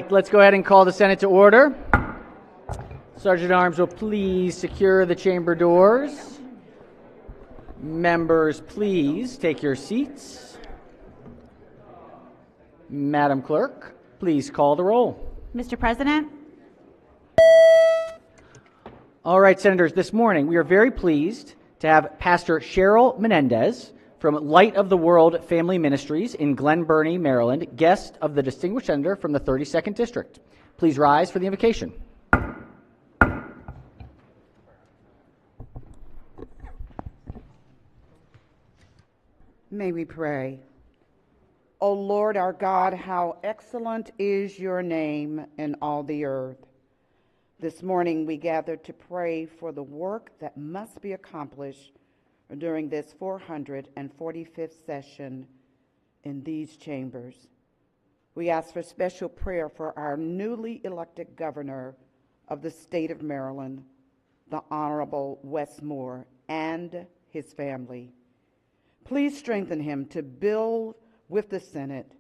Let's go ahead and call the Senate to order. Sergeant at Arms will please secure the chamber doors. Members, please take your seats. Madam Clerk, please call the roll. Mr. President. All right, Senators, this morning we are very pleased to have Pastor Cheryl Menendez from Light of the World Family Ministries in Glen Burnie, Maryland, guest of the distinguished senator from the 32nd District. Please rise for the invocation. May we pray. O Lord our God, how excellent is your name in all the earth. This morning we gather to pray for the work that must be accomplished during this 445th session in these chambers. We ask for special prayer for our newly elected governor of the state of Maryland, the Honorable Wes Moore, and his family. Please strengthen him to build with the Senate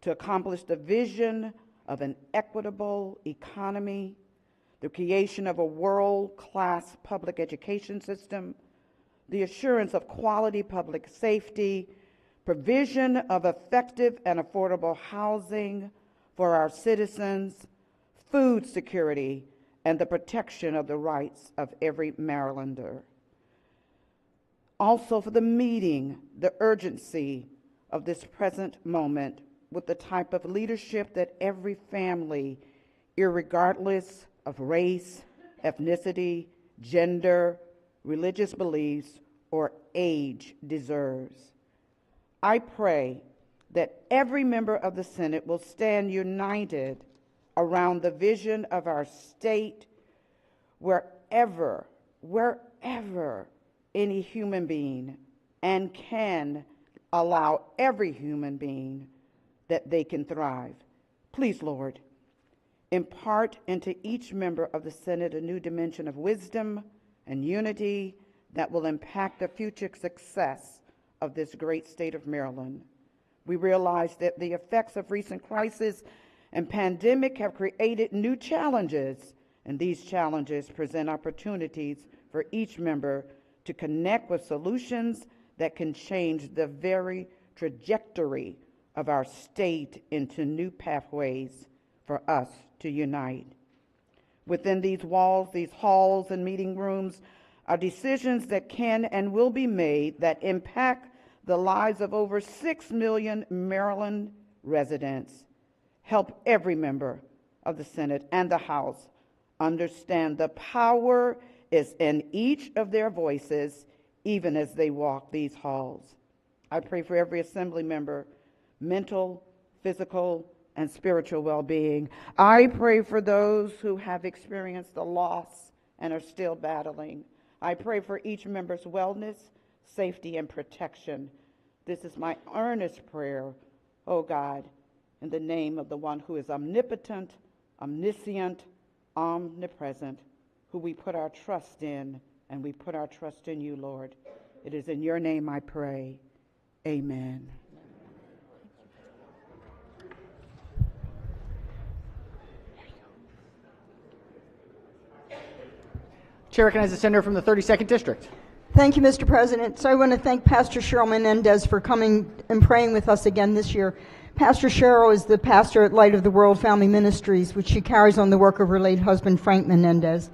to accomplish the vision of an equitable economy, the creation of a world-class public education system, the assurance of quality public safety, provision of effective and affordable housing for our citizens, food security, and the protection of the rights of every Marylander. Also for the meeting, the urgency of this present moment with the type of leadership that every family, irregardless of race, ethnicity, gender, religious beliefs, or age deserves. I pray that every member of the Senate will stand united around the vision of our state wherever any human being, and can allow every human being that they can thrive. Please, Lord, impart into each member of the Senate a new dimension of wisdom and unity that will impact the future success of this great state of Maryland. We realize that the effects of recent crisis and pandemic have created new challenges, and these challenges present opportunities for each member to connect with solutions that can change the very trajectory of our state into new pathways for us to unite. Within these walls, these halls and meeting rooms are decisions that can and will be made that impact the lives of over 6 million Maryland residents. Help every member of the Senate and the House understand the power is in each of their voices, even as they walk these halls. I pray for every assembly member, mental, physical, and spiritual well-being. I pray for those who have experienced the loss and are still battling. I pray for each member's wellness, safety, and protection. This is my earnest prayer, oh God, in the name of the one who is omnipotent, omniscient, omnipresent, who we put our trust in, and we put our trust in you, Lord. It is in your name I pray. Amen. Chair recognizes the senator from the 32nd District. Thank you, Mr. President. So I want to thank Pastor Cheryl Menendez for coming and praying with us again this year. Pastor Cheryl is the pastor at Light of the World Family Ministries, which she carries on the work of her late husband, Frank Menendez.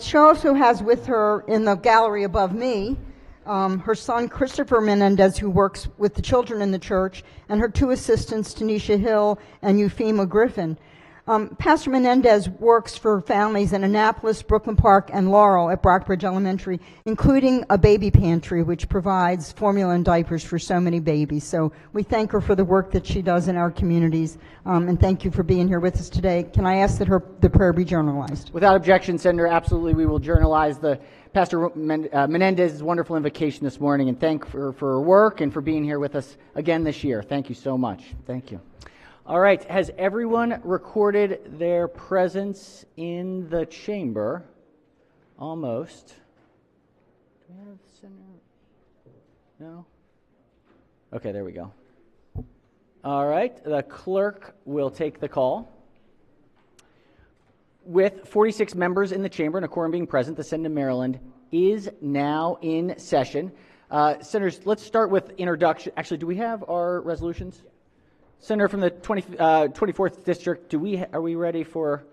She also has with her in the gallery above me her son, Christopher Menendez, who works with the children in the church, and her two assistants, Tanisha Hill and Euphema Griffin. Pastor Menendez works for families in Annapolis, Brooklyn Park, and Laurel at Brockbridge Elementary, including a baby pantry, which provides formula and diapers for so many babies. So we thank her for the work that she does in our communities, and thank you for being here with us today. Can I ask that the prayer be journalized? Without objection, Senator, absolutely we will journalize the Pastor Menendez's wonderful invocation this morning, and thank her for her work and for being here with us again this year. Thank you so much. Thank you. All right, has everyone recorded their presence in the chamber? Almost. Do we have the Senator? No? Okay, there we go. All right, the clerk will take the call. With 46 members in the chamber and a quorum being present, the Senate of Maryland is now in session. Senators, let's start with introduction. Actually, do we have our resolutions? Senator from the 24th District, are we ready for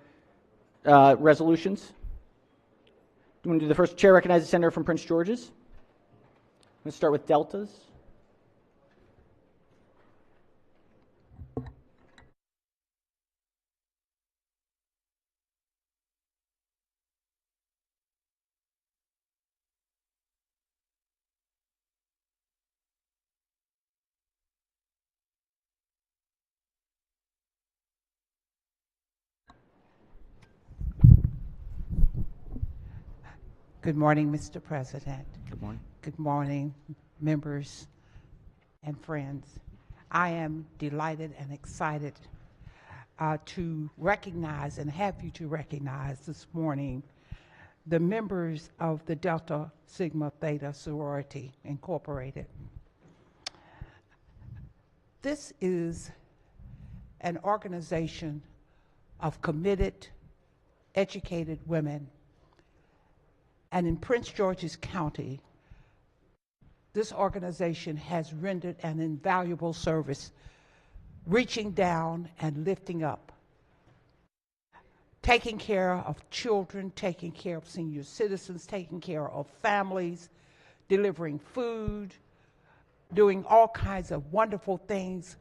resolutions? Do you want to do the first? Chair recognizes the Senator from Prince George's. Let's start with deltas. Good morning, Mr. President. Good morning. Good morning, members and friends. I am delighted and excited to recognize and have you to recognize this morning the members of the Delta Sigma Theta Sorority Incorporated. This is an organization of committed, educated women. And in Prince George's County, this organization has rendered an invaluable service, reaching down and lifting up, taking care of children, taking care of senior citizens, taking care of families, delivering food, doing all kinds of wonderful things,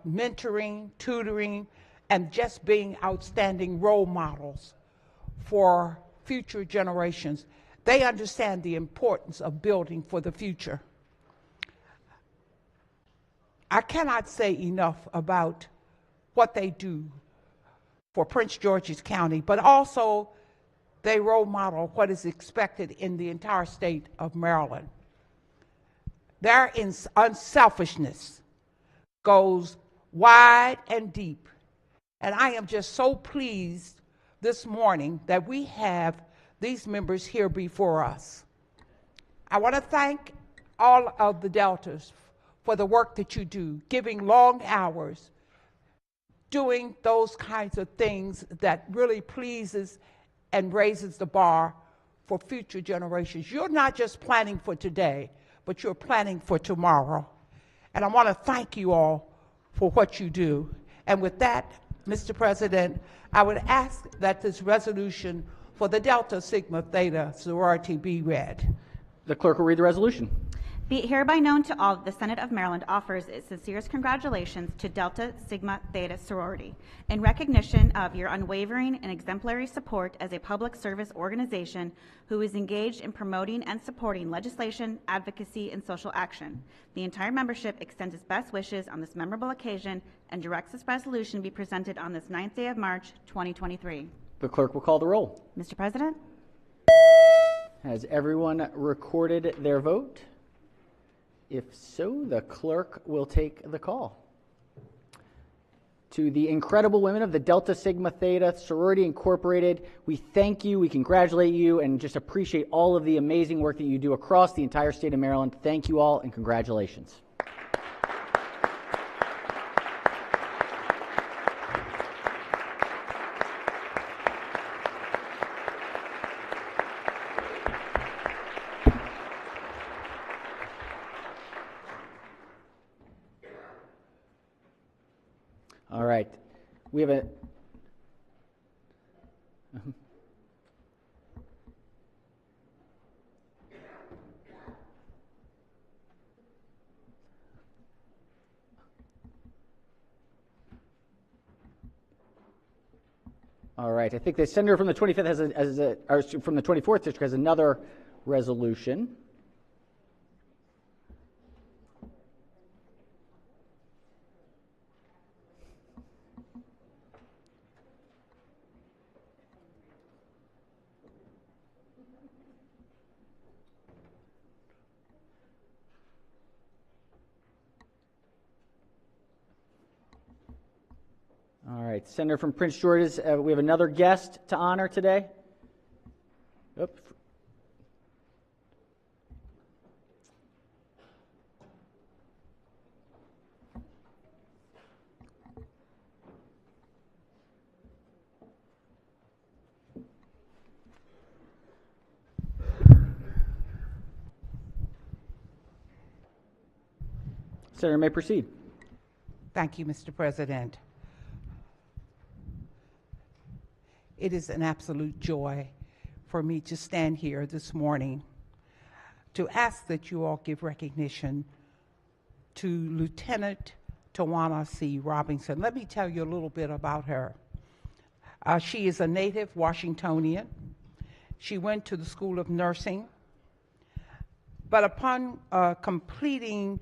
mentoring, tutoring, and just being outstanding role models for future generations. They understand the importance of building for the future. I cannot say enough about what they do for Prince George's County, but also they role model what is expected in the entire state of Maryland. Their unselfishness goes wide and deep, and I am just so pleased this morning that we have these members here before us. I want to thank all of the Deltas for the work that you do, giving long hours, doing those kinds of things that really pleases and raises the bar for future generations. You're not just planning for today, but you're planning for tomorrow. And I want to thank you all for what you do. And with that, Mr. President, I would ask that this resolution for the Delta Sigma Theta sorority be read. The clerk will read the resolution. Be it hereby known to all that the Senate of Maryland offers its sincerest congratulations to Delta Sigma Theta sorority in recognition of your unwavering and exemplary support as a public service organization who is engaged in promoting and supporting legislation, advocacy, and social action. The entire membership extends its best wishes on this memorable occasion and directs this resolution be presented on this 9th day of March, 2023. The clerk will call the roll. Mr. President? Has everyone recorded their vote? If so, the clerk will take the call. To the incredible women of the Delta Sigma Theta Sorority Incorporated, we thank you, we congratulate you, and just appreciate all of the amazing work that you do across the entire state of Maryland. Thank you all, and congratulations. All right, we have a all right. I think the senator from the 25th or from the 24th district has another resolution. All right, Senator from Prince George's, we have another guest to honor today. Oops. Senator may proceed. Thank you, Mr. President. It is an absolute joy for me to stand here this morning to ask that you all give recognition to Lieutenant Tawana C. Robinson. Let me tell you a little bit about her. She is a native Washingtonian. She went to the School of Nursing, but upon completing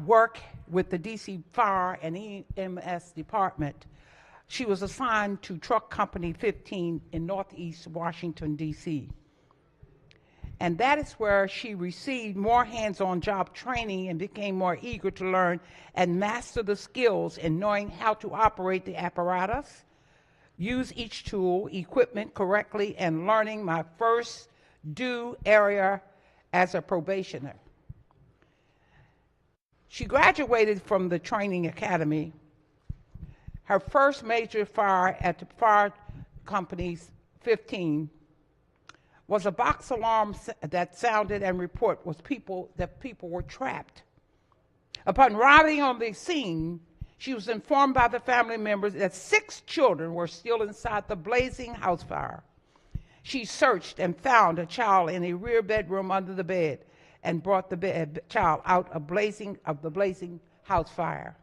work with the DC Fire and EMS Department, she was assigned to Truck Company 15 in Northeast Washington, D.C. And that is where she received more hands-on job training and became more eager to learn and master the skills in knowing how to operate the apparatus, use each tool, equipment correctly, and learning my first due area as a probationer. She graduated from the training academy. Her first major fire at the Fire Company's 15 was a box alarm that sounded and report was people were trapped. Upon arriving on the scene, she was informed by the family members that 6 children were still inside the blazing house fire. She searched and found a child in a rear bedroom under the bed and brought the child out of the blazing house fire.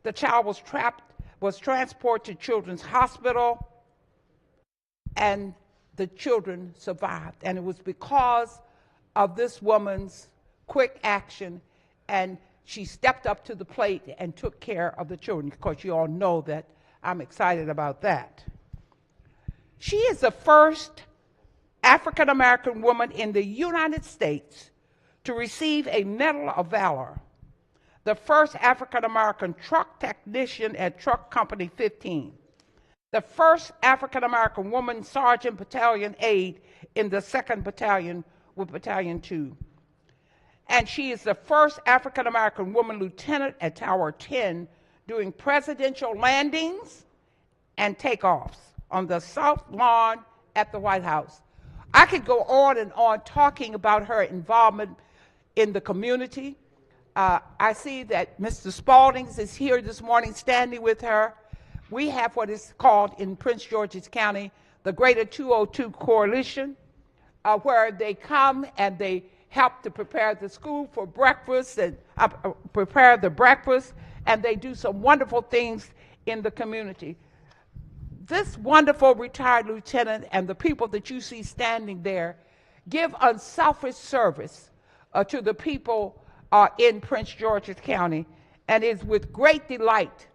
The child was transported to Children's Hospital, and the children survived. And it was because of this woman's quick action, and she stepped up to the plate and took care of the children. Of course, you all know that I'm excited about that. She is the first African-American woman in the United States to receive a Medal of Valor, the first African-American truck technician at Truck Company 15, the first African-American woman sergeant battalion aide in the 2nd Battalion with Battalion 2. And she is the first African-American woman lieutenant at Tower 10 doing presidential landings and takeoffs on the South Lawn at the White House. I could go on and on talking about her involvement in the community. I see that Mr. Spalding is here this morning standing with her. We have what is called in Prince George's County the Greater 202 Coalition, where they come and they help to prepare the school for breakfast and prepare the breakfast, and they do some wonderful things in the community. This wonderful retired lieutenant and the people that you see standing there give unselfish service to the people in Prince George's County, and it's with great delight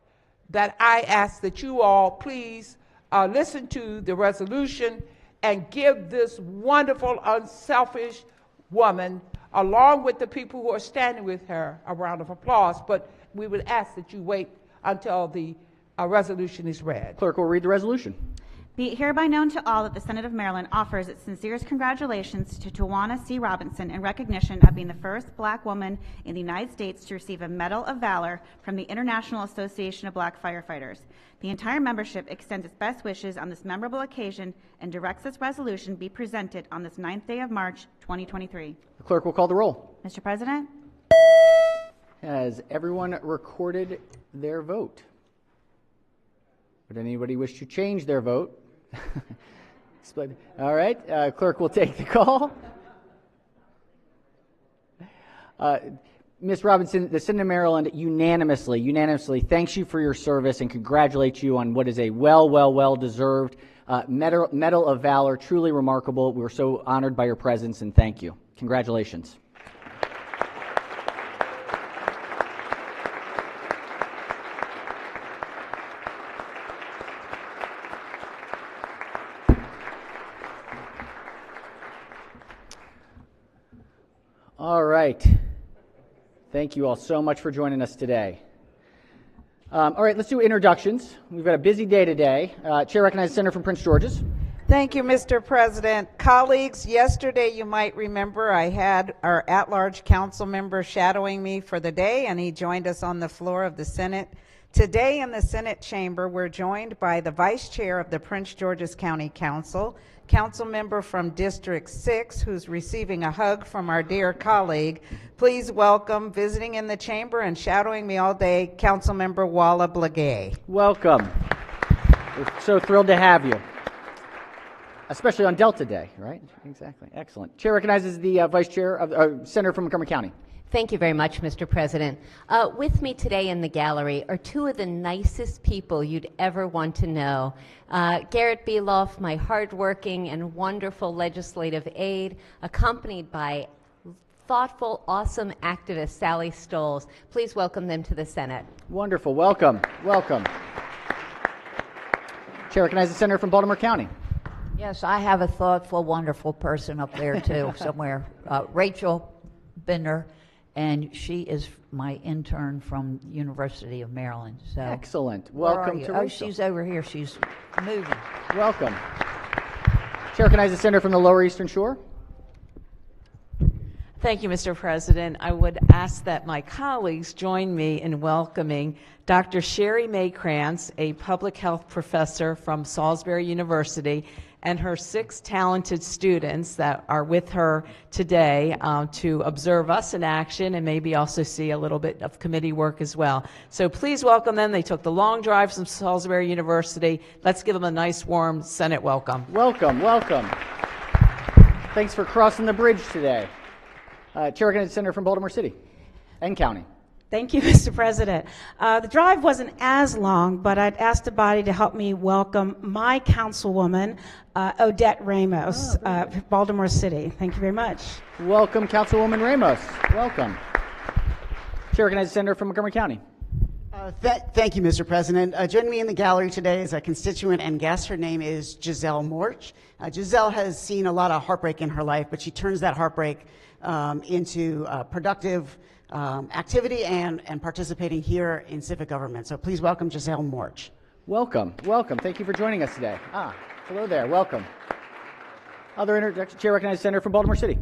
that I ask that you all please listen to the resolution and give this wonderful, unselfish woman, along with the people who are standing with her, a round of applause. But we would ask that you wait until the resolution is read. Clerk will read the resolution. Be it hereby known to all that the Senate of Maryland offers its sincerest congratulations to Tawana C. Robinson in recognition of being the first Black woman in the United States to receive a Medal of Valor from the International Association of Black Firefighters. The entire membership extends its best wishes on this memorable occasion and directs this resolution be presented on this 9th day of March, 2023. The clerk will call the roll. Mr. President? Has everyone recorded their vote? Would anybody wish to change their vote? All right, clerk will take the call. Ms. Robinson, the Senate of Maryland unanimously thanks you for your service and congratulates you on what is a well-deserved Medal of Valor. Truly remarkable. We're so honored by your presence, and thank you. Congratulations. All right. Thank you all so much for joining us today. All right, let's do introductions. We've got a busy day today. Chair recognizes the Senator from Prince George's. Thank you, Mr. President. Colleagues, yesterday you might remember I had our at-large council member shadowing me for the day, and he joined us on the floor of the Senate Today in the Senate chamber, we're joined by the Vice Chair of the Prince George's County Council, council member from District 6, who's receiving a hug from our dear colleague. Please welcome, visiting in the chamber and shadowing me all day, Council Member Walla Blagay. Welcome. We're so thrilled to have you, especially on Delta Day, right? Exactly. Excellent. Chair recognizes the Vice Chair of Senator from Montgomery County. Thank you very much, Mr. President. With me today in the gallery are two of the nicest people you'd ever want to know. Garrett Beloff, my hardworking and wonderful legislative aide, accompanied by thoughtful, awesome activist Sally Stoles. Please welcome them to the Senate. Wonderful. Welcome. Welcome. Chair recognizes the Senator from Baltimore County. Yes, I have a thoughtful, wonderful person up there too, somewhere. Rachel Bender. And she is my intern from University of Maryland. So excellent. Welcome to Rachel. Oh, she's over here. She's moving. Welcome. Chair recognizes the Senator from the Lower Eastern Shore. Thank you, Mr. President. I would ask that my colleagues join me in welcoming Dr. Sherry May Krantz, a public health professor from Salisbury University, and her 6 talented students that are with her today to observe us in action and maybe also see a little bit of committee work as well. So please welcome them. They took the long drive from Salisbury University. Let's give them a nice, warm Senate welcome. Welcome, welcome. Thanks for crossing the bridge today. Chair recognizes the Senator from Baltimore City and County. Thank you, Mr. President. The drive wasn't as long, but I'd asked the body to help me welcome my councilwoman, Odette Ramos, Baltimore City. Thank you very much. Welcome, Councilwoman Ramos. Welcome. Chair recognizes the Senator from Montgomery County. Thank you, Mr. President. Joining me in the gallery today is a constituent and guest. Her name is Giselle Morch. Giselle has seen a lot of heartbreak in her life, but she turns that heartbreak into productive activity and participating here in civic government. So please welcome Giselle Morch. Welcome, welcome. Thank you for joining us today. Hello there, welcome. Other introduction, Chair recognizes the Senator from Baltimore City.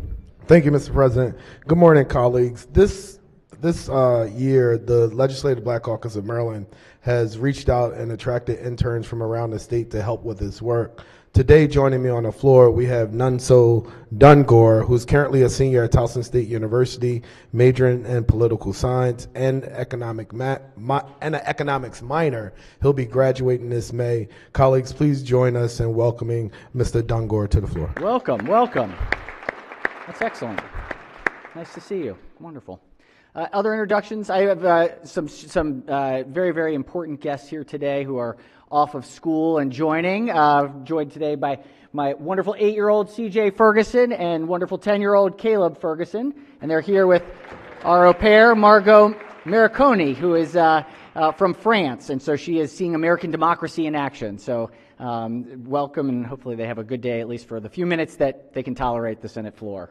Thank you, Mr. President. Good morning, colleagues. This year, the Legislative Black Caucus of Maryland has reached out and attracted interns from around the state to help with this work. Today, joining me on the floor, we have Nunso Dungor, who's currently a senior at Towson State University, majoring in political science and an economics minor. He'll be graduating this May. Colleagues, please join us in welcoming Mr. Dungor to the floor. Welcome, welcome. That's excellent. Nice to see you. Wonderful. Other introductions, I have some very, very important guests here today who are off of school and joining. Joined today by my wonderful 8-year-old CJ Ferguson and wonderful 10-year-old Caleb Ferguson. And they're here with our au pair, Margot Mariconi, who is from France. And so she is seeing American democracy in action. So welcome, and hopefully they have a good day, at least for the few minutes that they can tolerate the Senate floor.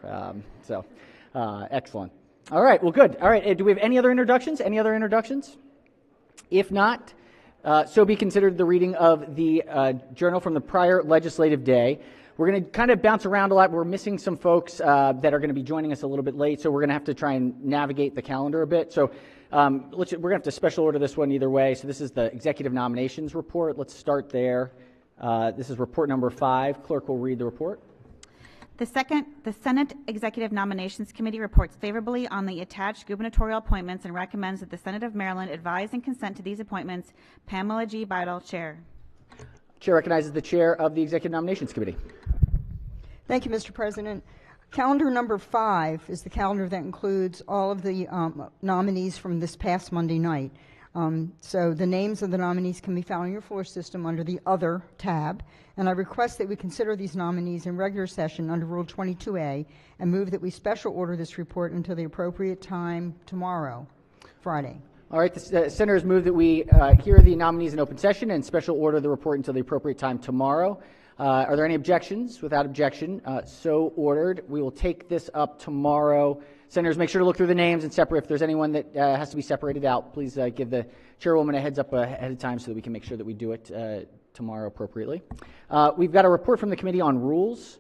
Excellent. All right, well, good. All right, do we have any other introductions? Any other introductions? If not, so be considered the reading of the journal from the prior legislative day. We're going to kind of bounce around a lot. We're missing some folks that are going to be joining us a little bit late, so we're going to have to try and navigate the calendar a bit. So we're going to have to special order this one either way. So this is the executive nominations report. Let's start there. This is report number 5. Clerk will read the report. The Senate Executive Nominations Committee reports favorably on the attached gubernatorial appointments and recommends that the Senate of Maryland advise and consent to these appointments. Pamela G. Beidle, Chair. Chair recognizes the Chair of the Executive Nominations Committee. Thank you, Mr. President. Calendar number 5 is the calendar that includes all of the nominees from this past Monday night. So the names of the nominees can be found on your floor system under the Other tab. And I request that we consider these nominees in regular session under Rule 22A and move that we special order this report until the appropriate time tomorrow, Friday. All right, the Senator has moved that we hear the nominees in open session and special order the report until the appropriate time tomorrow. Are there any objections? Without objection, so ordered. We will take this up tomorrow. Senators, make sure to look through the names and separate. If there's anyone that has to be separated out, please give the chairwoman a heads up ahead of time so that we can make sure that we do it tomorrow appropriately. We've got a report from the Committee on Rules.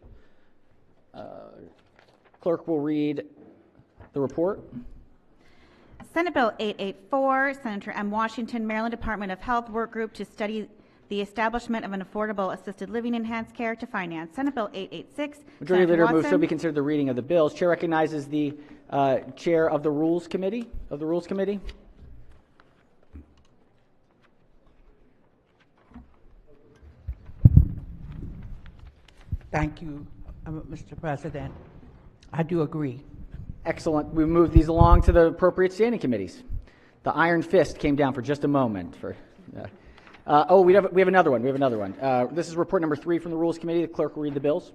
Clerk will read the report. Senate Bill 884, Senator M. Washington, Maryland Department of Health Work Group to study the establishment of an affordable assisted living enhanced care to finance. Senate Bill 886. Majority Senator Leader moves Watson. so be considered the reading of the bills. Chair recognizes the Chair of the Rules Committee. Thank you, Mr. President. I do agree. Excellent. We move these along to the appropriate standing committees. The iron fist came down for just a moment. We have another one. This is report number 3 from the Rules Committee. The clerk will read the bills.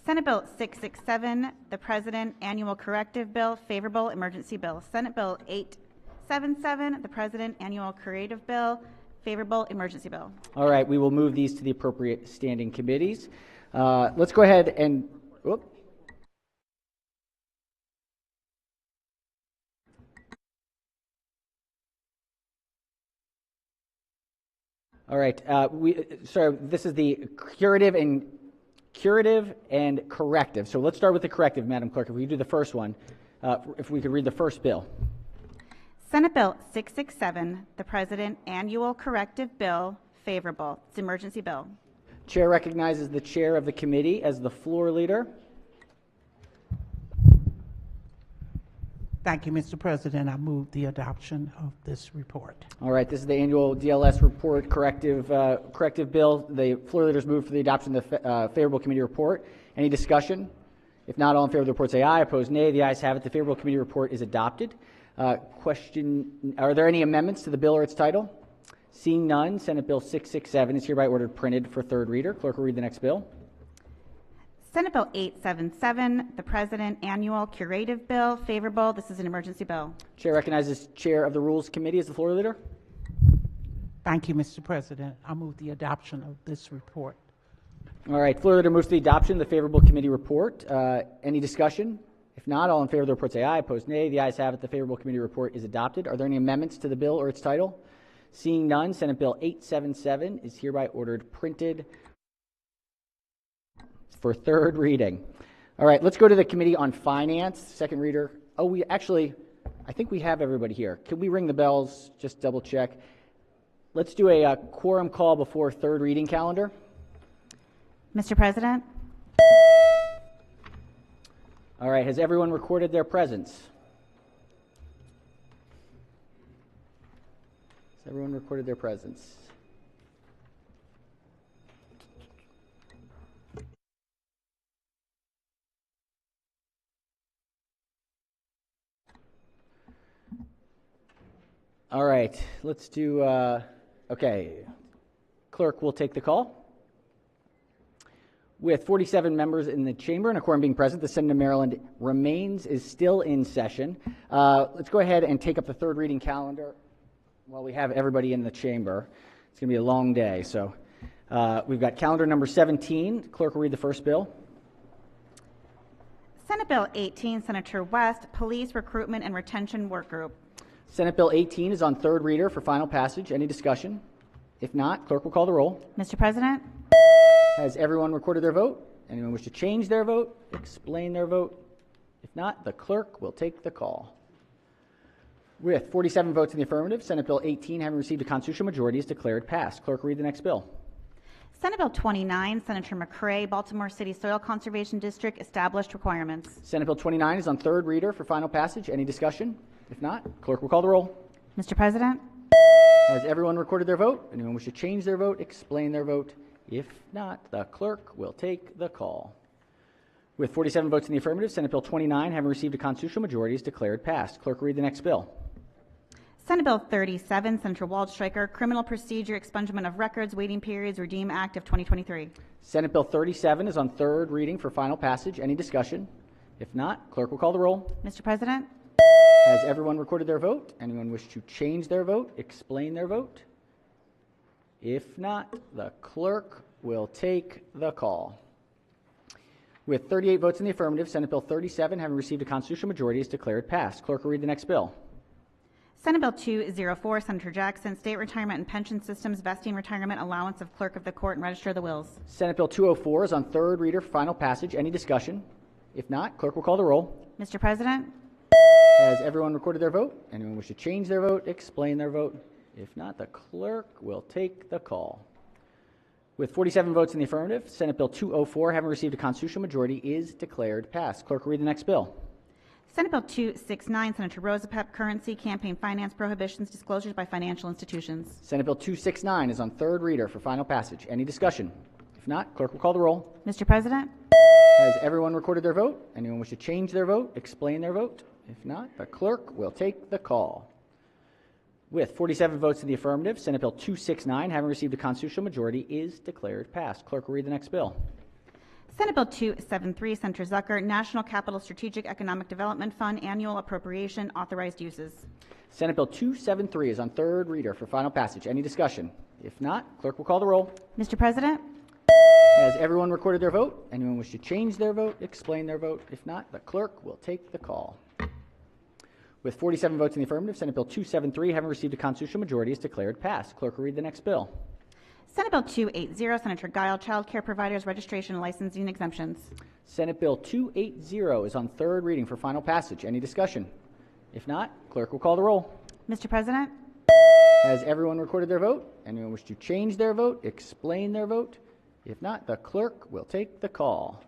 Senate Bill 667, the President Annual Corrective Bill, favorable emergency bill. Senate Bill 877, the President Annual Creative Bill, favorable emergency bill. All right, we will move these to the appropriate standing committees. Let's go ahead and. Whoop. All right. This is the curative and corrective. So let's start with the corrective, Madam Clerk. If we do the first one, if we could read the first bill. Senate Bill 667, the President Annual Corrective Bill, favorable. It's emergency bill. Chair recognizes the chair of the committee as the floor leader. Thank you, Mr. President. I move the adoption of this report. All right, this is the annual DLS report corrective bill. The floor leaders move for the adoption of the favorable committee report. Any discussion? If not, all in favor of the report say aye. Opposed, nay. The ayes have it. The favorable committee report is adopted. Question: are there any amendments to the bill or its title? Seeing none, Senate Bill 667 is hereby ordered printed for third reader. Clerk will read the next bill. Senate Bill 877, the President Annual Curative Bill, favorable. This is an emergency bill. Chair recognizes Chair of the Rules Committee as the floor leader. Thank you, Mr. President. I move the adoption of this report. All right, floor leader moves to the adoption of the favorable committee report. Any discussion? If not, all in favor of the report say aye. Opposed, nay. The ayes have it. The favorable committee report is adopted. Are there any amendments to the bill or its title? Seeing none, Senate Bill 877 is hereby ordered printed for third reading. All right, let's go to the Committee on Finance, second reader. I think we have everybody here. Can we ring the bells, just double check? Let's do a quorum call before third reading calendar. Mr. President? All right, has everyone recorded their presence? Has everyone recorded their presence? All right, let's do, okay. Clerk will take the call. With 47 members in the chamber and a quorum being present, the Senate of Maryland is still in session. Let's go ahead and take up the third reading calendar while we have everybody in the chamber. It's going to be a long day, so we've got calendar number 17. Clerk will read the first bill. Senate Bill 18, Senator West, Police Recruitment and Retention Work Group. Senate Bill 18 is on third reader for final passage. Any discussion? If not, clerk will call the roll. Mr. President? Has everyone recorded their vote? Anyone wish to change their vote? Explain their vote? If not, the clerk will take the call. With 47 votes in the affirmative, Senate Bill 18, having received a constitutional majority, is declared passed. Clerk will read the next bill. Senate Bill 29, Senator McCray, Baltimore City Soil Conservation District, established requirements. Senate Bill 29 is on third reader for final passage. Any discussion? If not, clerk will call the roll. Mr. President? Has everyone recorded their vote? Anyone wish to change their vote? Explain their vote? If not, the clerk will take the call. With 47 votes in the affirmative, Senate Bill 29, having received a constitutional majority, is declared passed. Clerk will read the next bill. Senate Bill 37, Senator Waldstreicher, Criminal Procedure Expungement of Records, Waiting Periods, Redeem Act of 2023. Senate Bill 37 is on third reading for final passage. Any discussion? If not, clerk will call the roll. Mr. President? Has everyone recorded their vote? Anyone wish to change their vote? Explain their vote? If not, the clerk will take the call. With 38 votes in the affirmative, Senate Bill 37, having received a constitutional majority, is declared passed. Clerk will read the next bill. Senate Bill 204, Senator Jackson, State Retirement and Pension Systems, Vesting Retirement Allowance of Clerk of the Court and Register of the Wills. Senate Bill 204 is on third reader for final passage. Any discussion? If not, clerk will call the roll. Mr. President? Has everyone recorded their vote? Anyone wish to change their vote, explain their vote? If not, the clerk will take the call. With 47 votes in the affirmative, Senate Bill 204, having received a constitutional majority, is declared passed. Clerk will read the next bill. Senate Bill 269, Senator Rosapep, Currency, Campaign Finance Prohibitions, Disclosures by Financial Institutions. Senate Bill 269 is on third reader for final passage. Any discussion? If not, clerk will call the roll. Mr. President, Has everyone recorded their vote? Anyone wish to change their vote, explain their vote? If not, the clerk will take the call. With 47 votes in the affirmative, Senate Bill 269, having received a constitutional majority, is declared passed. Clerk will read the next bill. Senate Bill 273, Senator Zucker, National Capital Strategic Economic Development Fund, Annual Appropriation, Authorized Uses. Senate Bill 273 is on third reader for final passage. Any discussion? If not, clerk will call the roll. Mr. President, Has everyone recorded their vote? Anyone wish to change their vote, explain their vote? If not, the clerk will take the call. With 47 votes in the affirmative, Senate Bill 273, having received a constitutional majority, is declared passed. Clerk will read the next bill. Senate Bill 280, Senator Guile, Child Care Providers Registration and Licensing Exemptions. Senate Bill 280 is on third reading for final passage. Any discussion? If not, clerk will call the roll. Mr. President, Has everyone recorded their vote? Anyone wish to change their vote, explain their vote? If not, the clerk will take the call.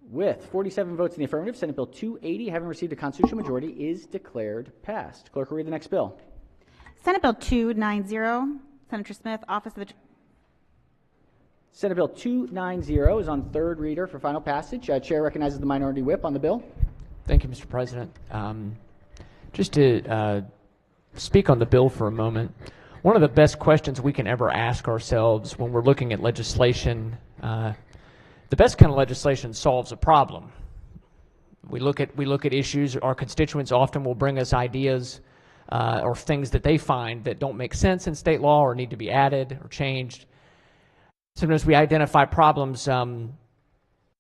With 47 votes in the affirmative, Senate Bill 280, having received a constitutional majority, is declared passed. Clerk will read the next bill. Senate Bill 290, Senator Smith, Office of the... Senate Bill 290 is on third reader for final passage. Chair recognizes the minority whip on the bill. Thank you, Mr. President. Just to speak on the bill for a moment, one of the best questions we can ever ask ourselves when we're looking at legislation, the best kind of legislation solves a problem. We look at issues. Our constituents often will bring us ideas or things that they find that don't make sense in state law or need to be added or changed. Sometimes we identify problems,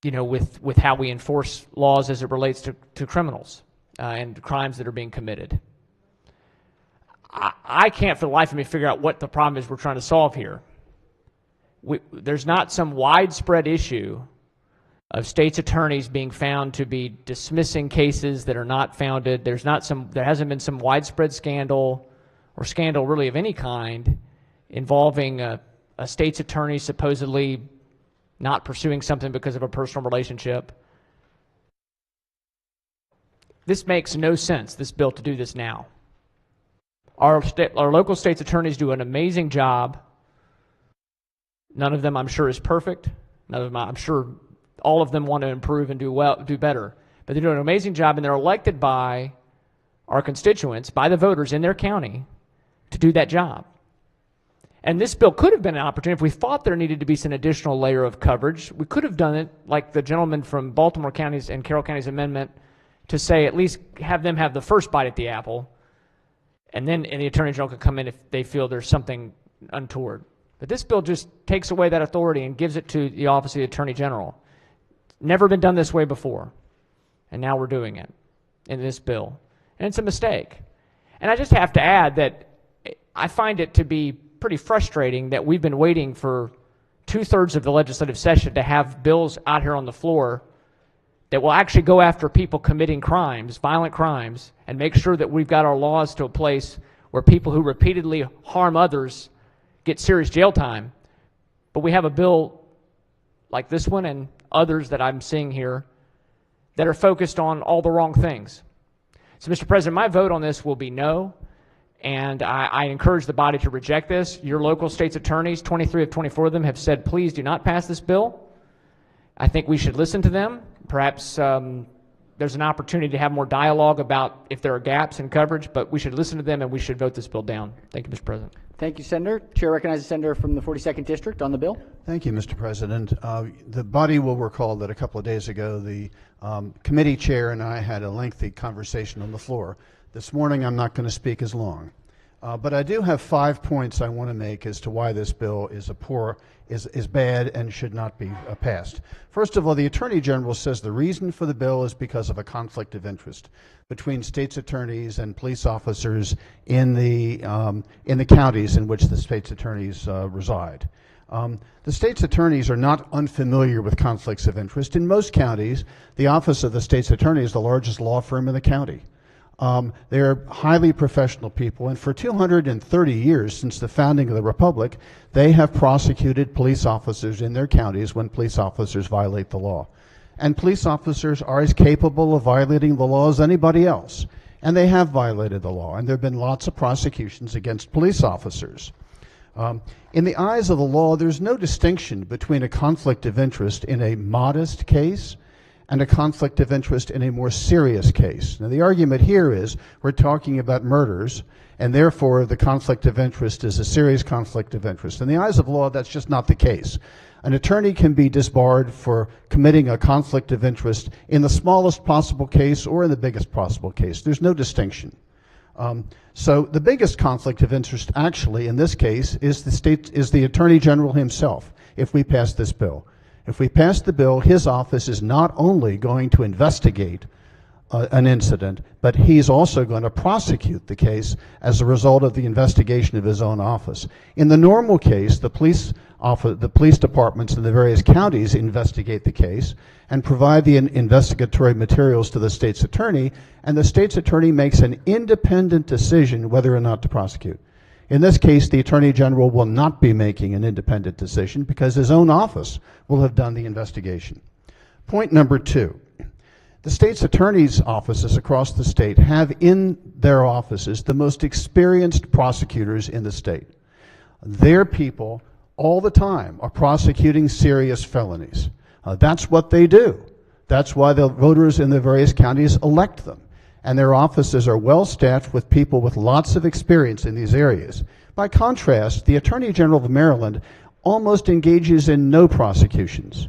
with how we enforce laws as it relates to criminals and crimes that are being committed. I can't for the life of me figure out what the problem is we're trying to solve here. There's not some widespread issue of states' attorneys being found to be dismissing cases that are not founded. There hasn't been some widespread scandal or scandal really of any kind involving a state's attorney supposedly not pursuing something because of a personal relationship. This makes no sense, this bill, to do this now. Our local state's attorneys do an amazing job. None of them, I'm sure, is perfect. None of them, I'm sure, all of them want to improve and do better. But they do an amazing job, and they're elected by our constituents, by the voters in their county, to do that job. And this bill could have been an opportunity. If we thought there needed to be some additional layer of coverage, we could have done it like the gentleman from Baltimore County's and Carroll County's amendment to say at least have them have the first bite at the apple, and then the Attorney General could come in if they feel there's something untoward. But this bill just takes away that authority and gives it to the Office of the Attorney General. Never been done this way before, and now we're doing it in this bill. And it's a mistake. And I just have to add that I find it to be pretty frustrating that we've been waiting for 2/3 of the legislative session to have bills out here on the floor that will actually go after people committing crimes, violent crimes, and make sure that we've got our laws to a place where people who repeatedly harm others get serious jail time. But we have a bill like this one and others that I'm seeing here that are focused on all the wrong things. So, Mr. President, my vote on this will be no, and I encourage the body to reject this. Your local state's attorneys, 23 of 24 of them, have said, please do not pass this bill. I think we should listen to them. Perhaps there's an opportunity to have more dialogue about if there are gaps in coverage, but we should listen to them and we should vote this bill down. Thank you, Mr. President. Thank you, Senator. Chair recognizes the senator from the 42nd District on the bill. Thank you, Mr. President. The body will recall that a couple of days ago, the committee chair and I had a lengthy conversation on the floor. This morning, I'm not going to speak as long. But I do have 5 points I want to make as to why this bill is bad and should not be passed. First of all, the Attorney General says the reason for the bill is because of a conflict of interest between state's attorneys and police officers in the counties in which the state's attorneys reside. The state's attorneys are not unfamiliar with conflicts of interest. In most counties, the office of the state's attorney is the largest law firm in the county. They're highly professional people, and for 230 years since the founding of the Republic, they have prosecuted police officers in their counties when police officers violate the law. And police officers are as capable of violating the law as anybody else. And they have violated the law, and there have been lots of prosecutions against police officers. In the eyes of the law, there's no distinction between a conflict of interest in a modest case and a conflict of interest in a more serious case. Now, the argument here is we're talking about murders, and therefore the conflict of interest is a serious conflict of interest. In the eyes of law, that's just not the case. An attorney can be disbarred for committing a conflict of interest in the smallest possible case or in the biggest possible case. There's no distinction. So the biggest conflict of interest actually in this case is the Attorney General himself, if we pass this bill. If we pass the bill, his office is not only going to investigate an incident, but he's also going to prosecute the case as a result of the investigation of his own office. In the normal case, the police departments in the various counties investigate the case and provide the investigatory materials to the state's attorney, and the state's attorney makes an independent decision whether or not to prosecute. In this case, the Attorney General will not be making an independent decision because his own office will have done the investigation. Point number 2. The state's attorney's offices across the state have in their offices the most experienced prosecutors in the state. Their people all the time are prosecuting serious felonies. That's what they do. That's why the voters in the various counties elect them. And their offices are well staffed with people with lots of experience in these areas. By contrast, the Attorney General of Maryland almost engages in no prosecutions.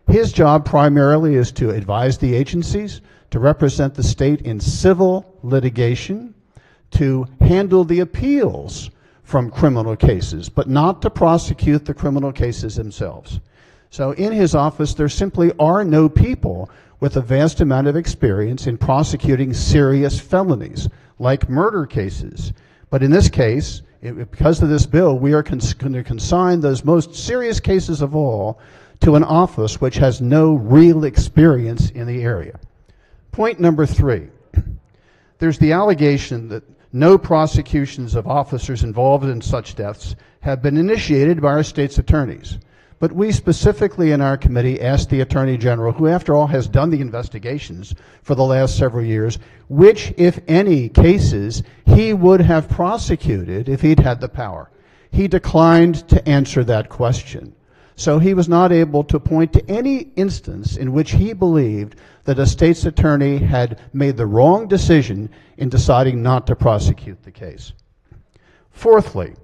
His job primarily is to advise the agencies, to represent the state in civil litigation, to handle the appeals from criminal cases, but not to prosecute the criminal cases themselves. So in his office, there simply are no people with a vast amount of experience in prosecuting serious felonies, like murder cases. But in this case, because of this bill, we are going to consign those most serious cases of all to an office which has no real experience in the area. Point number 3. There's the allegation that no prosecutions of officers involved in such deaths have been initiated by our state's attorneys. But we specifically in our committee asked the Attorney General, who after all has done the investigations for the last several years, which, if any, cases he would have prosecuted if he'd had the power. He declined to answer that question. So he was not able to point to any instance in which he believed that a state's attorney had made the wrong decision in deciding not to prosecute the case. Fourthly,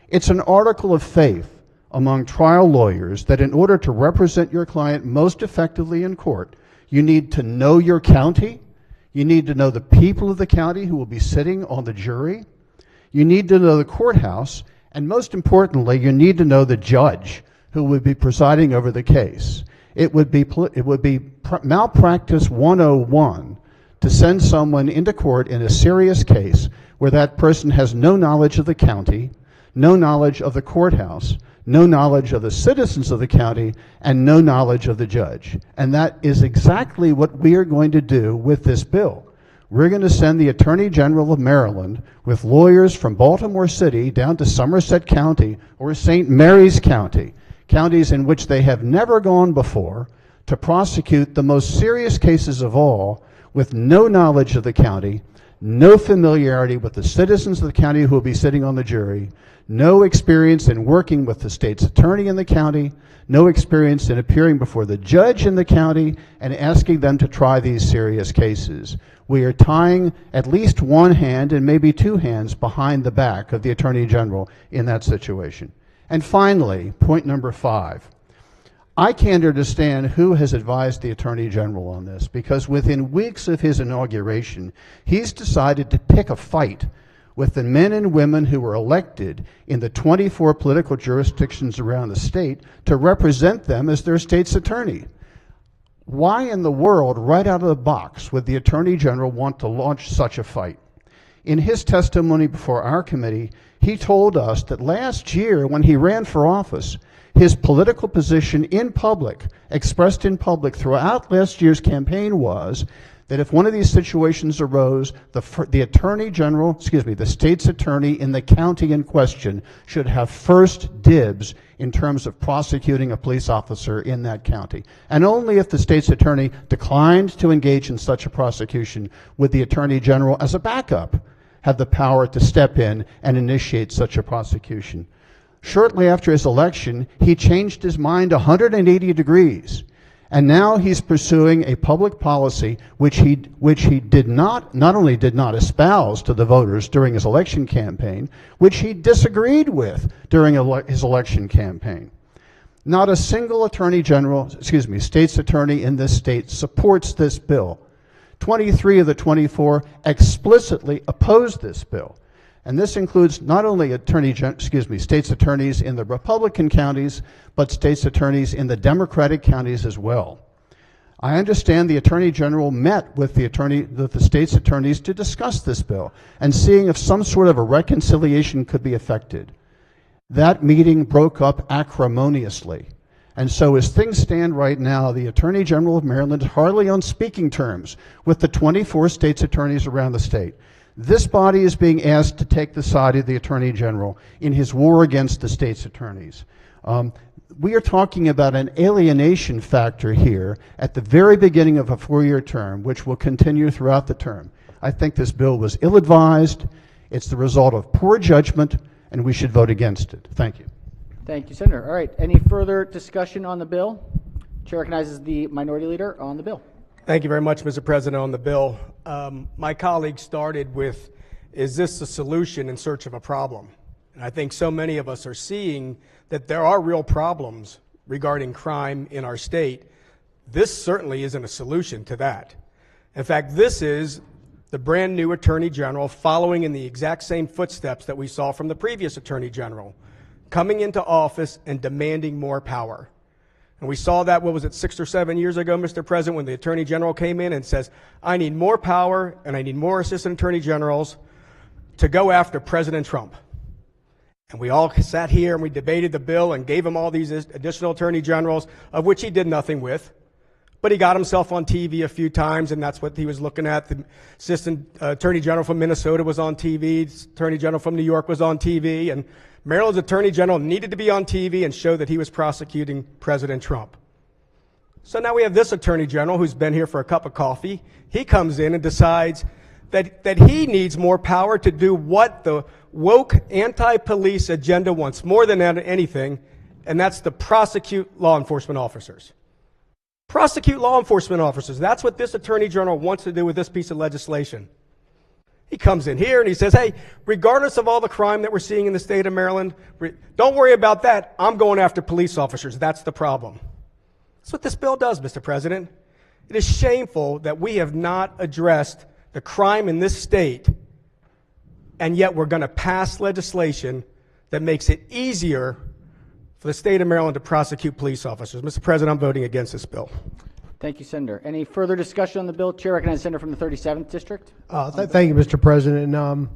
it's an article of faith among trial lawyers that in order to represent your client most effectively in court, you need to know your county, you need to know the people of the county who will be sitting on the jury, you need to know the courthouse, and most importantly, you need to know the judge who would be presiding over the case. It would be malpractice 101 to send someone into court in a serious case where that person has no knowledge of the county, no knowledge of the courthouse, no knowledge of the citizens of the county, and no knowledge of the judge. And that is exactly what we are going to do with this bill. We're going to send the Attorney General of Maryland with lawyers from Baltimore City down to Somerset County or St. Mary's County, counties in which they have never gone before, to prosecute the most serious cases of all with no knowledge of the county, no familiarity with the citizens of the county who will be sitting on the jury, no experience in working with the state's attorney in the county, no experience in appearing before the judge in the county and asking them to try these serious cases. We are tying at least one hand and maybe two hands behind the back of the Attorney General in that situation. And finally, point number 5. I can't understand who has advised the Attorney General on this, because within weeks of his inauguration, he's decided to pick a fight with the men and women who were elected in the 24 political jurisdictions around the state to represent them as their state's attorney. Why in the world, right out of the box, would the Attorney General want to launch such a fight? In his testimony before our committee, he told us that last year when he ran for office, his political position in public, expressed in public throughout last year's campaign, was that if one of these situations arose, the attorney general, the state's attorney in the county in question should have first dibs in terms of prosecuting a police officer in that county. And only if the state's attorney declined to engage in such a prosecution would the attorney general, as a backup, have the power to step in and initiate such a prosecution. Shortly after his election, he changed his mind 180 degrees. And now he's pursuing a public policy which he not only did not espouse to the voters during his election campaign, which he disagreed with during his election campaign. Not a single state's attorney in this state supports this bill. 23 of the 24 explicitly oppose this bill. And this includes not only state's attorneys in the Republican counties, but state's attorneys in the Democratic counties as well. I understand the Attorney General met with the state's attorneys to discuss this bill and seeing if some sort of a reconciliation could be effected. That meeting broke up acrimoniously. And so as things stand right now, the Attorney General of Maryland is hardly on speaking terms with the 24 state's attorneys around the state. This body is being asked to take the side of the Attorney General in his war against the state's attorneys. We are talking about an alienation factor here at the very beginning of a 4-year term, which will continue throughout the term. I think this bill was ill-advised, it's the result of poor judgment, and we should vote against it. Thank you. Thank you, Senator. All right, any further discussion on the bill? Chair recognizes the Minority Leader on the bill. Thank you very much, Mr. President. On the bill, my colleague started with, is this a solution in search of a problem? And I think so many of us are seeing that there are real problems regarding crime in our state. This certainly isn't a solution to that. In fact, this is the brand new Attorney General following in the exact same footsteps that we saw from the previous Attorney General, coming into office and demanding more power. And we saw that, 6 or 7 years ago, Mr. President, when the Attorney General came in and says, I need more power and I need more Assistant Attorney Generals to go after President Trump. And we all sat here and we debated the bill and gave him all these additional Attorney Generals, of which he did nothing with. But he got himself on TV a few times, and that's what he was looking at. The Assistant Attorney General from Minnesota was on TV. The Attorney General from New York was on TV. And Maryland's Attorney General needed to be on TV and show that he was prosecuting President Trump. So now we have this Attorney General who's been here for a cup of coffee. He comes in and decides that he needs more power to do what the woke anti-police agenda wants more than anything, and that's to prosecute law enforcement officers. Prosecute law enforcement officers. That's what this Attorney General wants to do with this piece of legislation. He comes in here and he says, hey, regardless of all the crime that we're seeing in the state of Maryland, don't worry about that. I'm going after police officers. That's the problem. That's what this bill does, Mr. President. It is shameful that we have not addressed the crime in this state, and yet we're going to pass legislation that makes it easier for the state of Maryland to prosecute police officers. Mr. President, I'm voting against this bill. Thank you, Senator. Any further discussion on the bill? Chair recognizes the Senator from the 37th District. Thank you, Mr. President.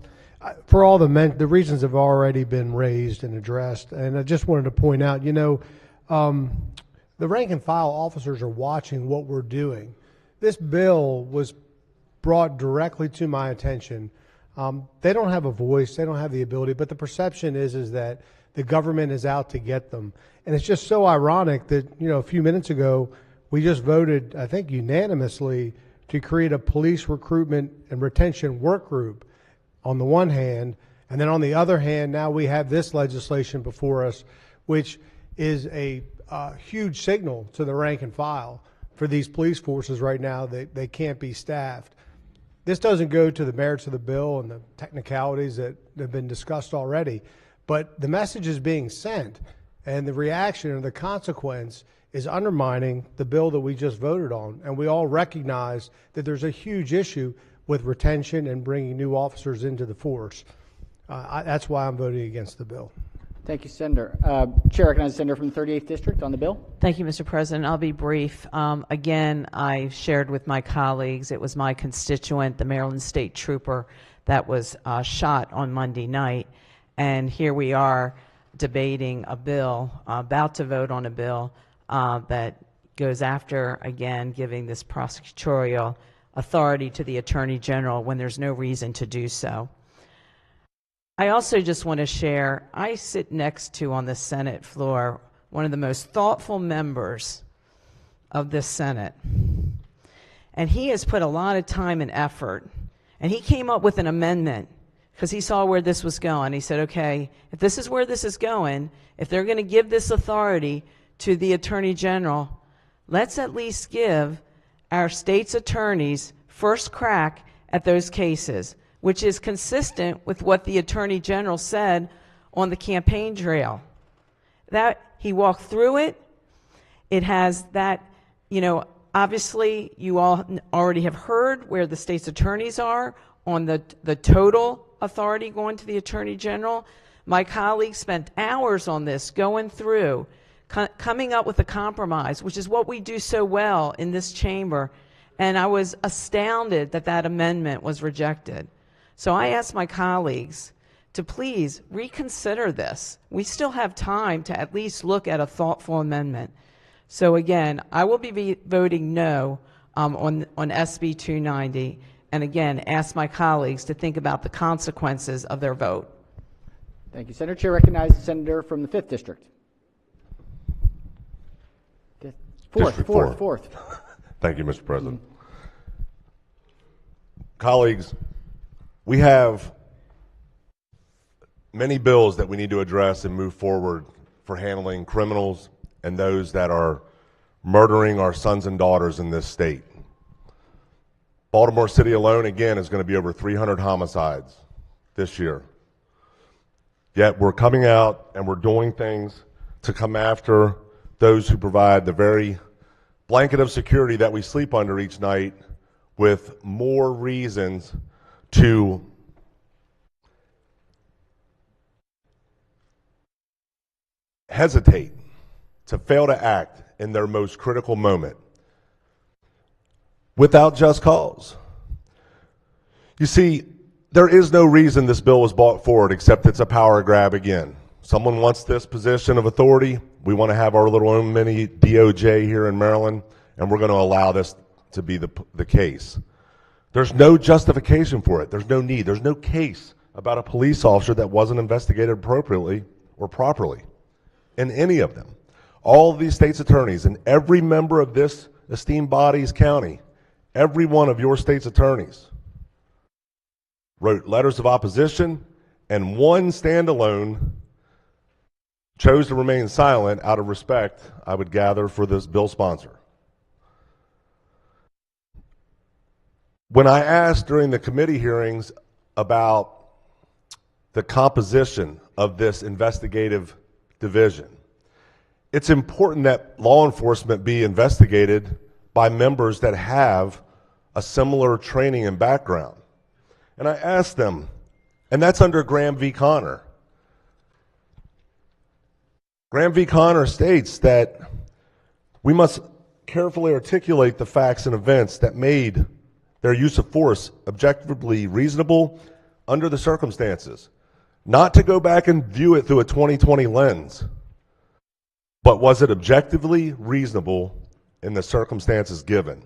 For all the reasons have already been raised and addressed, and I just wanted to point out, the rank and file officers are watching what we're doing. This bill was brought directly to my attention. They don't have a voice, they don't have the ability, but the perception is that the government is out to get them. And it's just so ironic that, a few minutes ago, we just voted, I think unanimously, to create a police recruitment and retention work group on the one hand, and then on the other hand, now we have this legislation before us, which is a huge signal to the rank and file for these police forces right now that they can't be staffed. This doesn't go to the merits of the bill and the technicalities that have been discussed already, but the message is being sent, and the reaction or the consequence is undermining the bill that we just voted on. And we all recognize that there's a huge issue with retention and bringing new officers into the force. That's why I'm voting against the bill. Thank you, Senator. Chair recognizes the Senator from the 38th District on the bill. Thank you, Mr. President. I'll be brief. Again, I shared with my colleagues, it was my constituent, the Maryland State Trooper, that was shot on Monday night. And here we are debating a bill, about to vote on a bill that goes after, again, giving this prosecutorial authority to the Attorney General when there's no reason to do so. I also just want to share, I sit next to, on the Senate floor, one of the most thoughtful members of this Senate. And he has put a lot of time and effort. And he came up with an amendment because he saw where this was going. He said, okay, if this is where this is going, if they're going to give this authority to the Attorney General, let's at least give our state's attorneys first crack at those cases, which is consistent with what the Attorney General said on the campaign trail. That he walked through it. It has that, obviously you all already have heard where the state's attorneys are on the total authority going to the Attorney General. My colleagues spent hours on this, going through, coming up with a compromise, which is what we do so well in this chamber. And I was astounded that that amendment was rejected. So I asked my colleagues to please reconsider this. We still have time to at least look at a thoughtful amendment. So again, I will be voting no on SB 290, and again, ask my colleagues to think about the consequences of their vote. Thank you. Senator Chair recognizes the senator from the 5th District. Fourth. Thank you, Mr. President. Colleagues, we have many bills that we need to address and move forward for handling criminals and those that are murdering our sons and daughters in this state. Baltimore City alone, again, is going to be over 300 homicides this year. Yet we're coming out and we're doing things to come after those who provide the very blanket of security that we sleep under each night, with more reasons to hesitate, to fail to act in their most critical moment without just cause. You see, there is no reason this bill was brought forward except it's a power grab again. Someone wants this position of authority. We want to have our little own mini DOJ here in Maryland, and we're going to allow this to be the case. There's no justification for it. There's no need. There's no case about a police officer that wasn't investigated appropriately or properly in any of them. All of these state's attorneys and every member of this esteemed body's county, every one of your state's attorneys wrote letters of opposition, and one standalone chose to remain silent out of respect, I would gather, for this bill sponsor. When I asked during the committee hearings about the composition of this investigative division, it's important that law enforcement be investigated by members that have a similar training and background. And I asked them, and that's under Graham v. Connor. Graham v. Connor states that we must carefully articulate the facts and events that made their use of force objectively reasonable under the circumstances, not to go back and view it through a 2020 lens, but was it objectively reasonable in the circumstances given?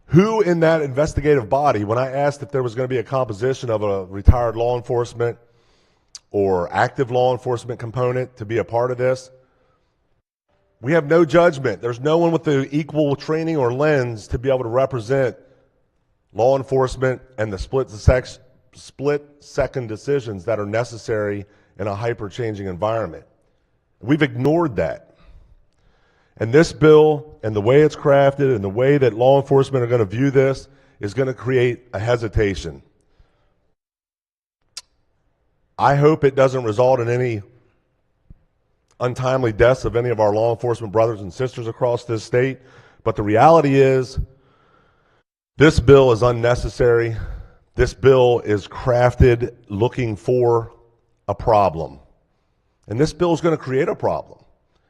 Who in that investigative body, when I asked if there was going to be a composition of a retired law enforcement or active law enforcement component to be a part of this, we have no judgment. There's no one with the equal training or lens to be able to represent law enforcement and the split-second decisions that are necessary in a hyper-changing environment. We've ignored that. And this bill and the way it's crafted and the way that law enforcement are going to view this is going to create a hesitation. I hope it doesn't result in any untimely deaths of any of our law enforcement brothers and sisters across this state, but the reality is this bill is unnecessary. This bill is crafted looking for a problem. And this bill is going to create a problem.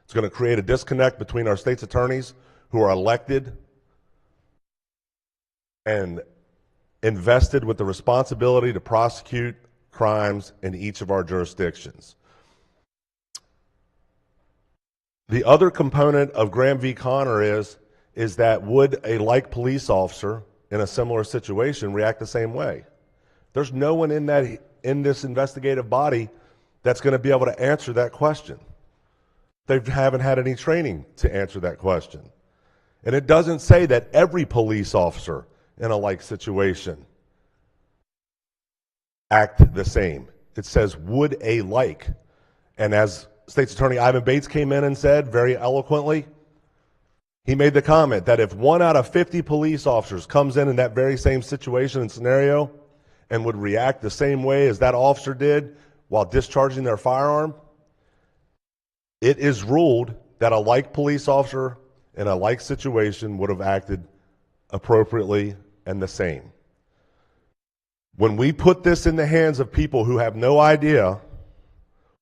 It's going to create a disconnect between our state's attorneys who are elected and invested with the responsibility to prosecute crimes in each of our jurisdictions. The other component of Graham v. Connor is that would a like police officer in a similar situation react the same way? There's no one in this investigative body that's going to be able to answer that question. They haven't had any training to answer that question. And it doesn't say that every police officer in a like situation act the same. It says, would a like. And as State's Attorney Ivan Bates came in and said very eloquently, he made the comment that if 1 out of 50 police officers comes in that very same situation and scenario and would react the same way as that officer did while discharging their firearm, it is ruled that a like police officer in a like situation would have acted appropriately and the same. When we put this in the hands of people who have no idea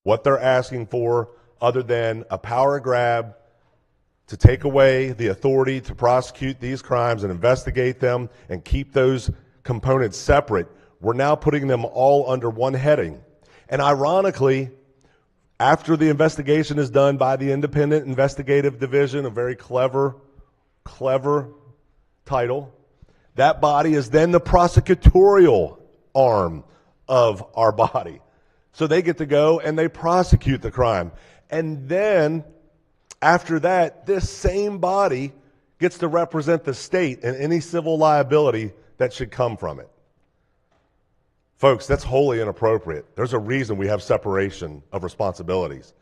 what they're asking for other than a power grab to take away the authority to prosecute these crimes and investigate them and keep those components separate, we're now putting them all under one heading. And ironically, after the investigation is done by the Independent Investigative Division, a very clever title, that body is then the prosecutorial arm of our body. So they get to go and they prosecute the crime. And then after that, this same body gets to represent the state in any civil liability that should come from it. Folks, that's wholly inappropriate. There's a reason we have separation of responsibilities.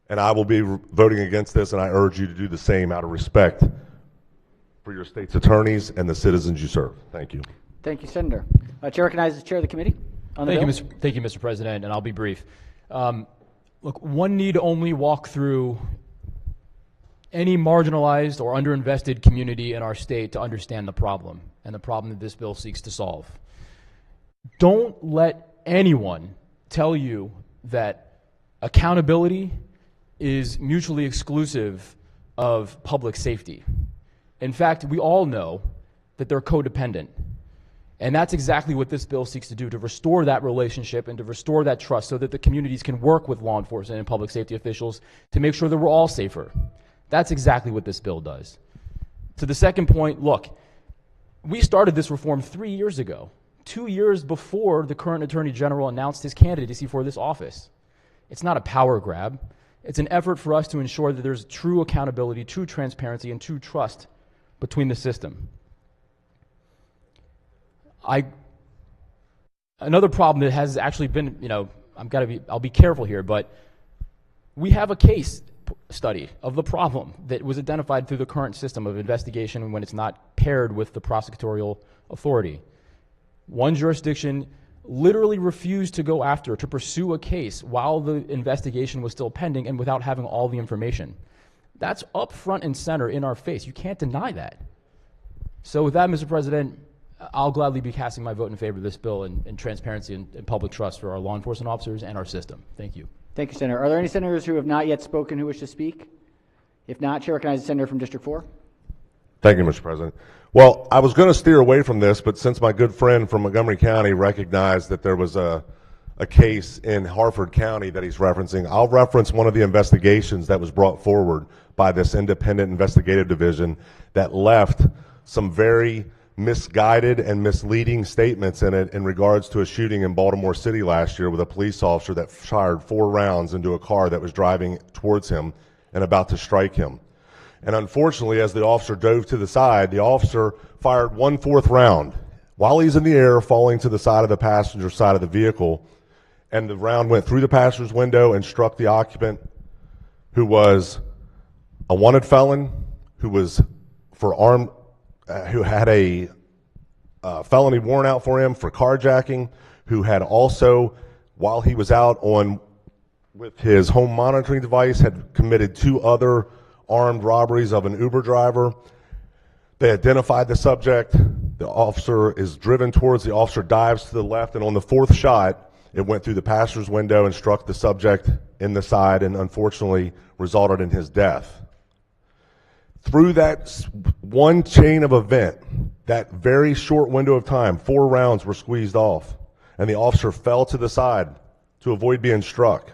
And I will be voting against this, and I urge you to do the same out of respect for your state's attorneys and the citizens you serve. Thank you. Thank you, Senator. Chair recognizes the chair of the committee on the bill. Thank you, Mr. President, and I'll be brief. Look, one need only walk through any marginalized or underinvested community in our state to understand the problem and the problem that this bill seeks to solve. Don't let anyone tell you that accountability is mutually exclusive of public safety. In fact, we all know that they're codependent. And that's exactly what this bill seeks to do, to restore that relationship and to restore that trust so that the communities can work with law enforcement and public safety officials to make sure that we're all safer. That's exactly what this bill does. To the second point, look, we started this reform 3 years ago, 2 years before the current Attorney General announced his candidacy for this office. It's not a power grab. It's an effort for us to ensure that there's true accountability, true transparency, and true trust between the system. Another problem that has actually been, I'll be careful here, but we have a case study of the problem that was identified through the current system of investigation when it's not paired with the prosecutorial authority. One jurisdiction literally refused to go after, to pursue a case while the investigation was still pending and without having all the information. That's up front and center in our face. You can't deny that. So with that, Mr. President, I'll gladly be casting my vote in favor of this bill and transparency and public trust for our law enforcement officers and our system. Thank you. Thank you, Senator. Are there any senators who have not yet spoken who wish to speak? If not, Chair recognizes the senator from District 4. Thank you, Mr. President. Well, I was going to steer away from this, but since my good friend from Montgomery County recognized that there was a case in Harford County that he's referencing, I'll reference one of the investigations that was brought forward by this Independent Investigative Division that left some very misguided and misleading statements in it in regards to a shooting in Baltimore City last year with a police officer that fired 4 rounds into a car that was driving towards him and about to strike him. And unfortunately, as the officer dove to the side, the officer fired 1/4 round while he's in the air, falling to the side of the passenger side of the vehicle, and the round went through the passenger's window and struck the occupant, who was a wanted felon, who was who had a felony warrant out for him for carjacking, who had also, while he was out with his home monitoring device, had committed 2 other armed robberies of an Uber driver. They identified the subject. The officer is driven towards, the officer dives to the left, and on the 4th shot, it went through the passenger's window and struck the subject in the side and unfortunately resulted in his death. Through that one chain of event, That very short window of time, 4 rounds were squeezed off, and the officer fell to the side to avoid being struck.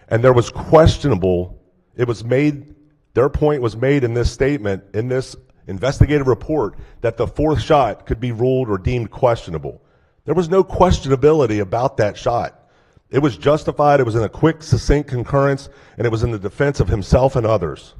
And there was questionable, their point was made in this statement, in this investigative report, that the 4th shot could be ruled or deemed questionable. There was no questionability about that shot. It was justified, it was in a quick, succinct concurrence, and it was in the defense of himself and others.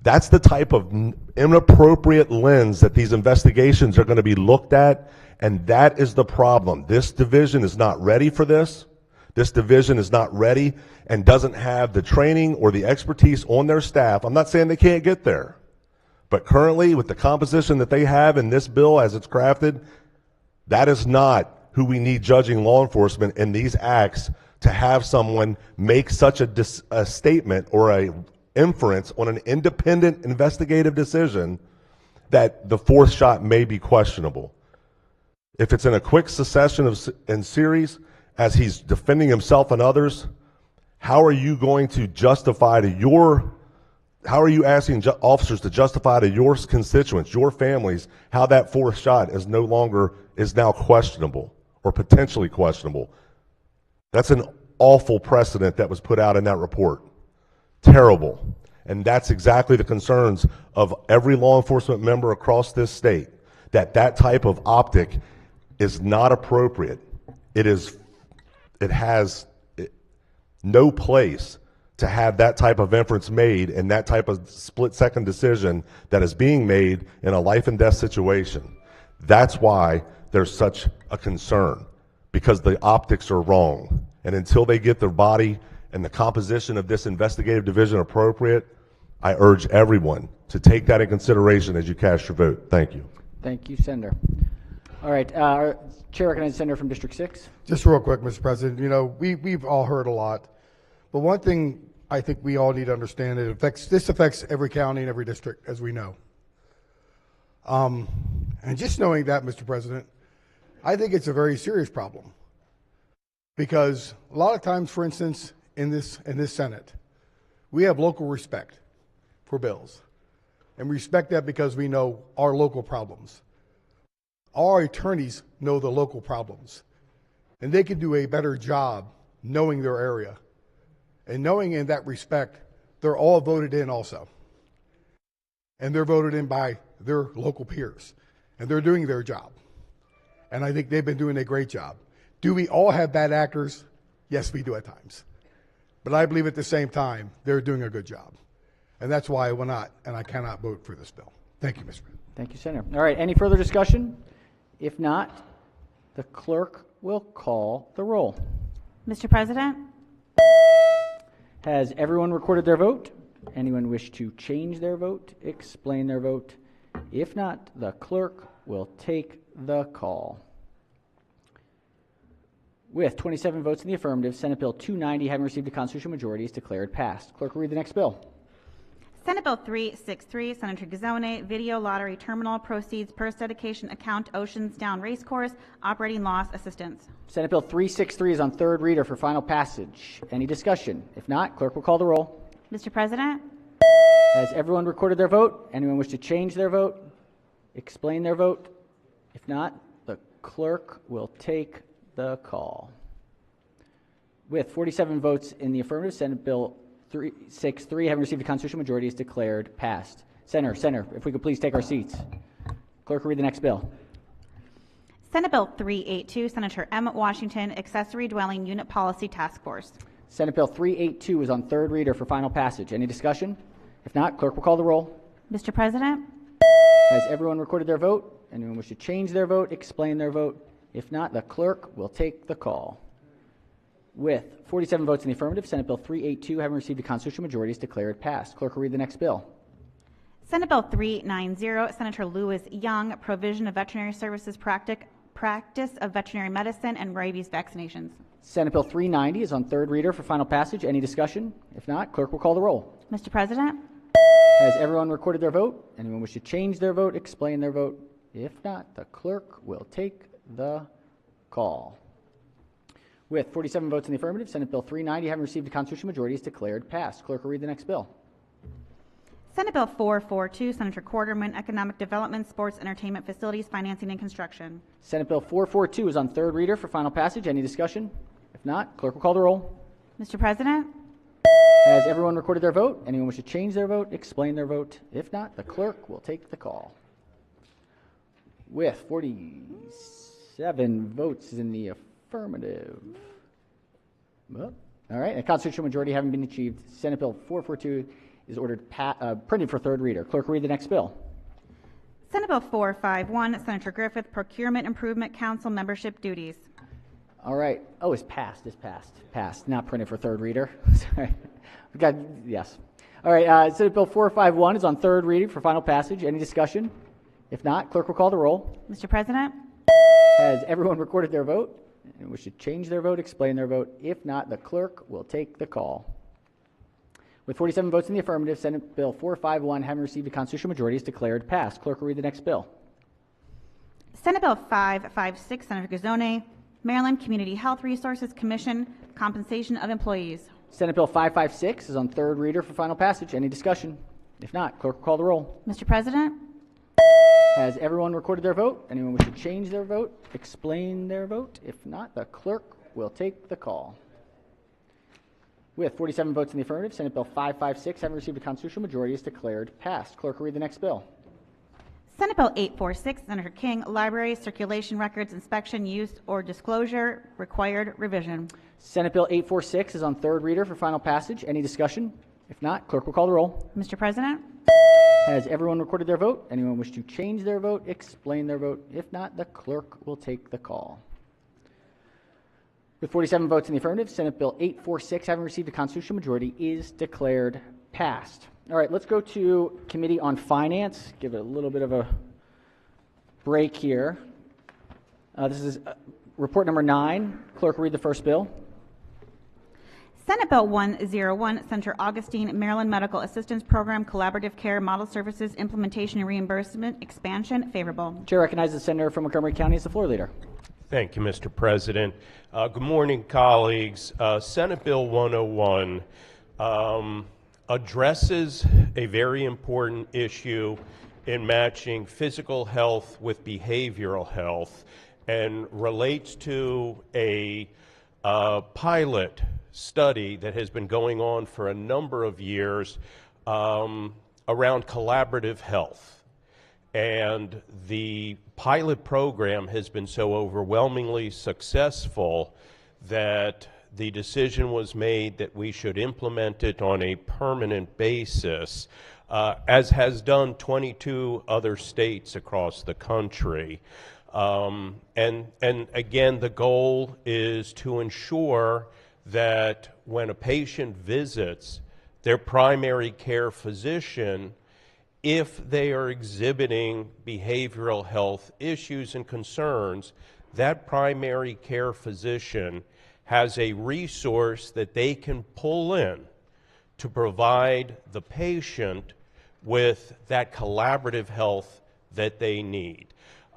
That's the type of inappropriate lens that these investigations are going to be looked at, and that is the problem. This division is not ready for this. This division is not ready and doesn't have the training or the expertise on their staff. I'm not saying they can't get there, but currently with the composition that they have in this bill as it's crafted, that is not who we need judging law enforcement in these acts, to have someone make such a statement or a inference on an independent investigative decision that the 4th shot may be questionable. If it's in a quick succession and series, as he's defending himself and others, how are you going to justify to how are you asking officers to justify to your constituents, your families, how that 4th shot is now questionable or potentially questionable? That's an awful precedent that was put out in that report. Terrible. And that's exactly the concerns of every law enforcement member across this state, that type of optic is not appropriate. It has no place to have that type of inference made and that type of split-second decision that is being made in a life and death situation. That's why there's such a concern, because the optics are wrong. And until they get their body and the composition of this investigative division appropriate, I urge everyone to take that in consideration as you cast your vote. Thank you. Thank you, Senator. All right, Chair recognizes Senator from District 6. Just real quick, Mr. President, we've all heard a lot, but one thing I think we all need to understand, this affects every county and every district, as we know. And just knowing that, Mr. President, I think it's a very serious problem, because a lot of times, for instance, in this Senate, we have local respect for bills, and we respect that because we know our local problems. Our attorneys know the local problems, and they can do a better job knowing their area. And knowing in that respect, they're all voted in also. And they're voted in by their local peers, and they're doing their job. And I think they've been doing a great job. Do we all have bad actors? Yes, we do at times. But I believe at the same time, they're doing a good job. And that's why I will not, and I cannot vote for this bill. Thank you, Mr. President. Thank you, Senator. All right, any further discussion? If not, the clerk will call the roll. Mr. President? Has everyone recorded their vote? Anyone wish to change their vote, explain their vote? If not, the clerk will take the call. With 27 votes in the affirmative, Senate Bill 290, having received a constitutional majority, is declared passed. Clerk will read the next bill. Senate Bill 363, Senator Gazzone, Video Lottery Terminal Proceeds Purse Dedication Account Oceans Down Racecourse, Operating Loss Assistance. Senate Bill 363 is on third reader for final passage. Any discussion? If not, clerk will call the roll. Mr. President? Has everyone recorded their vote? Anyone wish to change their vote? Explain their vote? If not, the clerk will take the call. With 47 votes in the affirmative, Senate Bill 363, having received a constitutional majority, is declared passed. Senator, if we could please take our seats. Clerk will read the next bill. Senate Bill 382, Senator M. Washington, Accessory Dwelling Unit Policy Task Force. Senate Bill 382 is on third reader for final passage. Any discussion? If not, clerk will call the roll. Mr. President? Has everyone recorded their vote? Anyone wish to change their vote, explain their vote? If not, the clerk will take the call. With 47 votes in the affirmative, Senate Bill 382, having received a constitutional majority, is declared passed. Clerk will read the next bill. Senate Bill 390, Senator Lewis Young, Provision of Veterinary Services Practice of Veterinary Medicine and Rabies Vaccinations. Senate Bill 390 is on third reader for final passage. Any discussion? If not, clerk will call the roll. Mr. President? Has everyone recorded their vote? Anyone wish to change their vote, explain their vote? If not, the clerk will take the call. With 47 votes in the affirmative, Senate Bill 390, having received a constitutional majority, is declared passed. Clerk will read the next bill. Senate Bill 442, Senator Quarterman, Economic Development, Sports, Entertainment Facilities, Financing, and Construction. Senate Bill 442 is on third reader for final passage. Any discussion? If not, clerk will call the roll. Mr. President, Has everyone recorded their vote? Anyone wish to change their vote, explain their vote? If not, the clerk will take the call. With 47 votes in the affirmative. Well, all right, a constitutional majority having been achieved, Senate Bill 442 is ordered printed for third reader. Clerk will read the next bill. Senate Bill 451, Senator Griffith, Procurement Improvement Council Membership Duties. All right. Oh, it's passed. Passed. Not printed for third reader. Sorry. Yes. All right. Senate Bill 451 is on third reading for final passage. Any discussion? If not, clerk will call the roll. Mr. President, Has everyone recorded their vote? And wish to change their vote, explain their vote? If not, the clerk will take the call. With 47 votes in the affirmative, Senate Bill 451, having received a constitutional majority, is declared passed. Clerk will read the next bill. Senate Bill 556, Senator Gazzone, Maryland Community Health Resources Commission, Compensation of Employees. Senate Bill 556 is on third reader for final passage. Any discussion? If not, clerk will call the roll. Mr. President, Has everyone recorded their vote? Anyone wish to change their vote, explain their vote? If not, the clerk will take the call. With 47 votes in the affirmative, Senate Bill 556, having received a constitutional majority, is declared passed. Clerk will read the next bill. Senate Bill 846, Senator King, Library, Circulation, Records, Inspection, Use, or Disclosure, Required Revision. Senate Bill 846 is on third reader for final passage. Any discussion? If not, clerk will call the roll. Mr. President, Has everyone recorded their vote? Anyone wish to change their vote, explain their vote? If not, the clerk will take the call. With 47 votes in the affirmative, Senate Bill 846, having received a constitutional majority, is declared passed. All right, let's go to Committee on Finance. Give it a little bit of a break here. This is report number 9. Clerk will read the first bill. Senate Bill 101, Senator Augustine, Maryland Medical Assistance Program, Collaborative Care Model Services, Implementation and Reimbursement, Expansion, favorable. Chair recognizes the senator from Montgomery County as the floor leader. Thank you, Mr. President. Good morning, colleagues. Senate Bill 101 addresses a very important issue in matching physical health with behavioral health and relates to a pilot study that has been going on for a number of years around collaborative health. And the pilot program has been so overwhelmingly successful that the decision was made that we should implement it on a permanent basis, as has done 22 other states across the country. And again, the goal is to ensure that when a patient visits their primary care physician, if they are exhibiting behavioral health issues and concerns, that primary care physician has a resource that they can pull in to provide the patient with that collaborative health that they need.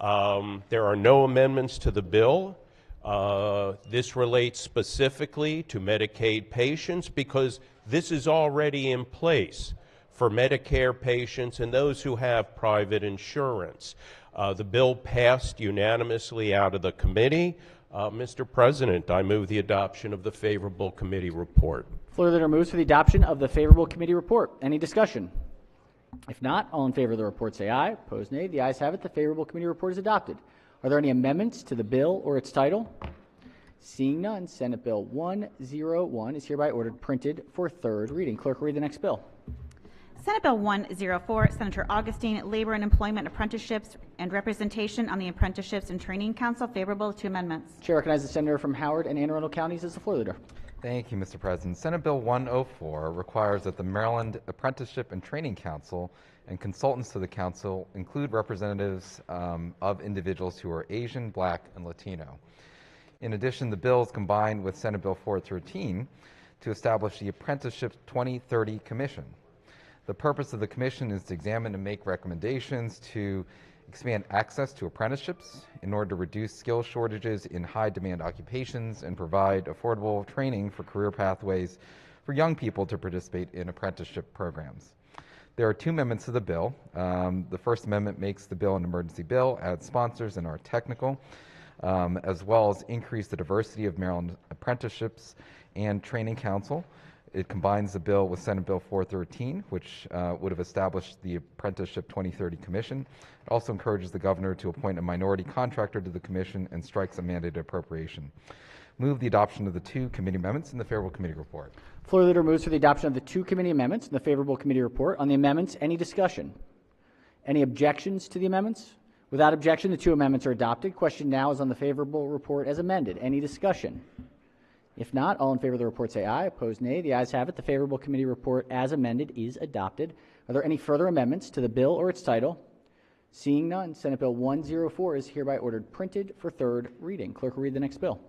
There are no amendments to the bill. This relates specifically to Medicaid patients because this is already in place for Medicare patients and those who have private insurance. The bill passed unanimously out of the committee. Mr. President, I move the adoption of the favorable committee report. Floor leader moves for the adoption of the favorable committee report. Any discussion? If not, all in favor of the report say aye. Opposed, nay. The ayes have it. The favorable committee report is adopted. Are there any amendments to the bill or its title? Seeing none, Senate Bill 101 is hereby ordered printed for third reading. Clerk will read the next bill. Senate Bill 104, Senator Augustine, Labor and Employment Apprenticeships and Representation on the Apprenticeships and Training Council, favorable to amendments. Chair recognizes the senator from Howard and Anne Arundel counties as the floor leader. Thank you, Mr. President. Senate Bill 104 requires that the Maryland Apprenticeship and Training Council and consultants to the council include representatives of individuals who are Asian, Black, and Latino. In addition, the bill is combined with Senate Bill 413 to establish the Apprenticeship 2030 Commission. The purpose of the commission is to examine and make recommendations to expand access to apprenticeships in order to reduce skill shortages in high-demand occupations and provide affordable training for career pathways for young people to participate in apprenticeship programs. There are two amendments to the bill. The first amendment makes the bill an emergency bill, adds sponsors and are technical, as well as increase the diversity of Maryland apprenticeships and training council. It combines the bill with Senate Bill 413, which would have established the Apprenticeship 2030 Commission. It also encourages the governor to appoint a minority contractor to the commission and strikes a mandated appropriation. Move the adoption of the two committee amendments in the favorable committee report. Floor leader moves for the adoption of the two committee amendments in the favorable committee report. On the amendments, any discussion? Any objections to the amendments? Without objection, the two amendments are adopted. Question now is on the favorable report as amended. Any discussion? If not, all in favor of the report say aye. Opposed, nay. The ayes have it. The favorable committee report as amended is adopted. Are there any further amendments to the bill or its title? Seeing none, Senate Bill 104 is hereby ordered printed for third reading. Clerk will read the next bill.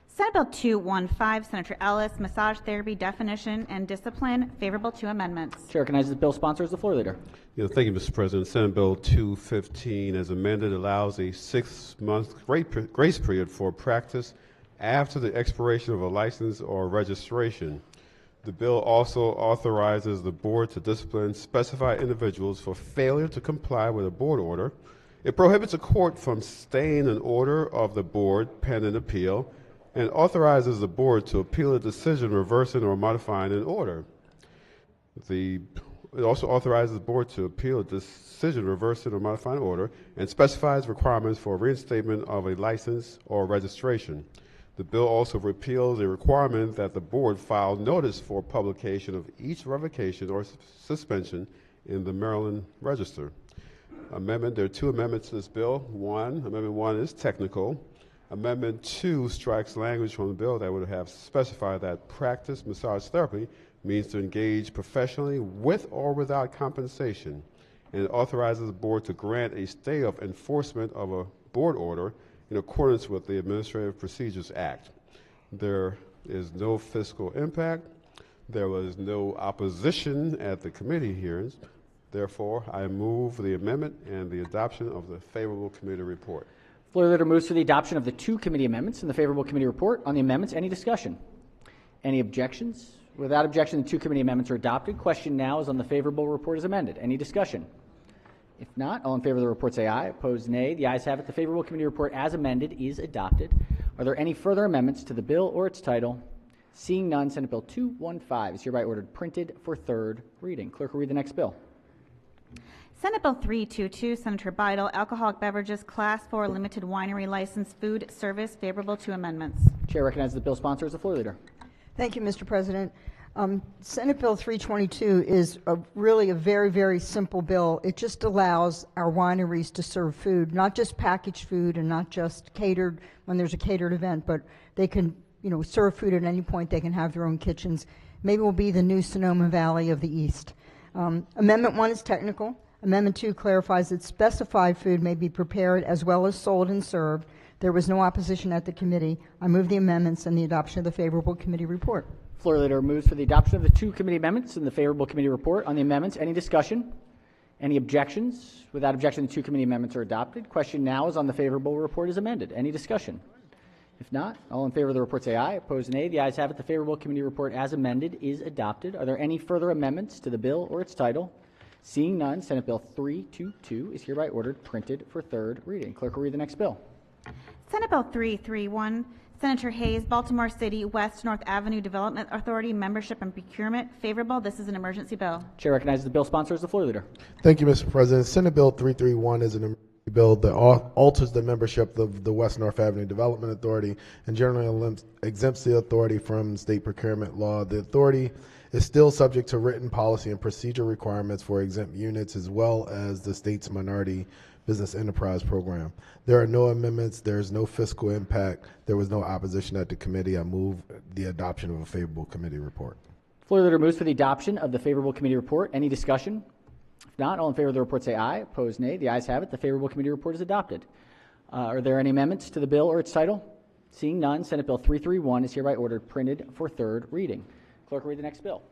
Senate Bill 215, Senator Ellis, massage therapy definition and discipline, favorable to amendments. Chair recognizes the bill sponsor as the floor leader. Yeah, thank you, Mr. President. Senate Bill 215, as amended, allows a 6-month grace period for practice after the expiration of a license or registration. The bill also authorizes the board to discipline specified individuals for failure to comply with a board order. It prohibits a court from staying an order of the board pending appeal, and authorizes the board to appeal a decision reversing or modifying an order. It also authorizes the board to appeal a decision reversing or modifying an order and specifies requirements for reinstatement of a license or registration. The bill also repeals a requirement that the board file notice for publication of each revocation or suspension in the Maryland Register. There are two amendments to this bill. Amendment 1 is technical. Amendment 2 strikes language from the bill that would have specified that practice massage therapy means to engage professionally with or without compensation, and it authorizes the board to grant a stay of enforcement of a board order in accordance with the Administrative Procedures Act. There is no fiscal impact. There was no opposition at the committee hearings. Therefore, I move the amendment and the adoption of the favorable committee report. Floor leader moves for the adoption of the two committee amendments in the favorable committee report. On the amendments, any discussion? Any objections? Without objection, the two committee amendments are adopted. Question now is on the favorable report as amended. Any discussion? If not, all in favor of the report say aye. Opposed, nay. The ayes have it. The favorable committee report as amended is adopted. Are there any further amendments to the bill or its title? Seeing none, Senate Bill 215 is hereby ordered printed for third reading. Clerk will read the next bill. Senate Bill 322, Senator Beidel, alcoholic beverages, Class 4 limited winery license, food service, favorable to amendments. Chair recognizes the bill sponsor as the floor leader. Thank you, Mr. President. Senate Bill 322 is really a very, very simple bill. It just allows our wineries to serve food, not just packaged food and not just catered when there's a catered event, but they can, serve food at any point. They can have their own kitchens. Maybe we'll be the new Sonoma Valley of the East. Amendment 1 is technical. Amendment 2 clarifies that specified food may be prepared as well as sold and served. There was no opposition at the committee. I move the amendments and the adoption of the favorable committee report. Floor leader moves for the adoption of the two committee amendments in the favorable committee report. On the amendments, any discussion? Any objections? Without objection, the two committee amendments are adopted. Question now is on the favorable report as amended. Any discussion? If not, all in favor of the report say aye. Opposed, nay. The ayes have it. The favorable committee report as amended is adopted. Are there any further amendments to the bill or its title? Seeing none, Senate Bill 322 is hereby ordered printed for third reading. Clerk will read the next bill. Senate Bill 331, Senator Hayes, Baltimore City West North Avenue Development Authority membership and procurement, favorable. This is an emergency bill. Chair recognizes the bill sponsor as the floor leader. Thank you, Mr. President. Senate Bill 331 is an emergency bill that alters the membership of the West North Avenue Development Authority and generally exempts the authority from state procurement law. The authority is still subject to written policy and procedure requirements for exempt units as well as the state's minority business enterprise program. There are no amendments. There is no fiscal impact. There was no opposition at the committee. I move the adoption of a favorable committee report. Floor leader moves for the adoption of the favorable committee report. Any discussion? If not, all in favor of the report say aye. Opposed, nay. The ayes have it. The favorable committee report is adopted. Are there any amendments to the bill or its title? Seeing none, Senate Bill 331 is hereby ordered printed for third reading. Clerk will read the next bill.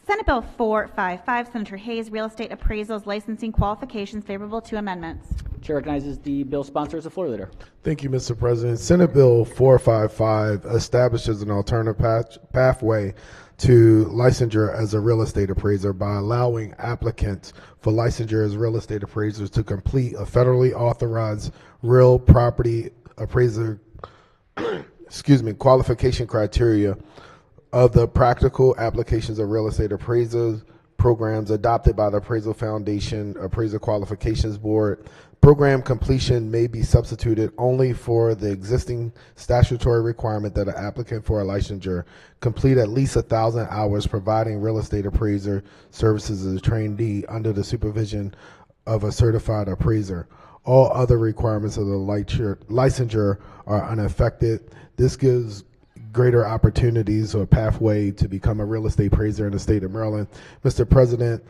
Senate Bill 455, Senator Hayes, real estate appraisals, licensing qualifications, favorable to amendments. Chair recognizes the bill sponsor as the floor leader. Thank you, Mr. President. Senate Bill 455 establishes an alternative pathway to licensure as a real estate appraiser by allowing applicants for licensure as real estate appraisers to complete a federally authorized real property appraiser qualification criteria of the practical applications of real estate appraisers programs adopted by the Appraisal Foundation Appraiser Qualifications Board. Program completion may be substituted only for the existing statutory requirement that an applicant for a licensure complete at least 1,000 hours providing real estate appraiser services as a trainee under the supervision of a certified appraiser. All other requirements of the licensure are unaffected. This gives greater opportunities or pathway to become a real estate appraiser in the state of Maryland. Mr. President,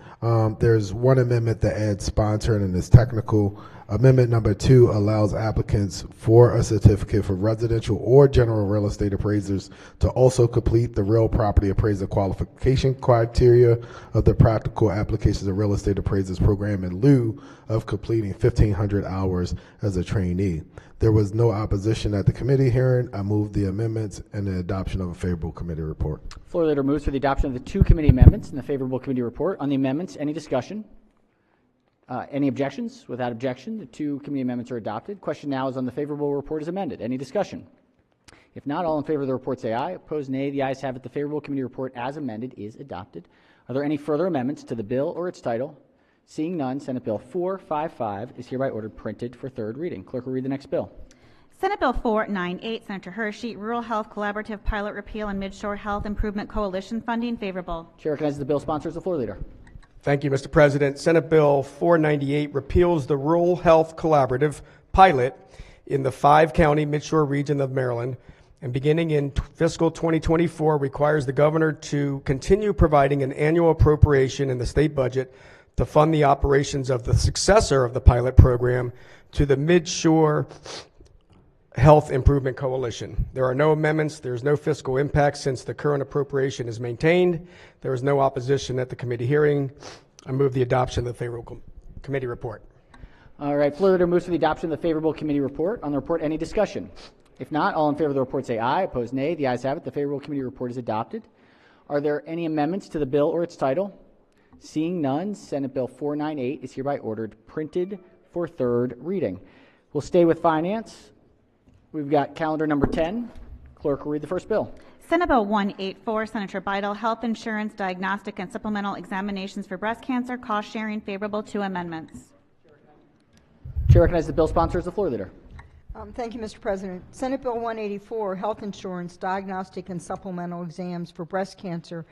there's one amendment that adds sponsoring and is technical. Amendment number 2 allows applicants for a certificate for residential or general real estate appraisers to also complete the real property appraiser qualification criteria of the practical applications of real estate appraisers program in lieu of completing 1,500 hours as a trainee. There was no opposition at the committee hearing. I move the amendments and the adoption of a favorable committee report. Floor leader moves for the adoption of the 2 committee amendments and the favorable committee report. On the amendments, any discussion? Any objections? Without objection, the 2 committee amendments are adopted. Question now is on the favorable report as amended. Any discussion? If not, all in favor of the report say aye. Opposed, nay. The ayes have it. The favorable committee report as amended is adopted. Are there any further amendments to the bill or its title? Seeing none, Senate Bill 455 is hereby ordered printed for third reading. Clerk will read the next bill. Senate Bill 498, Senator Hershey, Rural Health Collaborative Pilot Repeal and Midshore Health Improvement Coalition Funding, favorable. Chair recognizes the bill sponsor as the floor leader. Thank you, Mr. President. Senate Bill 498 repeals the Rural Health Collaborative pilot in the 5-county Midshore region of Maryland, and beginning in fiscal 2024 requires the governor to continue providing an annual appropriation in the state budget to fund the operations of the successor of the pilot program to the Midshore Health Improvement Coalition. There are no amendments. There's no fiscal impact since the current appropriation is maintained. There was no opposition at the committee hearing. I move the adoption of the favorable committee report. All right, floor leader moves for the adoption of the favorable committee report. On the report, any discussion? If not, all in favor of the report say aye. Opposed, nay. The ayes have it. The favorable committee report is adopted. Are there any amendments to the bill or its title? Seeing none, Senate Bill 498 is hereby ordered printed for third reading. We'll stay with finance. We've got calendar number 10. Clerk will read the first bill. Senate Bill 184, Senator Bidel, Health Insurance, Diagnostic and Supplemental Examinations for Breast Cancer, Cost Sharing, favorable 2 amendments. Chair recognizes the bill sponsor as the floor leader. Thank you, Mr. President. Senate Bill 184, Health Insurance, Diagnostic and Supplemental Exams for Breast Cancer,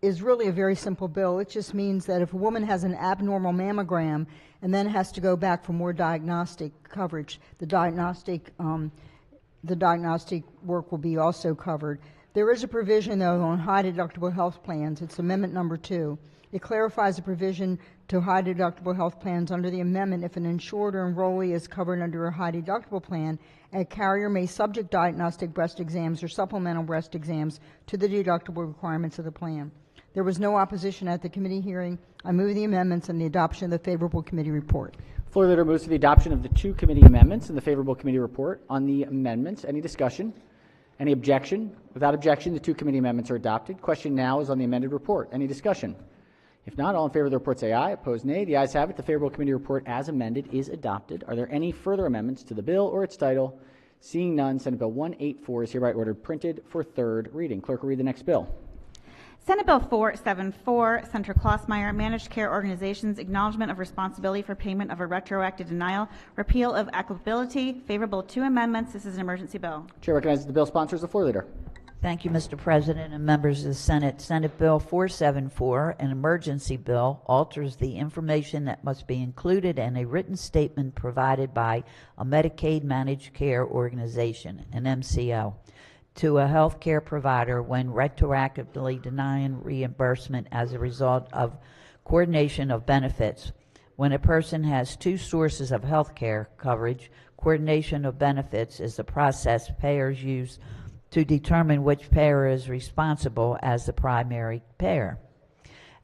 is really a very simple bill. It just means that if a woman has an abnormal mammogram and then has to go back for more diagnostic coverage, the diagnostic work will be also covered. There is a provision, though, on high deductible health plans. It's amendment number 2. It clarifies the provision to high deductible health plans under the amendment. If an insured or enrollee is covered under a high deductible plan, a carrier may subject diagnostic breast exams or supplemental breast exams to the deductible requirements of the plan. There was no opposition at the committee hearing. I move the amendments and the adoption of the favorable committee report. Floor leader moves to the adoption of the 2 committee amendments and the favorable committee report. On the amendments, any discussion? Any objection? Without objection, the 2 committee amendments are adopted. Question now is on the amended report. Any discussion? If not, all in favor of the report say aye. Opposed, nay. The ayes have it. The favorable committee report as amended is adopted. Are there any further amendments to the bill or its title? Seeing none, Senate Bill 184 is hereby ordered printed for third reading. Clerk will read the next bill. Senate Bill 474, Senator Klossmeyer, Managed Care Organizations, Acknowledgement of Responsibility for Payment of a Retroactive Denial, Repeal of Applicability, favorable 2 amendments. This is an emergency bill. Chair recognizes the bill sponsor as the floor leader. Thank you, Mr. President and members of the Senate. Senate Bill 474, an emergency bill, alters the information that must be included in a written statement provided by a Medicaid Managed Care Organization, an MCO, to a health care provider when retroactively denying reimbursement as a result of coordination of benefits. When a person has 2 sources of health care coverage, coordination of benefits is the process payers use to determine which payer is responsible as the primary payer.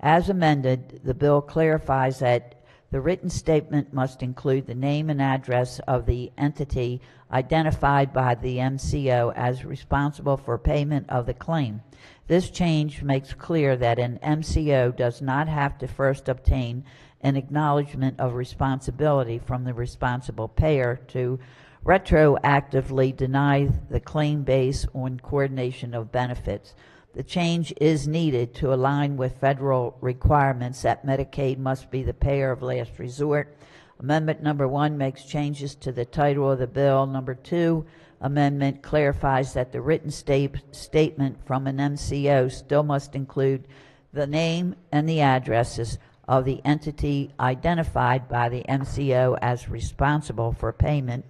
As amended, the bill clarifies that The written statement must include the name and address of the entity identified by the MCO as responsible for payment of the claim. This change makes clear that an MCO does not have to first obtain an acknowledgement of responsibility from the responsible payer to retroactively deny the claim based on coordination of benefits. The change is needed to align with federal requirements that Medicaid must be the payer of last resort. Amendment number 1 makes changes to the title of the bill. Number 2 amendment clarifies that the written statement from an MCO still must include the name and the addresses of the entity identified by the MCO as responsible for payment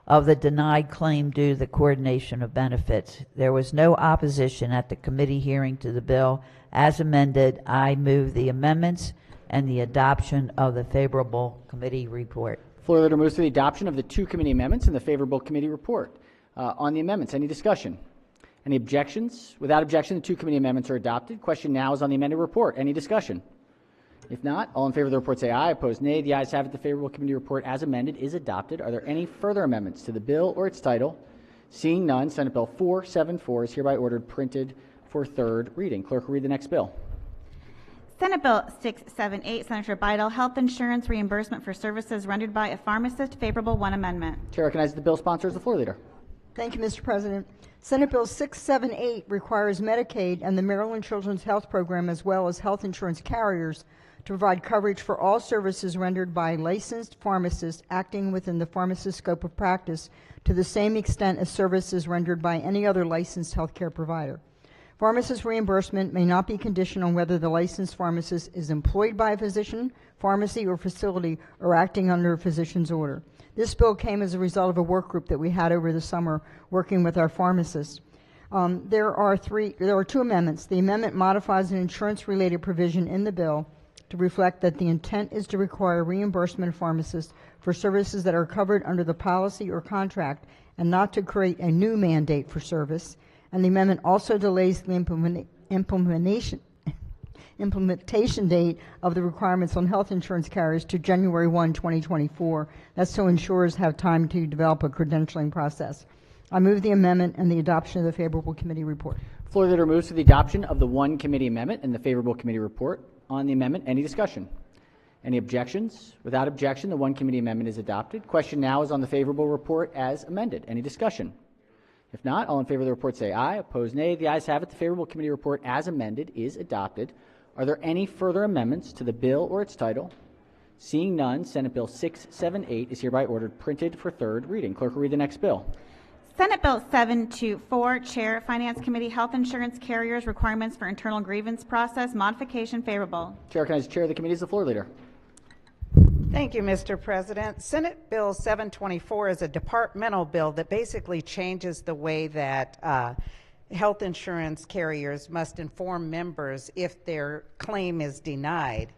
of the denied claim due to the coordination of benefits. There was no opposition at the committee hearing to the bill. As amended, I move the amendments and the adoption of the favorable committee report. Floor leader moves to the adoption of the 2 committee amendments and the favorable committee report. On the amendments, any discussion? Any objections? Without objection, the 2 committee amendments are adopted. Question now is on the amended report. Any discussion? If not, all in favor of the report say aye. Opposed, nay. The ayes have it. The favorable committee report as amended is adopted. Are there any further amendments to the bill or its title? Seeing none, Senate Bill 474 is hereby ordered printed for third reading. Clerk will read the next bill. Senate Bill 678, Senator Bidel, Health Insurance Reimbursement for Services Rendered by a Pharmacist, favorable 1 amendment. Chair recognizes the bill sponsor as the floor leader. Thank you, Mr. President. Senate Bill 678 requires Medicaid and the Maryland Children's Health Program, as well as health insurance carriers, to provide coverage for all services rendered by licensed pharmacists acting within the pharmacist's scope of practice to the same extent as services rendered by any other licensed healthcare provider. Pharmacist reimbursement may not be conditioned on whether the licensed pharmacist is employed by a physician, pharmacy, or facility, or acting under a physician's order. This bill came as a result of a work group that we had over the summer working with our pharmacists. There are 2 amendments. The amendment modifies an insurance-related provision in the bill to reflect that the intent is to require reimbursement of pharmacists for services that are covered under the policy or contract and not to create a new mandate for service. And the amendment also delays the implementation date of the requirements on health insurance carriers to January 1, 2024. That's so insurers have time to develop a credentialing process. I move the amendment and the adoption of the favorable committee report. Floor leader moves to the adoption of the 1 committee amendment and the favorable committee report. On the amendment, any discussion? Any objections? Without objection, the 1 committee amendment is adopted. Question now is on the favorable report as amended. Any discussion? If not, all in favor of the report say aye. Opposed, nay. The ayes have it. The favorable committee report as amended is adopted. Are there any further amendments to the bill or its title? Seeing none, Senate Bill 678 is hereby ordered printed for third reading. Clerk will read the next bill. Senate Bill 724, Chair, Finance Committee, Health Insurance Carriers Requirements for Internal Grievance Process Modification, favorable. Chair recognizes the chair of the committee as the floor leader. Thank you, Mr. President. Senate Bill 724 is a departmental bill that basically changes the way that health insurance carriers must inform members if their claim is denied.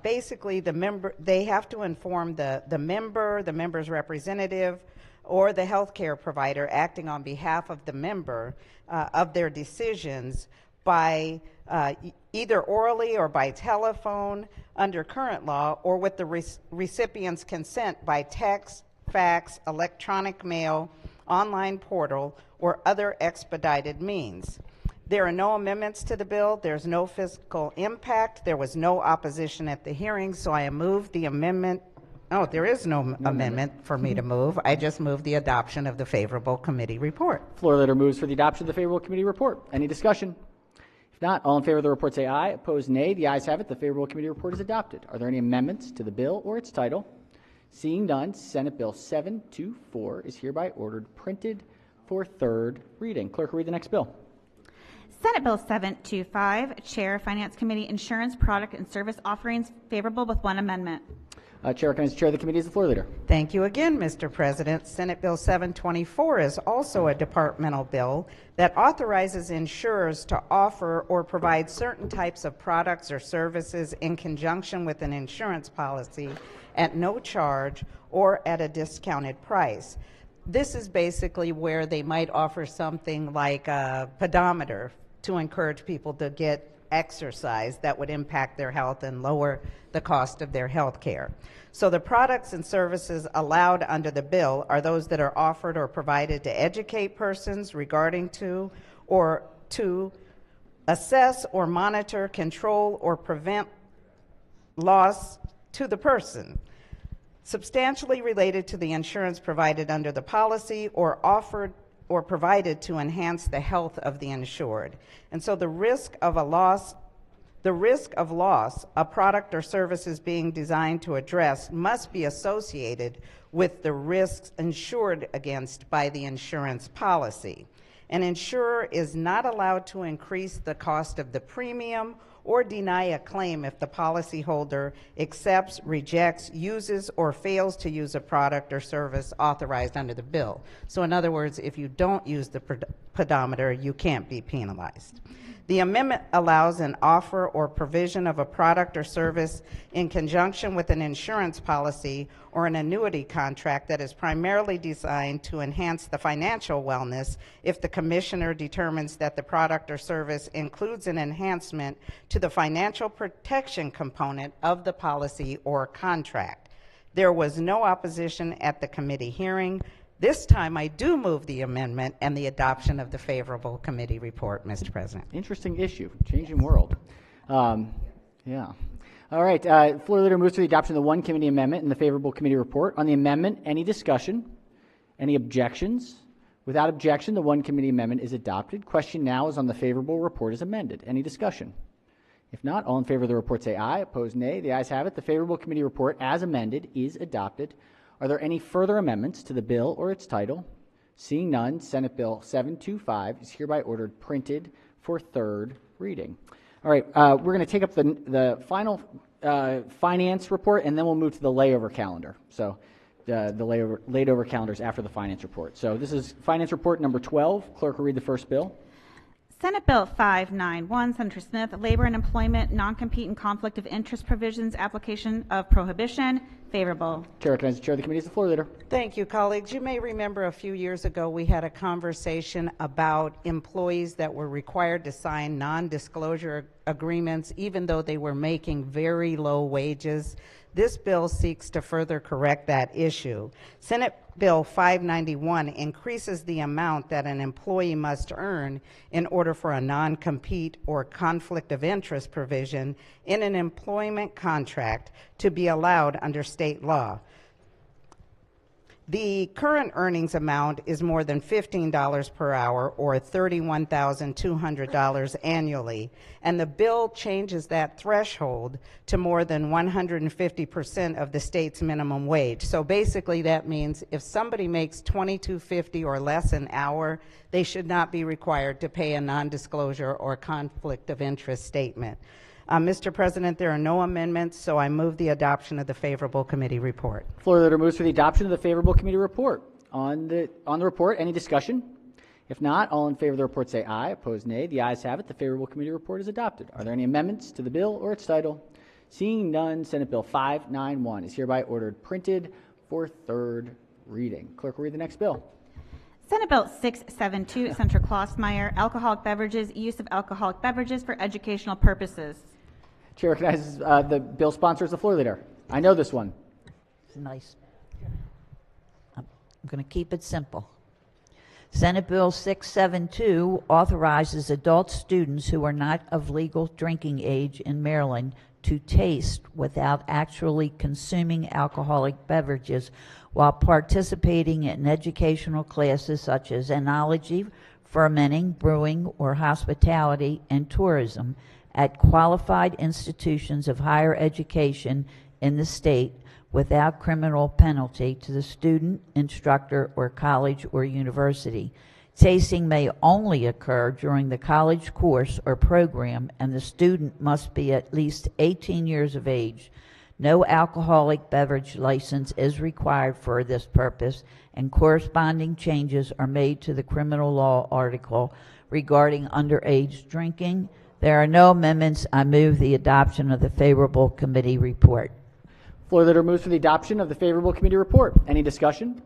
Basically, they have to inform the member's representative, or the healthcare provider acting on behalf of the member of their decisions by either orally or by telephone under current law, or with the recipient's consent by text, fax, electronic mail, online portal, or other expedited means. There are no amendments to the bill. There's no fiscal impact. There was no opposition at the hearing, so I move the amendment. Oh, there is no amendment for me to move. I just move the adoption of the favorable committee report. Floor leader moves for the adoption of the favorable committee report. Any discussion? If not, all in favor of the report say aye. Opposed, nay. The ayes have it. The favorable committee report is adopted. Are there any amendments to the bill or its title? Seeing none, Senate Bill 724 is hereby ordered printed for third reading. Clerk will read the next bill. Senate Bill 725, Chair, Finance Committee, Insurance Product and Service Offerings, favorable with 1 amendment. Chair recognizes the chair of the committee as the floor leader. Thank you again, Mr. President. Senate Bill 724 is also a departmental bill that authorizes insurers to offer or provide certain types of products or services in conjunction with an insurance policy at no charge or at a discounted price. This is basically where they might offer something like a pedometer to encourage people to get exercise that would impact their health and lower the cost of their health care. So the products and services allowed under the bill are those that are offered or provided to educate persons regarding to or to assess or monitor, control, or prevent loss to the person, substantially related to the insurance provided under the policy or offered or provided to enhance the health of the insured. And so the risk of loss, a product or service is being designed to address must be associated with the risks insured against by the insurance policy. An insurer is not allowed to increase the cost of the premium or deny a claim if the policyholder accepts, rejects, uses, or fails to use a product or service authorized under the bill. So in other words, if you don't use the pedometer, you can't be penalized. The amendment allows an offer or provision of a product or service in conjunction with an insurance policy or an annuity contract that is primarily designed to enhance the financial wellness if the commissioner determines that the product or service includes an enhancement to the financial protection component of the policy or contract. There was no opposition at the committee hearing. This time, I do move the amendment and the adoption of the favorable committee report, Mr. President. Interesting issue, changing world. Yeah. All right, floor leader moves to the adoption of the one committee amendment and the favorable committee report. On the amendment, any discussion? Any objections? Without objection, the one committee amendment is adopted. Question now is on the favorable report as amended. Any discussion? If not, all in favor of the report say aye. Opposed, nay. The ayes have it. The favorable committee report as amended is adopted. Are there any further amendments to the bill or its title? Seeing none, Senate Bill 725 is hereby ordered printed for third reading. All right, we're going to take up the final finance report, and then we'll move to the layover calendar. So the layover calendars after the finance report. So this is finance report number 12. Clerk will read the first bill. Senate Bill 591, Senator Smith, Labor and Employment, Non-Compete and Conflict of Interest Provisions, Application of Prohibition. Favorable. Chair recognizes the chair of the committee as the floor leader. Thank you, colleagues. You may remember a few years ago we had a conversation about employees that were required to sign non-disclosure agreements even though they were making very low wages. This bill seeks to further correct that issue. Senate Bill 591 increases the amount that an employee must earn in order for a non-compete or conflict of interest provision in an employment contract to be allowed under state law. The current earnings amount is more than $15 per hour or $31,200 annually, and the bill changes that threshold to more than 150% of the state's minimum wage. So basically that means if somebody makes $22.50 or less an hour, they should not be required to pay a non-disclosure or conflict of interest statement. Mr. President, there are no amendments, so I move the adoption of the favorable committee report. Floor leader moves for the adoption of the favorable committee report. On the report, any discussion? If not, all in favor of the report say aye. Opposed, nay. The ayes have it. The favorable committee report is adopted. Are there any amendments to the bill or its title? Seeing none, Senate Bill 591 is hereby ordered printed for third reading. Clerk will read the next bill. Senate Bill 672, Senator Klossmeyer, Alcoholic Beverages, Use of Alcoholic Beverages for Educational Purposes. Chair recognizes the bill sponsor as the floor leader. I know this one. It's nice. I'm going to keep it simple. Senate Bill 672 authorizes adult students who are not of legal drinking age in Maryland to taste without actually consuming alcoholic beverages while participating in educational classes such as enology, fermenting, brewing, or hospitality and tourism at qualified institutions of higher education in the state without criminal penalty to the student, instructor, or college or university. Tasting may only occur during the college course or program, and the student must be at least 18 years of age. No alcoholic beverage license is required for this purpose, and corresponding changes are made to the criminal law article regarding underage drinking. There are no amendments. I move the adoption of the favorable committee report. Floor leader moves for the adoption of the favorable committee report. Any discussion?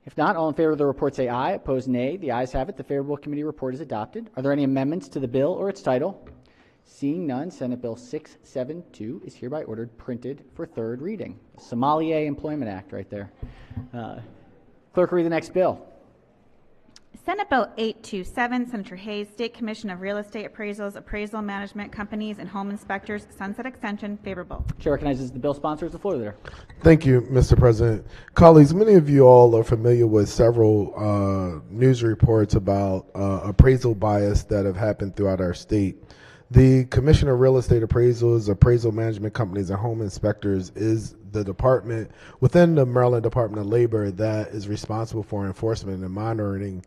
If not, all in favor of the report say aye. Opposed, nay. The ayes have it. The favorable committee report is adopted. Are there any amendments to the bill or its title? Seeing none, Senate Bill 672 is hereby ordered printed for third reading. Somalia Employment Act right there. Clerk, read the next bill. Senate Bill 827, Senator Hayes, State Commission of Real Estate Appraisals, Appraisal Management Companies, and Home Inspectors, Sunset Extension, favorable. Chair recognizes the bill sponsors. The floor leader. Thank you, Mr. President. Colleagues, many of you all are familiar with several news reports about appraisal bias that have happened throughout our state. The Commission of Real Estate Appraisals, Appraisal Management Companies, and Home Inspectors is the department within the Maryland Department of Labor that is responsible for enforcement and monitoring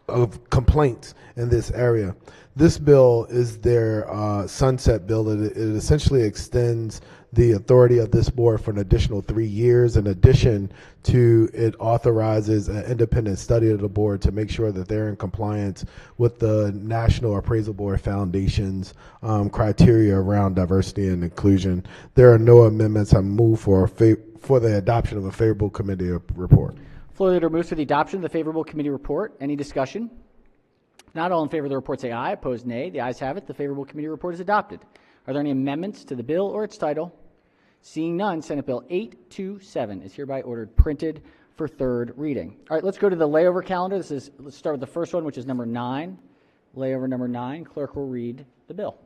of complaints in this area. This bill is their sunset bill. It essentially extends the authority of this board for an additional 3 years. In addition to, it authorizes an independent study of the board to make sure that they're in compliance with the National Appraisal Board Foundation's criteria around diversity and inclusion. There are no amendments. I move for the adoption of a favorable committee report. Floor leader moves for the adoption of the favorable committee report. Any discussion? Not all in favor of the report say aye. Opposed, nay. The ayes have it. The favorable committee report is adopted. Are there any amendments to the bill or its title? Seeing none, Senate Bill 827 is hereby ordered printed for third reading. All right, let's go to the layover calendar. Let's start with the first one, which is number 9. Layover number 9. Clerk will read the bill.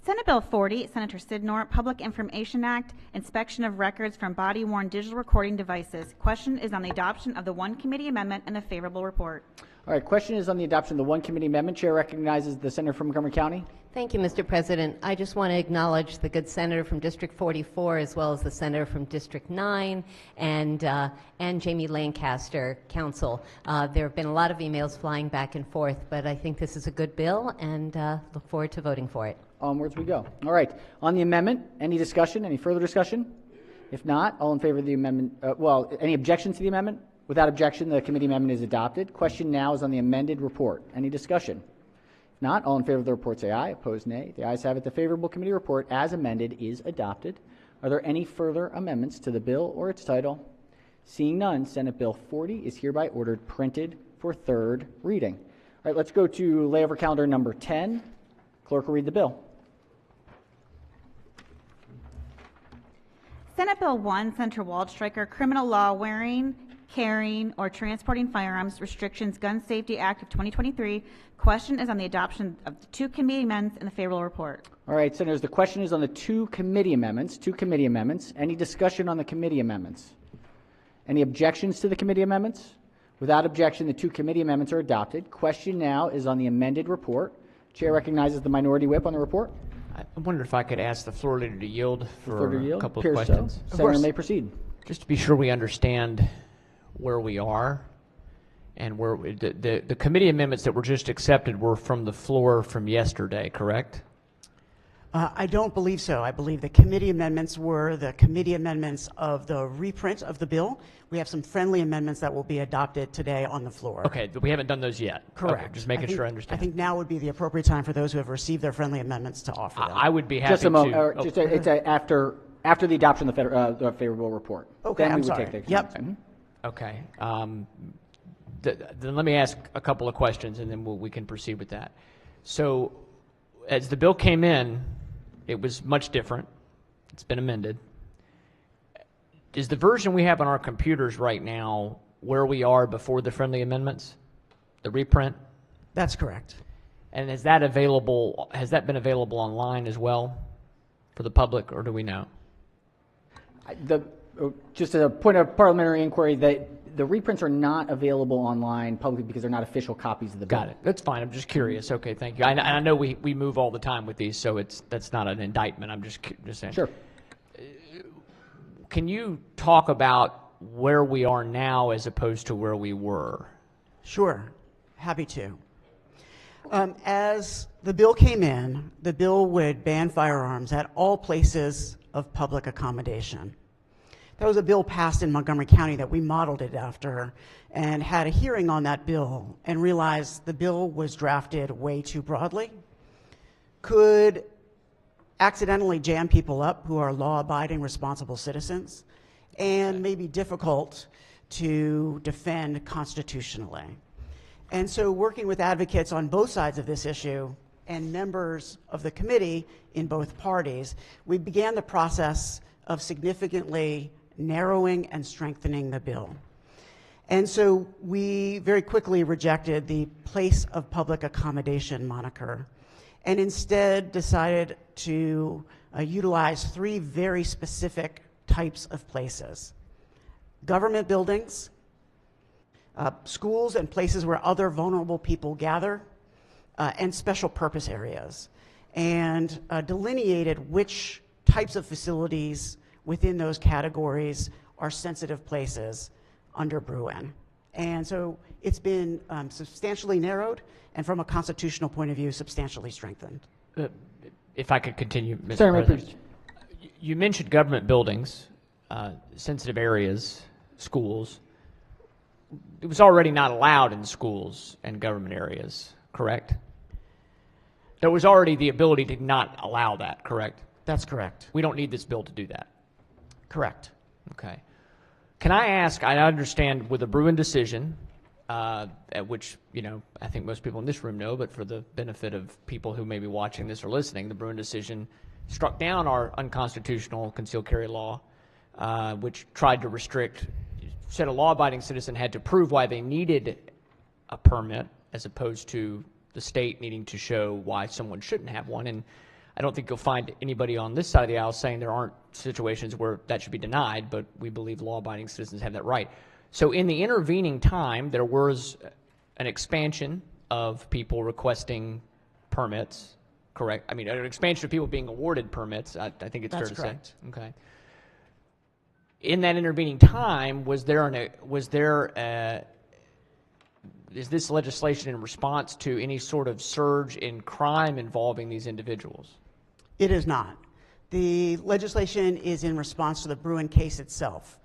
Senate Bill 40, Senator Sidnor, Public Information Act, Inspection of Records from Body-Worn Digital Recording Devices. Question is on the adoption of the one committee amendment and the favorable report. All right, question is on the adoption of the one committee amendment. Chair recognizes the senator from Montgomery County. Thank you, Mr. President. I just want to acknowledge the good senator from District 44 as well as the senator from District 9 and Jamie Lancaster, counsel. There have been a lot of emails flying back and forth, but I think this is a good bill and look forward to voting for it. Onwards we go. All right, on the amendment, any discussion, any further discussion? If not, all in favor of the amendment, any objections to the amendment? Without objection, the committee amendment is adopted. Question now is on the amended report. Any discussion? If not, all in favor of the report say aye. Opposed, nay. The ayes have it. The favorable committee report as amended is adopted. Are there any further amendments to the bill or its title? Seeing none, Senate Bill 40 is hereby ordered printed for third reading. All right, let's go to layover calendar number 10. Clerk will read the bill. Senate Bill 1, Senator Waldstreicher, Criminal Law Wearing, Carrying, or Transporting Firearms Restrictions Gun Safety Act of 2023. Question is on the adoption of the two committee amendments and the favorable report. All right, senators, the question is on the two committee amendments. Any discussion on the committee amendments? Any objections to the committee amendments? Without objection, the two committee amendments are adopted. Question now is on the amended report. Chair recognizes the minority whip on the report. I wonder if I could ask the floor leader to yield for a couple of Appears questions. So. Senator may proceed. Just to be sure we understand where we are and where the committee amendments that were just accepted were from the floor from yesterday, correct? I don't believe so. I believe the committee amendments were the committee amendments of the reprint of the bill. We have some friendly amendments that will be adopted today on the floor. Okay, but we haven't done those yet. Correct. Okay, just making sure I understand. I think now would be the appropriate time for those who have received their friendly amendments to offer them. I would be happy Just a moment. to. It's after the adoption of the favorable report. Okay, then I'm we would sorry. Take the Yep. Okay. Then let me ask a couple of questions, and then we can proceed with that. So, as the bill came in, it was much different. It's been amended. Is the version we have on our computers right now where we are before the friendly amendments, the reprint? That's correct. And is that available? Has that been available online as well for the public, or do we know? Just as a point of parliamentary inquiry, the reprints are not available online publicly because they're not official copies of the bill. Got it. That's fine. I'm just curious. Okay, thank you. I know we move all the time with these, so that's not an indictment. I'm just saying. Sure. Can you talk about where we are now as opposed to where we were? Sure. Happy to. As the bill came in, the bill would ban firearms at all places of public accommodation. That was a bill passed in Montgomery County that we modeled it after and had a hearing on that bill and realized the bill was drafted way too broadly, could accidentally jam people up who are law-abiding, responsible citizens, and may be difficult to defend constitutionally. And so working with advocates on both sides of this issue and members of the committee in both parties, we began the process of significantly narrowing and strengthening the bill. And so we very quickly rejected the place of public accommodation moniker and instead decided to utilize three very specific types of places: government buildings, schools and places where other vulnerable people gather, and special purpose areas, and delineated which types of facilities within those categories are sensitive places under Bruin. And so it's been substantially narrowed, and from a constitutional point of view, substantially strengthened. If I could continue, Mr. Certainly, President. You mentioned government buildings, sensitive areas, schools. It was already not allowed in schools and government areas, correct? There was already the ability to not allow that, correct? That's correct. We don't need this bill to do that. Correct. Okay. Can I ask, I understand with the Bruin decision, at which, you know, I think most people in this room know, but for the benefit of people who may be watching this or listening, the Bruin decision struck down our unconstitutional concealed carry law, which tried to restrict, said a law-abiding citizen had to prove why they needed a permit as opposed to the state needing to show why someone shouldn't have one. And I don't think you'll find anybody on this side of the aisle saying there aren't situations where that should be denied, but we believe law-abiding citizens have that right. So in the intervening time, there was an expansion of people requesting permits, correct? I mean, an expansion of people being awarded permits, I think it's fair to say. Okay. In that intervening time, is this legislation in response to any sort of surge in crime involving these individuals? It is not. The legislation is in response to the Bruin case itself.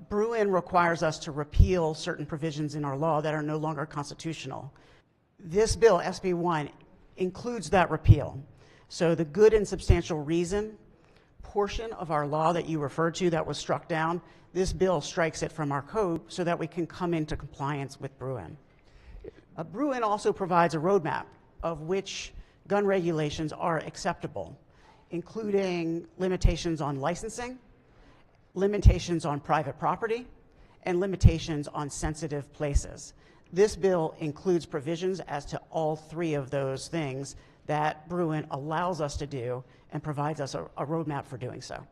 Bruin requires us to repeal certain provisions in our law that are no longer constitutional. This bill, SB 1, includes that repeal. So the good and substantial reason portion of our law that you referred to that was struck down, this bill strikes it from our code so that we can come into compliance with Bruin. Bruin also provides a roadmap of which gun regulations are acceptable, including limitations on licensing, limitations on private property, and limitations on sensitive places. This bill includes provisions as to all three of those things that Bruin allows us to do and provides us a roadmap for doing so.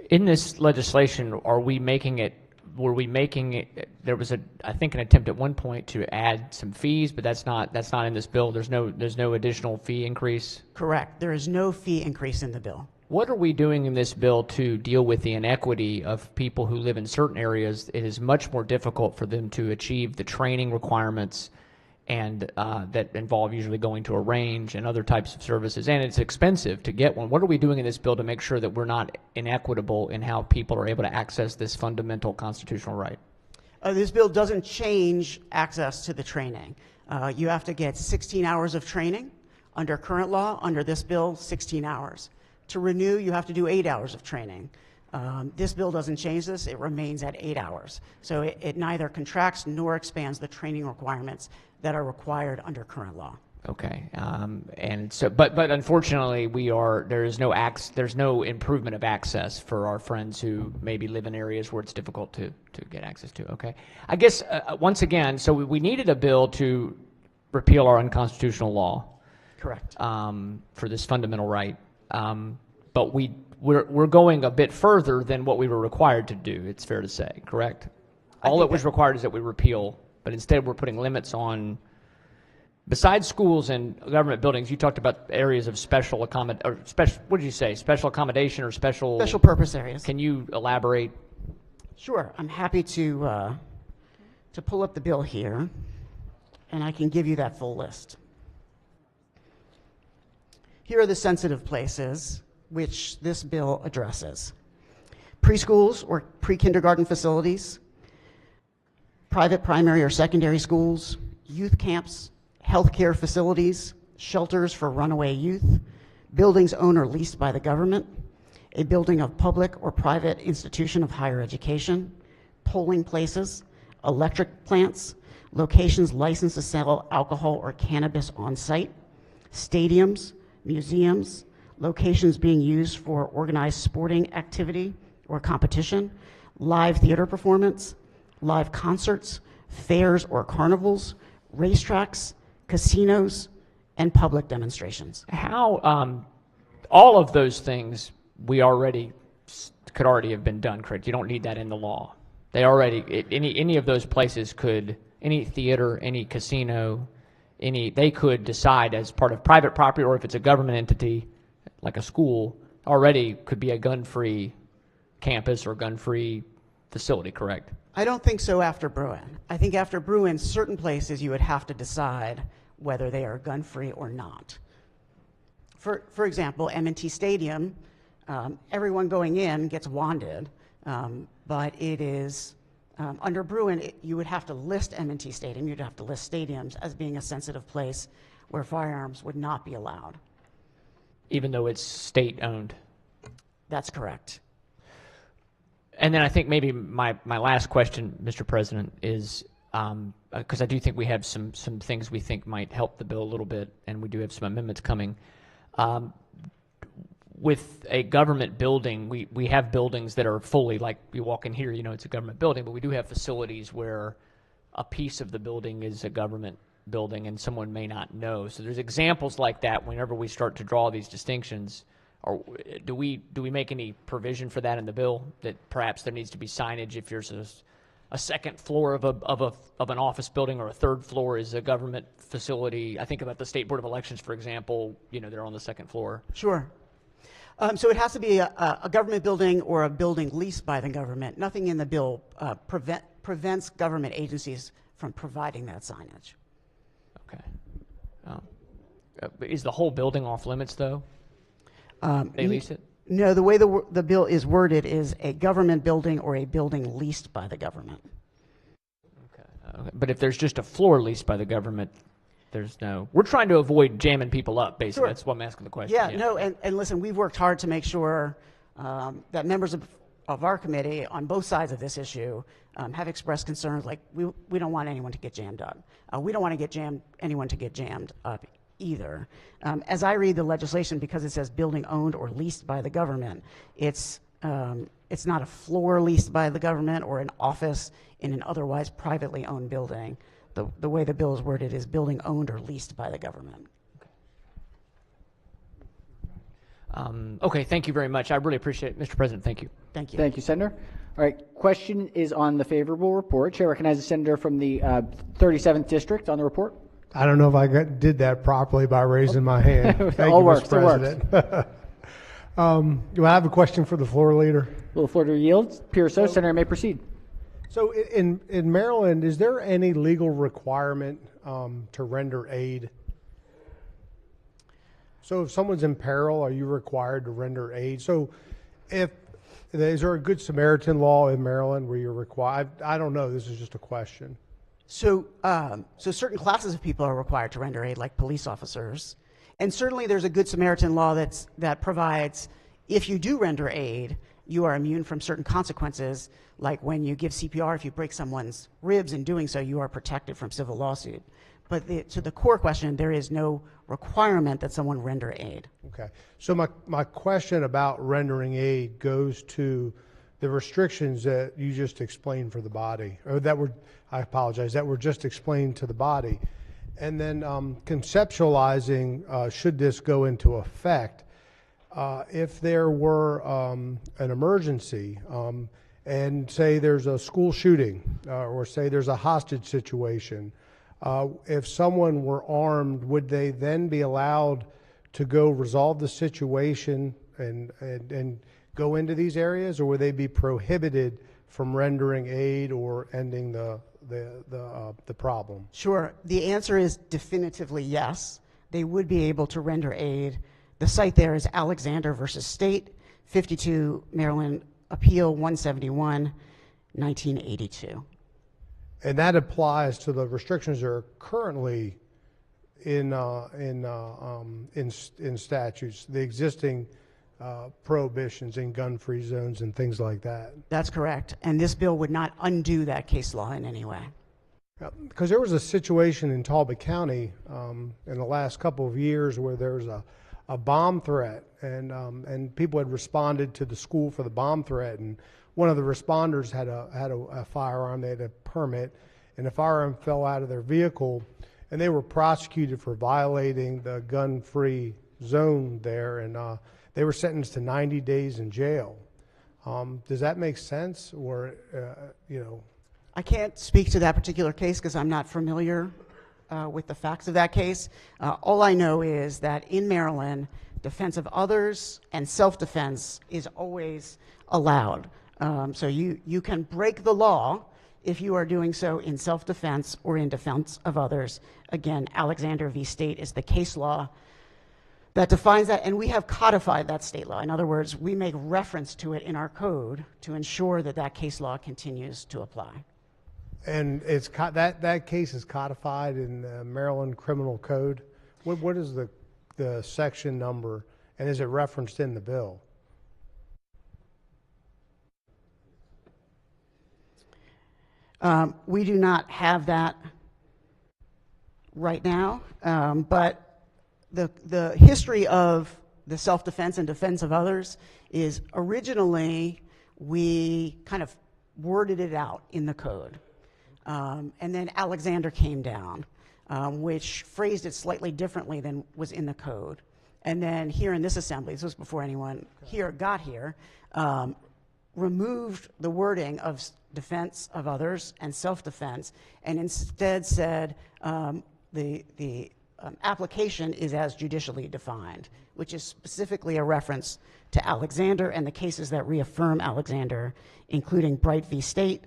In this legislation, there was I think an attempt at one point to add some fees, but that's not in this bill. There's no additional fee increase? Correct. There is no fee increase in the bill. What are we doing in this bill to deal with the inequity of people who live in certain areas? It is much more difficult for them to achieve the training requirements and that involve usually going to a range and other types of services, and it's expensive to get one. What are we doing in this bill to make sure that we're not inequitable in how people are able to access this fundamental constitutional right? This bill doesn't change access to the training. You have to get 16 hours of training under current law. Under this bill, 16 hours. To renew, you have to do 8 hours of training. This bill doesn't change this. It remains at 8 hours. So it neither contracts nor expands the training requirements that are required under current law. Okay, and so, but unfortunately, there's no improvement of access for our friends who maybe live in areas where it's difficult to get access to. Okay, I guess once again, so we needed a bill to repeal our unconstitutional law. Correct. For this fundamental right, but we're going a bit further than what we were required to do. It's fair to say, correct? All that was required is that we repeal, but instead we're putting limits on. Besides schools and government buildings, you talked about areas of special what did you say? Special accommodation or special purpose areas. Can you elaborate? Sure. I'm happy to pull up the bill here, and I can give you that full list. Here are the sensitive places which this bill addresses: preschools or pre-kindergarten facilities, private primary or secondary schools, youth camps, healthcare facilities, shelters for runaway youth, buildings owned or leased by the government, a building of public or private institution of higher education, polling places, electric plants, locations licensed to sell alcohol or cannabis on site, stadiums, museums, locations being used for organized sporting activity or competition, live theater performance, live concerts, fairs or carnivals, racetracks, casinos, and public demonstrations. How, all of those things we already, could already have been done, correct? You don't need that in the law. They already, any of those places could, any theater, any casino, they could decide as part of private property, or if it's a government entity, like a school, already could be a gun-free campus or gun-free facility, correct? I don't think so after Bruin. I think after Bruin, certain places you would have to decide whether they are gun-free or not. For example, M&T Stadium, everyone going in gets wanded, but it is, under Bruin, you would have to list M&T Stadium, you'd have to list stadiums as being a sensitive place where firearms would not be allowed. Even though it's state-owned? That's correct. And then I think maybe my last question, Mr. President, is, because I do think we have some things we think might help the bill a little bit, and we do have some amendments coming. With a government building, we have buildings that are fully, like you walk in here, you know it's a government building, but we do have facilities where a piece of the building is a government building and someone may not know. So there's examples like that whenever we start to draw these distinctions. Or do we make any provision for that in the bill, that perhaps there needs to be signage if there's a second floor of an office building, or a third floor is a government facility? I think about the State Board of Elections, for example, you know, they're on the second floor. Sure. So it has to be a government building or a building leased by the government. Nothing in the bill prevents government agencies from providing that signage. Okay. Is the whole building off limits, though? They lease it? No, the way the bill is worded is a government building or a building leased by the government. Okay. But if there's just a floor leased by the government, there's no... We're trying to avoid jamming people up, basically. Sure. That's why I'm asking the question. Yeah, no, and listen, we've worked hard to make sure that members of our committee on both sides of this issue have expressed concerns like we don't want anyone to get jammed up. We don't want to get anyone to get jammed up either. As I read the legislation, because it says building owned or leased by the government, it's not a floor leased by the government or an office in an otherwise privately owned building. The way the bill is worded is building owned or leased by the government. Okay, thank you very much. I really appreciate it. Mr. President, thank you. Thank you. Thank you, Senator. All right, question is on the favorable report. Chair recognizes the senator from the 37th District on the report. I don't know if I did that properly by raising my hand. Thank you, Mr. President. Do I have a question for the floor leader? Will the floor yield? Appears so. Senator may proceed. So in Maryland, is there any legal requirement to render aid? So if someone's in peril, are you required to render aid? So is there a Good Samaritan law in Maryland where you're required? I don't know. This is just a question. So certain classes of people are required to render aid, like police officers. And certainly there's a Good Samaritan law that provides if you do render aid, you are immune from certain consequences, like when you give CPR, if you break someone's ribs in doing so, you are protected from civil lawsuit. But to the core question, there is no requirement that someone render aid. Okay. So my question about rendering aid goes to the restrictions that you just explained for the body, or that were just explained to the body. And then conceptualizing, should this go into effect, if there were an emergency, and say there's a school shooting, or say there's a hostage situation, if someone were armed, would they then be allowed to go resolve the situation and go into these areas, or would they be prohibited from rendering aid or ending the problem? Sure. The answer is definitively yes. They would be able to render aid. The site there is Alexander versus State, 52 Maryland Appeal 171, 1982. And that applies to the restrictions that are currently in statutes, the existing prohibitions in gun-free zones and things like that. That's correct. And this bill would not undo that case law in any way. Because there was a situation in Talbot County in the last couple of years where there was a bomb threat, and people had responded to the school for the bomb threat, and one of the responders had a firearm. They had a permit, and the firearm fell out of their vehicle, and they were prosecuted for violating the gun-free zone there, and they were sentenced to 90 days in jail. Does that make sense, or I can't speak to that particular case because I'm not familiar with the facts of that case. All I know is that in Maryland, defense of others and self-defense is always allowed. So you can break the law if you are doing so in self-defense or in defense of others. Again, Alexander v. State is the case law that defines that, and we have codified that state law. In other words, we make reference to it in our code to ensure that that case law continues to apply. And it's that case is codified in the Maryland Criminal Code. What is the section number, and is it referenced in the bill? We do not have that right now, but the history of the self-defense and defense of others is originally we kind of worded it out in the code. And then Alexander came down, which phrased it slightly differently than was in the code. And then here in this assembly, this was before anyone here got here, removed the wording of defense of others and self-defense, and instead said the application is as judicially defined, which is specifically a reference to Alexander and the cases that reaffirm Alexander, including Bright v. State.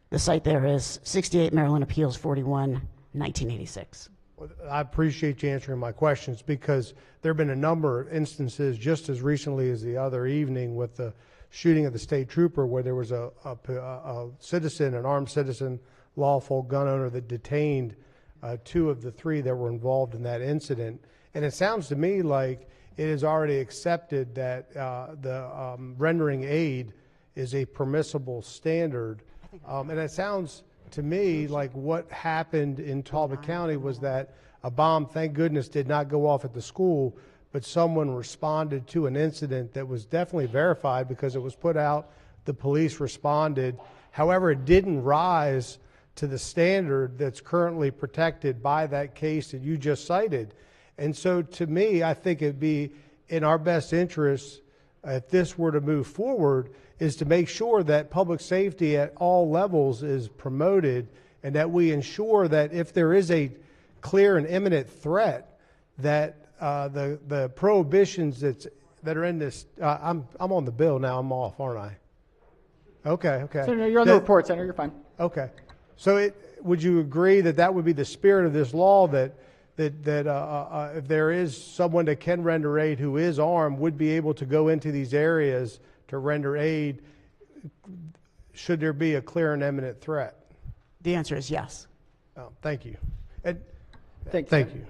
The site there is 68 Maryland Appeals 41, 1986. I appreciate you answering my questions, because there have been a number of instances just as recently as the other evening with the shooting of the state trooper where there was a citizen, an armed citizen, lawful gun owner that detained two of the three that were involved in that incident. And it sounds to me like it is already accepted that the rendering aid is a permissible standard. And it sounds to me like what happened in Talbot County was that a bomb, thank goodness, did not go off at the school, but someone responded to an incident that was definitely verified because it was put out, the police responded. However, it didn't rise to the standard that's currently protected by that case that you just cited. And so to me, I think it'd be in our best interest, if this were to move forward, is to make sure that public safety at all levels is promoted, and that we ensure that if there is a clear and imminent threat, that the prohibitions that are in this, I'm on the bill now, I'm off, aren't I? Okay. Senator, you're on the report, Senator, you're fine. Okay. So would you agree that that would be the spirit of this law, that if there is someone that can render aid who is armed, would be able to go into these areas to render aid should there be a clear and imminent threat? The answer is yes. Oh, thank you. Thank you.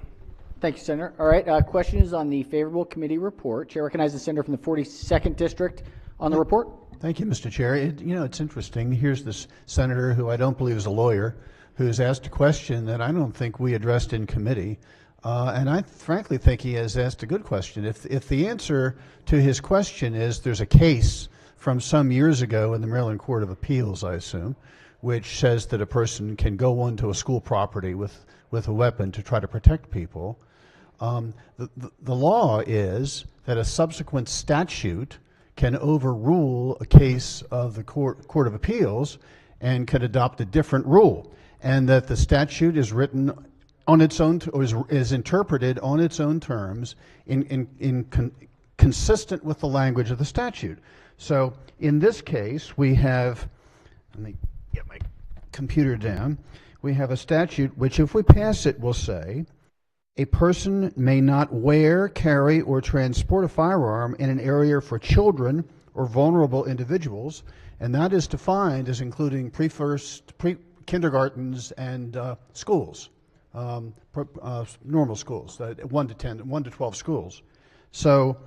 Thank you, Senator. All right, question is on the favorable committee report. Chair recognizes the senator from the 42nd District on the report. Thank you, Mr. Chair. It's interesting. Here's this senator who I don't believe is a lawyer, who's asked a question that I don't think we addressed in committee. And I frankly think he has asked a good question. If the answer to his question is there's a case from some years ago in the Maryland Court of Appeals, I assume, which says that a person can go onto a school property with a weapon to try to protect people, the law is that a subsequent statute can overrule a case of the Court of Appeals and can adopt a different rule, and that the statute is written on its own, or is interpreted on its own terms, consistent with the language of the statute. So in this case, we have, let me get my computer down, we have a statute which, if we pass it, will say, a person may not wear, carry, or transport a firearm in an area for children or vulnerable individuals, and that is defined as including pre-kindergartens and schools. normal schools, 1 to 10, 1 to 12 schools. So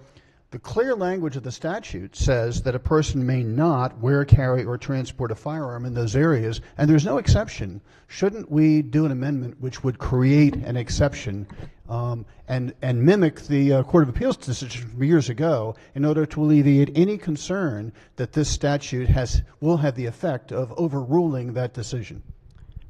the clear language of the statute says that a person may not wear, carry, or transport a firearm in those areas, and there's no exception. Shouldn't we do an amendment which would create an exception and mimic the Court of Appeals decision from years ago in order to alleviate any concern that this statute will have the effect of overruling that decision?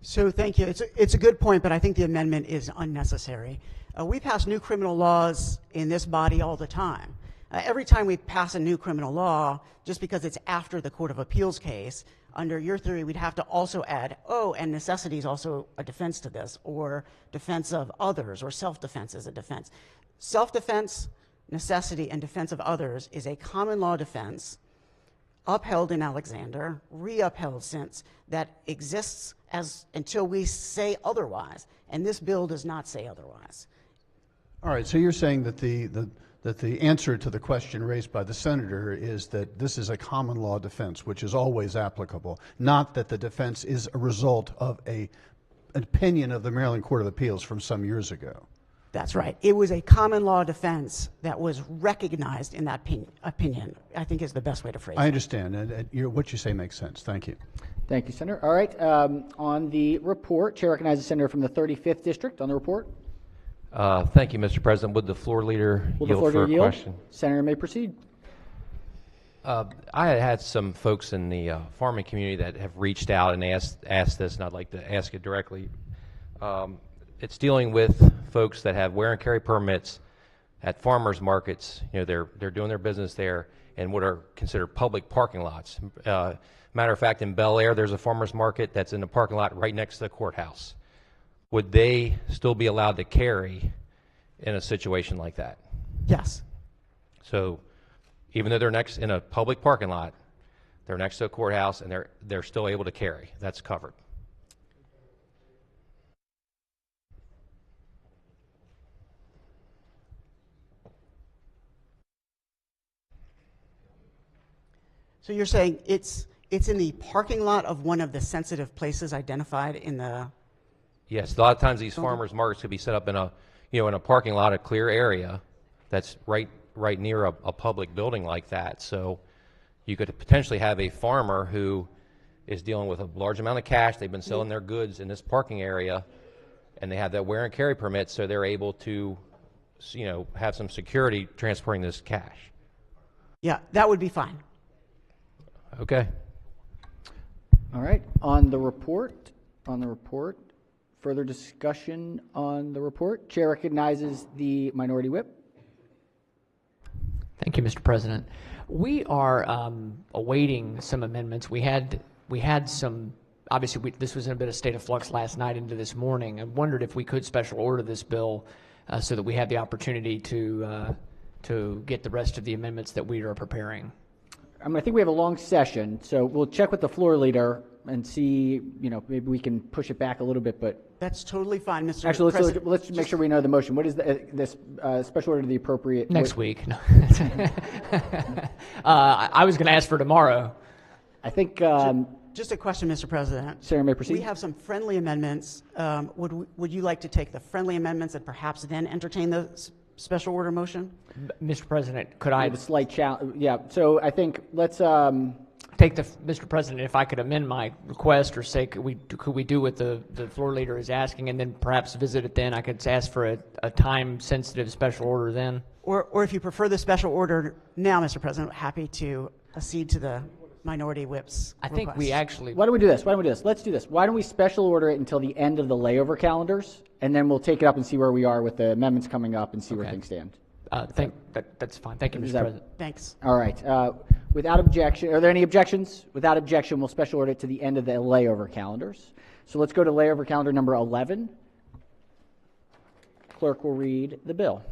So thank you. It's a good point, but I think the amendment is unnecessary. We pass new criminal laws in this body all the time. Every time we pass a new criminal law, just because it's after the Court of Appeals case, under your theory, we'd have to also add, and necessity is also a defense to this, or defense of others, or self-defense is a defense. Self-defense, necessity, and defense of others is a common law defense upheld in Alexander, re-upheld since, that exists until we say otherwise, and this bill does not say otherwise. All right, so you're saying that the answer to the question raised by the senator is that this is a common law defense, which is always applicable, not that the defense is a result of an opinion of the Maryland Court of Appeals from some years ago. That's right. It was a common law defense that was recognized in that opinion, I think is the best way to phrase it. I understand, and what you say makes sense. Thank you. Thank you, Senator. All right, on the report, Chair recognizes the Senator from the 35th District on the report. Thank you, Mr. President. Would the floor leader yield for a question? Senator may proceed. I had some folks in the farming community that have reached out and asked this, and I'd like to ask it directly. It's dealing with folks that have wear and carry permits at farmers markets. You know, they're doing their business there in what are considered public parking lots. Matter of fact, in Bel Air, there's a farmers market that's in the parking lot right next to the courthouse. Would they still be allowed to carry in a situation like that? Yes. So even though they're next in a public parking lot, they're next to a courthouse, and they're still able to carry. That's covered. So you're saying it's in the parking lot of one of the sensitive places identified in the... Yes, a lot of times these farmers markets could be set up in a parking lot, a clear area that's right near a public building like that. So you could potentially have a farmer who is dealing with a large amount of cash. They've been selling their goods in this parking area, and they have that wear and carry permit, so they're able to, have some security transporting this cash. Yeah, that would be fine. Okay. All right. On the report, further discussion on the report. Chair recognizes the minority whip. Thank you, Mr. President. We are awaiting some amendments. We had some. Obviously, this was in a bit of state of flux last night into this morning. I wondered if we could special order this bill so that we have the opportunity to get the rest of the amendments that we are preparing. I think we have a long session, so we'll check with the floor leader and see, maybe we can push it back a little bit, but... That's totally fine, Mr. Actually, President. let's make sure we know the motion. What is this special order to the appropriate... Next week. No. I was going to ask for tomorrow. I think... Just a question, Mr. President. Sarah, may proceed. We have some friendly amendments. Would you like to take the friendly amendments and perhaps then entertain the special order motion? Mr. President, could I have a slight challenge? Yeah. So I think let's take Mr. President, if I could amend my request or say could we do what the floor leader is asking and then perhaps visit it then? I could ask for a time sensitive special order then. Or if you prefer the special order now, Mr. President, happy to accede to the minority whip's I think request. we actually... Why don't we do this? Let's do this. Why don't we special order it until the end of the layover calendars, and then we'll take it up and see where we are with the amendments coming up and see where things stand. That's fine. Thank you, Mr. President. Thanks. All right. Without objection, are there any objections? Without objection, we'll special order it to the end of the layover calendars. So let's go to layover calendar number 11. Clerk will read the bill.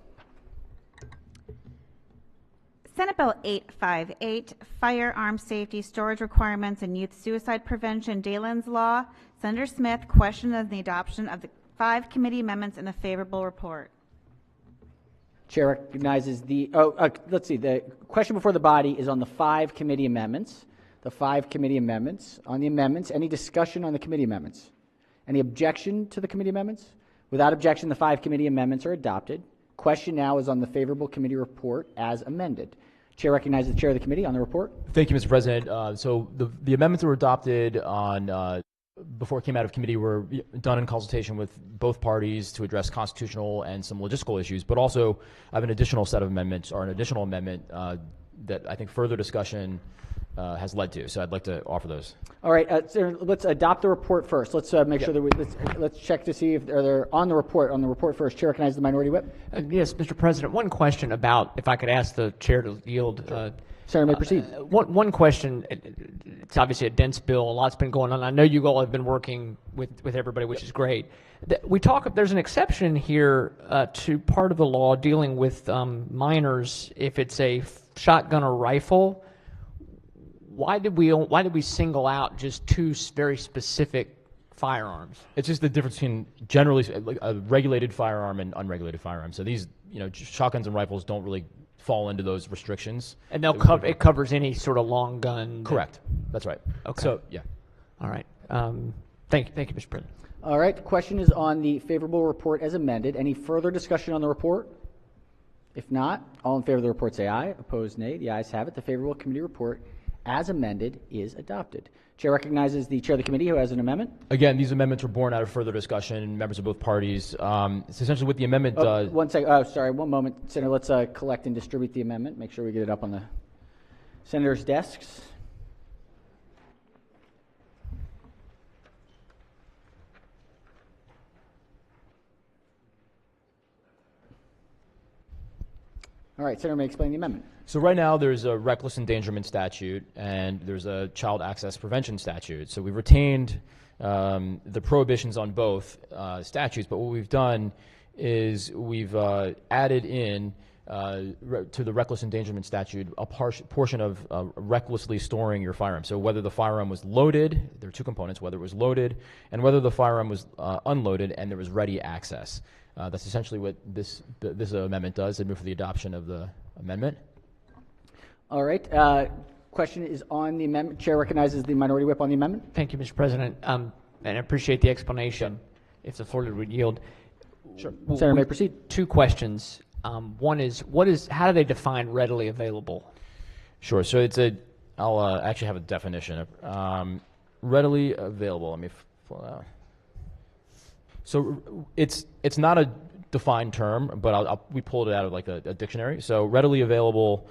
Senate Bill 858, Firearm Safety, Storage Requirements, and Youth Suicide Prevention, Dalen's Law. Senator Smith questioned the adoption of the 5 committee amendments in the favorable report. Chair recognizes the, let's see, the question before the body is on the 5 committee amendments. The 5 committee amendments. On the amendments, any discussion on the committee amendments? Any objection to the committee amendments? Without objection, the 5 committee amendments are adopted. Question now is on the favorable committee report as amended. Chair recognizes the chair of the committee on the report. Thank you, Mr. President. So the amendments that were adopted on before it came out of committee were done in consultation with both parties to address constitutional and some logistical issues, but also I have an additional set of amendments, or an additional amendment that I think further discussion has led to. So I'd like to offer those. All right, so let's adopt the report first. Let's make sure that let's check to see if they're on the report. On the report first, Chair recognizes the minority whip. Yes, Mr. President, one question about, if I could ask the chair to yield. Senator may proceed. One question, it's obviously a dense bill, a lot's been going on. I know you all have been working with everybody, which is great. There's an exception here to part of the law dealing with minors if it's a shotgun or rifle. Why did we single out just 2 very specific firearms? It's just the difference between generally a regulated firearm and unregulated firearm. So these, shotguns and rifles don't really fall into those restrictions. And it covers any sort of long gun. Correct. That's right. Okay. So yeah. All right. Thank you, Mr. President. All right. The question is on the favorable report as amended. Any further discussion on the report? If not, all in favor of the report say aye. Opposed, nay. The ayes have it. The favorable committee report as amended is adopted. Chair recognizes the chair of the committee who has an amendment. Again, these amendments were born out of further discussion, members of both parties. It's essentially what the amendment does. One second. Oh, sorry. One moment. Senator, let's collect and distribute the amendment. Make sure we get it up on the senators' desks. All right. Senator may explain the amendment. So right now there's a reckless endangerment statute and there's a child access prevention statute. So we've retained the prohibitions on both statutes, but what we've done is we've added in to the reckless endangerment statute a portion of recklessly storing your firearm. So whether the firearm was loaded, there are 2 components, whether it was loaded and whether the firearm was unloaded and there was ready access. That's essentially what this amendment does. I move for the adoption of the amendment. All right. Question is on the amendment. Chair recognizes the minority whip on the amendment. Thank you, Mr. President. And I appreciate the explanation, if the floor would yield. Sure. Senator may proceed. 2 questions. One is, how do they define readily available? Sure. So I'll actually have a definition of readily available. Let me pull it out. So it's not a defined term, but we pulled it out of like a dictionary. So readily available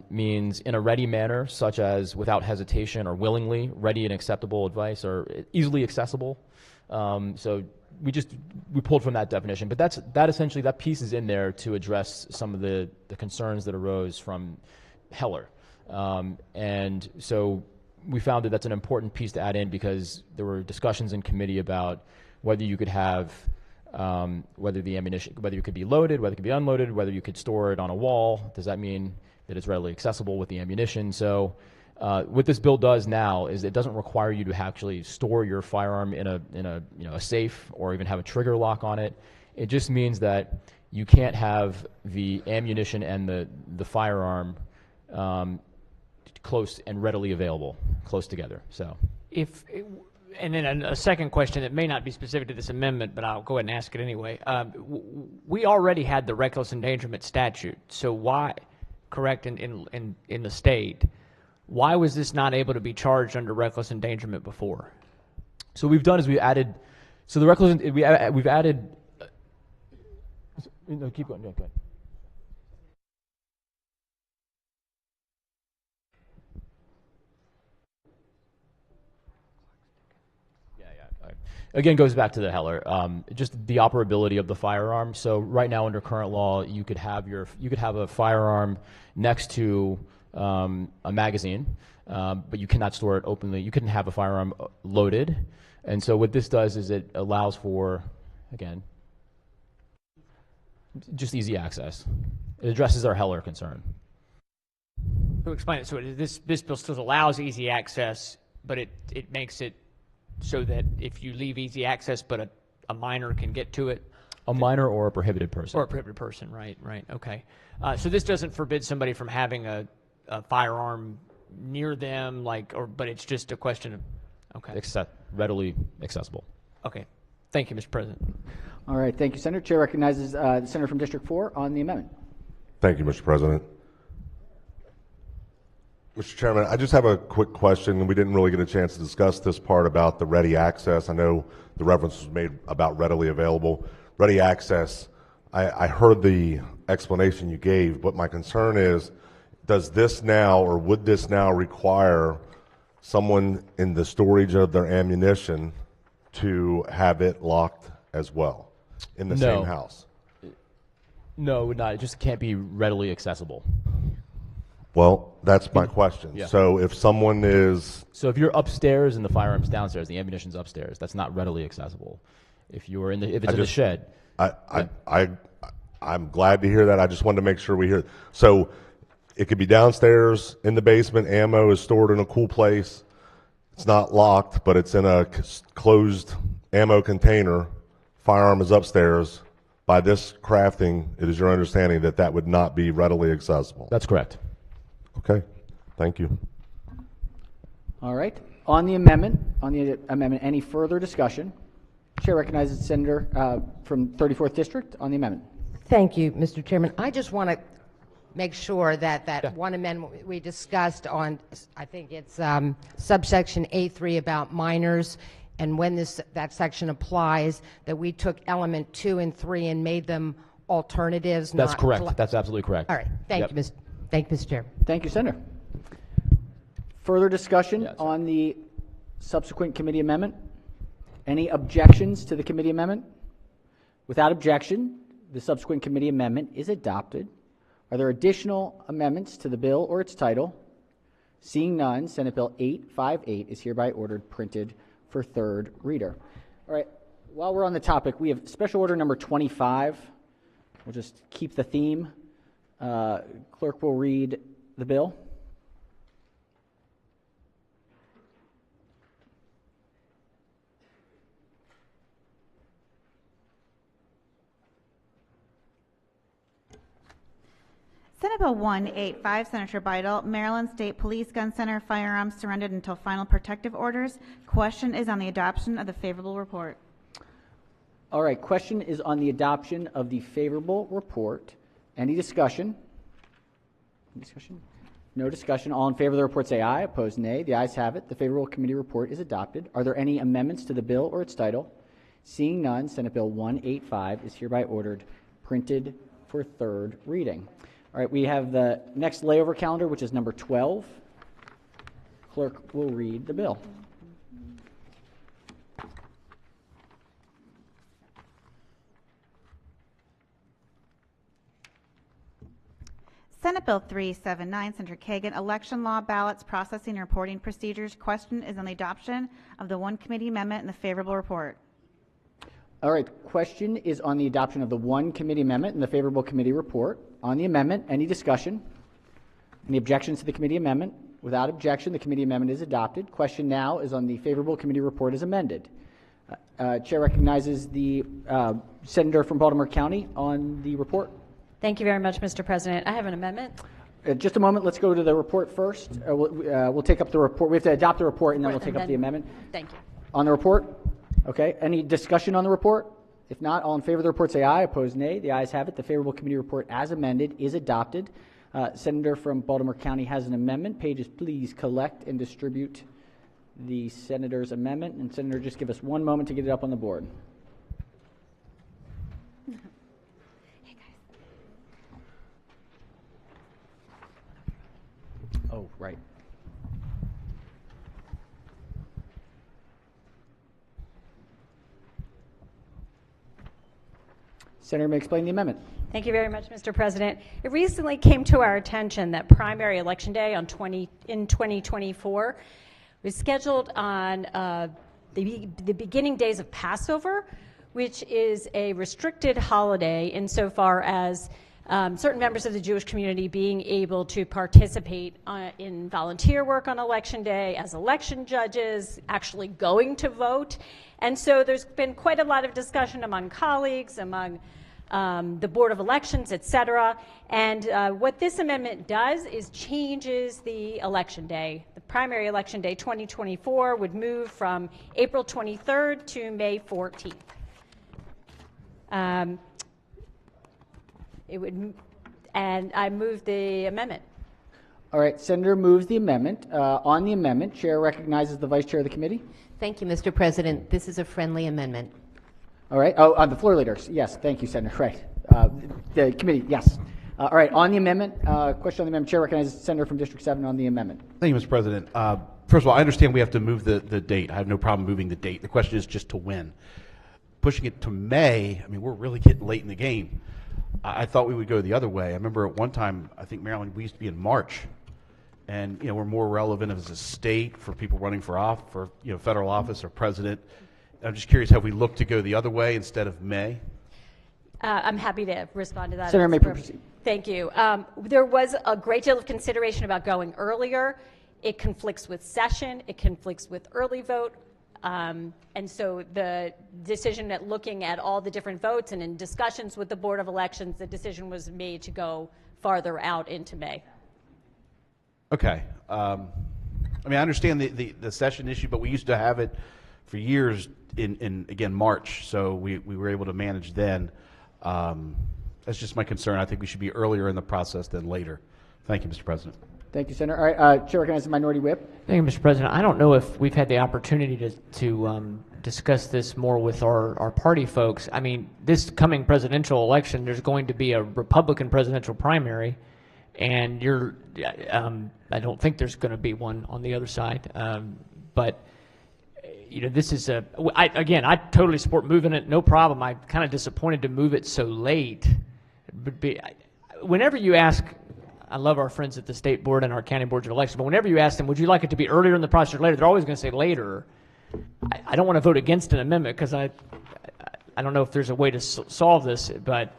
means in a ready manner, such as without hesitation or willingly, ready and acceptable advice, or easily accessible. So we pulled from that definition, but that piece is in there to address some of the concerns that arose from Heller. And so we found that that's an important piece to add in because there were discussions in committee about whether you could have whether the ammunition, whether it could be loaded, whether it could be unloaded, whether you could store it on a wall. Does that mean that it's readily accessible with the ammunition? So what this bill does now is it doesn't require you to actually store your firearm in a safe or even have a trigger lock on it. It just means that you can't have the ammunition and the firearm close and readily available, close together. So and then a second question that may not be specific to this amendment, but I'll go ahead and ask it anyway. We already had the reckless endangerment statute, so why, correct, in the state, why was this not able to be charged under reckless endangerment before? So what we've done is we've added no, keep going. Yeah, go ahead. Again, goes back to the Heller, just the operability of the firearm. So right now, under current law, you could have a firearm next to a magazine, but you cannot store it openly. You couldn't have a firearm loaded, and so what this does is it allows for, again, just easy access. It addresses our Heller concern. To explain it, so this bill still allows easy access, but it makes it so that if you leave easy access, but a minor can get to it. A minor or a prohibited person. Or a prohibited person, right, okay. So this doesn't forbid somebody from having a firearm near them, but it's just a question of, okay. Readily accessible. Okay. Thank you, Mr. President. All right, thank you, Senator. Chair recognizes the Senator from District 4 on the amendment. Thank you, Mr. President. Mr. Chairman, I just have a quick question. We didn't really get a chance to discuss this part about the ready access. I know the reference was made about readily available. Ready access, I heard the explanation you gave, but my concern is, does this now, or would this now require someone in the storage of their ammunition to have it locked as well in the same house? No, it would not. It just can't be readily accessible. Well, that's my question. Yeah. So if someone is... So if you're upstairs and the firearm's downstairs, the ammunition's upstairs, that's not readily accessible. If you're in the, if it's in the shed. I'm glad to hear that. I just wanted to make sure we hear. So it could be downstairs in the basement. Ammo is stored in a cool place. It's not locked, but it's in a closed ammo container. Firearm is upstairs. By this crafting, it is your understanding that that would not be readily accessible. That's correct. Okay. Thank you. All right. On the amendment, any further discussion? Chair recognizes the Senator from 34th District on the amendment. Thank you, Mr. Chairman. I just want to make sure that one amendment we discussed on, I think it's subsection A3 about minors, and when that section applies, that we took element 2 and 3 and made them alternatives. That's correct. That's absolutely correct. All right. Thank you, Mr. Chair. Thank you, Senator. Further discussion on the subsequent committee amendment? Any objections to the committee amendment? Without objection, the subsequent committee amendment is adopted. Are there additional amendments to the bill or its title? Seeing none, Senate Bill 858 is hereby ordered printed for third reader. All right, while we're on the topic, we have Special Order number 25. We'll just keep the theme. Clerk will read the bill. Senate Bill 185, Senator Bidel, Maryland State Police Gun Center firearms surrendered until final protective orders. Question is on the adoption of the favorable report. All right, question is on the adoption of the favorable report. Any discussion? Any discussion? No discussion. All in favor of the report say aye. Opposed, nay. The ayes have it. The favorable committee report is adopted. Are there any amendments to the bill or its title? Seeing none, Senate Bill 185 is hereby ordered printed for third reading. All right, we have the next layover calendar, which is number 12. Clerk will read the bill. Senate Bill 379, Senator Kagan, election law ballots processing and reporting procedures. Question is on the adoption of the one committee amendment and the favorable report. All right, question is on the adoption of the one committee amendment and the favorable committee report. On the amendment, any discussion? Any objections to the committee amendment? Without objection, the committee amendment is adopted. Question now is on the favorable committee report as amended. Chair recognizes the Senator from Baltimore County on the report. Thank you very much, Mr. President. I have an amendment. Just a moment. Let's go to the report first. We'll take up the report. We have to adopt the report, and then we'll take up the amendment. Thank you. On the report? Okay. Any discussion on the report? If not, all in favor of the report say aye. Opposed, nay. The ayes have it. The favorable committee report as amended is adopted. Senator from Baltimore County has an amendment. Pages, please collect and distribute the senator's amendment. And Senator, just give us one moment to get it up on the board. Oh, right. Senator may explain the amendment. Thank you very much, Mr. President. It recently came to our attention that primary election day in 2024 was scheduled on the beginning days of Passover, which is a restricted holiday insofar as certain members of the Jewish community being able to participate in volunteer work on Election Day as election judges, actually going to vote. And so there's been quite a lot of discussion among colleagues, among the Board of Elections, et cetera. And what this amendment does is changes the election day. The primary election day 2024 would move from April 23rd to May 14th. It would, and I move the amendment. All right, Senator moves the amendment. On the amendment, Chair recognizes the Vice Chair of the committee. Thank you, Mr. President. This is a friendly amendment. All right. Oh, on the floor leaders. Yes, thank you, Senator. Right. The committee, yes. All right, on the amendment, question on the amendment. Chair recognizes Senator from District 7 on the amendment. Thank you, Mr. President. First of all, I understand we have to move the date. I have no problem moving the date. The question is just to when. Pushing it to May, I mean, we're really getting late in the game. I thought we would go the other way. I remember at one time, I think, Maryland, we used to be in March. And, you know, we're more relevant as a state for people running for federal office or president. I'm just curious, have we looked to go the other way instead of May? I'm happy to respond to that. Senator, may proceed. Thank you. There was a great deal of consideration about going earlier. It conflicts with session. It conflicts with early vote. And so the decision at looking at all the different votes and in discussions with the Board of Elections, the decision was made to go farther out into May. Okay. I mean, I understand the session issue, but we used to have it for years in again, March, so we were able to manage then. That's just my concern. I think we should be earlier in the process than later. Thank you, Mr. President. Thank you, Senator. All right, Chair recognizes the Minority Whip. Thank you, Mr. President. I don't know if we've had the opportunity to discuss this more with our party folks. I mean, this coming presidential election, there's going to be a Republican presidential primary, and I don't think there's going to be one on the other side. But you know, this is I totally support moving it, no problem. I'm kind of disappointed to move it so late. Whenever you ask, I love our friends at the state board and our county boards of elections, but whenever you ask them, would you like it to be earlier in the process or later, they're always going to say later. I don't want to vote against an amendment because I don't know if there's a way to solve this, but.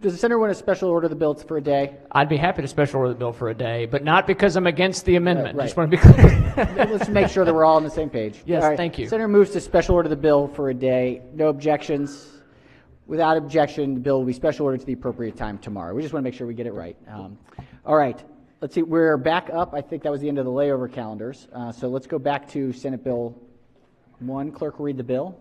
Does the Senator want to special order the bill for a day? I'd be happy to special order the bill for a day, but not because I'm against the amendment. Right. Just want to be clear. Let's make sure that we're all on the same page. Yes, all right. thank you. Senator moves to special order the bill for a day. No objections. Without objection, the bill will be special ordered to the appropriate time tomorrow. We just want to make sure we get it right. All right. Let's see. We're back up. I think that was the end of the layover calendars. So let's go back to Senate Bill 1. Clerk will read the bill.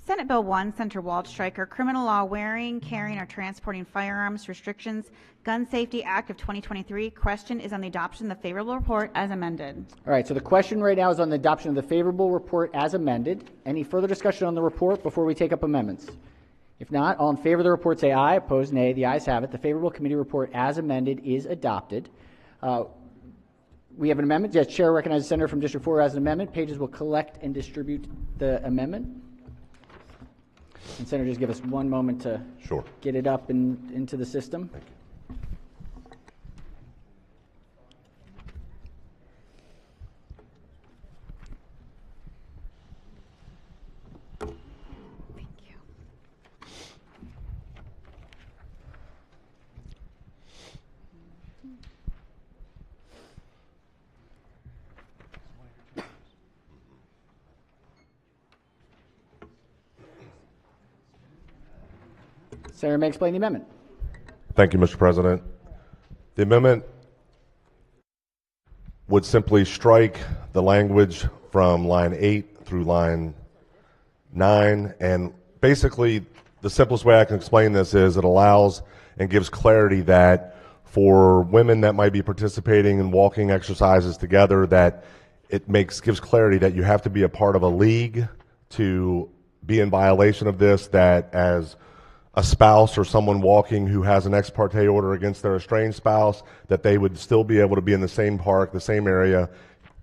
Senate Bill 1, Senator Waldstreicher, Criminal Law Wearing, Carrying, or Transporting Firearms Restrictions, Gun Safety Act of 2023. Question is on the adoption of the favorable report as amended. All right, so the question right now is on the adoption of the favorable report as amended. Any further discussion on the report before we take up amendments? If not, all in favor of the report say aye. Opposed, nay. The ayes have it. The favorable committee report as amended is adopted. We have an amendment. Yes, Chair recognizes the Senator from District 4 as an amendment. Pages will collect and distribute the amendment. And Senator, just give us one moment to get it up and into the system. Thank you. Senator may explain the amendment. Thank you, Mr. President. The amendment would simply strike the language from line 8 through line 9, and basically the simplest way I can explain this is it allows and gives clarity that for women that might be participating in walking exercises together, that it gives clarity that you have to be a part of a league to be in violation of this, that as a spouse or someone walking who has an ex parte order against their estranged spouse, that they would still be able to be in the same park, the same area,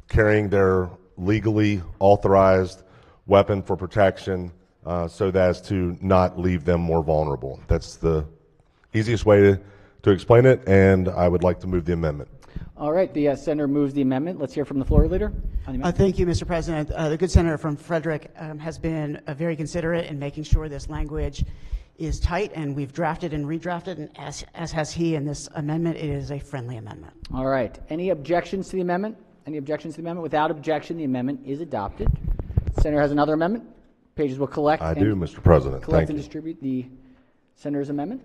carrying their legally authorized weapon for protection, so as to not leave them more vulnerable. That's the easiest way to explain it, and I would like to move the amendment. All right, the Senator moves the amendment. Let's hear from the floor leader. Thank you, Mr. President. The good Senator from Frederick has been very considerate in making sure this language is tight, and we've drafted and redrafted, and as has he in this amendment. It is a friendly amendment. All right. Any objections to the amendment? Any objections to the amendment? Without objection, the amendment is adopted. The Senator has another amendment. Pages will collect. I do, Mr. President. Collect Thank and you. distribute the Senator's amendment.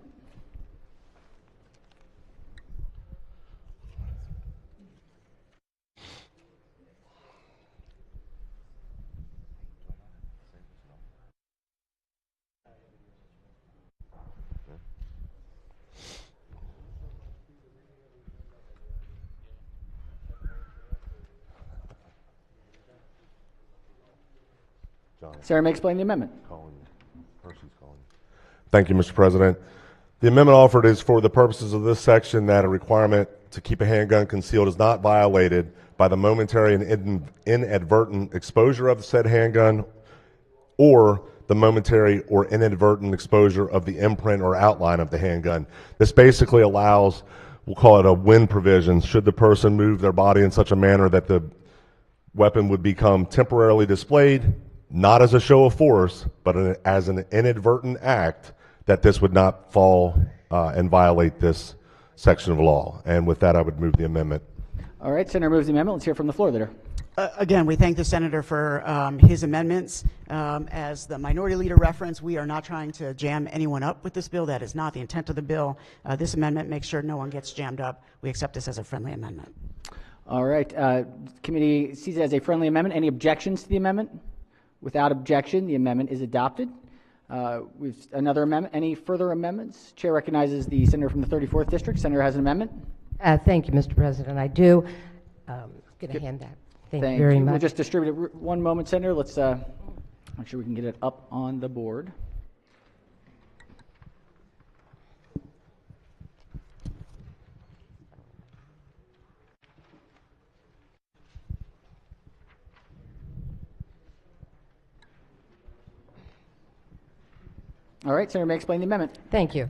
Senator may explain the amendment. Thank you, Mr. President. The amendment offered is for the purposes of this section that a requirement to keep a handgun concealed is not violated by the momentary and inadvertent exposure of the said handgun or the momentary or inadvertent exposure of the imprint or outline of the handgun. This basically allows, we'll call it a win provision, should the person move their body in such a manner that the weapon would become temporarily displayed, not as a show of force, but as an inadvertent act, that this would not fall and violate this section of law. And with that, I would move the amendment. All right, Senator moves the amendment. Let's hear from the floor leader. Again, we thank the senator for his amendments. As the minority leader referenced, we are not trying to jam anyone up with this bill. That is not the intent of the bill. This amendment makes sure no one gets jammed up. We accept this as a friendly amendment. All right, committee sees it as a friendly amendment. Any objections to the amendment? Without objection, the amendment is adopted. We've another amendment. Any further amendments? Chair recognizes the senator from the 34th district. Senator has an amendment. Thank you, Mr. President. I do. Going to hand that. Thank you very much. We'll just distribute it. One moment, Senator. Let's make sure we can get it up on the board. All right, Senator may explain the amendment. Thank you.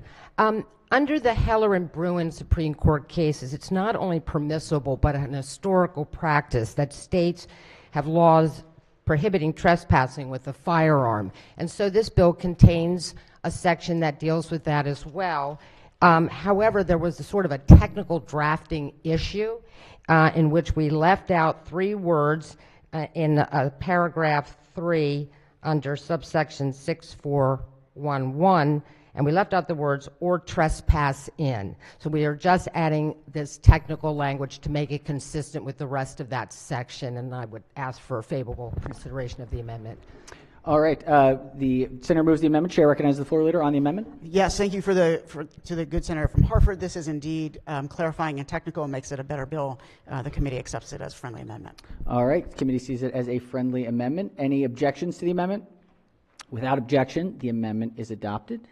Under the Heller and Bruin Supreme Court cases, it's not only permissible but an historical practice that states have laws prohibiting trespassing with a firearm. And so this bill contains a section that deals with that as well. However, there was a sort of a technical drafting issue in which we left out 3 words in paragraph 3 under subsection 6411, and we left out the words "or trespass in." So we are just adding this technical language to make it consistent with the rest of that section, and I would ask for a favorable consideration of the amendment. All right, the senator moves the amendment. Chair recognizes the floor leader on the amendment. Yes, thank you to the good senator from Hartford. This is indeed clarifying and technical and makes it a better bill. The committee accepts it as a friendly amendment. All right, the committee sees it as a friendly amendment. Any objections to the amendment? Without objection, the amendment is adopted.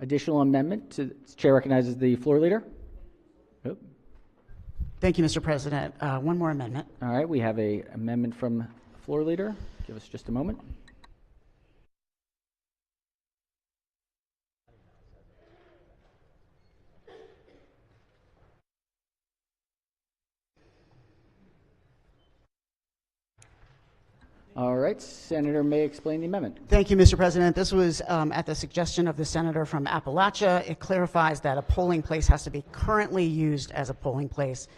Additional amendment. Chair recognizes the floor leader. Oh. Thank you, Mr. President. One more amendment. All right, we have an amendment from the floor leader. Give us just a moment. All right, Senator may explain the amendment. Thank you, Mr. President. This was at the suggestion of the senator from Appalachia. It clarifies that a polling place has to be currently used as a polling place.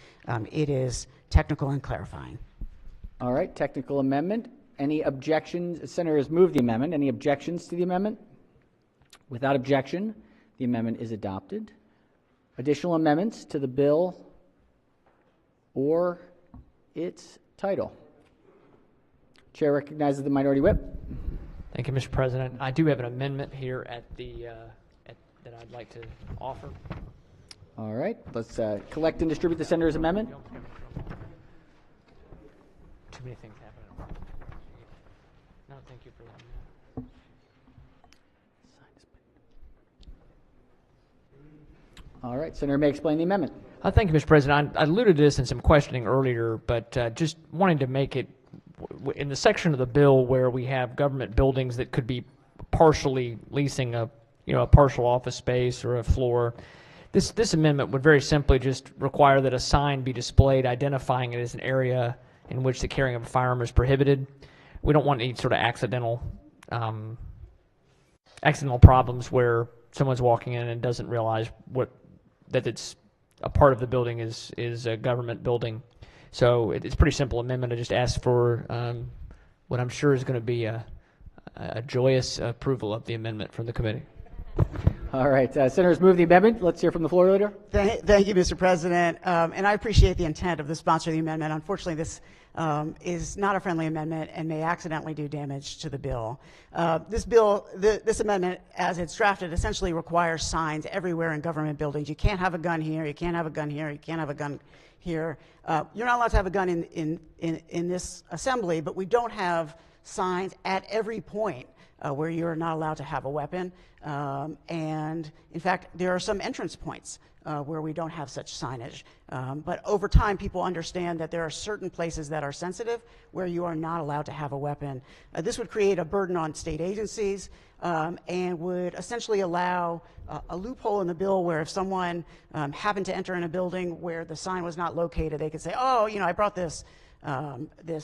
It is technical and clarifying. All right, technical amendment. Any objections? The senator has moved the amendment. Any objections to the amendment? Without objection, the amendment is adopted. Additional amendments to the bill or its title. Chair recognizes the minority whip. Thank you, Mr. President. I do have an amendment here at the that I'd like to offer. All right, let's collect and distribute the senator's amendment. Too many things happening. No, thank you for that. All right, senator may explain the amendment. Thank you, Mr. President. I alluded to this in some questioning earlier, but just wanting to make it in the section of the bill where we have government buildings that could be partially leasing a partial office space or a floor. This amendment would very simply just require that a sign be displayed identifying it as an area in which the carrying of a firearm is prohibited. We don't want any sort of accidental problems where someone's walking in and doesn't realize that it's a part of the building is a government building. So it's a pretty simple amendment. I just ask for what I'm sure is going to be a joyous approval of the amendment from the committee. All right, senators move the amendment. Let's hear from the floor leader. Thank you, Mr. President. And I appreciate the intent of the sponsor of the amendment. Unfortunately, this is not a friendly amendment and may accidentally do damage to the bill. This amendment, as it's drafted, essentially requires signs everywhere in government buildings. You can't have a gun here. You can't have a gun here. You can't have a gun here. You're not allowed to have a gun in this assembly, but we don't have signs at every point where you're not allowed to have a weapon. And in fact, there are some entrance points where we don't have such signage. But over time, people understand that there are certain places that are sensitive where you are not allowed to have a weapon. This would create a burden on state agencies and would essentially allow a loophole in the bill where if someone happened to enter in a building where the sign was not located, they could say, oh, I brought this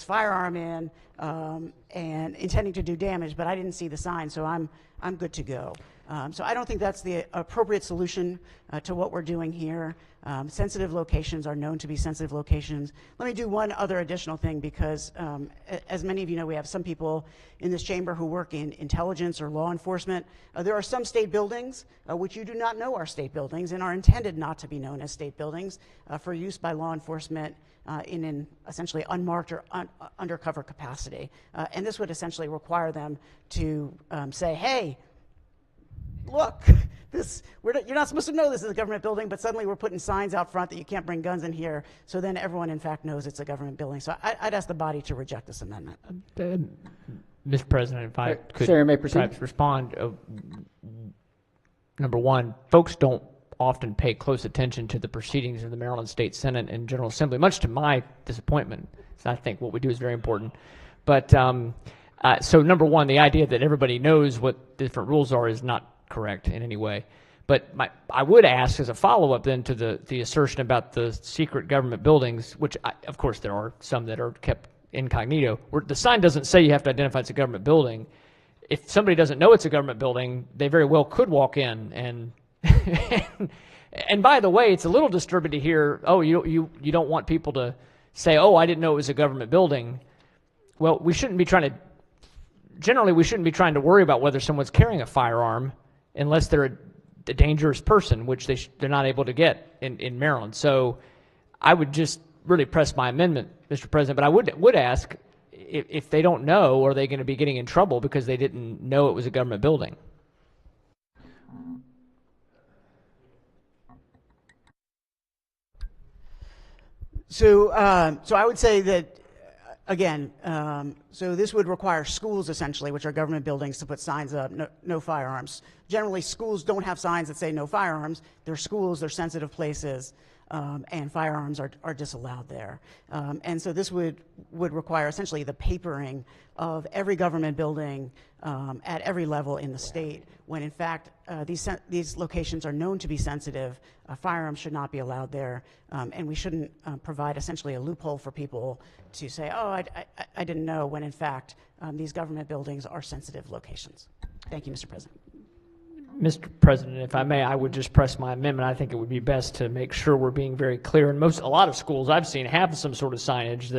firearm in and intending to do damage, but I didn't see the sign, so I'm good to go. So I don't think that's the appropriate solution to what we're doing here. Sensitive locations are known to be sensitive locations. Let me do one other additional thing because, as many of you know, we have some people in this chamber who work in intelligence or law enforcement. There are some state buildings which you do not know are state buildings and are intended not to be known as state buildings for use by law enforcement in an essentially unmarked or undercover capacity. And this would essentially require them to say, hey, look, you're not supposed to know this is a government building, but suddenly we're putting signs out front that you can't bring guns in here, so then everyone in fact knows it's a government building. So I'd ask the body to reject this amendment. Mr. President, if I could Sir, you may proceed. perhaps respond. Number one, folks don't often pay close attention to the proceedings of the Maryland State Senate and General Assembly, much to my disappointment. So I think what we do is very important. But so number one, the idea that everybody knows what the different rules are is not correct in any way. But I would ask as a follow-up then to the assertion about the secret government buildings, which of course there are some that are kept incognito, where the sign doesn't say you have to identify it's a government building. If somebody doesn't know it's a government building, they very well could walk in and and by the way, it's a little disturbing to hear, oh, you don't want people to say, oh, I didn't know it was a government building. Well, we shouldn't be trying to worry about whether someone's carrying a firearm unless they're a dangerous person, which they're not able to get in Maryland. So I would just really press my amendment, Mr. President, but I would ask if they don't know, are they going to be getting in trouble because they didn't know it was a government building? So I would say that, again, so this would require schools, essentially, which are government buildings, to put signs up, no firearms. Generally, schools don't have signs that say no firearms. They're schools, they're sensitive places, and firearms are disallowed there. And so this would require, essentially, the papering of every government building at every level in the state, when in fact these locations are known to be sensitive. Firearms should not be allowed there, and we shouldn't provide essentially a loophole for people to say, oh, I didn't know, when in fact these government buildings are sensitive locations. Thank you, Mr. President. Mr. President, if I may, I would just press my amendment. I think it would be best to make sure we're being very clear. And a lot of schools I've seen have some sort of signage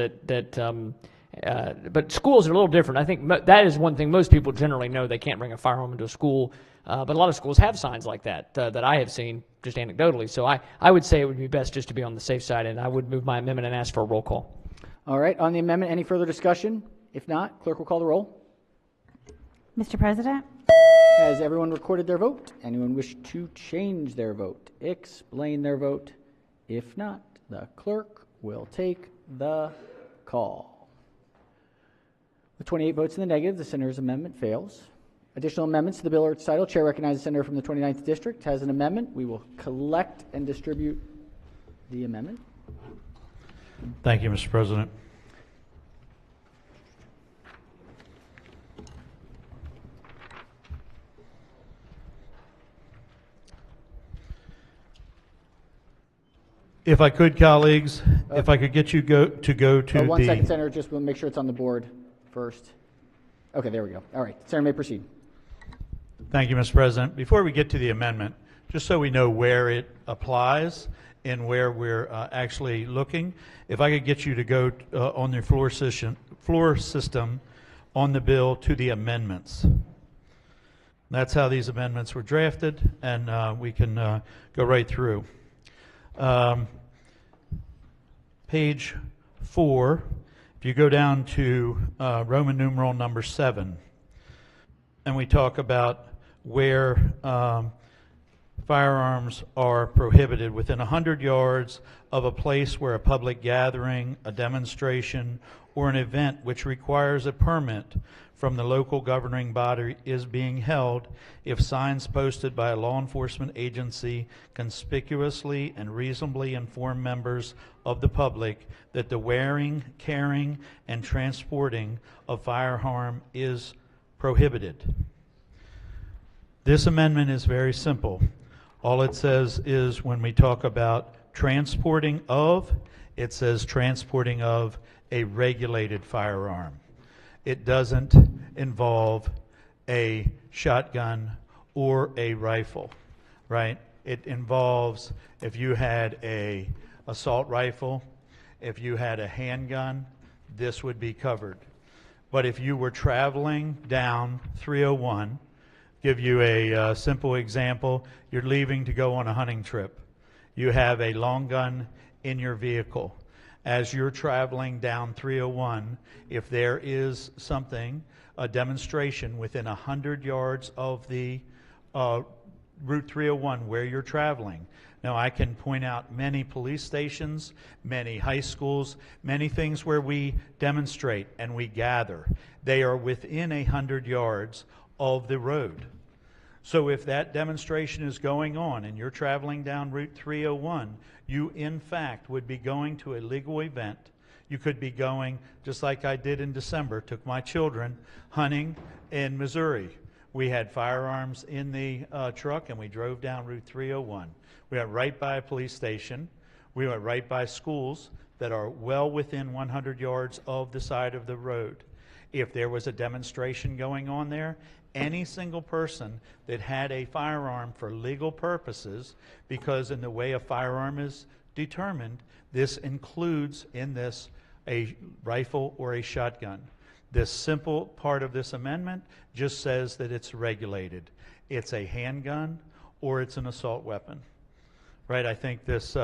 but schools are a little different. I think that is one thing most people generally know. They can't bring a firearm into a school, but a lot of schools have signs like that that I have seen just anecdotally. So I would say it would be best just to be on the safe side, and I would move my amendment and ask for a roll call. All right, on the amendment, any further discussion? If not, clerk will call the roll. Mr. President? Has everyone recorded their vote? Anyone wish to change their vote? Explain their vote? If not, the clerk will take the call. With 28 votes in the negative, the senator's amendment fails. Additional amendments to the bill or its title. Chair recognizes the senator from the 29th district has an amendment. We will collect and distribute the amendment. Thank you, Mr. President. If I could, colleagues, if I could get you to go to 1 second, Senator. Just we'll make sure it's on the board first. Okay, there we go. All right, Senator may proceed. Thank you, Mr. President. Before we get to the amendment, just so we know where it applies and where we're actually looking, if I could get you to go on your floor system on the bill to the amendments. That's how these amendments were drafted, and we can go right through. Page 4, if you go down to Roman numeral number 7, and we talk about where firearms are prohibited within 100 yards of a place where a public gathering, a demonstration, or an event which requires a permit from the local governing body is being held if signs posted by a law enforcement agency conspicuously and reasonably inform members of the public that the wearing, carrying, and transporting of firearm is prohibited. This amendment is very simple. All it says is when we talk about transporting of, it says transporting of a regulated firearm. It doesn't involve a shotgun or a rifle, right? It involves if you had a assault rifle, if you had a handgun, this would be covered. But if you were traveling down 301, give you a simple example. You're leaving to go on a hunting trip. You have a long gun in your vehicle. As you're traveling down 301, if there is something, a demonstration within 100 yards of the Route 301 where you're traveling. Now, I can point out many police stations, many high schools, many things where we demonstrate and we gather. They are within 100 yards of the road. So if that demonstration is going on and you're traveling down Route 301, you in fact would be going to a legal event. You could be going, just like I did in December, took my children hunting in Missouri. We had firearms in the truck and we drove down Route 301. We went right by a police station. We went right by schools that are well within 100 yards of the side of the road. If there was a demonstration going on there, any single person that had a firearm for legal purposes, because in the way a firearm is determined, this includes in this a rifle or a shotgun. This simple part of this amendment just says that it's regulated. It's a handgun or it's an assault weapon. Right? I think this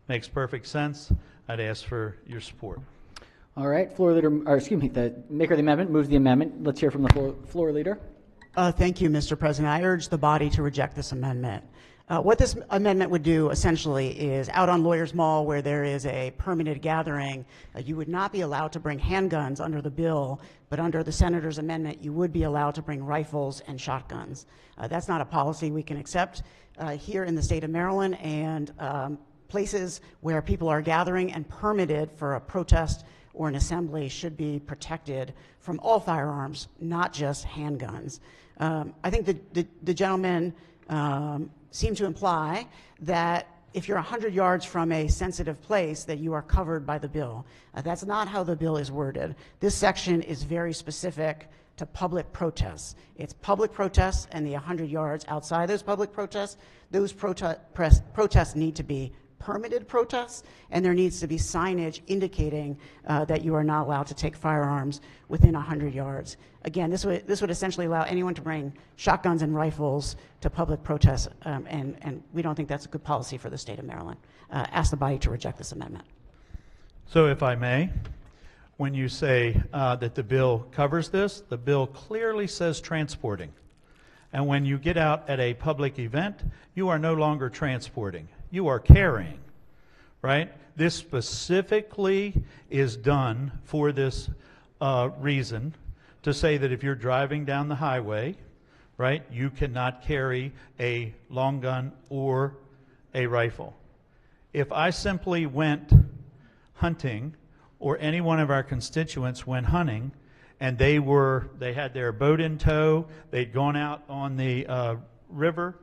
makes perfect sense. I'd ask for your support. All right, the maker of the amendment moves the amendment. Let's hear from the floor leader. Thank you, Mr. President. I urge the body to reject this amendment. What this amendment would do essentially is out on Lawyers Mall where there is a permitted gathering, you would not be allowed to bring handguns under the bill, but under the Senator's amendment you would be allowed to bring rifles and shotguns. That's not a policy we can accept here in the state of Maryland, and places where people are gathering and permitted for a protest or an assembly should be protected from all firearms, not just handguns. I think the gentleman seemed to imply that if you're 100 yards from a sensitive place that you are covered by the bill. That's not how the bill is worded. This section is very specific to public protests. It's public protests and the 100 yards outside those public protests. Those protests need to be permitted protests, and there needs to be signage indicating that you are not allowed to take firearms within 100 yards. Again, this would essentially allow anyone to bring shotguns and rifles to public protests, and we don't think that's a good policy for the state of Maryland. Ask the body to reject this amendment. So if I may, when you say that the bill covers this, the bill clearly says transporting. And when you get out at a public event, you are no longer transporting. You are carrying, right? This specifically is done for this reason, to say that if you're driving down the highway, right, you cannot carry a long gun or a rifle. If I simply went hunting, or any one of our constituents went hunting, and they had their boat in tow, they'd gone out on the river,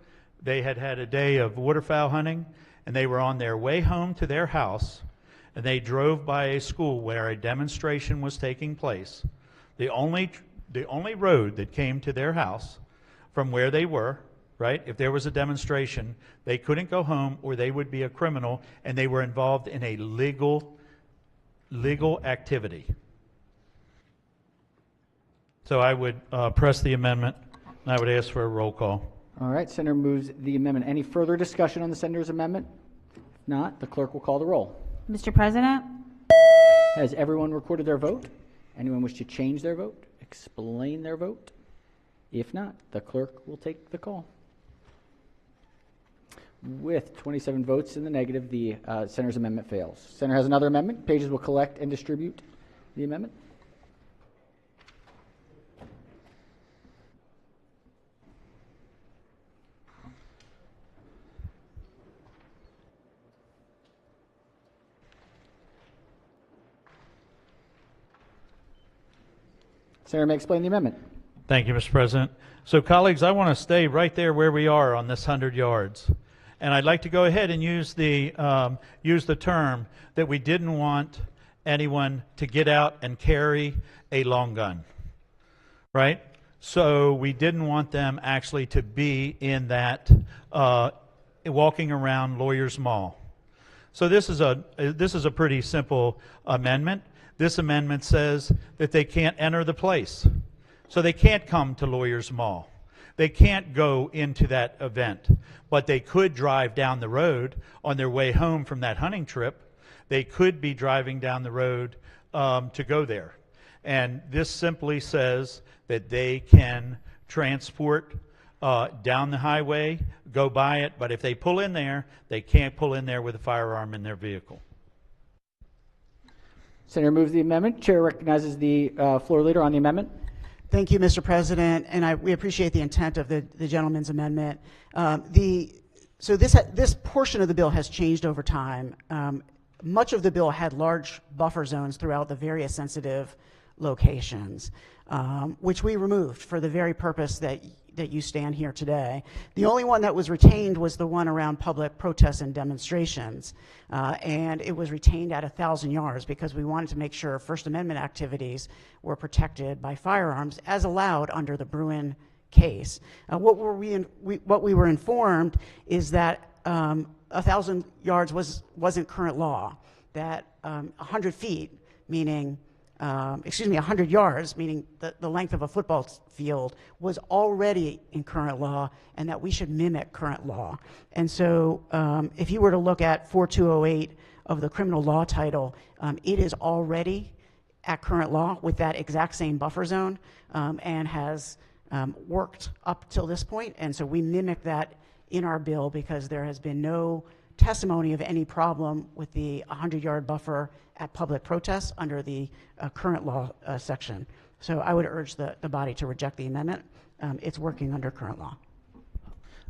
they had had a day of waterfowl hunting, and they were on their way home to their house, and they drove by a school where a demonstration was taking place. The only road that came to their house from where they were, right, if there was a demonstration, they couldn't go home or they would be a criminal, and they were involved in a legal activity. So I would press the amendment, and I would ask for a roll call. All right, Senator moves the amendment. Any further discussion on the Senator's amendment? If not, the clerk will call the roll. Mr. President? Has everyone recorded their vote? Anyone wish to change their vote? Explain their vote? If not, the clerk will take the call. With 27 votes in the negative, the Senator's amendment fails. Senator has another amendment. Pages will collect and distribute the amendment. Senator may explain the amendment. Thank you, Mr. President. So, colleagues, I want to stay right there where we are on this 100 yards. And I'd like to go ahead and use the term that we didn't want anyone to get out and carry a long gun, right? So we didn't want them actually to be in that walking around Lawyers Mall. So this is a pretty simple amendment. This amendment says that they can't enter the place. So they can't come to Lawyers Mall. They can't go into that event, but they could drive down the road on their way home from that hunting trip. They could be driving down the road to go there. And this simply says that they can transport down the highway, go by it, but if they pull in there, they can't pull in there with a firearm in their vehicle. Senator moves the amendment. Chair recognizes the floor leader on the amendment. Thank you, Mr. President, and we appreciate the intent of the gentleman's amendment. So this portion of the bill has changed over time. Much of the bill had large buffer zones throughout the various sensitive locations, which we removed for the very purpose that you stand here today. The only one that was retained was the one around public protests and demonstrations, and it was retained at 1,000 yards because we wanted to make sure First Amendment activities were protected by firearms as allowed under the Bruin case. What we were informed is that 1,000 yards wasn't current law, that 100 feet, meaning 100 yards, meaning the length of a football field, was already in current law, and that we should mimic current law. And so if you were to look at 4208 of the criminal law title, it is already at current law with that exact same buffer zone, and has worked up till this point. And so we mimic that in our bill because there has been no testimony of any problem with the 100-yard buffer at public protests under the current law section. So I would urge the body to reject the amendment. It's working under current law.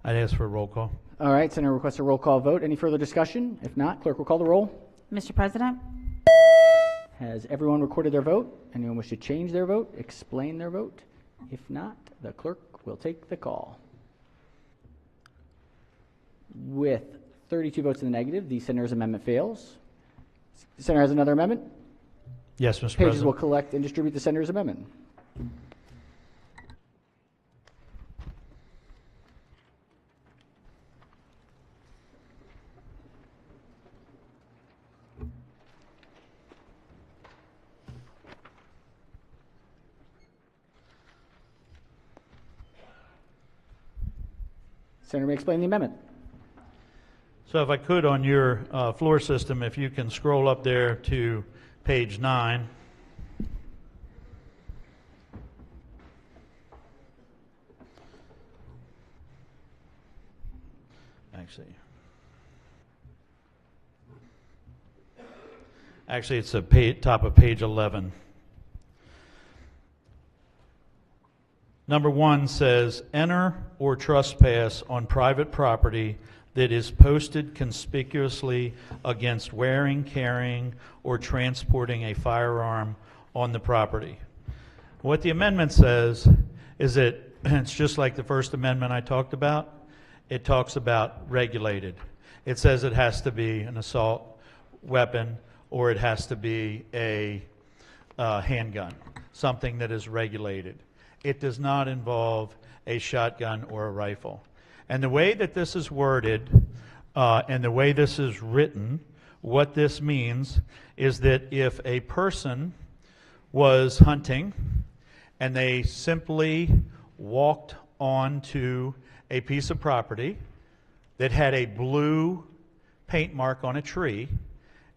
I'd ask for a roll call. All right, Senator requests a roll call vote. Any further discussion? If not, clerk will call the roll. Mr. President? Has everyone recorded their vote? Anyone wish to change their vote, explain their vote? If not, the clerk will take the call. With 32 votes in the negative, the Senator's amendment fails. The Senator has another amendment? Yes, Mr. Pages President. will collect and distribute the Senator's amendment. Senator may explain the amendment. So if I could, on your floor system, if you can scroll up there to page 9. Actually, it's the top of page 11. Number 1 says, enter or trespass on private property that is posted conspicuously against wearing, carrying, or transporting a firearm on the property. What the amendment says is that it's just like the First Amendment I talked about. It talks about regulated. It says it has to be an assault weapon or it has to be a handgun, something that is regulated. It does not involve a shotgun or a rifle. And the way that this is worded and the way this is written, what this means is that if a person was hunting and they simply walked onto a piece of property that had a blue paint mark on a tree,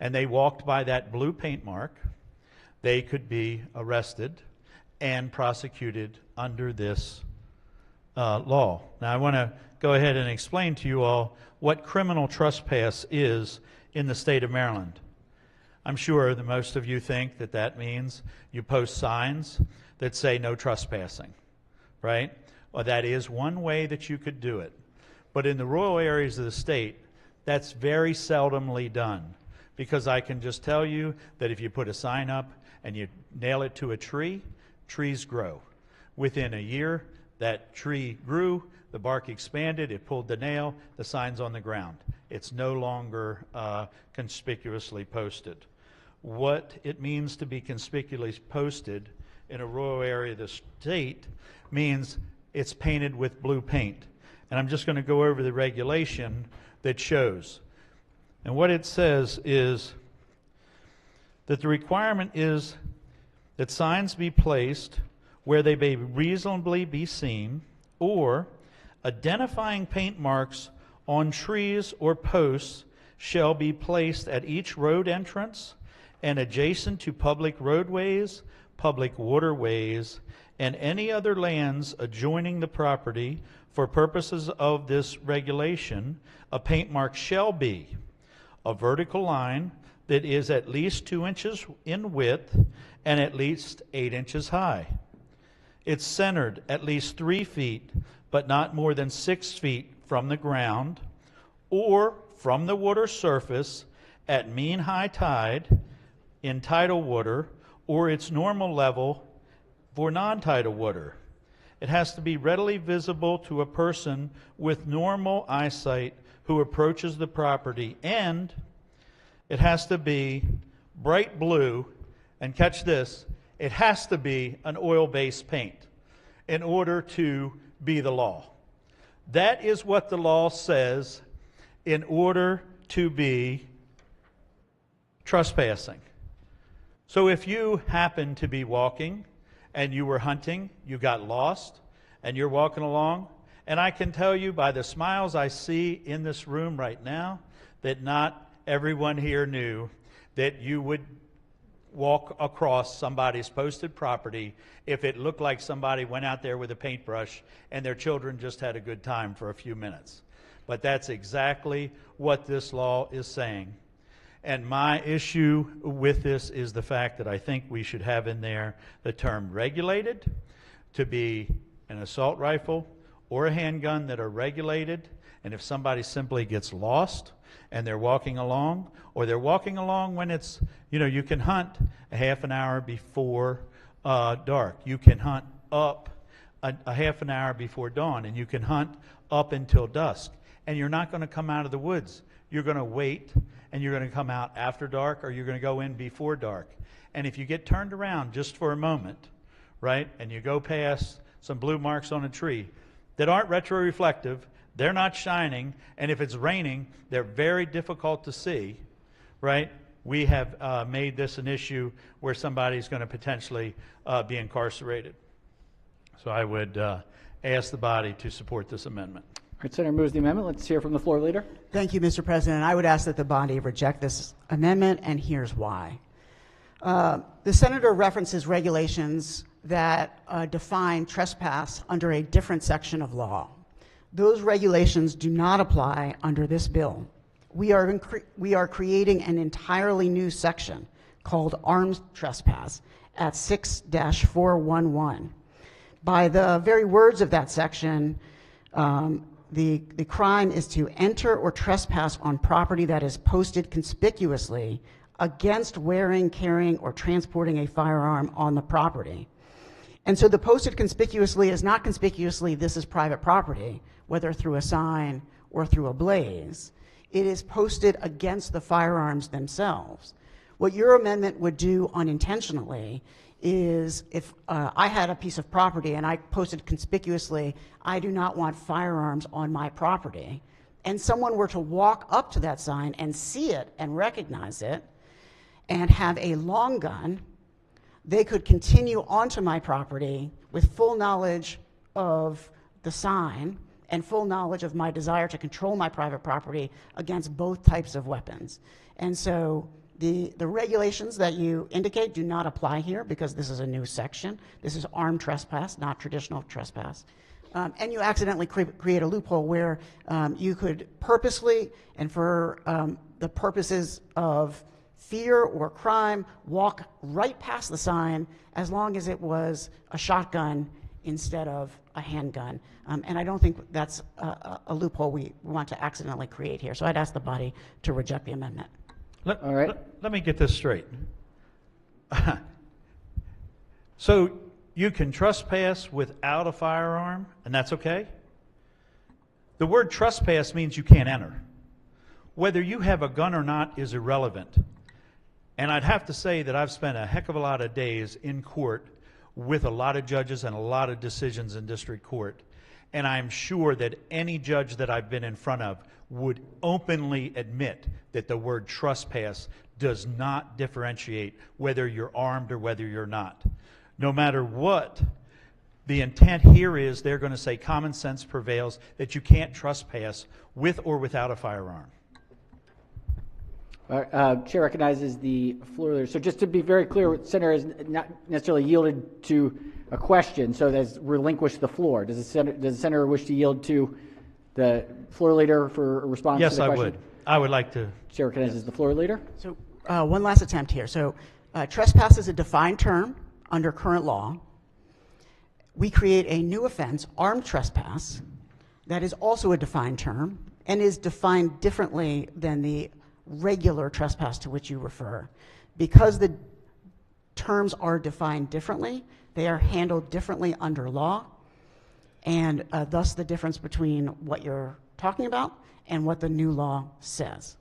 and they walked by that blue paint mark, they could be arrested and prosecuted under this law. Now, I want to go ahead and explain to you all what criminal trespass is in the state of Maryland. I'm sure that most of you think that that means you post signs that say no trespassing, right? Well, that is one way that you could do it. But in the rural areas of the state, that's very seldomly done, because I can just tell you that if you put a sign up and you nail it to a tree, trees grow. Within a year, that tree grew, the bark expanded, it pulled the nail, the sign's on the ground. It's no longer conspicuously posted. What it means to be conspicuously posted in a rural area of the state means it's painted with blue paint. And I'm just going to go over the regulation that shows. And what it says is that the requirement is that signs be placed where they may reasonably be seen, or identifying paint marks on trees or posts shall be placed at each road entrance and adjacent to public roadways, public waterways, and any other lands adjoining the property. For purposes of this regulation, a paint mark shall be a vertical line that is at least 2 inches in width and at least 8 inches high. It's centered at least 3 feet, but not more than 6 feet from the ground or from the water surface at mean high tide in tidal water or its normal level for non-tidal water. It has to be readily visible to a person with normal eyesight who approaches the property, and it has to be bright blue, and catch this, it has to be an oil-based paint in order to be the law. That is what the law says in order to be trespassing. So if you happen to be walking and you were hunting, you got lost, and you're walking along, and I can tell you by the smiles I see in this room right now that not everyone here knew that you would walk across somebody's posted property if it looked like somebody went out there with a paintbrush and their children just had a good time for a few minutes. But that's exactly what this law is saying. And my issue with this is the fact that I think we should have in there the term regulated to be an assault rifle or a handgun that are regulated. And if somebody simply gets lost and they're walking along, or they're walking along when it's, you can hunt a half an hour before dark. You can hunt up a half an hour before dawn, and you can hunt up until dusk. And you're not going to come out of the woods. You're going to wait, and you're going to come out after dark, or you're going to go in before dark. And if you get turned around just for a moment, right, and you go past some blue marks on a tree that aren't retroreflective, they're not shining, and if it's raining, they're very difficult to see, right? We have made this an issue where somebody's going to potentially be incarcerated. So I would ask the body to support this amendment. All right, Senator moves the amendment. Let's hear from the floor leader. Thank you, Mr. President. I would ask that the body reject this amendment, and here's why. The senator references regulations that define trespass under a different section of law. Those regulations do not apply under this bill. We are creating an entirely new section called armed trespass at 6-411. By the very words of that section, the crime is to enter or trespass on property that is posted conspicuously against wearing, carrying, or transporting a firearm on the property. And so the posted conspicuously is not conspicuously, this is private property, whether through a sign or through a blaze. It is posted against the firearms themselves. What your amendment would do unintentionally is if I had a piece of property and I posted conspicuously, I do not want firearms on my property, and someone were to walk up to that sign and see it and recognize it and have a long gun, they could continue onto my property with full knowledge of the sign and full knowledge of my desire to control my private property against both types of weapons. And so the regulations that you indicate do not apply here because this is a new section. This is armed trespass, not traditional trespass. and you accidentally create a loophole where you could purposely and for the purposes of fear or crime walk right past the sign as long as it was a shotgun instead of a handgun. And I don't think that's a loophole we want to accidentally create here. So I'd ask the body to reject the amendment. Let me get this straight. So you can trespass without a firearm, and that's okay? The word trespass means you can't enter. Whether you have a gun or not is irrelevant. And I'd have to say that I've spent a heck of a lot of days in court with a lot of judges and a lot of decisions in district court. And I'm sure that any judge that I've been in front of would openly admit that the word trespass does not differentiate whether you're armed or whether you're not. No matter what, the intent here is they're going to say common sense prevails, that you can't trespass with or without a firearm. Chair recognizes the floor leader. So just to be very clear, the Senator has not necessarily yielded to a question, so has relinquished the floor. Does the Senator wish to yield to the floor leader for a response to the question? Yes, I would. I would like to. Chair recognizes the floor leader. So one last attempt here. So trespass is a defined term under current law. We create a new offense, armed trespass, that is also a defined term and is defined differently than the regular trespass to which you refer. Because the terms are defined differently, they are handled differently under law, and thus the difference between what you're talking about and what the new law says.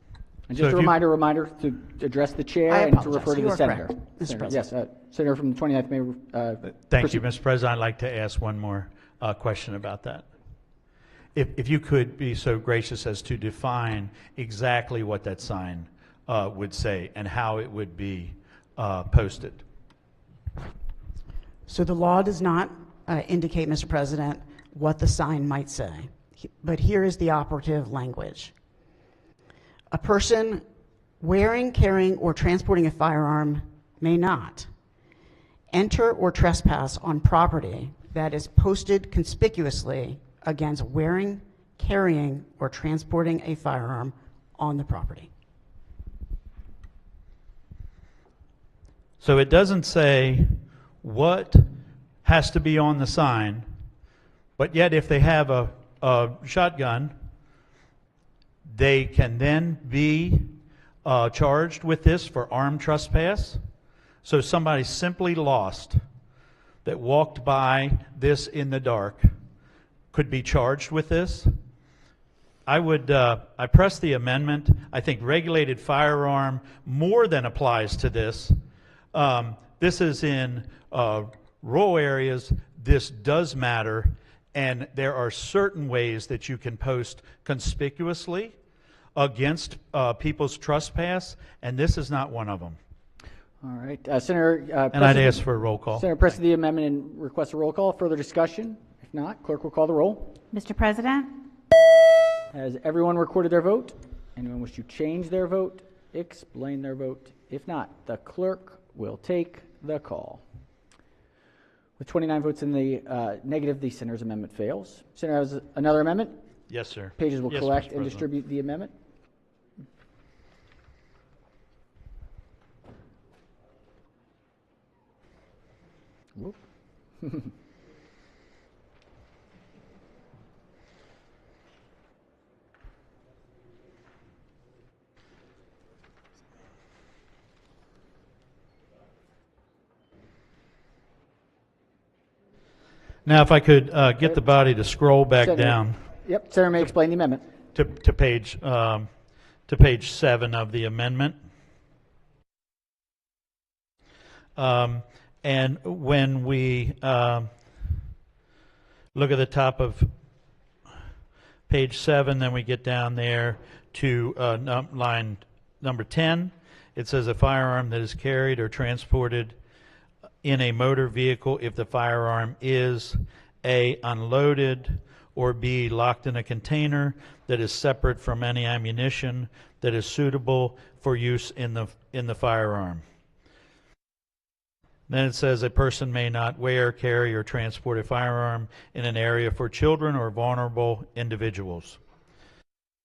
And just a reminder to address the chair and to refer to the Senator. Mr. President. Yes, Senator from the 29th may Thank you, Mr. President. I'd like to ask one more question about that. If you could be so gracious as to define exactly what that sign would say and how it would be posted. So the law does not indicate, Mr. President, what the sign might say, but here is the operative language. A person wearing, carrying, or transporting a firearm may not enter or trespass on property that is posted conspicuously against wearing, carrying, or transporting a firearm on the property. So it doesn't say what has to be on the sign, but yet if they have a shotgun, they can then be charged with this for armed trespass. So somebody simply lost that walked by this in the dark could be charged with this. I press the amendment. I think regulated firearm more than applies to this. This is in rural areas. This does matter, and there are certain ways that you can post conspicuously against people's trespass, and this is not one of them. All right, Senator. And I'd ask for a roll call. Senator presses the amendment and requests a roll call. Further discussion? If not, clerk will call the roll. Mr. President? Has everyone recorded their vote? Anyone wish to change their vote? Explain their vote? If not, the clerk will take the call. With 29 votes in the negative, the Senator's amendment fails. Senator has another amendment? Yes, sir. Pages will Yes, collect Mr. and President. distribute the amendment. Whoop. Now, if I could get the body to scroll back Senator, down. Yep, Senator may explain the amendment. To page 7 of the amendment. And when we look at the top of page 7, then we get down there to line number 10. It says a firearm that is carried or transported in a motor vehicle if the firearm is A, unloaded, or B, locked in a container that is separate from any ammunition that is suitable for use in the firearm. Then it says a person may not wear, carry, or transport a firearm in an area for children or vulnerable individuals.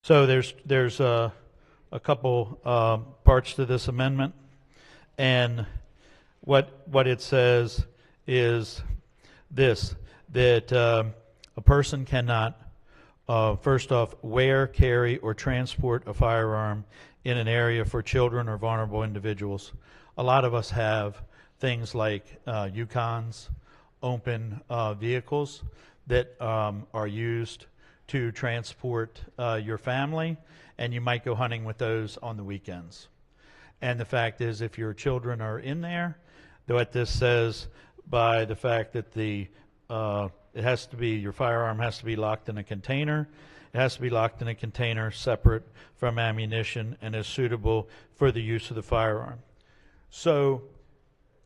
So there's a couple parts to this amendment, and what it says is this, that a person cannot, first off, wear, carry, or transport a firearm in an area for children or vulnerable individuals. A lot of us have things like Yukons, open vehicles that are used to transport your family, and you might go hunting with those on the weekends. And the fact is, if your children are in there, what this says by the fact that it has to be, your firearm has to be locked in a container. It has to be locked in a container separate from ammunition and is suitable for the use of the firearm. So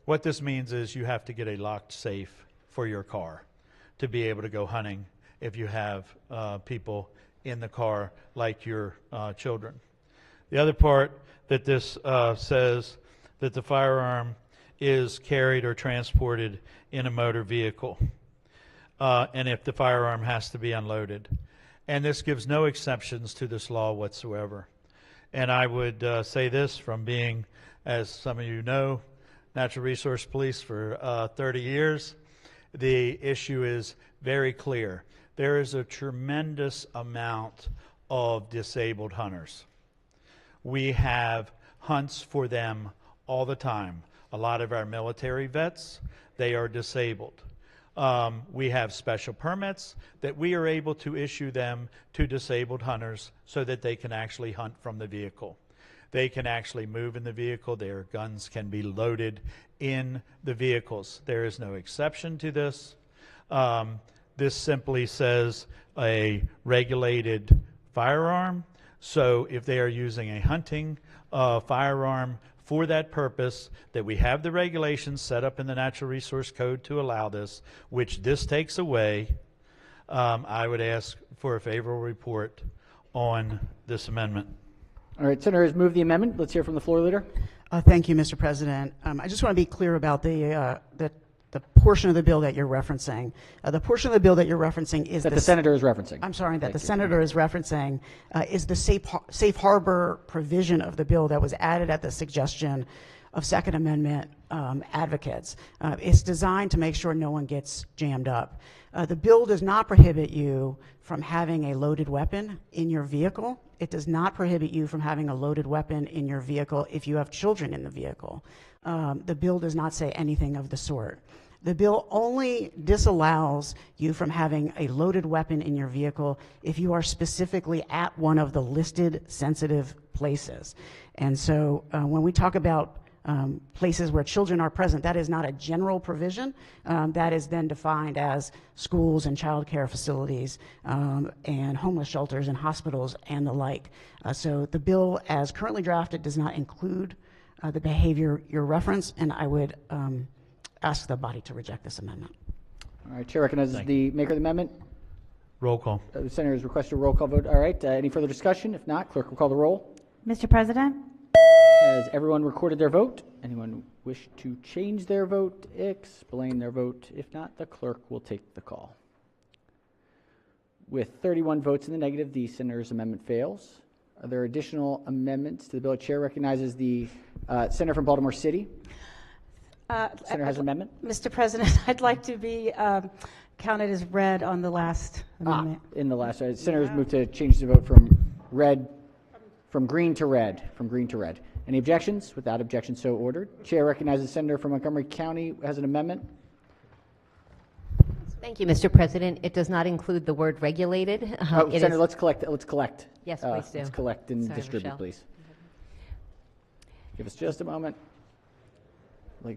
what this means is you have to get a locked safe for your car to be able to go hunting if you have people in the car like your children. The other part that this says that the firearm is carried or transported in a motor vehicle, and if the firearm has to be unloaded. And this gives no exceptions to this law whatsoever. And I would say this from being, as some of you know, Natural Resource Police for 30 years, the issue is very clear. There is a tremendous amount of disabled hunters. We have hunts for them all the time. A lot of our military vets, they are disabled. We have special permits that we are able to issue them to disabled hunters so that they can actually hunt from the vehicle. They can actually move in the vehicle. Their guns can be loaded in the vehicles. There is no exception to this. This simply says a regulated firearm. So if they are using a hunting firearm for that purpose, that we have the regulations set up in the Natural Resource Code to allow this, which this takes away, I would ask for a favorable report on this amendment. All right, Senator has moved the amendment. Let's hear from the floor leader. Thank you, Mr. President. I just want to be clear about the portion of the bill that you're referencing. The portion of the bill that you're referencing is that the senator is referencing. I'm sorry, that the senator is referencing is the safe harbor provision of the bill that was added at the suggestion of Second Amendment advocates. It's designed to make sure no one gets jammed up. The bill does not prohibit you from having a loaded weapon in your vehicle. It does not prohibit you from having a loaded weapon in your vehicle if you have children in the vehicle. The bill does not say anything of the sort. The bill only disallows you from having a loaded weapon in your vehicle if you are specifically at one of the listed sensitive places. And so when we talk about places where children are present, that is not a general provision. That is then defined as schools and child care facilities and homeless shelters and hospitals and the like. So the bill as currently drafted does not include the behavior you're referenced, and I would ask the body to reject this amendment. All right, Chair recognizes the maker of the amendment. Roll call. The senator has requested a roll call vote. All right, any further discussion? If not, clerk will call the roll. Mr. President? Has everyone recorded their vote? Anyone wish to change their vote, explain their vote? If not, the clerk will take the call. With 31 votes in the negative, the senator's amendment fails. Are there additional amendments to the bill? Chair recognizes the senator from Baltimore City. Senator has an amendment. Mr. President, I'd like to be counted as red on the last amendment. In the last, senators moved to change the vote from green to red. Any objections? Without objection, so ordered. Chair recognizes the senator from Montgomery County has an amendment. Thank you, Mr. President. It does not include the word regulated. Senator, let's collect. Yes, please do. Let's collect and Sorry, distribute, Michelle. please. Give us just a moment.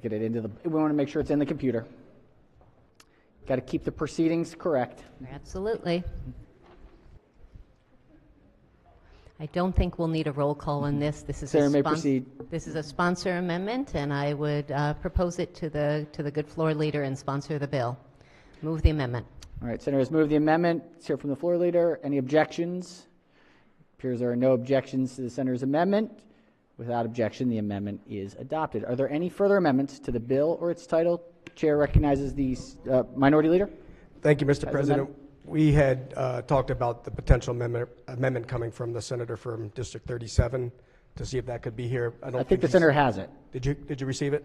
Get it into the. We want to make sure it's in the computer. Got to keep the proceedings correct. Absolutely. I don't think we'll need a roll call on this. This is Senator may proceed. This is a sponsor amendment, and I would propose it to the good floor leader and sponsor the bill. Move the amendment. All right, Senator has moved the amendment. Let's hear from the floor leader. Any objections? Appears there are no objections to the senator's amendment. Without objection, the amendment is adopted. Are there any further amendments to the bill or its title? Chair recognizes the Minority Leader. Thank you, Mr. President. We had talked about the potential amendment coming from the senator from District 37 to see if that could be here. I think the senator has it. Did you receive it?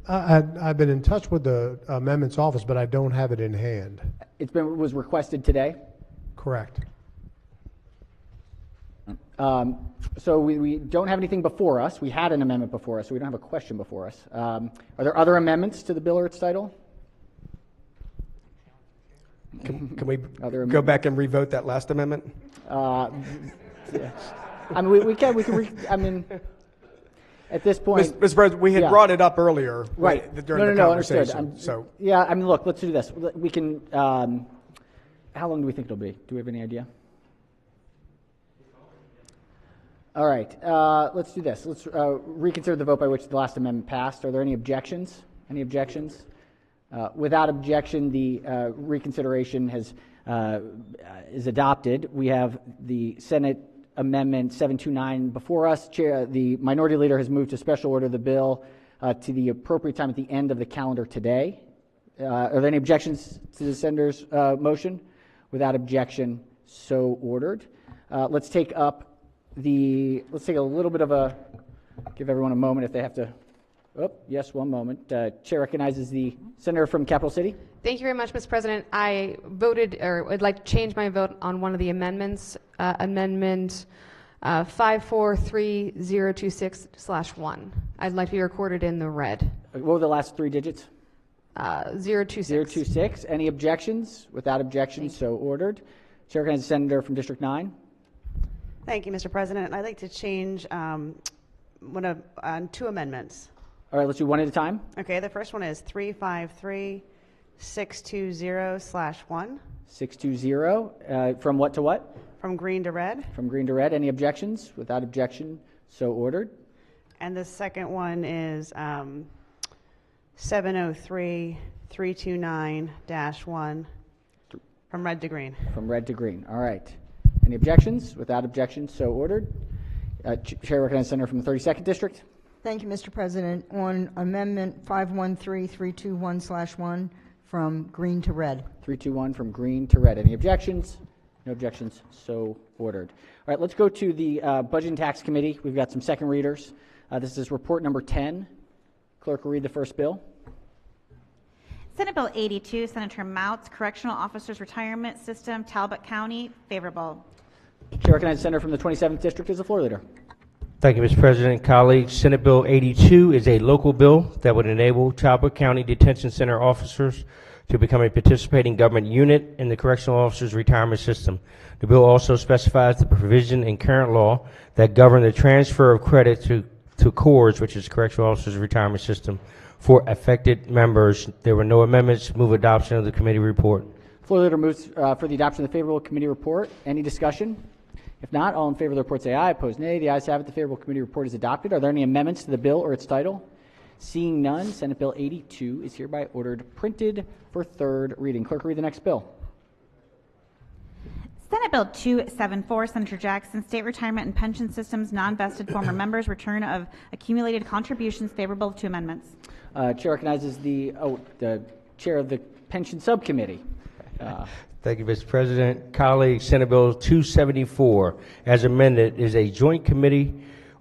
I've been in touch with the amendments office, but I don't have it in hand. Was requested today? Correct. So we don't have anything before us. We had an amendment before us, so we don't have a question before us. Are there other amendments to the bill or its title? Can we go back and revote that last amendment? Yeah. I mean, we can. At this point, Mr. President, we had brought it up earlier, right? During the conversation. Understood. Yeah, I mean, look, let's do this. We can. How long do we think it'll be? Do we have any idea? All right, let's do this. Let's reconsider the vote by which the last amendment passed. Are there any objections? Any objections? Without objection, the reconsideration is adopted. We have the Senate Amendment 729 before us. The Minority Leader has moved to special order the bill to the appropriate time at the end of the calendar today. Are there any objections to the Senator's motion? Without objection, so ordered. Let's take a little bit of a, give everyone a moment if they have to. Oh, yes, one moment. Chair recognizes the senator from Capital City. Thank you very much, Mr. President. I voted, or would like to change my vote on one of the amendments, Amendment 543026/1. I'd like to be recorded in the red. What were the last three digits? 026. 026. Any objections? Without objection, so ordered. Chair recognizes the senator from District 9. Thank you, Mr. President. I'd like to change two amendments. All right, let's do one at a time. Okay, the first one is 353620/1. 620. From what to what? From green to red. From green to red. Any objections? Without objection, so ordered. And the second one is 703329-1. From red to green. From red to green. All right. Any objections? Without objection, so ordered. Chair recognizes the senator from the 32nd District. Thank you, Mr. President. On Amendment 513321/1, from green to red. 321 from green to red. Any objections? No objections, so ordered. All right, let's go to the Budget and Tax Committee. We've got some second readers. This is report number 10. Clerk will read the first bill. Senate Bill 82, Senator Moutz, Correctional Officers Retirement System, Talbot County, favorable. Chair recognizes the senator from the 27th District as the floor leader. Thank you, Mr. President. Colleagues, Senate Bill 82 is a local bill that would enable Talbot County Detention Center officers to become a participating government unit in the Correctional Officers Retirement System. The bill also specifies the provision in current law that govern the transfer of credit to CORS, which is Correctional Officers Retirement System, for affected members. There were no amendments. Move adoption of the committee report. Floor leader moves for the adoption of the favorable committee report. Any discussion? If not, all in favor of the report say aye. Opposed, nay. The ayes have it. The favorable committee report is adopted. Are there any amendments to the bill or its title? Seeing none, Senate Bill 82 is hereby ordered printed for third reading. Clerk, read the next bill. Senate Bill 274, Senator Jackson, State Retirement and Pension Systems, non-vested former members, return of accumulated contributions, favorable to amendments. Chair recognizes the chair of the Pension Subcommittee. Thank you, Mr. President. Colleagues, Senate Bill 274, as amended, is a joint committee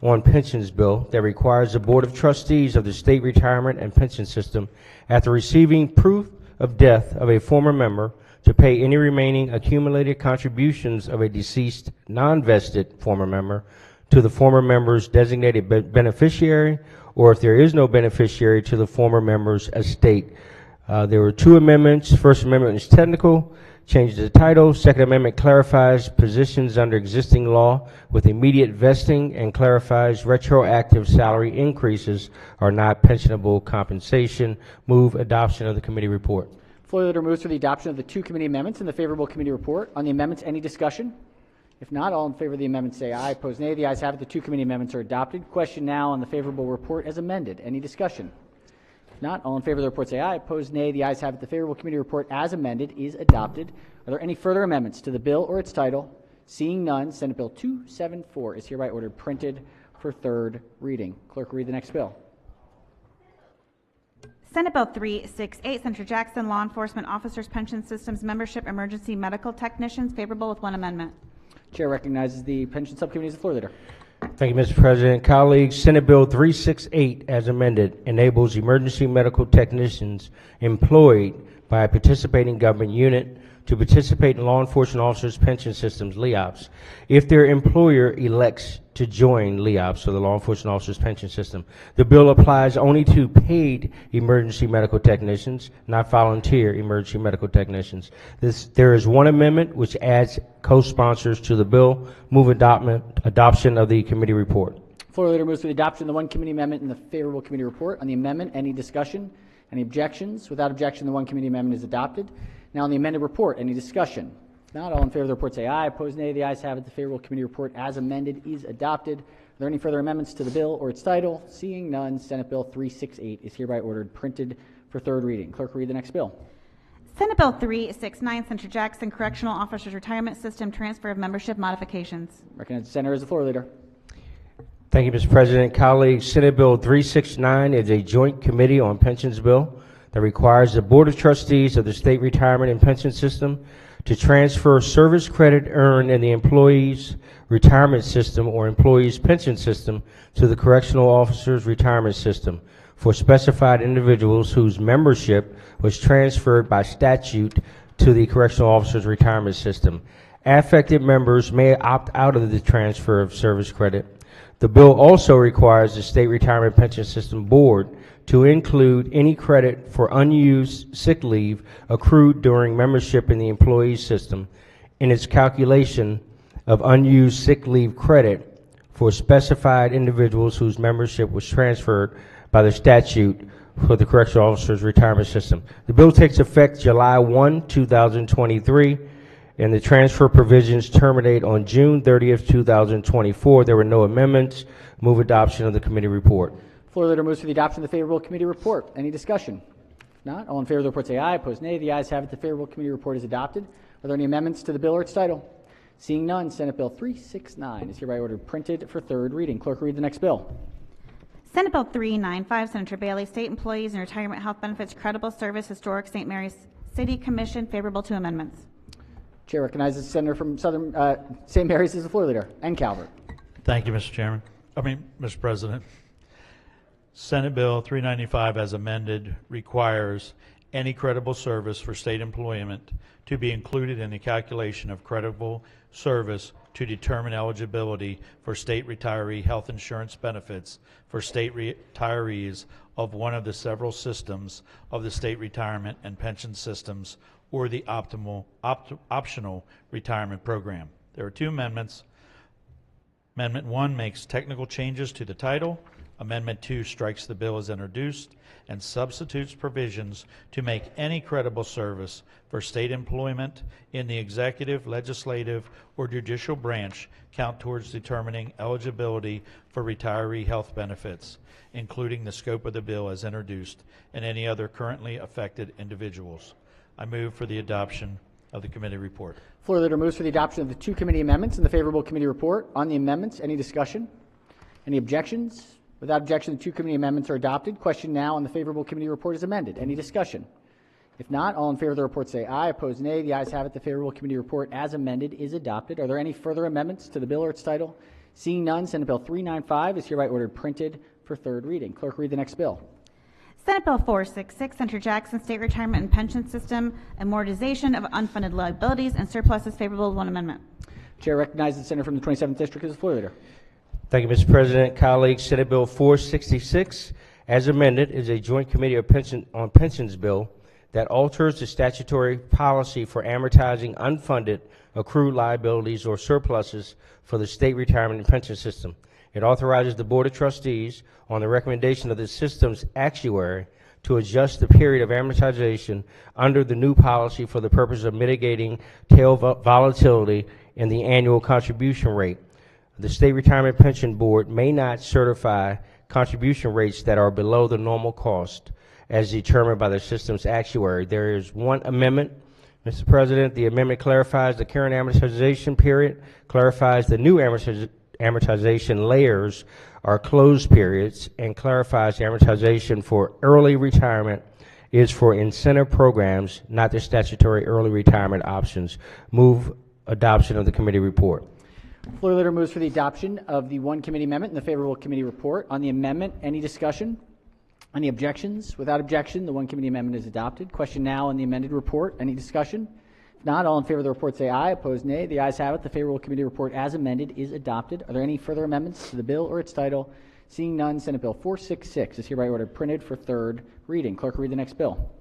on pensions bill that requires the Board of Trustees of the State Retirement and Pension System, after receiving proof of death of a former member, to pay any remaining accumulated contributions of a deceased non-vested former member to the former member's designated beneficiary, or if there is no beneficiary, to the former member's estate. There were two amendments. First amendment is technical, changes the title. Second amendment clarifies positions under existing law with immediate vesting and clarifies retroactive salary increases are not pensionable compensation. Move adoption of the committee report. Floor leader moves for the adoption of the two committee amendments and the favorable committee report. On the amendments, any discussion? If not, all in favor of the amendments say aye. Opposed, nay. The ayes have it. The two committee amendments are adopted. Question now on the favorable report as amended. Any discussion? If not, all in favor of the report say aye. Opposed, nay. The ayes have it. The favorable committee report as amended is adopted. Are there any further amendments to the bill or its title? Seeing none, Senate Bill 274 is hereby ordered printed for third reading. Clerk, read the next bill. Senate Bill 368, Senator Jackson, Law Enforcement Officers Pension Systems Membership Emergency Medical Technicians, favorable with one amendment. Chair recognizes the Pension Subcommittee as the floor leader. Thank you, Mr. President. Colleagues, Senate Bill 368, as amended, enables emergency medical technicians employed by a participating government unit to participate in law enforcement officers' pension systems, LEOPS, if their employer elects to join LEOPS, or the law enforcement officers' pension system. The bill applies only to paid emergency medical technicians, not volunteer emergency medical technicians. There is one amendment which adds co-sponsors to the bill. Move adoption of the committee report. Floor leader moves for the adoption of the one committee amendment and the favorable committee report. On the amendment, any discussion? Any objections? Without objection, the one committee amendment is adopted. Now on the amended report, any discussion? If not, all in favor of the report say aye. Opposed, nay. The ayes have it. The favorable committee report as amended is adopted. Are there any further amendments to the bill or its title? Seeing none, Senate Bill 368 is hereby ordered printed for third reading. Clerk, read the next bill. Senate Bill 369, Senator Jackson, Correctional Officers Retirement System Transfer of Membership Modifications. Recognize the senator as the floor leader. Thank you, Mr. President. Colleagues, Senate Bill 369 is a joint committee on pensions bill that requires the Board of Trustees of the State Retirement and Pension System to transfer service credit earned in the employee's retirement system or employee's pension system to the Correctional Officers Retirement System for specified individuals whose membership was transferred by statute to the Correctional Officers Retirement System. Affected members may opt out of the transfer of service credit. The bill also requires the State Retirement Pension System Board to include any credit for unused sick leave accrued during membership in the employee system in its calculation of unused sick leave credit for specified individuals whose membership was transferred by the statute for the Correctional Officers Retirement System. The bill takes effect July 1, 2023, and the transfer provisions terminate on June 30th, 2024. There were no amendments. Move adoption of the committee report. Floor leader moves for the adoption of the favorable committee report. Any discussion? If not, all in favor of the report say aye. Opposed, nay. The ayes have it. The favorable committee report is adopted. Are there any amendments to the bill or its title? Seeing none, Senate Bill 369 is hereby ordered printed for third reading. Clerk, read the next bill. Senate Bill 395, Senator Bailey, State Employees and Retirement Health Benefits Credible Service Historic St. Mary's City Commission, favorable to amendments. Chair recognizes the senator from Southern St. Mary's as the floor leader, and Calvert. Thank you, Mr. President. Senate Bill 395 as amended requires any credible service for state employment to be included in the calculation of credible service to determine eligibility for state retiree health insurance benefits for state retirees of one of the several systems of the state retirement and pension systems or the optional retirement program. There are two amendments. Amendment 1 makes technical changes to the title. Amendment 2 strikes the bill as introduced and substitutes provisions to make any credible service for state employment in the executive, legislative, or judicial branch count towards determining eligibility for retiree health benefits, including the scope of the bill as introduced and any other currently affected individuals. I move for the adoption of the committee report. Floor leader moves for the adoption of the two committee amendments and the favorable committee report. On the amendments, any discussion? Any objections? Without objection, the two committee amendments are adopted. Question now on the favorable committee report is amended. Any discussion? If not, all in favor of the report say aye. Opposed, nay. The ayes have it. The favorable committee report as amended is adopted. Are there any further amendments to the bill or its title? Seeing none, Senate Bill 395 is hereby ordered printed for third reading. Clerk, read the next bill. Senate Bill 466, Senator Jackson, State Retirement and Pension System, amortization of unfunded liabilities and surpluses, favorable with one amendment. Chair recognizes the senator from the 27th District as the floor leader. Thank you, Mr. President. Colleagues, Senate Bill 466, as amended, is a joint committee of on pensions bill that alters the statutory policy for amortizing unfunded accrued liabilities or surpluses for the state retirement and pension system. It authorizes the Board of Trustees, on the recommendation of the system's actuary, to adjust the period of amortization under the new policy for the purpose of mitigating tail volatility in the annual contribution rate. The State Retirement Pension Board may not certify contribution rates that are below the normal cost as determined by the system's actuary. There is one amendment, Mr. President. The amendment clarifies the current amortization period, clarifies the new amortization layers are closed periods and clarifies the amortization for early retirement is for incentive programs, not the statutory early retirement options. Move adoption of the committee report. Floor leader moves for the adoption of the one committee amendment and the favorable committee report. On the amendment, any discussion? Any objections? Without objection, the one committee amendment is adopted. Question now on the amended report. Any discussion? If not, all in favor of the report say aye. Opposed, nay. The ayes have it. The favorable committee report as amended is adopted. Are there any further amendments to the bill or its title? Seeing none, Senate Bill 466 is hereby ordered printed for third reading. Clerk will read the next bill.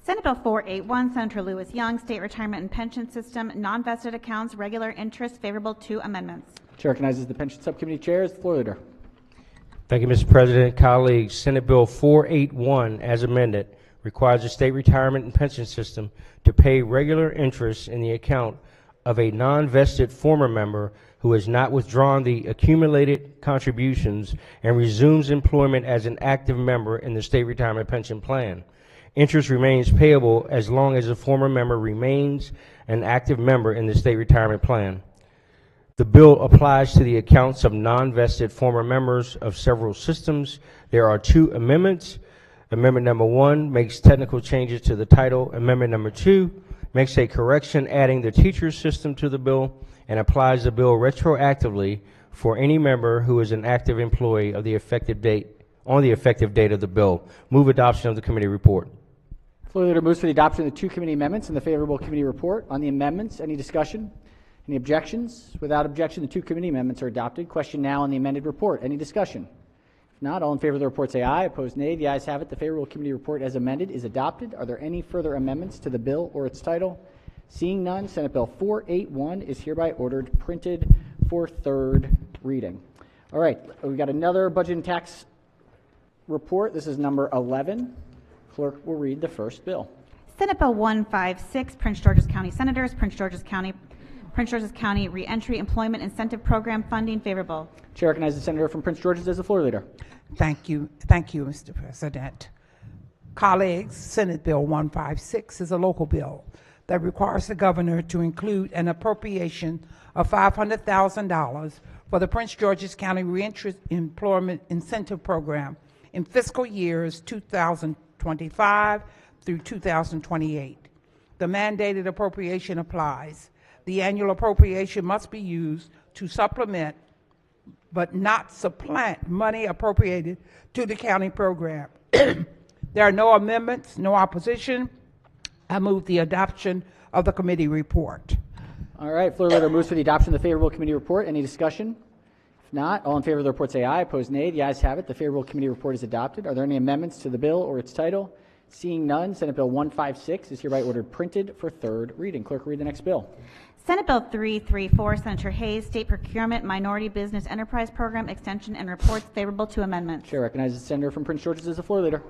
Senate Bill 481, Senator Lewis Young, State Retirement and Pension System, non-vested accounts, regular interest, favorable to amendments. Chair recognizes the Pension Subcommittee Chair as the floor leader. Thank you, Mr. President. Colleagues, Senate Bill 481, as amended, requires the state retirement and pension system to pay regular interest in the account of a non-vested former member who has not withdrawn the accumulated contributions and resumes employment as an active member in the state retirement pension plan. Interest remains payable as long as the former member remains an active member in the state retirement plan. The bill applies to the accounts of non-vested former members of several systems. There are two amendments. Amendment number 1 makes technical changes to the title. Amendment number 2 makes a correction adding the teacher system to the bill and applies the bill retroactively for any member who is an active employee of the effective date on the effective date of the bill. Move adoption of the committee report. Floor leader moves for the adoption of the two committee amendments and the favorable committee report. On the amendments, any discussion? Any objections? Without objection, the two committee amendments are adopted. Question now on the amended report. Any discussion? If not, all in favor of the report say aye. Opposed, nay. The ayes have it. The favorable committee report as amended is adopted. Are there any further amendments to the bill or its title? Seeing none, Senate Bill 481 is hereby ordered printed for third reading. All right, we've got another budget and tax report. This is number 11. Clerk will read the first bill. Senate Bill 156, Prince George's County Senators, Prince George's County Reentry Employment Incentive Program funding, favorable. Chair recognizes the senator from Prince George's as the floor leader. Thank you, Mr. President. Colleagues, Senate Bill 156 is a local bill that requires the governor to include an appropriation of $500,000 for the Prince George's County Reentry Employment Incentive Program in fiscal years 2025 through 2028. The mandated appropriation applies. The annual appropriation must be used to supplement but not supplant money appropriated to the county program. There are no amendments, no opposition. I move the adoption of the committee report. All right, floor leader moves for the adoption of the favorable committee report. Any discussion? If not, all in favor of the report say aye. Opposed, nay. The ayes have it. The favorable committee report is adopted. Are there any amendments to the bill or its title? Seeing none, Senate Bill 156 is hereby ordered printed for third reading. Clerk, read the next bill. Senate Bill 334, Senator Hayes, State Procurement Minority Business Enterprise Program Extension and Reports, favorable to amendments. Chair recognizes the senator from Prince George's as the floor leader.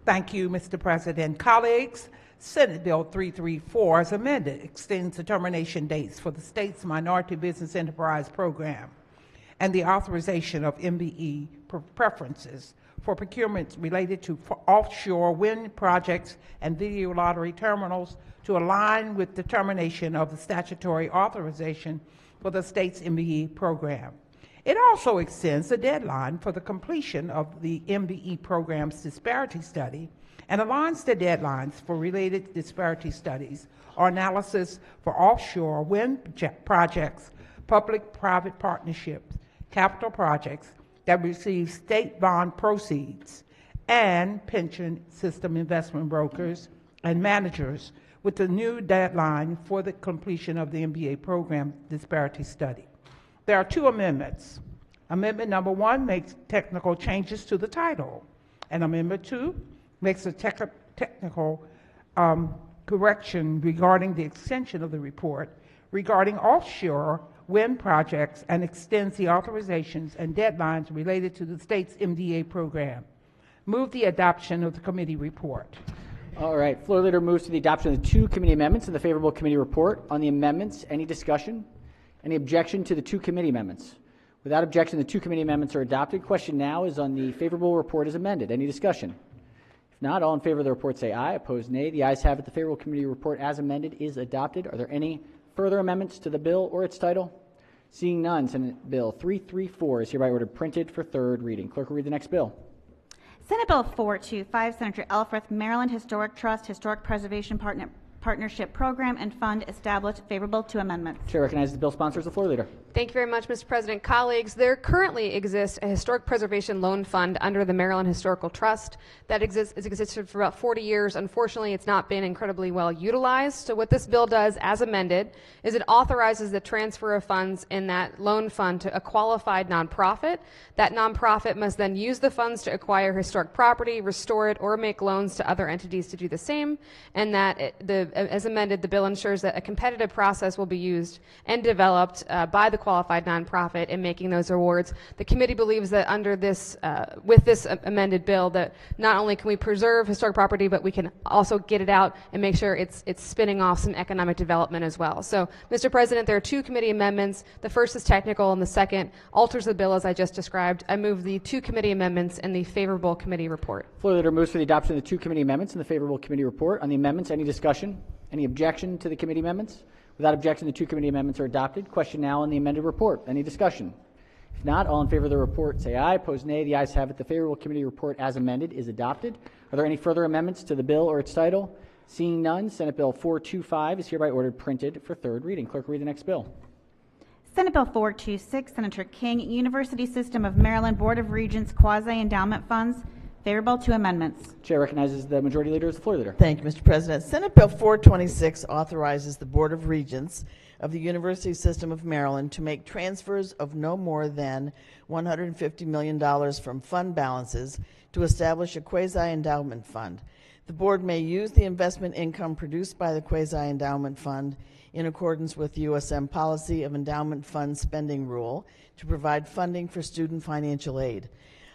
Thank you, Mr. President. Colleagues, Senate Bill 334, as amended, extends the termination dates for the state's Minority Business Enterprise Program and the authorization of MBE preferences for procurements related to offshore wind projects and video lottery terminals to align with the termination of the statutory authorization for the state's MBE program. It also extends the deadline for the completion of the MBE program's disparity study and aligns the deadlines for related disparity studies or analysis for offshore wind projects, public-private partnerships, capital projects that receive state bond proceeds, and pension system investment brokers and managers with the new deadline for the completion of the MBA program disparity study. There are two amendments. Amendment number 1 makes technical changes to the title, and Amendment 2 makes a technical correction regarding the extension of the report regarding offshore wind projects and extends the authorizations and deadlines related to the state's MDA program. Move the adoption of the committee report. All right, floor leader moves to the adoption of the two committee amendments and the favorable committee report. On the amendments, any discussion? Any objection to the two committee amendments? Without objection, the two committee amendments are adopted. Question now is on the favorable report as amended. Any discussion? If not, all in favor of the report say aye. Opposed, nay. The ayes have it. The favorable committee report as amended is adopted. Are there any further amendments to the bill or its title? Seeing none, Senate Bill 334 is hereby ordered printed for third reading. Clerk will read the next bill. Senate Bill 425, Senator Elfreth, Maryland Historic Trust, Historic Preservation Partnership Program and Fund established, favorable to amendments. Chair recognizes the bill sponsor as the floor leader. Thank you very much, Mr. President. Colleagues, there currently exists a historic preservation loan fund under the Maryland Historical Trust that has existed for about 40 years. Unfortunately, it's not been incredibly well utilized. So what this bill does, as amended, is it authorizes the transfer of funds in that loan fund to a qualified nonprofit. That nonprofit must then use the funds to acquire historic property, restore it, or make loans to other entities to do the same. And that, as amended, the bill ensures that a competitive process will be used and developed by the qualified nonprofit in making those awards. The committee believes that under this, with this amended bill, that not only can we preserve historic property, but we can also get it out and make sure it's spinning off some economic development as well. So, Mr. President, there are two committee amendments. The first is technical, and the second alters the bill as I just described. I move the two committee amendments and the favorable committee report. Floor leader moves for the adoption of the two committee amendments and the favorable committee report. On the amendments, any discussion? Any objection to the committee amendments? Without objection, the two committee amendments are adopted. Question now on the amended report. Any discussion? If not, all in favor of the report say aye. Opposed, nay. The ayes have it. The favorable committee report as amended is adopted. Are there any further amendments to the bill or its title? Seeing none, Senate Bill 425 is hereby ordered printed for third reading. Clerk will read the next bill. Senate Bill 426, Senator King, University System of Maryland Board of Regents Quasi-Endowment Funds, favorable to amendments. Chair recognizes the majority leader as the floor leader. Thank you, Mr. President. Senate Bill 426 authorizes the Board of Regents of the University System of Maryland to make transfers of no more than $150 million from fund balances to establish a quasi-endowment fund. The board may use the investment income produced by the quasi-endowment fund in accordance with the USM policy of endowment fund spending rule to provide funding for student financial aid.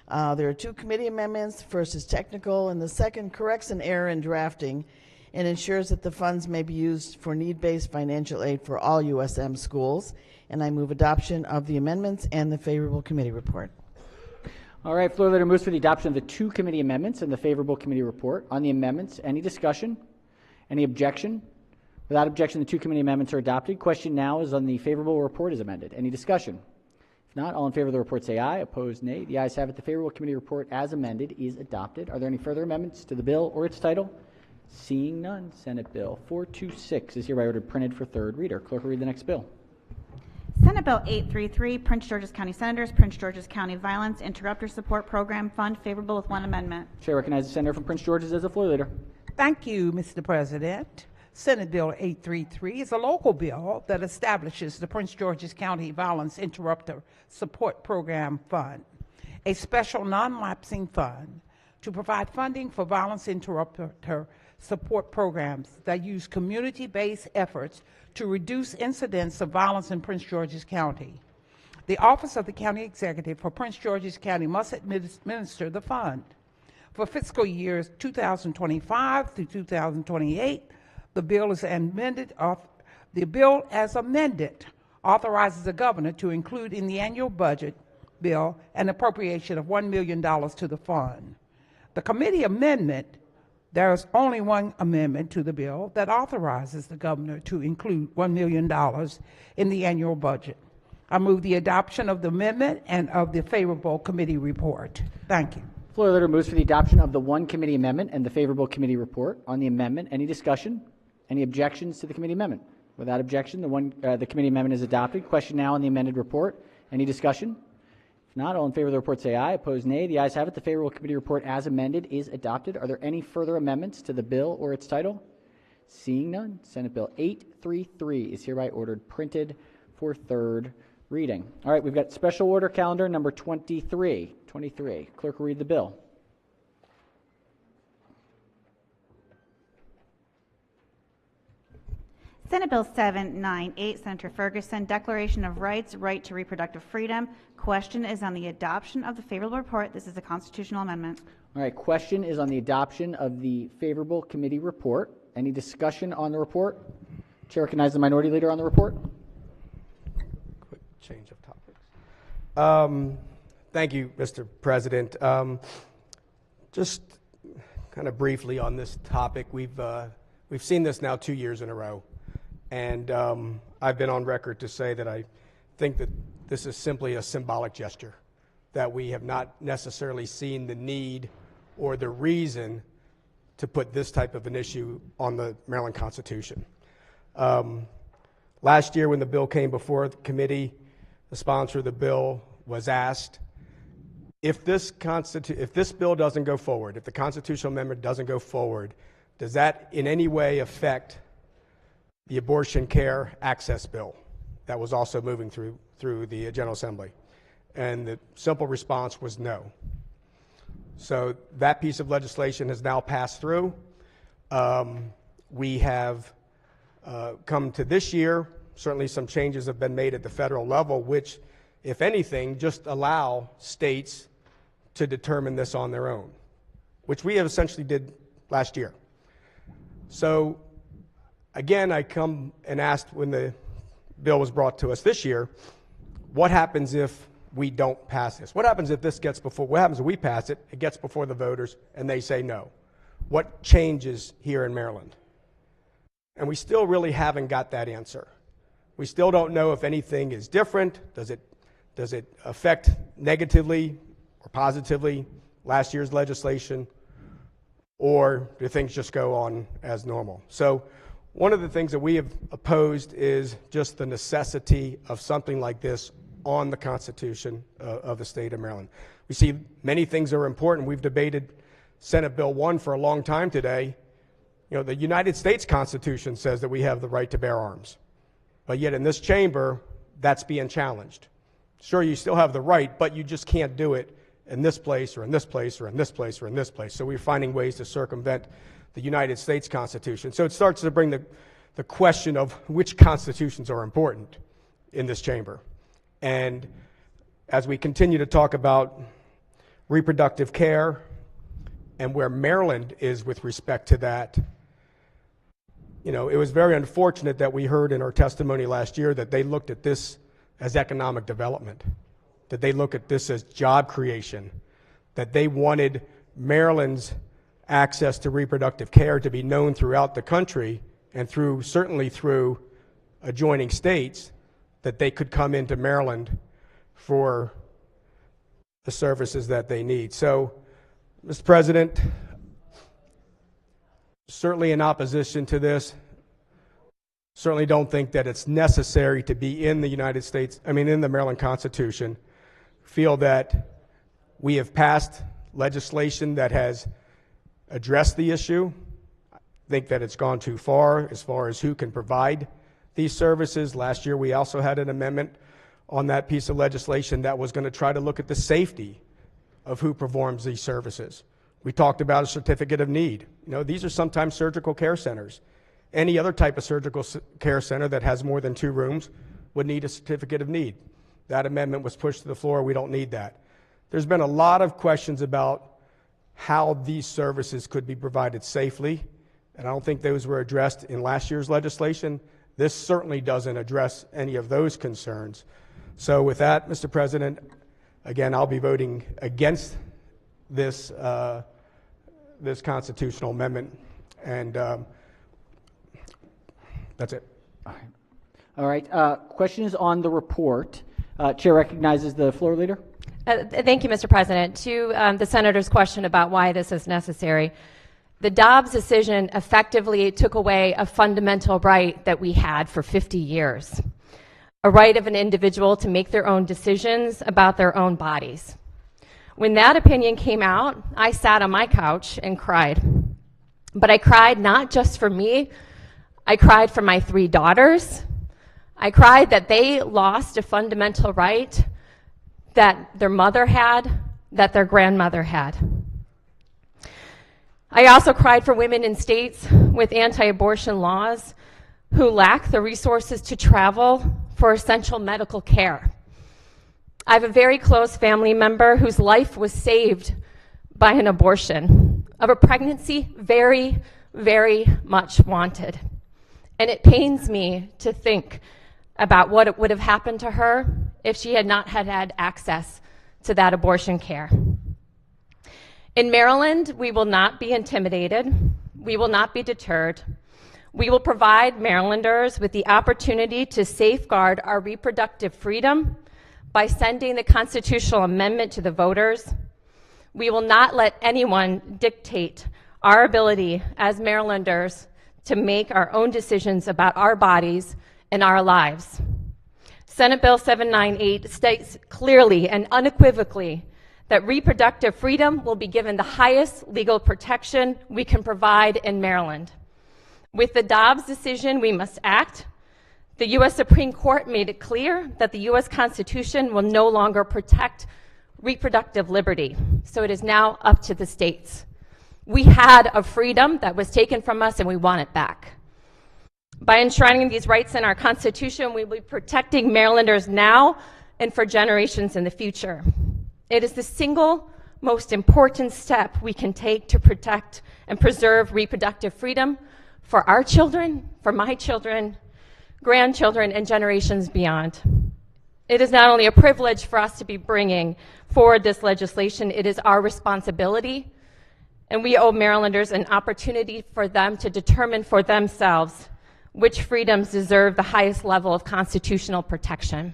There are two committee amendments. The first is technical, and the second corrects an error in drafting and ensures that the funds may be used for need-based financial aid for all USM schools. And I move adoption of the amendments and the favorable committee report. All right, floor leader moves for the adoption of the two committee amendments and the favorable committee report. On the amendments, any discussion? Any objection? Without objection, the two committee amendments are adopted. Question now is on the favorable report as amended. Any discussion? If not, all in favor of the report say aye. Opposed, nay. The ayes have it. The favorable committee report as amended is adopted. Are there any further amendments to the bill or its title? Seeing none, Senate Bill 426 is hereby ordered printed for third reader. Clerk will read the next bill. Senate Bill 833, Prince George's County Senators, Prince George's County Violence Interrupter Support Program Fund, favorable with one amendment. Chair recognizes the senator from Prince George's as the floor leader. Thank you, Mr. President. Senate Bill 833 is a local bill that establishes the Prince George's County Violence Interrupter Support Program Fund, a special non-lapsing fund to provide funding for violence interrupter support programs that use community-based efforts to reduce incidents of violence in Prince George's County. The Office of the County Executive for Prince George's County must administer the fund. For fiscal years 2025 through 2028, the bill is amended. The bill as amended authorizes the governor to include in the annual budget bill an appropriation of $1 million to the fund. The committee amendment, there is only one amendment to the bill that authorizes the governor to include $1 million in the annual budget. I move the adoption of the amendment and of the favorable committee report. Thank you. Floor leader moves for the adoption of the one committee amendment and the favorable committee report. On the amendment, any discussion? Any objections to the committee amendment? Without objection, the committee amendment is adopted. Question now on the amended report. Any discussion? If not, all in favor of the report say aye. Opposed, nay. The ayes have it. The favorable committee report as amended is adopted. Are there any further amendments to the bill or its title? Seeing none, Senate Bill 833 is hereby ordered printed for third reading. All right, we've got special order calendar number 23. Clerk will read the bill. Senate Bill 798, Senator Ferguson, Declaration of Rights, Right to Reproductive Freedom. Question is on the adoption of the favorable report. This is a constitutional amendment. All right, question is on the adoption of the favorable committee report. Any discussion on the report? Chair recognizes the minority leader on the report. Quick change of topics. Thank you, Mr. President. Just kind of briefly on this topic, we've seen this now 2 years in a row. And I've been on record to say that I think that this is simply a symbolic gesture, that we have not necessarily seen the need or the reason to put this type of an issue on the Maryland Constitution. Last year when the bill came before the committee, the sponsor of the bill was asked, if this bill doesn't go forward, if the constitutional amendment doesn't go forward, does that in any way affect the abortion care access bill that was also moving through the General Assembly? And the simple response was no. So that piece of legislation has now passed through. We have come to this year, certainly some changes have been made at the federal level, which, if anything, just allow states to determine this on their own, which we have essentially did last year. So again, I come and asked when the bill was brought to us this year, what happens if we don't pass this? What happens if this gets before, what happens if we pass it, it gets before the voters, and they say no? What changes here in Maryland? And we still really haven't got that answer. We still don't know if anything is different. Does it affect negatively or positively last year's legislation? Or do things just go on as normal? So one of the things that we have opposed is just the necessity of something like this on the Constitution of the state of Maryland. We see many things are important. We've debated Senate Bill 1 for a long time today. You know, the United States Constitution says that we have the right to bear arms. But yet in this chamber, that's being challenged. Sure, you still have the right, but you just can't do it in this place or in this place or in this place or in this place. So we're finding ways to circumvent the United States Constitution. So it starts to bring the question of which constitutions are important in this chamber. And as we continue to talk about reproductive care and where Maryland is with respect to that, you know, it was very unfortunate that we heard in our testimony last year that they looked at this as economic development, that they look at this as job creation, that they wanted Maryland's access to reproductive care to be known throughout the country and certainly through adjoining states, that they could come into Maryland for the services that they need. So, Mr. President, certainly in opposition to this, certainly don't think that it's necessary to be in the in the Maryland Constitution. Feel that we have passed legislation that has addressed the issue. I think that it's gone too far as who can provide these services. Last year we also had an amendment on that piece of legislation that was going to try to look at the safety of who performs these services. We talked about a certificate of need. You know, these are sometimes surgical care centers. Any other type of surgical care center that has more than 2 rooms would need a certificate of need. That amendment was pushed to the floor. We don't need that. There's been a lot of questions about how these services could be provided safely, and I don't think those were addressed in last year's legislation. This certainly doesn't address any of those concerns. So with that, Mr. President, again, I'll be voting against this this constitutional amendment, and that's it. All right. Questions on the report. Chair recognizes the floor leader. Thank you, Mr. President. To the senator's question about why this is necessary, the Dobbs decision effectively took away a fundamental right that we had for 50 years, a right of an individual to make their own decisions about their own bodies. When that opinion came out, I sat on my couch and cried. But I cried not just for me. I cried for my 3 daughters. I cried that they lost a fundamental right that their mother had, that their grandmother had. I also cried for women in states with anti-abortion laws who lack the resources to travel for essential medical care. I have a very close family member whose life was saved by an abortion of a pregnancy very, very much wanted. And it pains me to think about what would have happened to her if she had not had access to that abortion care. In Maryland, we will not be intimidated. We will not be deterred. We will provide Marylanders with the opportunity to safeguard our reproductive freedom by sending the constitutional amendment to the voters. We will not let anyone dictate our ability as Marylanders to make our own decisions about our bodies and our lives. Senate Bill 798 states clearly and unequivocally that reproductive freedom will be given the highest legal protection we can provide in Maryland. With the Dobbs decision, we must act. The U.S. Supreme Court made it clear that the U.S. Constitution will no longer protect reproductive liberty, so it is now up to the states. We had a freedom that was taken from us, and we want it back. By enshrining these rights in our Constitution, we will be protecting Marylanders now and for generations in the future. It is the single most important step we can take to protect and preserve reproductive freedom for our children, for my children, grandchildren, and generations beyond. It is not only a privilege for us to be bringing forward this legislation, it is our responsibility, and we owe Marylanders an opportunity for them to determine for themselves which freedoms deserve the highest level of constitutional protection.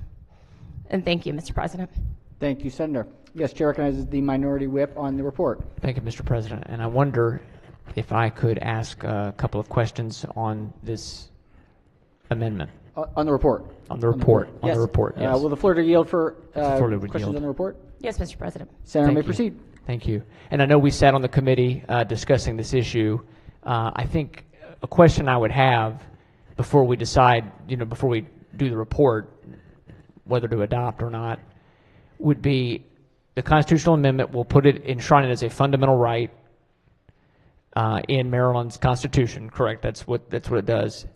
And thank you, Mr. President. Thank you, Senator. Yes, Chair recognizes the minority whip on the report. Thank you, Mr. President. And I wonder if I could ask a couple of questions on this amendment. On the report. On the report. On Yes. the report. Yes. Will the floor to yield for questions yield. on the report? Yes, Mr. President. Senator Thank may you. proceed. Thank you. And I know we sat on the committee discussing this issue. I think a question I would have before we decide, before we do the report, whether to adopt or not, would be the constitutional amendment will enshrine it as a fundamental right in Maryland's Constitution. Correct? That's what it does.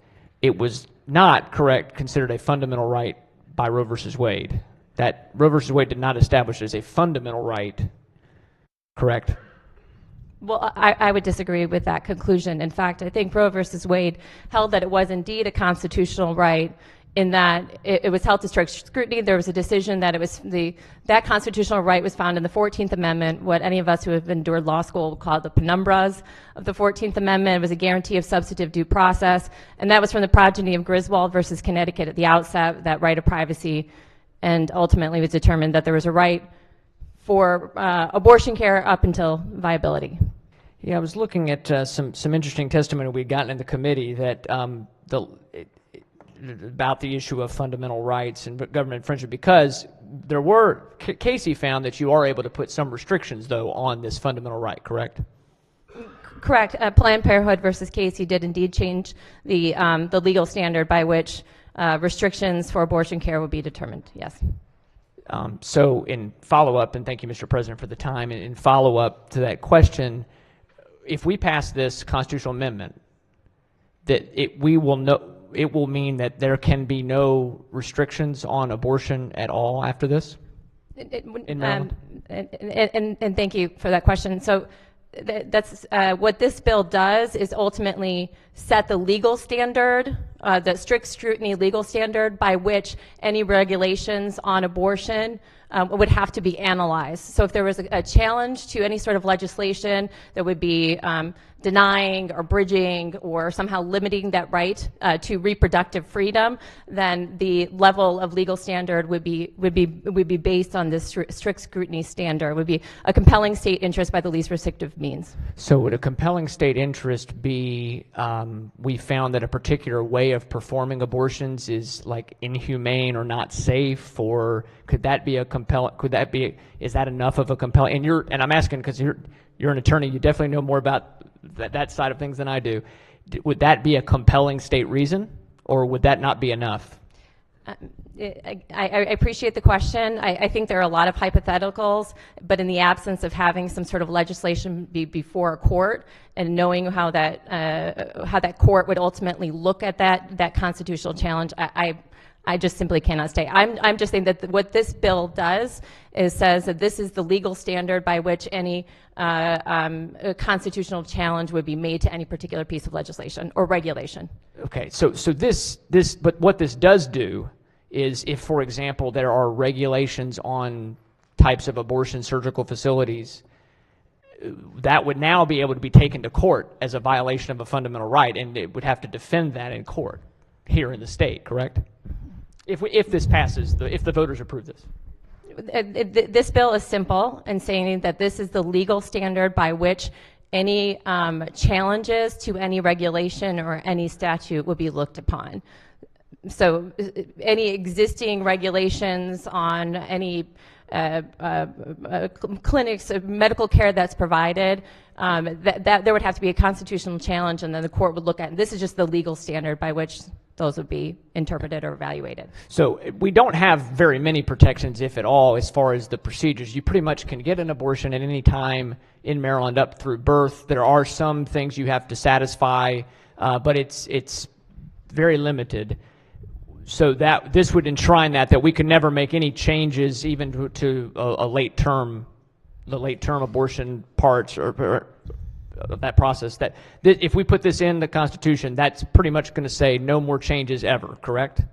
It was not considered a fundamental right by Roe versus Wade. That Roe versus Wade did not establish it as a fundamental right. Correct? Well, I would disagree with that conclusion. In fact, I think Roe versus Wade held that it was indeed a constitutional right in that it was held to strict scrutiny. There was a decision that that constitutional right was found in the 14th Amendment, what any of us who have endured law school would call the penumbras of the 14th Amendment. It was a guarantee of substantive due process, and that was from the progeny of Griswold versus Connecticut at the outset, that right of privacy, and ultimately it was determined that there was a right for abortion care up until viability. Yeah, I was looking at some interesting testimony we'd gotten in the committee that about the issue of fundamental rights and government infringement, because there were, Casey found that you are able to put some restrictions, though, on this fundamental right, correct? Correct. Planned Parenthood versus Casey did indeed change the legal standard by which restrictions for abortion care would be determined, yes. So in follow-up, and thank you, Mr. President, for the time, in follow-up to that question, if we pass this constitutional amendment, that it will mean that there can be no restrictions on abortion at all after this in Maryland? And thank you for that question. So that's what this bill does is ultimately set the legal standard, the strict scrutiny legal standard by which any regulations on abortion would have to be analyzed. So if there was a challenge to any sort of legislation that would be denying or bridging or somehow limiting that right to reproductive freedom, then the level of legal standard would be based on this strict scrutiny standard. It would be a compelling state interest by the least restrictive means. So would a compelling state interest be we found that a particular way of performing abortions is like inhumane or not safe, or could that be is that enough of a compelling, and I'm asking because you're an attorney, you definitely know more about that side of things than I do. Would that be a compelling state reason, or would that not be enough? I appreciate the question. I think there are a lot of hypotheticals, but in the absence of having some sort of legislation before a court and knowing how that court would ultimately look at that constitutional challenge, I just simply cannot stay. I'm just saying that what this bill does is says that this is the legal standard by which any constitutional challenge would be made to any particular piece of legislation or regulation. Okay, so but what this does do is if, for example, there are regulations on types of abortion surgical facilities, that would now be able to be taken to court as a violation of a fundamental right, and it would have to defend that in court here in the state, correct? If this passes, if the voters approve this. This bill is simple in saying that this is the legal standard by which any challenges to any regulation or any statute would be looked upon. So any existing regulations on any clinics, medical care that's provided, that there would have to be a constitutional challenge, and then the court would look at, this is just the legal standard by which those would be interpreted or evaluated. So we don't have very many protections, if at all, as far as the procedures. You pretty much can get an abortion at any time in Maryland up through birth. There are some things you have to satisfy, but it's very limited. So that this would enshrine that we could never make any changes even to a late term, the late term abortion parts or that process. That if we put this in the Constitution, that's pretty much going to say no more changes ever, correct?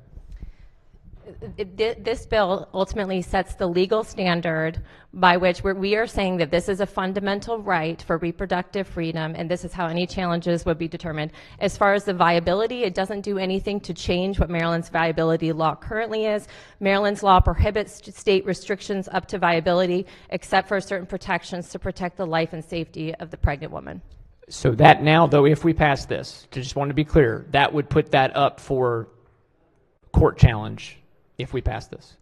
This bill ultimately sets the legal standard by which we are saying that this is a fundamental right for reproductive freedom, and this is how any challenges would be determined. As far as the viability, it doesn't do anything to change what Maryland's viability law currently is. Maryland's law prohibits state restrictions up to viability, except for certain protections to protect the life and safety of the pregnant woman. So that now, though, if we pass this, just want to be clear, that would put that up for court challenge if we pass this.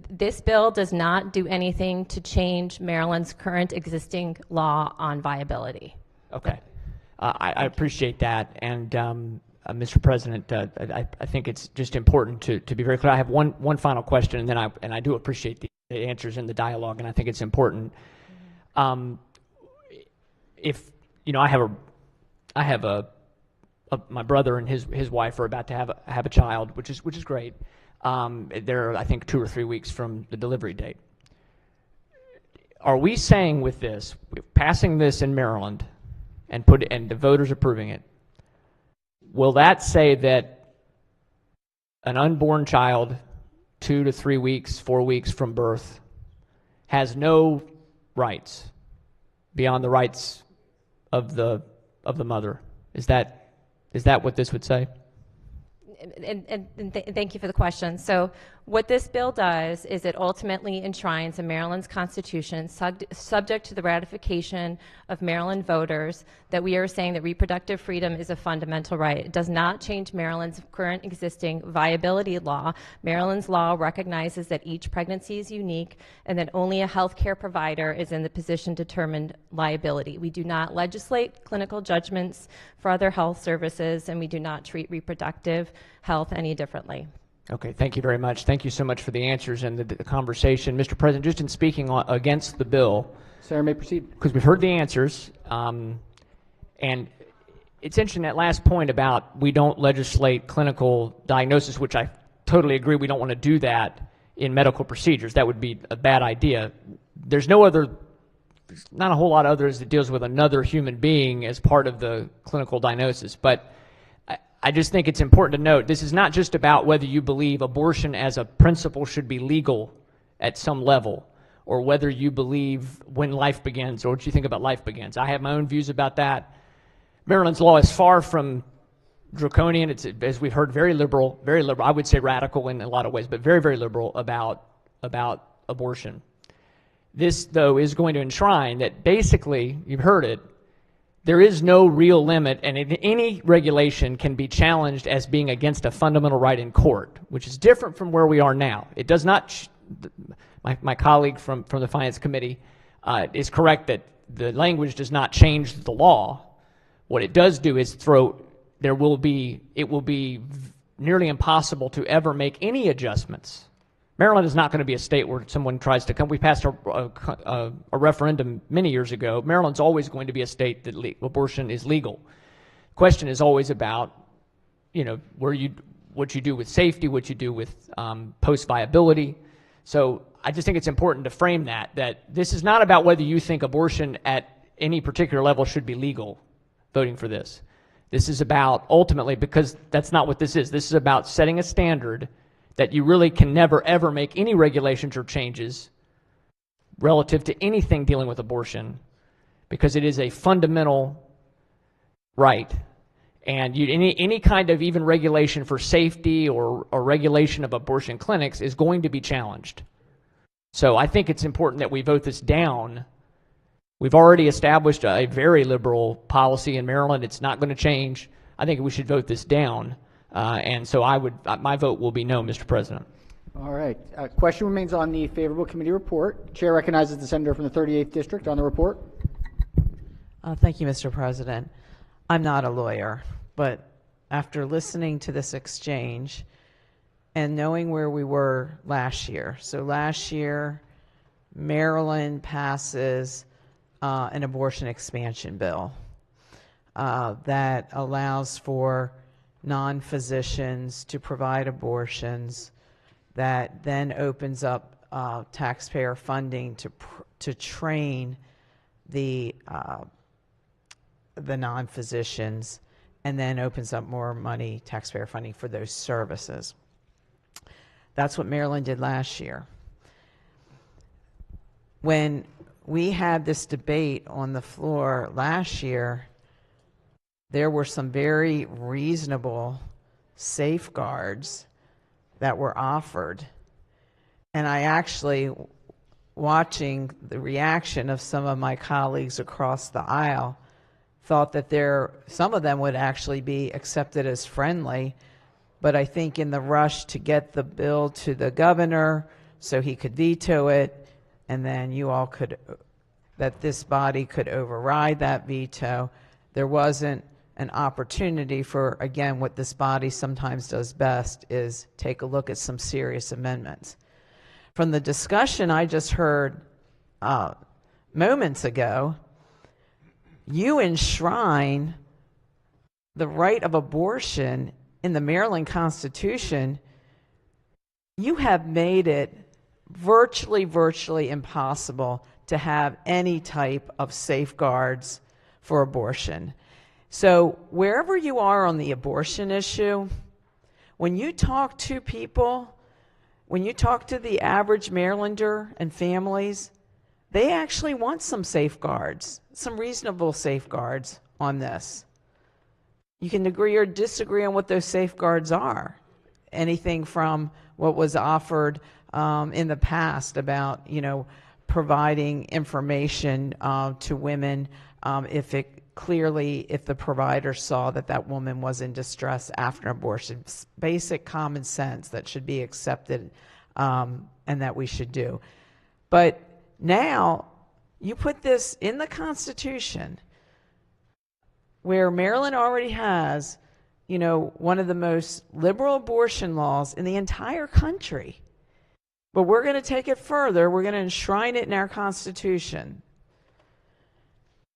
This bill does not do anything to change Maryland's current existing law on viability. Okay. I appreciate that. And Mr. President, I think it's just important to be very clear. I have one final question, and then I do appreciate the answers in the dialogue, and I think it's important. If I have my brother and his wife are about to have a child, which is great. They're, I think, 2 or 3 weeks from the delivery date. Are we saying with this, passing this in Maryland and the voters approving it, will that say that an unborn child 2 to 3 weeks, 4 weeks from birth has no rights beyond the rights of the mother? Is that what this would say? Thank you for the question. So what this bill does is it ultimately enshrines in Maryland's Constitution, subject to the ratification of Maryland voters, that we are saying that reproductive freedom is a fundamental right. It does not change Maryland's current existing viability law. Maryland's law recognizes that each pregnancy is unique and that only a health care provider is in the position to determine liability. We do not legislate clinical judgments for other health services, and we do not treat reproductive health any differently. Okay, thank you very much. Thank you so much for the answers and the conversation. Mr. President, just in speaking against the bill. Senator, may proceed. Because we've heard the answers, and it's interesting that last point about we don't legislate clinical diagnosis, which I totally agree. We don't want to do that in medical procedures. That would be a bad idea. There's not a whole lot of others that deals with another human being as part of the clinical diagnosis, but I just think it's important to note this is not just about whether you believe abortion as a principle should be legal at some level, or whether you believe when life begins, or what you think about life begins. I have my own views about that. Maryland's law is far from draconian. It's, as we've heard, very liberal, I would say radical in a lot of ways, but very, very liberal about abortion. This, though, is going to enshrine that basically, you've heard it, there is no real limit, and any regulation can be challenged as being against a fundamental right in court, which is different from where we are now. It does not, my colleague from the Finance Committee is correct that the language does not change the law. What it does do is it will be nearly impossible to ever make any adjustments. Maryland is not going to be a state where someone tries to come. We passed a referendum many years ago. Maryland's always going to be a state that abortion is legal. The question is always about, what you do with safety, what you do with post-viability. So I just think it's important to frame that this is not about whether you think abortion at any particular level should be legal, voting for this. This is about, ultimately, because that's not what this is. This is about setting a standard that you really can never, ever make any regulations or changes relative to anything dealing with abortion, because it is a fundamental right. And any kind of even regulation for safety or regulation of abortion clinics is going to be challenged. So I think it's important that we vote this down. We've already established a very liberal policy in Maryland. It's not going to change. I think we should vote this down. And so my vote will be no, Mr. President. All right. Question remains on the favorable committee report. Chair recognizes the senator from the 38th District on the report. Thank you, Mr. President. I'm not a lawyer, but after listening to this exchange and knowing where we were last year, so last year Maryland passes an abortion expansion bill that allows for non-physicians to provide abortions, that then opens up taxpayer funding to train the non-physicians, and then opens up more money, taxpayer funding, for those services. That's what Maryland did last year. When we had this debate on the floor last year, there were some very reasonable safeguards that were offered. And I actually, watching the reaction of some of my colleagues across the aisle, thought that some of them would actually be accepted as friendly. But I think in the rush to get the bill to the governor so he could veto it, and then that this body could override that veto, there wasn't an opportunity for, again, what this body sometimes does best is take a look at some serious amendments. From the discussion I just heard moments ago, you enshrine the right of abortion in the Maryland Constitution. You have made it virtually impossible to have any type of safeguards for abortion. So wherever you are on the abortion issue, when you talk to people, when you talk to the average Marylander and families, they actually want some safeguards, some reasonable safeguards on this. You can agree or disagree on what those safeguards are. Anything from what was offered in the past about, providing information to women if the provider saw that woman was in distress after abortion. Basic common sense that should be accepted and that we should do. But now you put this in the Constitution, where Maryland already has, one of the most liberal abortion laws in the entire country. But we're going to take it further. We're going to enshrine it in our Constitution.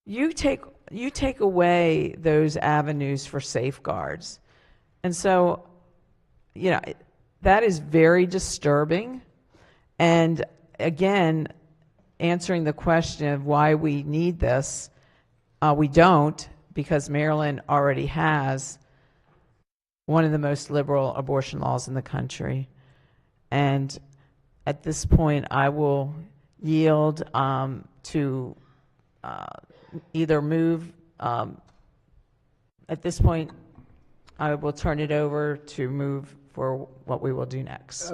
You take away those avenues for safeguards. And so, that is very disturbing. And again, answering the question of why we need this, we don't, because Maryland already has one of the most liberal abortion laws in the country. And at this point, I will yield to either move. At this point, I will turn it over to move for what we will do next.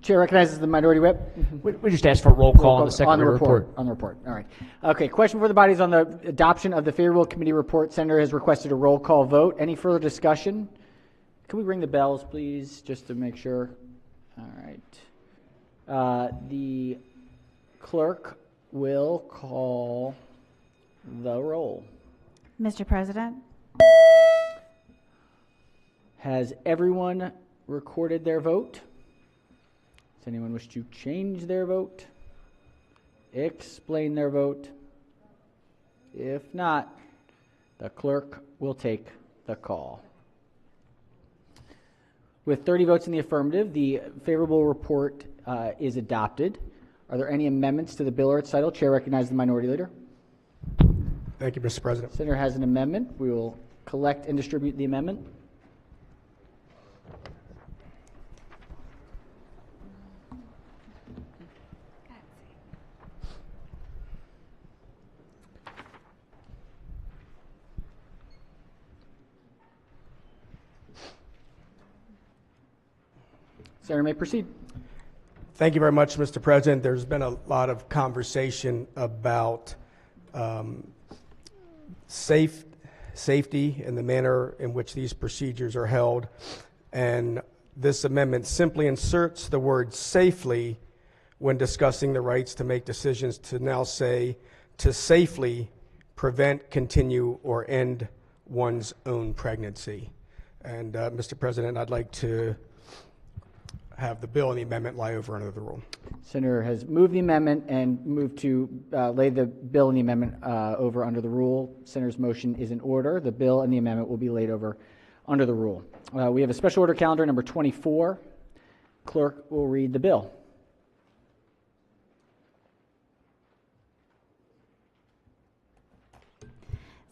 Chair recognizes the minority whip. We just asked for a roll call on the second report. On the report. All right. Okay. Question for the body is on the adoption of the favorable committee report. Senator has requested a roll call vote. Any further discussion? Can we ring the bells, please, just to make sure? All right. The clerk will call the roll. Mr. President? Has everyone recorded their vote? Does anyone wish to change their vote? Explain their vote? If not, the clerk will take the call. With 30 votes in the affirmative, the favorable report is adopted. Are there any amendments to the bill or its title? Chair recognizes the minority leader. Thank you, Mr. President. Senator has an amendment. We will collect and distribute the amendment. Senator may proceed. Thank you very much, Mr. President. There's been a lot of conversation about safety and the manner in which these procedures are held. And this amendment simply inserts the word safely when discussing the rights to make decisions to now say to safely prevent, continue, or end one's own pregnancy. And Mr. President, I'd like to have the bill and the amendment lie over under the rule. Senator has moved the amendment and moved to lay the bill and the amendment over under the rule. Senator's motion is in order. The bill and the amendment will be laid over under the rule. We have a special order calendar number 24. Clerk will read the bill.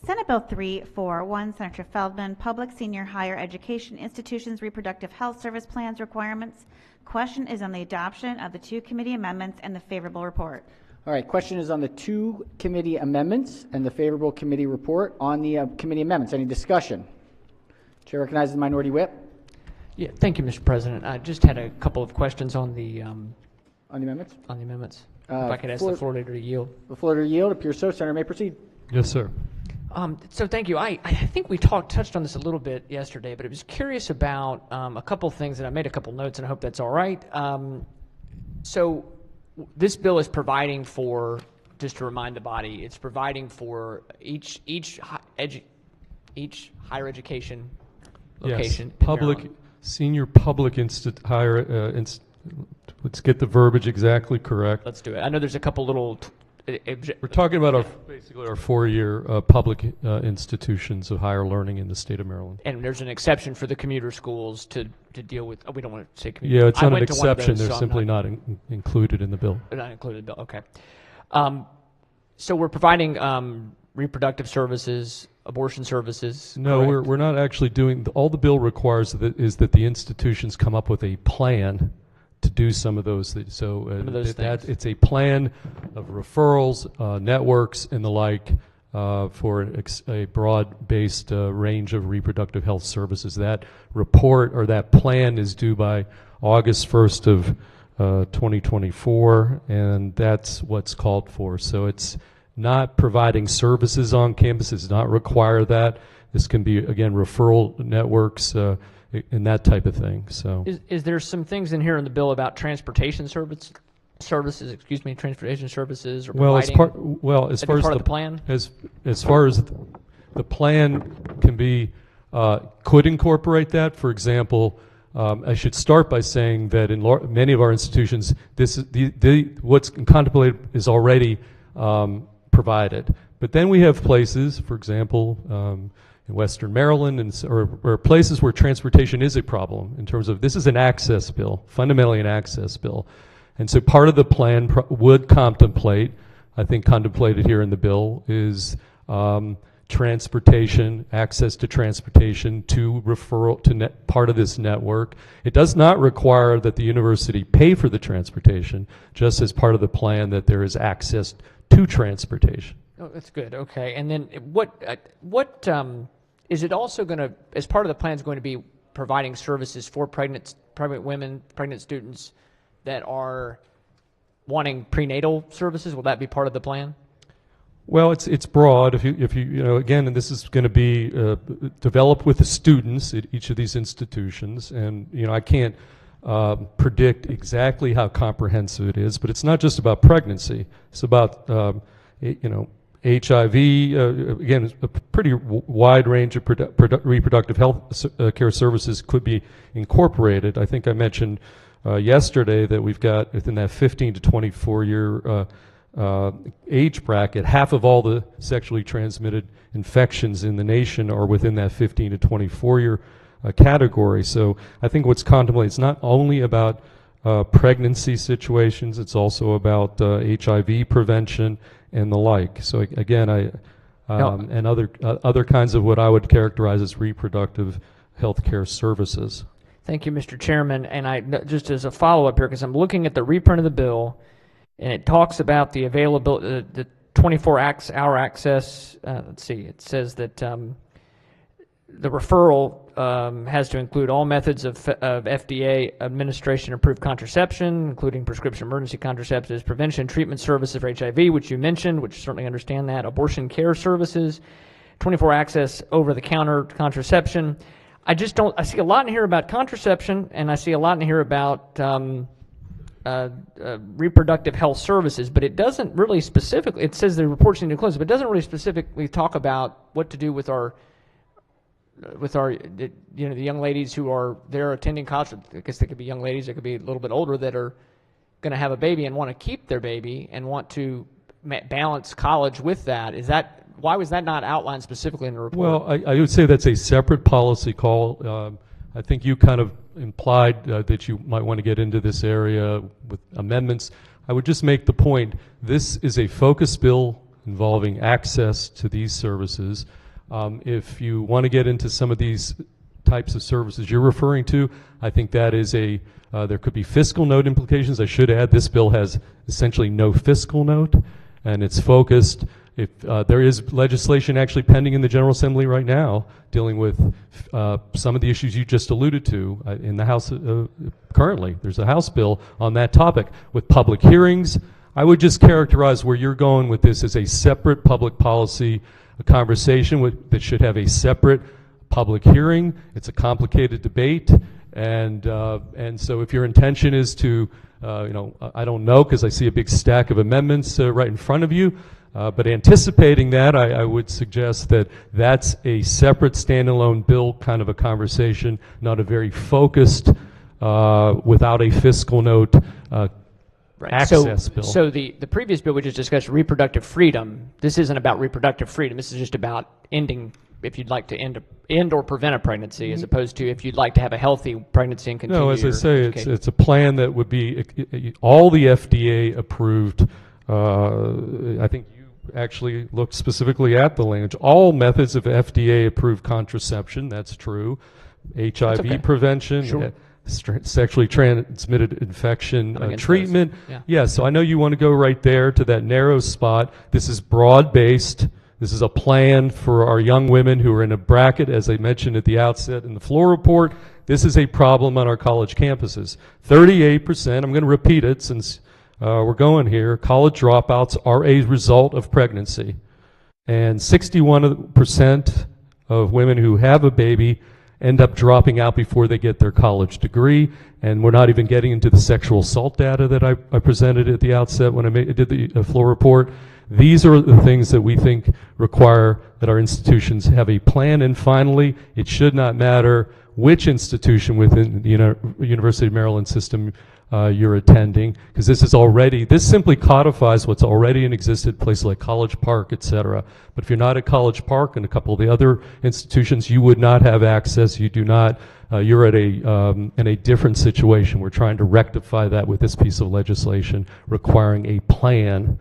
Senate Bill 341, Senator Feldman, Public Senior Higher Education Institutions Reproductive Health Service Plans Requirements. Question is on the adoption of the two committee amendments and the favorable report. All right, question is on the two committee amendments and the favorable committee report. On the committee amendments, any discussion? Chair recognizes the minority whip. Yeah, thank you, Mr. President. I just had a couple of questions on the amendments. On the amendments. If I could ask the floor leader to yield. The floor leader to yield. Appears so. Senator may proceed. Yes, sir. So thank you. I think we touched on this a little bit yesterday, but I was curious about a couple things, and I made a couple notes, and I hope that's all right. So this bill is providing for, just to remind the body, it's providing for each higher education location. Yes, public, senior public higher, let's get the verbiage exactly correct. Let's do it. I know there's a couple little. We're talking about basically our four-year public institutions of higher learning in the state of Maryland. And there's an exception for the commuter schools to deal with. We don't want to say commuter. Yeah, it's not an exception. They're simply not included in the bill. They're not included in the bill. Okay. So we're providing reproductive services, abortion services. No, correct? we're not actually doing. All the bill requires is that the institutions come up with a plan to do some of those things. So it's a plan of referrals, networks, and the like for a broad-based range of reproductive health services. That report or that plan is due by August 1st of 2024, and that's what's called for. So it's not providing services on campus. It does not require that. This can be, again, referral networks, and that type of thing. So, is there some things in here in the bill about transportation services? Transportation services, or as far as the plan, as far as the plan can be, could incorporate that. For example, I should start by saying that in many of our institutions, this is what's contemplated is already provided. But then we have places, for example, in Western Maryland, or places where transportation is a problem in terms of this is an access bill, fundamentally an access bill. And so part of the plan would contemplate, I think contemplated here in the bill, is transportation, access to transportation to referral to part of this network. It does not require that the university pay for the transportation, just as part of the plan that there is access to transportation. Oh, that's good. Okay. And then what is it also going to, as part of the plan, is going to be providing services for pregnant women, pregnant students that are wanting prenatal services? Will that be part of the plan? Well, it's broad. If you again, and this is going to be developed with the students at each of these institutions, and I can't predict exactly how comprehensive it is, but it's not just about pregnancy. It's about HIV, again, a pretty wide range of reproductive health care services could be incorporated. I think I mentioned yesterday that we've got, within that 15 to 24 year age bracket, half of all the sexually transmitted infections in the nation are within that 15 to 24 year category. So I think what's contemplated, it's not only about pregnancy situations, it's also about HIV prevention and the like. So again, and other kinds of what I would characterize as reproductive health care services. Thank you, Mr. Chairman. And I just as a follow-up here, because I'm looking at the reprint of the bill, and it talks about the availability, the 24-hour access. Let's see. It says that the referral has to include all methods of FDA administration approved contraception, including prescription emergency contraceptives, prevention treatment services for HIV, which you mentioned, which certainly understand that, abortion care services, 24 access over-the-counter contraception. I see a lot in here about contraception, and I see a lot in here about reproductive health services, but it doesn't really specifically, it says the reports need to close, but it doesn't really specifically talk about what to do with our the young ladies who are there attending college. I guess they could be young ladies, they could be a little bit older, that are going to have a baby and want to keep their baby and want to balance college with that. Why was that not outlined specifically in the report? Well, I would say that's a separate policy call. I think you kind of implied that you might want to get into this area with amendments. I would just make the point, this is a focus bill involving access to these services. If you want to get into some of these types of services you're referring to, I think that is there could be fiscal note implications. I should add, this bill has essentially no fiscal note, and it's focused. If there is legislation actually pending in the General Assembly right now dealing with some of the issues you just alluded to in the House currently. There's a House bill on that topic with public hearings. I would just characterize where you're going with this as a separate public policy, a conversation that should have a separate public hearing. It's a complicated debate, and so if your intention is to, I don't know, because I see a big stack of amendments right in front of you, but anticipating that, I would suggest that that's a separate standalone bill kind of a conversation, not a very focused, without a fiscal note, access bill. So the previous bill we just discussed, reproductive freedom, this isn't about reproductive freedom. This is just about ending, if you'd like to end or prevent a pregnancy, as opposed to if you'd like to have a healthy pregnancy and continue. No, as I say, it's a plan that would be all the FDA approved. I think you actually looked specifically at the language. All methods of FDA approved contraception, that's true. HIV prevention. Sure. Sexually transmitted infection treatment. Yeah. So I know you want to go right there to that narrow spot. This is broad-based. This is a plan for our young women who are in a bracket, as I mentioned at the outset in the floor report. This is a problem on our college campuses. 38%, I'm going to repeat it since we're going here, college dropouts are a result of pregnancy. And 61% of women who have a baby end up dropping out before they get their college degree, and we're not even getting into the sexual assault data that I presented at the outset when I did the floor report. These are the things that we think require that our institutions have a plan, and finally, it should not matter which institution within the University of Maryland system you're attending, because this simply codifies what's already in existence, places like College Park, et cetera. But if you're not at College Park and a couple of the other institutions, you would not have access. You do not. You're at in a different situation. We're trying to rectify that with this piece of legislation, requiring a plan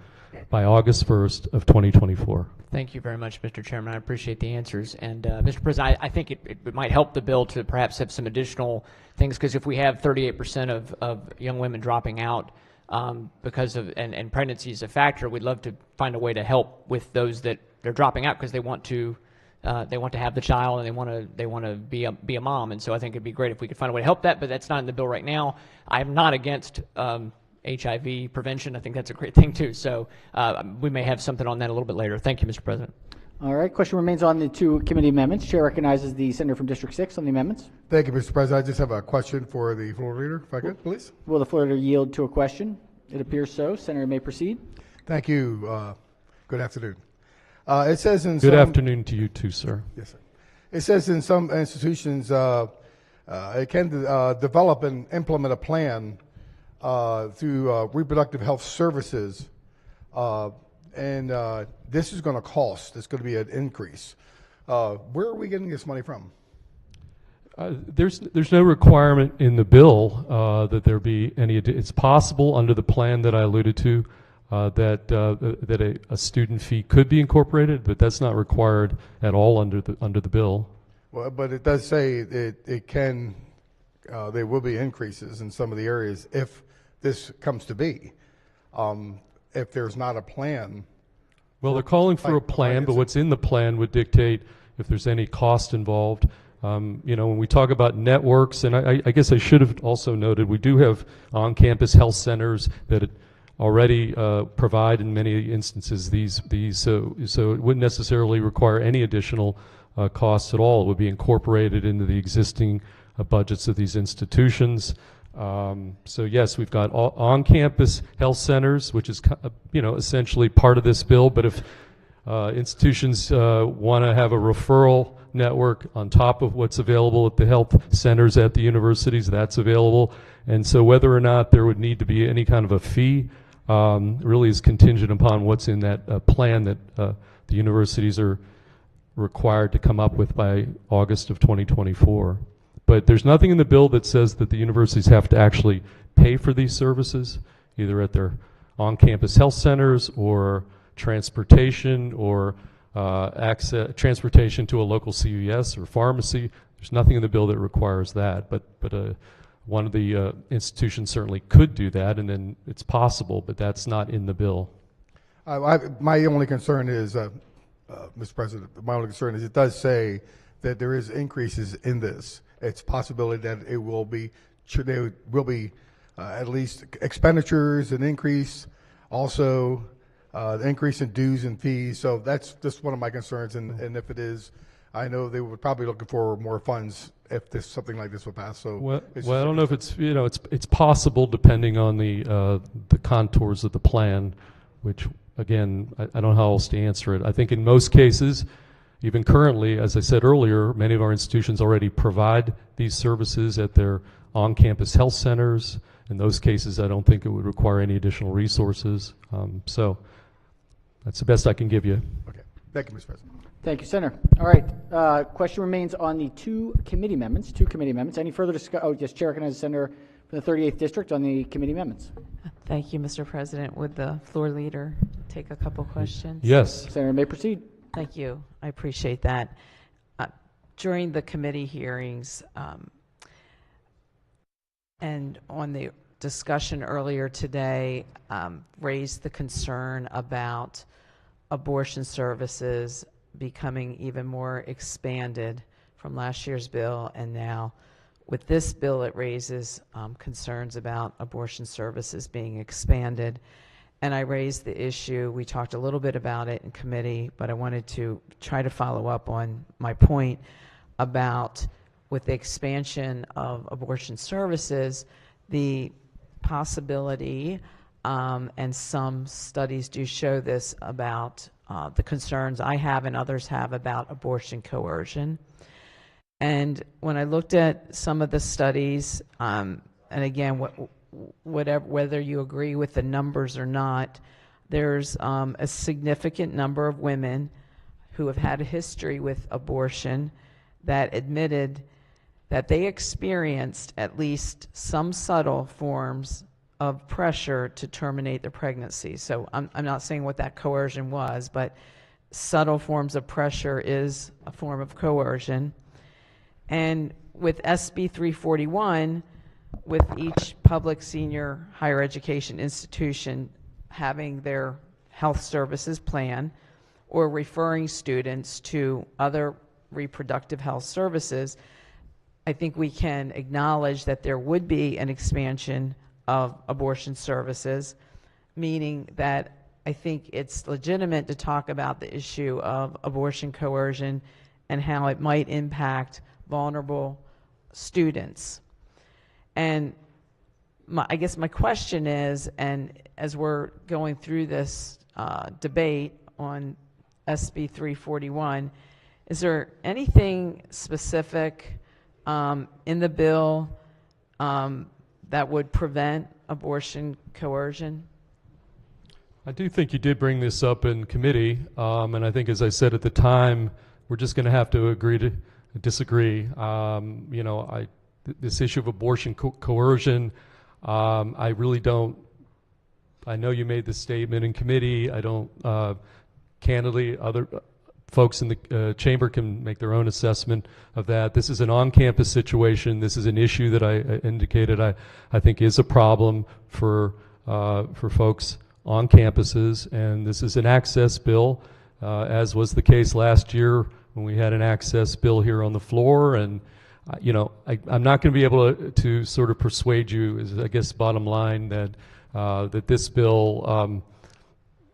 by August 1st of 2024. Thank you very much, Mr. Chairman. I appreciate the answers. And Mr. President, I think it might help the bill to perhaps have some additional things, because if we have 38% of young women dropping out because of and pregnancy is a factor, we'd love to find a way to help with those that they're dropping out because they want to have the child and they want to be a mom. And so I think it'd be great if we could find a way to help that, but that's not in the bill right now. I'm not against HIV prevention. I think that's a great thing too. So we may have something on that a little bit later. Thank you, Mr. President. All right. Question remains on the two committee amendments. Chair recognizes the senator from District 6 on the amendments. Thank you, Mr. President. I just have a question for the floor leader, if I could, please. Will the floor leader yield to a question? It appears so. Senator may proceed. Thank you. Good afternoon. It says in Good afternoon to you too, sir. Yes, sir. It says in some institutions it can develop and implement a plan through reproductive health services, and this is going to cost. It's going to be an increase. Where are we getting this money from? There's no requirement in the bill that there be any. It's possible under the plan that I alluded to that a student fee could be incorporated, but that's not required at all under the bill. Well, but it does say it can. There will be increases in some of the areas if this comes to be. If there's not a plan. Well, they're calling for a plan, but what's in the plan would dictate, if there's any cost involved. When we talk about networks, and I guess I should have also noted, we do have on-campus health centers that already provide in many instances these so it wouldn't necessarily require any additional costs at all. It would be incorporated into the existing budgets of these institutions. So yes, we've got on-campus health centers, which is essentially part of this bill. But if institutions want to have a referral network on top of what's available at the health centers at the universities, that's available. And so whether or not there would need to be any kind of a fee really is contingent upon what's in that plan that the universities are required to come up with by August of 2024. But there's nothing in the bill that says that the universities have to actually pay for these services, either at their on-campus health centers or transportation or transportation to a local CVS or pharmacy. There's nothing in the bill that requires that, but one of the institutions certainly could do that, and then it's possible, but that's not in the bill. My only concern is, Mr. President, it does say that there is increases in this. It's a possibility that there will be at least expenditures, an increase, also the increase in dues and fees. So that's just one of my concerns. And if it is, I know they would probably looking for more funds if something like this would pass. So well, I don't know if it's possible depending on the contours of the plan, which again I don't know how else to answer it. I think in most cases, even currently, as I said earlier, many of our institutions already provide these services at their on-campus health centers. In those cases, I don't think it would require any additional resources. So that's the best I can give you. Okay. Thank you, Mr. President. Thank you, Senator. All right. Question remains on the two committee amendments. Any further discussion? Oh, yes, Chair recognizes Senator from the 38th District on the committee amendments. Thank you, Mr. President. Would the floor leader take a couple questions? Yes. Senator may proceed. Thank you. I appreciate that. During the committee hearings and on the discussion earlier today, raised the concern about abortion services becoming even more expanded from last year's bill, and now with this bill it raises concerns about abortion services being expanded. And I raised the issue, we talked a little bit about it in committee, but I wanted to try to follow up on my point about, with the expansion of abortion services, the possibility, and some studies do show this, about the concerns I have and others have about abortion coercion. And when I looked at some of the studies, and again, whether you agree with the numbers or not, there's a significant number of women who have had a history with abortion that admitted that they experienced at least some subtle forms of pressure to terminate their pregnancy. So I'm not saying what that coercion was, but subtle forms of pressure is a form of coercion. And with SB 341, with each public senior higher education institution having their health services plan or referring students to other reproductive health services, I think we can acknowledge that there would be an expansion of abortion services, meaning that I think it's legitimate to talk about the issue of abortion coercion and how it might impact vulnerable students. And I guess my question is, and as we're going through this debate on SB 341, is there anything specific in the bill that would prevent abortion coercion? I do think you did bring this up in committee, and I think, as I said at the time, we're just going to have to agree to disagree. This issue of abortion coercion, I really don't. I know you made this statement in committee. I don't. Candidly, other folks in the chamber can make their own assessment of that. This is an on-campus situation. This is an issue that I indicated I think is a problem for folks on campuses, and this is an access bill, as was the case last year when we had an access bill here on the floor, and you know, I'm not going to be able to sort of persuade you, is I guess bottom line, that that this bill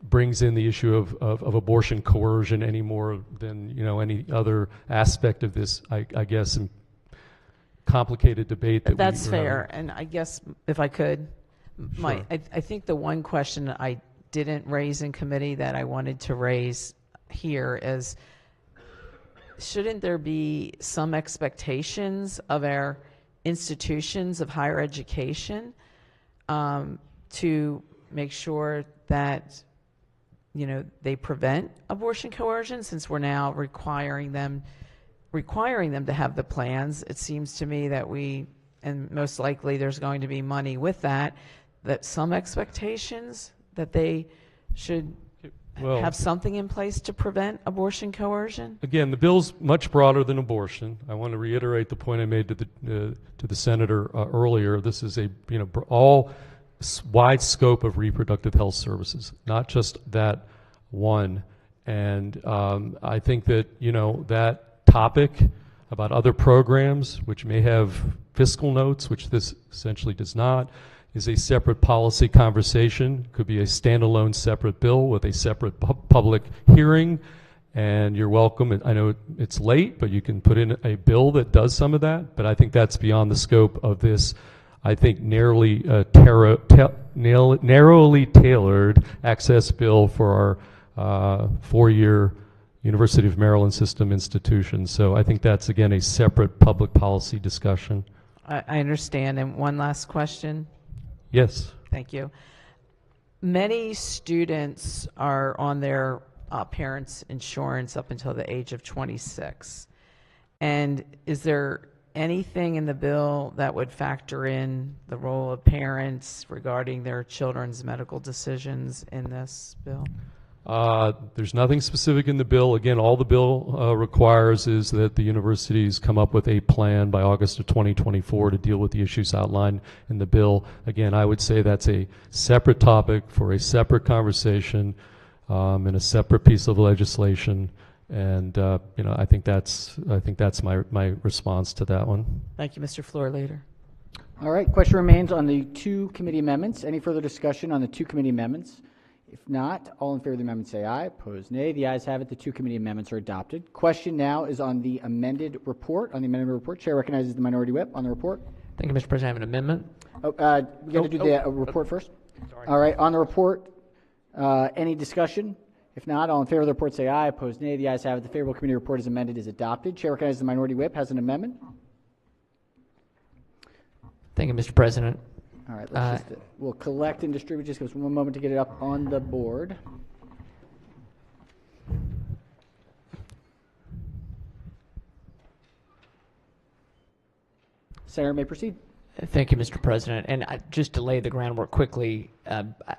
brings in the issue of abortion coercion any more than, you know, any other aspect of this, I guess, complicated debate that That's we're fair. having. And I guess if I could, Sure. I think the one question I didn't raise in committee that I wanted to raise here is, shouldn't there be some expectations of our institutions of higher education to make sure that, you know, they prevent abortion coercion, since we're now requiring them to have the plans? It seems to me that and most likely there's going to be money with that some expectations that they should have something in place to prevent abortion coercion? Again, the bill's much broader than abortion. I want to reiterate the point I made to the senator earlier. This is a, you know, all wide scope of reproductive health services, not just that one. And I think that, you know, that topic about other programs which may have fiscal notes, which this essentially does not, is a separate policy conversation. Could be a standalone separate bill with a separate public hearing, and you're welcome. And I know it's late, but you can put in a bill that does some of that, but I think that's beyond the scope of this, I think, narrowly tailored access bill for our 4-year University of Maryland system institutions. So I think that's, again, a separate public policy discussion. I understand. And one last question. Yes. Thank you. Many students are on their parents' insurance up until the age of 26. And is there anything in the bill that would factor in the role of parents regarding their children's medical decisions in this bill? There's nothing specific in the bill. Again, all the bill requires is that the universities come up with a plan by August of 2024 to deal with the issues outlined in the bill. Again, I would say that's a separate topic for a separate conversation and a separate piece of legislation. And you know, I think that's my response to that one. Thank you, Mr. Floor Leader. All right, question remains on the 2 committee amendments. Any further discussion on the 2 committee amendments? If not, all in favor of the amendment say aye. Opposed, nay. The ayes have it. The 2 committee amendments are adopted. Question now is on the amended report. On the amended report, Chair recognizes the minority whip on the report. Thank you, Mr. President. I have an amendment. We got to do the report first. Sorry. All right, on the report, any discussion? If not, all in favor of the report say aye. Opposed, nay. The ayes have it. The favorable committee report is amended, is adopted. Chair recognizes the minority whip has an amendment. Thank you, Mr. President. All right, let's we'll collect and distribute. Just give us one moment to get it up on the board. Senator may proceed. Thank you, Mr. President. And just to lay the groundwork quickly,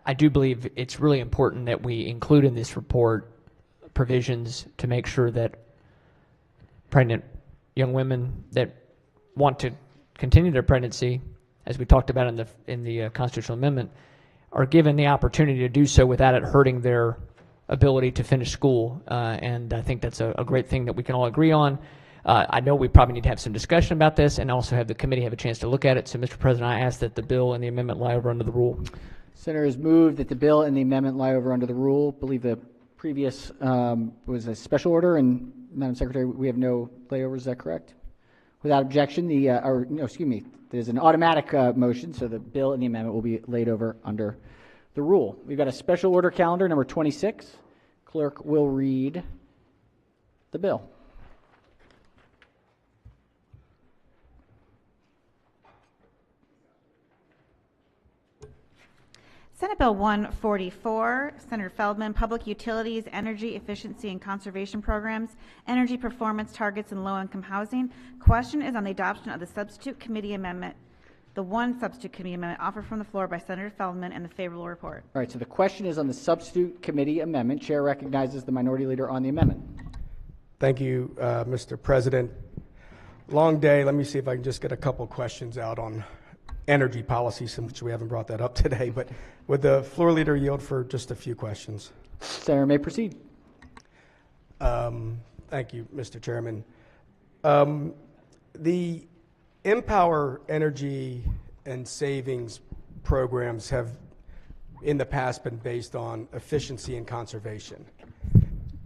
I do believe it's really important that we include in this report provisions to make sure that pregnant young women that want to continue their pregnancy, as we talked about in the constitutional amendment, are given the opportunity to do so without it hurting their ability to finish school. And I think that's a great thing that we can all agree on. I know we probably need to have some discussion about this and also have the committee have a chance to look at it. So, Mr. President, I ask that the bill and the amendment lie over under the rule. Senator has moved that the bill and the amendment lie over under the rule. I believe the previous was a special order, and Madam Secretary, we have no layovers. Is that correct? Without objection, there's an automatic motion, so the bill and the amendment will be laid over under the rule. We've got a special order calendar, number 26. Clerk will read the bill. Senate Bill 144, Senator Feldman, Public Utilities, Energy Efficiency and Conservation Programs, Energy Performance Targets and Low-Income Housing. Question is on the adoption of the substitute committee amendment, the one substitute committee amendment offered from the floor by Senator Feldman, and the favorable report. All right, so the question is on the substitute committee amendment. Chair recognizes the minority leader on the amendment. Thank you, Mr. President. Long day. Let me see if I can just get a couple questions out on energy policy, since we haven't brought that up today. But would the floor leader yield for just a few questions? Senator may proceed. Thank Thank you, Mr. Chairman. The Empower Energy and Savings programs have in the past been based on efficiency and conservation.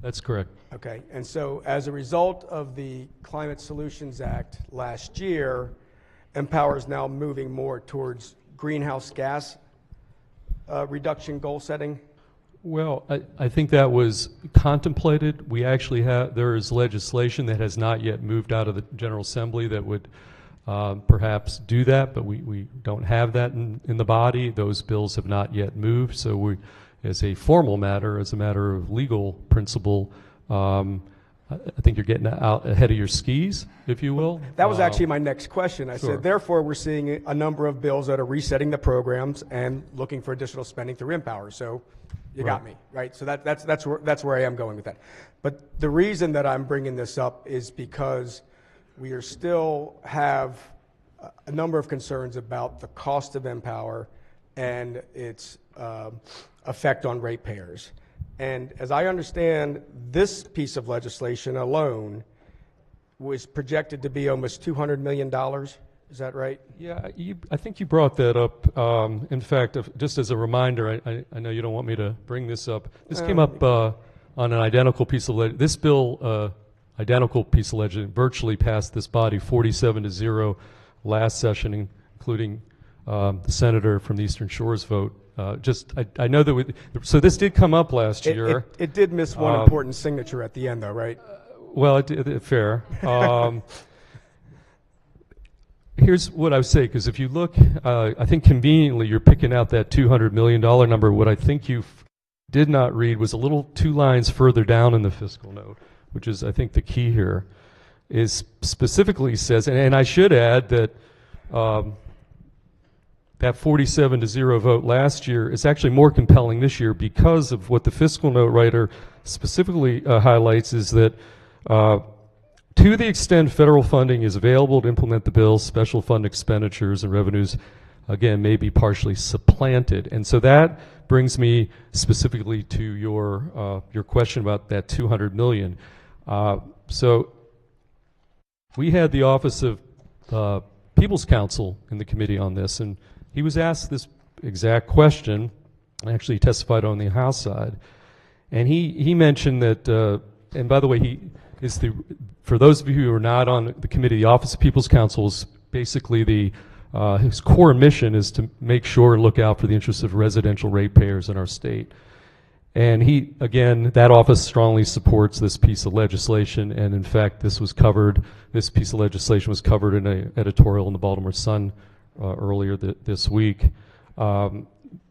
That's correct. Okay, and so as a result of the Climate Solutions Act last year, Empower is now moving more towards greenhouse gas reduction goal setting. Well, I think that was contemplated. We actually have, there is legislation that has not yet moved out of the General Assembly that would perhaps do that, but we don't have that in the body. Those bills have not yet moved, so we, as a formal matter, as a matter of legal principle, I think you're getting out ahead of your skis, if you will. That was actually my next question. I Sure. said, therefore, we're seeing a number of bills that are resetting the programs and looking for additional spending through Empower. So you got me, right? So that's where I am going with that. But the reason that I'm bringing this up is because we are still have a number of concerns about the cost of Empower and its effect on ratepayers. And as I understand, this piece of legislation alone was projected to be almost $200 million. Is that right? Yeah, I think you brought that up. In fact, just as a reminder, I know you don't want me to bring this up. This came up on an identical piece of legislation. This bill, identical piece of legislation, virtually passed this body 47-0 last session, including the senator from the Eastern Shore's vote. I know that so this did come up last year. It did miss one important signature at the end, though, right? Well, fair. Here's what I would say, because if you look, I think conveniently you're picking out that $200 million number. What I think you did not read was a little 2 lines further down in the fiscal note, which is, I think, the key here, is specifically says, and I should add that that 47-0 vote last year is actually more compelling this year because of what the fiscal note writer specifically highlights is that to the extent federal funding is available to implement the bill, special fund expenditures and revenues, again, may be partially supplanted. And so that brings me specifically to your question about that $200 million. So we had the Office of People's Counsel in the committee on this, and he was asked this exact question. Actually, he testified on the House side, and he mentioned that. And by the way, he is for those of you who are not on the committee, the Office of People's Counsel is basically his core mission is to make sure and look out for the interests of residential ratepayers in our state. And that office strongly supports this piece of legislation, and in fact, this piece of legislation was covered in an editorial in the Baltimore Sun earlier this week.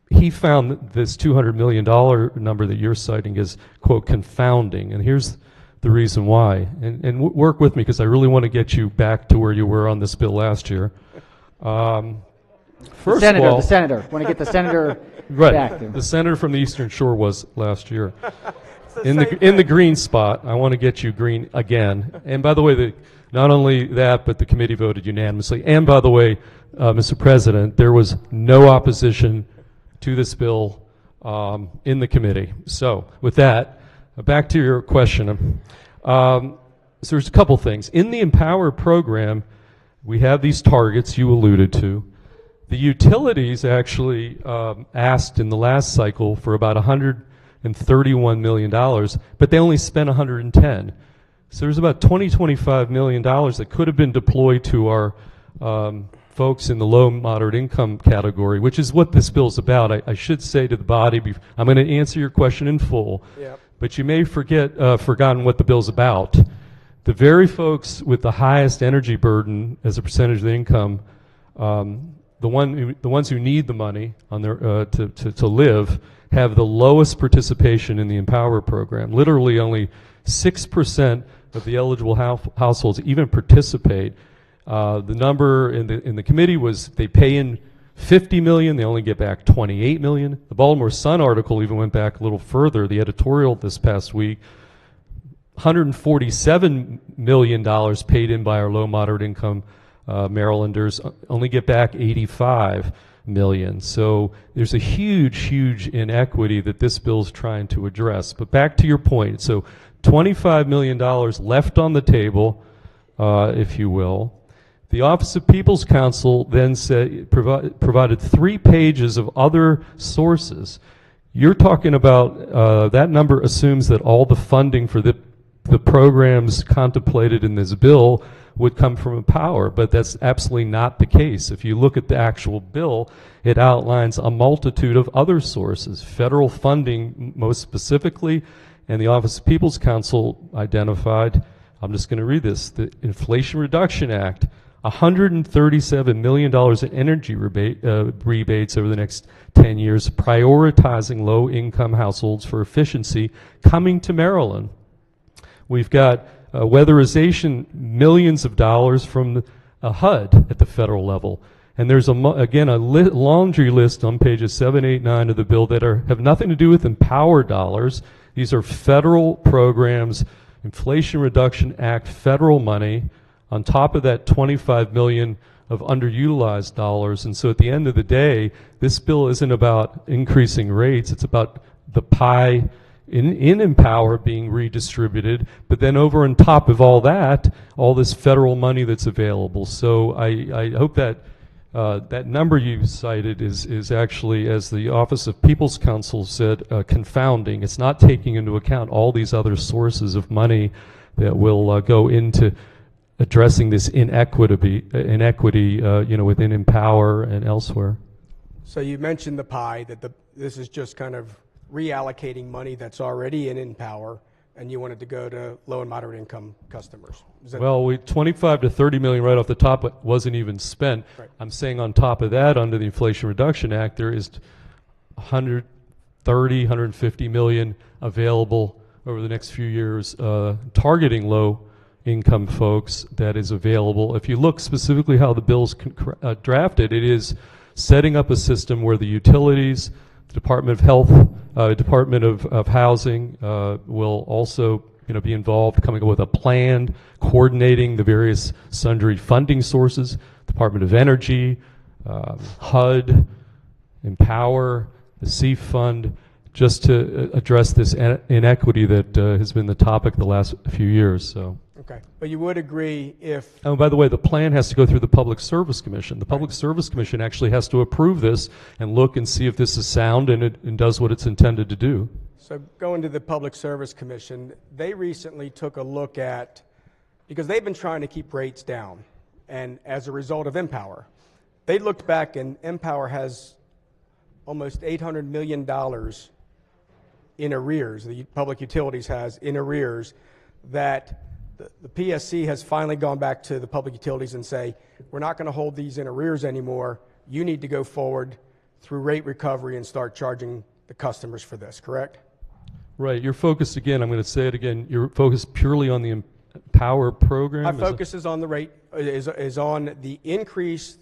He found that this $200 million number that you're citing is, quote, confounding, and here's the reason why. And work with me, because I really want to get you back to where you were on this bill last year. First of all, the senator. Want to get the senator right, back there. The senator from the Eastern Shore was last year. In the green spot, I want to get you green again. And by the way, not only that, but the committee voted unanimously. And by the way, Mr. President, there was no opposition to this bill in the committee. So with that, back to your question. So there's a couple things. In the Empower program, we have these targets you alluded to. The utilities actually asked in the last cycle for about $131 million, but they only spent $110. So there's about $25 million that could have been deployed to our folks in the low moderate income category, which is what this bill's about. I should say to the body, I'm going to answer your question in full, but you may forgotten what the bill's about. The very folks with the highest energy burden as a percentage of the income, the ones who need the money on their to live, have the lowest participation in the Empower program. Literally only 6% of the eligible households even participate. The number in the committee was they pay in $50 million, they only get back $28 million. The Baltimore Sun article even went back a little further, the editorial this past week. $147 million paid in by our low moderate income Marylanders, only get back $85 million. So there's a huge inequity that this bill is trying to address. But back to your point, so $25 million left on the table, if you will. The Office of People's Counsel then provided 3 pages of other sources. You're talking about, that number assumes that all the funding for the programs contemplated in this bill would come from Empower, but that's absolutely not the case. If you look at the actual bill, it outlines a multitude of other sources, federal funding most specifically, and the Office of People's Counsel identified, I'm just going to read this, the Inflation Reduction Act, $137 million in energy rebates over the next 10 years, prioritizing low-income households for efficiency, coming to Maryland. We've got weatherization, millions of dollars from HUD at the federal level. And there's, again, a laundry list on pages 7, 8, 9 of the bill that have nothing to do with Empower dollars. These are federal programs, Inflation Reduction Act, federal money, on top of that $25 million of underutilized dollars. And so at the end of the day, this bill isn't about increasing rates, it's about the pie in Empower being redistributed, but then over on top of all that, all this federal money that's available. So I hope that that number you cited is actually, as the Office of People's Counsel said, confounding. It's not taking into account all these other sources of money that will go into addressing this inequity within Empower and elsewhere. So you mentioned the pie, that this is just kind of reallocating money that's already in Empower, and you wanted to go to low and moderate income customers. Well, 25 to 30 million right off the top wasn't even spent. Right. I'm saying on top of that, under the Inflation Reduction Act, there is 150 million available over the next few years, targeting low income folks. That is available. If you look specifically how the bill's drafted, it is setting up a system where the utilities, the Department of Health, Department of Housing will also be involved, coming up with a plan, coordinating the various sundry funding sources, Department of Energy, HUD, Empower, the SEAF Fund, just to address this inequity that has been the topic the last few years. So. Okay, but you would agree if... Oh, by the way, the plan has to go through the Public Service Commission. The Public Service Commission actually has to approve this and look and see if this is sound and does what it's intended to do. So going to the Public Service Commission, they recently took a look at, because they've been trying to keep rates down, and as a result of Empower, they looked back and Empower has almost $800 million in arrears, the public utilities has in arrears, that the PSC has finally gone back to the public utilities and say, we're not going to hold these in arrears anymore. You need to go forward through rate recovery and start charging the customers for this, correct? Right. You're focused, again, I'm going to say it again, you're focused purely on the Empower program? My focus is on the rate, is on the increase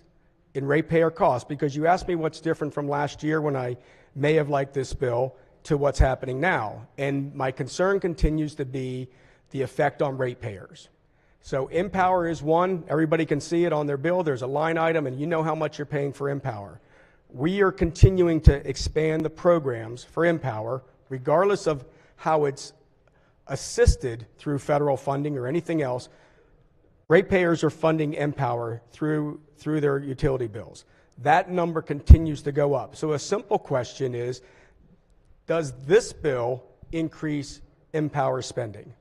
in ratepayer costs, because you asked me what's different from last year when I may have liked this bill to what's happening now. And my concern continues to be the effect on ratepayers. So Empower is one. Everybody can see it on their bill. There's a line item, and you know how much you're paying for Empower. We are continuing to expand the programs for Empower, regardless of how it's assisted through federal funding or anything else. Ratepayers are funding Empower through their utility bills. That number continues to go up. So a simple question is, does this bill increase Empower spending?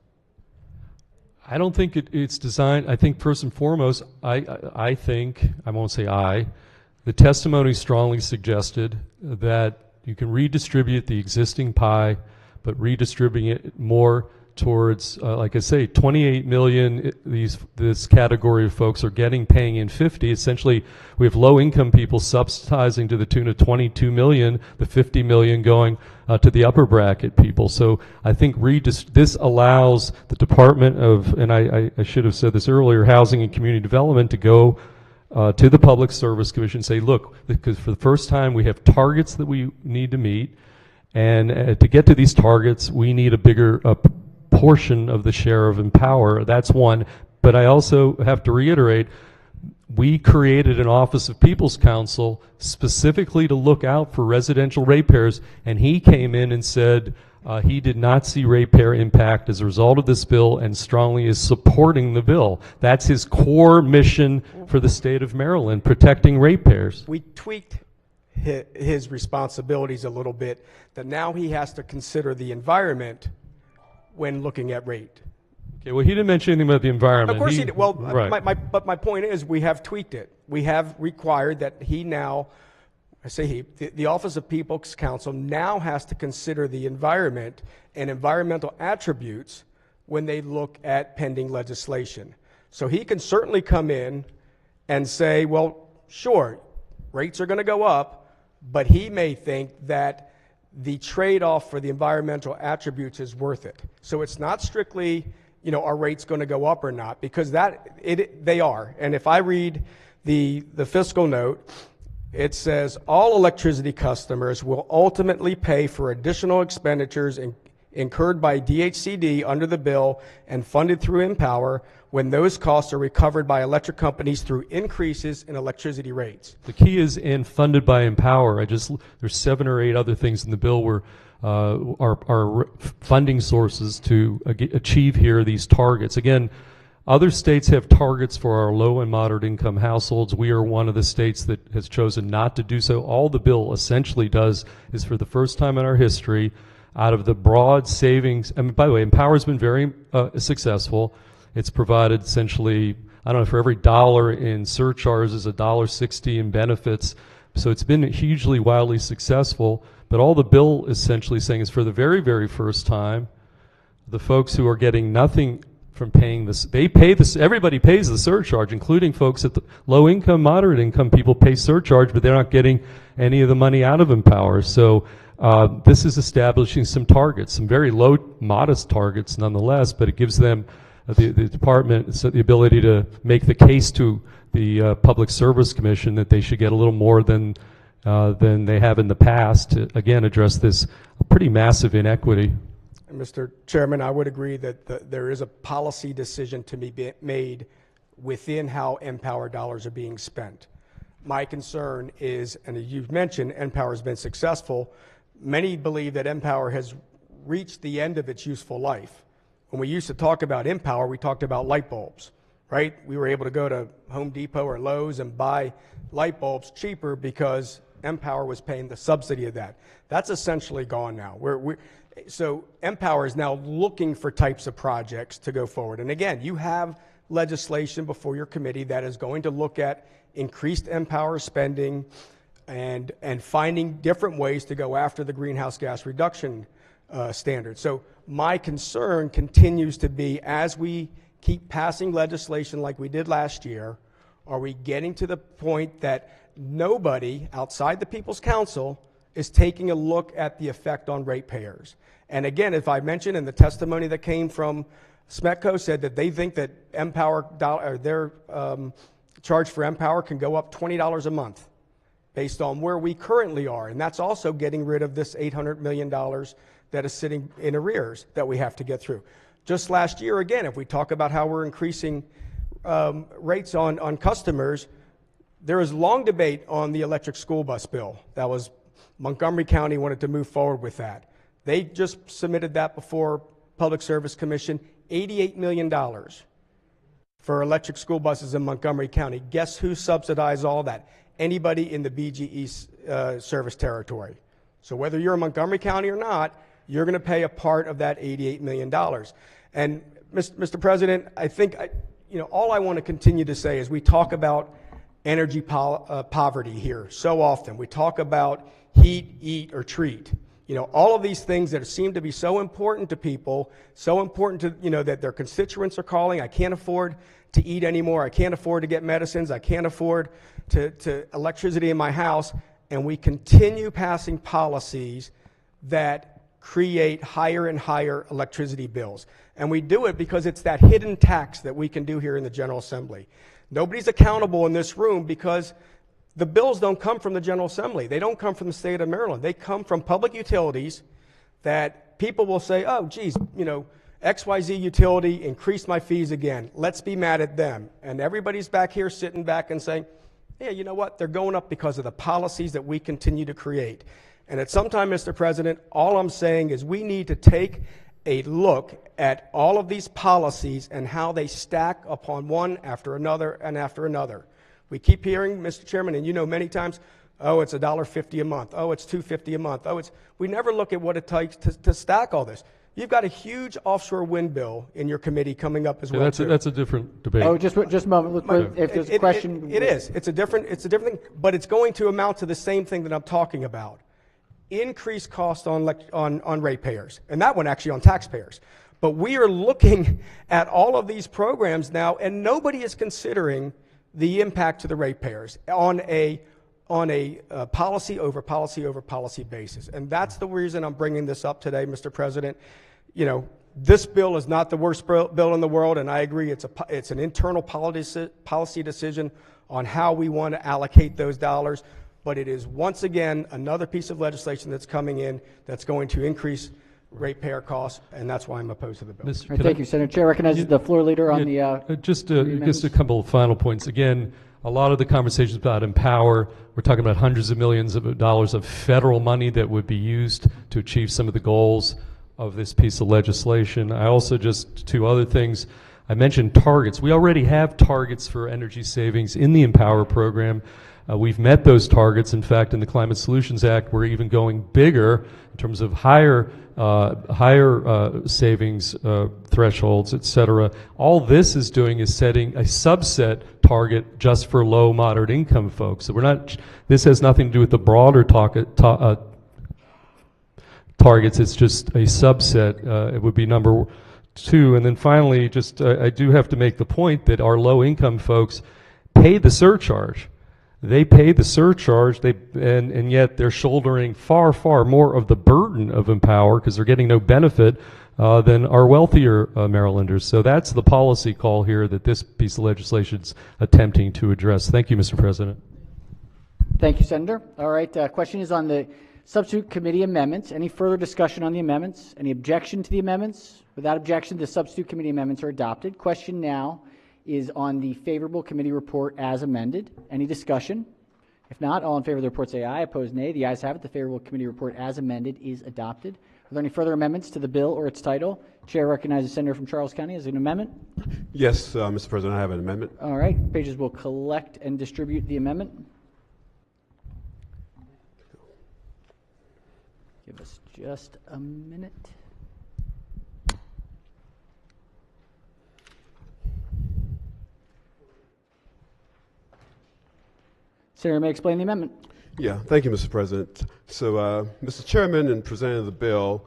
I don't think it's designed. I think first and foremost, I think, I won't say the testimony strongly suggested that you can redistribute the existing pie, but redistribute it more towards, like I say, 28 million, this category of folks are paying in 50. Essentially, we have low-income people subsidizing to the tune of 22 million, the 50 million going to the upper bracket people. So I think this allows the Department of, and I should have said this earlier, Housing and Community Development to go to the Public Service Commission and say, look, because for the first time we have targets that we need to meet, and to get to these targets, we need a bigger portion of the share of Empower. That's one. But I also have to reiterate, we created an Office of People's Counsel specifically to look out for residential ratepayers, and he came in and said he did not see ratepayer impact as a result of this bill and strongly is supporting the bill. That's his core mission for the state of Maryland, protecting ratepayers. We tweaked his responsibilities a little bit, that now he has to consider the environment when looking at rate. Okay, well, he didn't mention anything about the environment. Of course he did. Well, right. but my point is we have tweaked it. We have required that he now, I say he, the Office of People's Counsel now has to consider the environment and environmental attributes when they look at pending legislation. So he can certainly come in and say, well, sure, rates are going to go up, but he may think that the trade-off for the environmental attributes is worth it. So it's not strictly, are rates going to go up or not? Because they are. And if I read the fiscal note, it says all electricity customers will ultimately pay for additional expenditures incurred by DHCD under the bill and funded through Empower when those costs are recovered by electric companies through increases in electricity rates. The key is and funded by Empower. There's 7 or 8 other things in the bill where are funding sources to achieve here these targets. Again, other states have targets for our low and moderate income households. We are one of the states that has chosen not to do so. All the bill essentially does is, for the first time in our history, out of the broad savings, and by the way, Empower's been very successful. It's provided essentially, I don't know, for every dollar in surcharges, $1.60 in benefits. So it's been hugely, wildly successful. But all the bill essentially saying is, for the very, very first time, the folks who are getting nothing from paying this, they pay this, everybody pays the surcharge, including folks at the low income, moderate income people pay surcharge, but they're not getting any of the money out of Empower. So this is establishing some targets, some very low, modest targets nonetheless, but it gives them, the department, the ability to make the case to the Public Service Commission that they should get a little more than they have in the past to, again, address this pretty massive inequity. Mr. Chairman, I would agree that there is a policy decision to be made within how Empower dollars are being spent. My concern is, and as you've mentioned, Empower has been successful. Many believe that Empower has reached the end of its useful life. When we used to talk about Empower, we talked about light bulbs, right? We were able to go to Home Depot or Lowe's and buy light bulbs cheaper because Empower was paying the subsidy of that. That's essentially gone now. So Empower is now looking for types of projects to go forward. And again, you have legislation before your committee that is going to look at increased Empower spending and finding different ways to go after the greenhouse gas reduction standard. So my concern continues to be, as we keep passing legislation like we did last year, are we getting to the point that nobody outside the People's Counsel is taking a look at the effect on ratepayers? And again, if I mentioned in the testimony that came from SMETCO, said that they think that Empower, their charge for Empower can go up $20 a month based on where we currently are. And that's also getting rid of this $800 million that is sitting in arrears that we have to get through. Just last year, again, if we talk about how we're increasing rates on customers, there was long debate on the electric school bus bill. That was, Montgomery County wanted to move forward with that. They just submitted that before Public Service Commission, $88 million for electric school buses in Montgomery County. Guess who subsidized all that? Anybody in the BGE service territory. So whether you're in Montgomery County or not, you're going to pay a part of that $88 million. And Mr. President, I think, all I want to continue to say is we talk about energy poverty here so often. We talk about heat, eat, or treat. All of these things that seem to be so important to people, so important to, that their constituents are calling. I can't afford to eat anymore. I can't afford to get medicines. I can't afford to electricity in my house. And we continue passing policies that create higher and higher electricity bills. And we do it because it's that hidden tax that we can do here in the General Assembly. Nobody's accountable in this room because the bills don't come from the General Assembly. They don't come from the state of Maryland. They come from public utilities that people will say, oh, geez, XYZ utility increased my fees again. Let's be mad at them. And everybody's back here sitting back and saying, yeah, you know what? They're going up because of the policies that we continue to create. And at some time, Mr. President, all I'm saying is we need to take a look at all of these policies and how they stack upon one after another and after another. We keep hearing, Mr. Chairman, and you know many times, oh, it's $1.50 a month. Oh, it's $2.50 a month. We never look at what it takes to stack all this. You've got a huge offshore wind bill in your committee coming up as well. That's a different debate. Oh, just a moment. If there's a question. It is. It's a different thing, but it's going to amount to the same thing that I'm talking about. Increased cost on ratepayers, and that one actually on taxpayers. But we are looking at all of these programs now, and nobody is considering the impact to the ratepayers on a policy over policy over policy basis. And that's the reason I'm bringing this up today, Mr. President. You know, this bill is not the worst bill in the world, and I agree it's an internal policy decision on how we want to allocate those dollars, but it is once again another piece of legislation that's coming in that's going to increase ratepayer costs, and that's why I'm opposed to the bill. Right, thank you, Senator. Chair recognizes the floor leader on just a couple of final points. Again, a lot of the conversations about Empower, we're talking about hundreds of millions of dollars of federal money that would be used to achieve some of the goals of this piece of legislation. I also just, two other things. I mentioned targets. We already have targets for energy savings in the Empower program. We've met those targets. In fact, in the Climate Solutions Act, we're even going bigger in terms of higher savings thresholds, et cetera. All this is doing is setting a subset target just for low, moderate income folks. So we're not. This has nothing to do with the broader targets. It's just a subset. It would be number two. And then finally, just I do have to make the point that our low income folks pay the surcharge. They pay the surcharge, and yet they're shouldering far, far more of the burden of Empower because they're getting no benefit than our wealthier Marylanders. So that's the policy call here that this piece of legislation is attempting to address. Thank you, Mr. President. Thank you, Senator. All right, question is on the substitute committee amendments. Any further discussion on the amendments? Any objection to the amendments? Without objection, the substitute committee amendments are adopted. Question now is on the favorable committee report as amended. Any discussion? If not, all in favor of the report say aye. Opposed, nay. The ayes have it. The favorable committee report as amended is adopted. Are there any further amendments to the bill or its title? Chair recognizes the senator from Charles County as an amendment. Yes, Mr. President, I have an amendment. All right. Pages will collect and distribute the amendment. Give us just a minute. Senator may explain the amendment. Yeah, thank you, Mr. President. So, Mr. Chairman, in presenting the bill,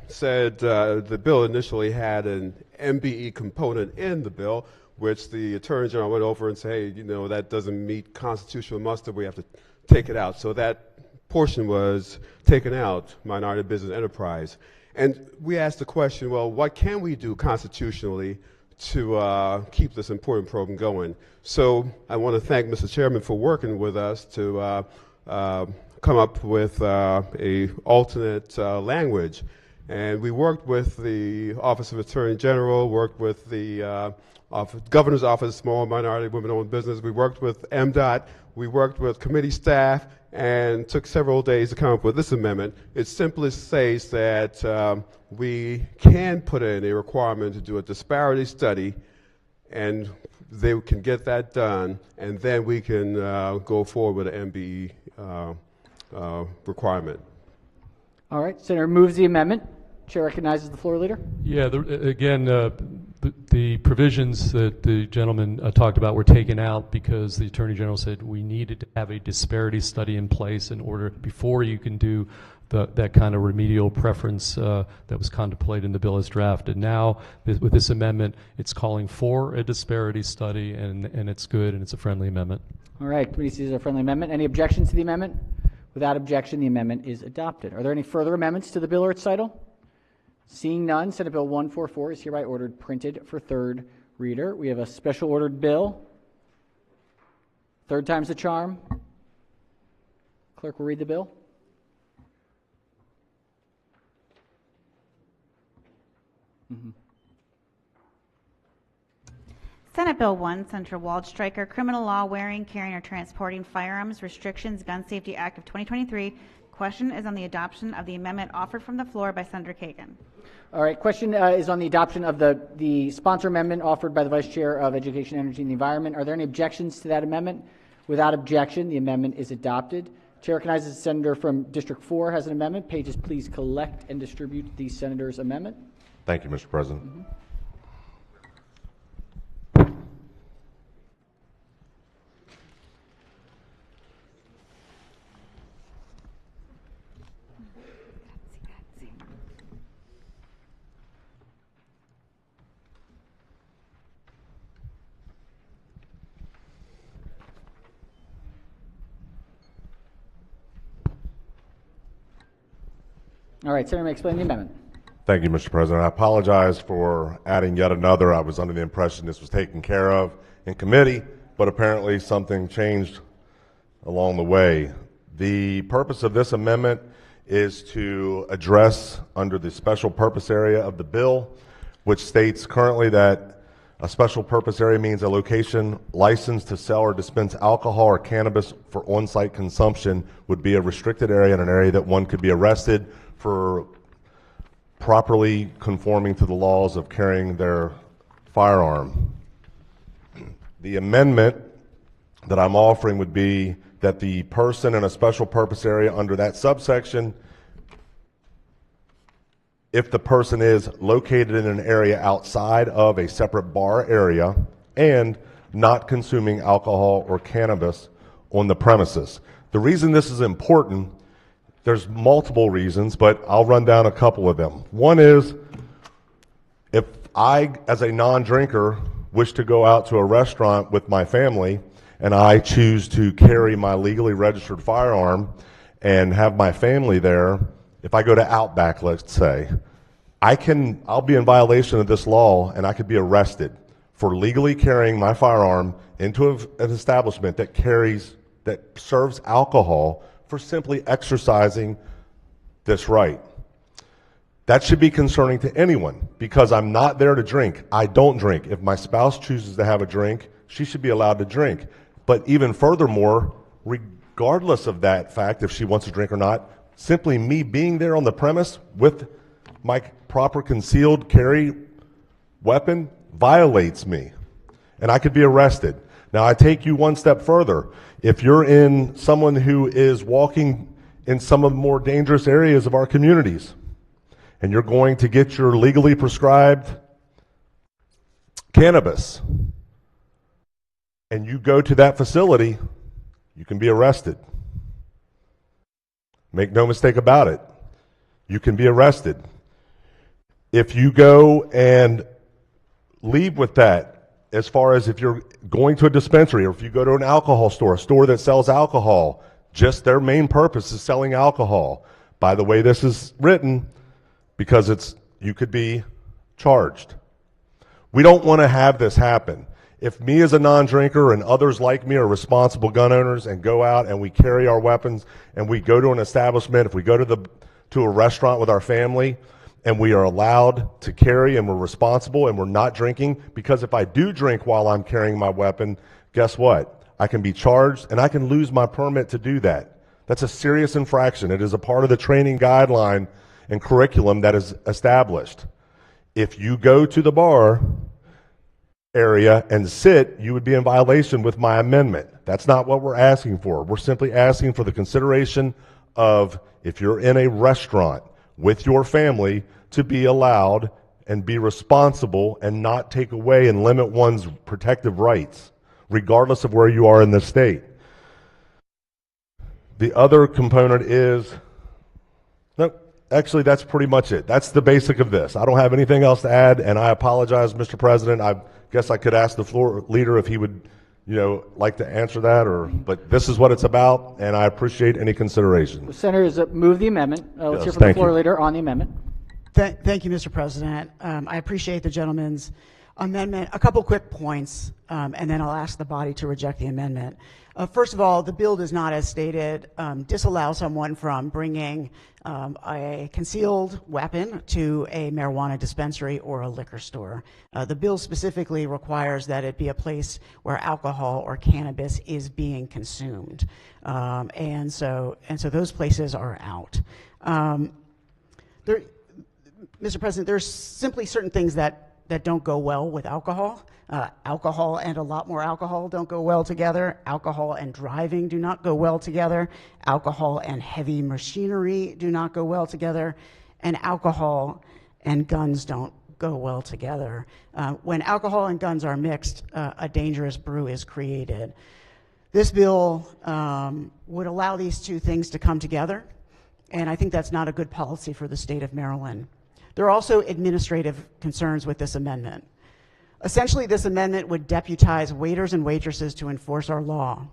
said the bill initially had an MBE component in the bill, which the Attorney General went over and said, hey, you know, that doesn't meet constitutional muster, we have to take it out. So that portion was taken out, minority business enterprise. And we asked the question, well, what can we do constitutionally to keep this important program going? So I want to thank Mr. Chairman for working with us to come up with a alternate language. And we worked with the Office of Attorney General, worked with the Governor's Office, Small Minority Women-Owned Business. We worked with MDOT. We worked with committee staff and took several days to come up with this amendment. It simply says that we can put in a requirement to do a disparity study, and they can get that done, and then we can go forward with an MBE requirement. All right. Senator moves the amendment. Chair recognizes the floor leader. Yeah, again, the provisions that the gentleman talked about were taken out because the Attorney General said we needed to have a disparity study in place in order before you can do that kind of remedial preference that was contemplated in the bill as drafted. Now, with this amendment, it's calling for a disparity study, and it's good, and it's a friendly amendment. All right. Committee sees a friendly amendment. Any objections to the amendment? Without objection, the amendment is adopted. Are there any further amendments to the bill or its title? Seeing none, Senate Bill 144 is hereby ordered printed for third reader. We have a special ordered bill. Third time's the charm. Clerk will read the bill. Senate Bill 1, Senator Waldstreicher, Criminal Law, Wearing, Carrying, or Transporting Firearms Restrictions, Gun Safety Act of 2023. Question is on the adoption of the amendment offered from the floor by Senator Kagan. All right, question is on the adoption of the sponsor amendment offered by the Vice Chair of Education, Energy, and the Environment. Are there any objections to that amendment? Without objection, the amendment is adopted. Chair recognizes the senator from District 4 has an amendment. Pages, please collect and distribute the senator's amendment. Thank you, Mr. President. All right, Senator may explain the amendment. Thank you, Mr. President. I apologize for adding yet another. I was under the impression this was taken care of in committee, but apparently something changed along the way. The purpose of this amendment is to address under the special purpose area of the bill, which states currently that a special purpose area means a location licensed to sell or dispense alcohol or cannabis for on-site consumption would be a restricted area and an area that one could be arrested for properly conforming to the laws of carrying their firearm. The amendment that I'm offering would be that the person in a special purpose area under that subsection, if the person is located in an area outside of a separate bar area and not consuming alcohol or cannabis on the premises. The reason this is important, there's multiple reasons, but I'll run down a couple of them. One is, if I, as a non-drinker, wish to go out to a restaurant with my family and I choose to carry my legally registered firearm and have my family there, if I go to Outback, let's say, I'll be in violation of this law and I could be arrested for legally carrying my firearm into an establishment that serves alcohol for simply exercising this right. That should be concerning to anyone because I'm not there to drink. I don't drink. If my spouse chooses to have a drink, she should be allowed to drink. But even furthermore, regardless of that fact, if she wants to drink or not, simply me being there on the premise with my proper concealed carry weapon violates me, and I could be arrested. Now, I take you one step further. If you're in someone who is walking in some of the more dangerous areas of our communities, and you're going to get your legally prescribed cannabis, and you go to that facility, you can be arrested. Make no mistake about it. You can be arrested. If you go and leave with that, as far as if you're going to a dispensary or if you go to an alcohol store, a store that sells alcohol, just their main purpose is selling alcohol. By the way this is written, because you could be charged. We don't want to have this happen. If me as a non-drinker and others like me are responsible gun owners and go out and we carry our weapons and we go to an establishment, if we go to a restaurant with our family, and we are allowed to carry and we're responsible and we're not drinking, because if I do drink while I'm carrying my weapon, guess what? I can be charged and I can lose my permit to do that. That's a serious infraction. It is a part of the training guideline and curriculum that is established. If you go to the bar area and sit, you would be in violation with my amendment. That's not what we're asking for. We're simply asking for the consideration of, if you're in a restaurant with your family, to be allowed and be responsible and not take away and limit one's protective rights, regardless of where you are in the state. The other component is, no, actually that's pretty much it. That's the basic of this. I don't have anything else to add, and I apologize, Mr. President. I guess I could ask the floor leader if he would, like to answer that, but this is what it's about, and I appreciate any consideration. The Senator has moved the amendment. Let's hear from the floor leader on the amendment. Thank you, Mr. President. I appreciate the gentleman's amendment, a couple quick points, and then I'll ask the body to reject the amendment. First of all, the bill does not, as stated, disallow someone from bringing a concealed weapon to a marijuana dispensary or a liquor store. The bill specifically requires that it be a place where alcohol or cannabis is being consumed, and so those places are out. Mr. President, there's simply certain things that don't go well with alcohol. Alcohol and a lot more alcohol don't go well together. Alcohol and driving do not go well together. Alcohol and heavy machinery do not go well together. And alcohol and guns don't go well together. When alcohol and guns are mixed, a dangerous brew is created. This bill would allow these two things to come together, and I think that's not a good policy for the state of Maryland. There are also administrative concerns with this amendment. Essentially, this amendment would deputize waiters and waitresses to enforce our law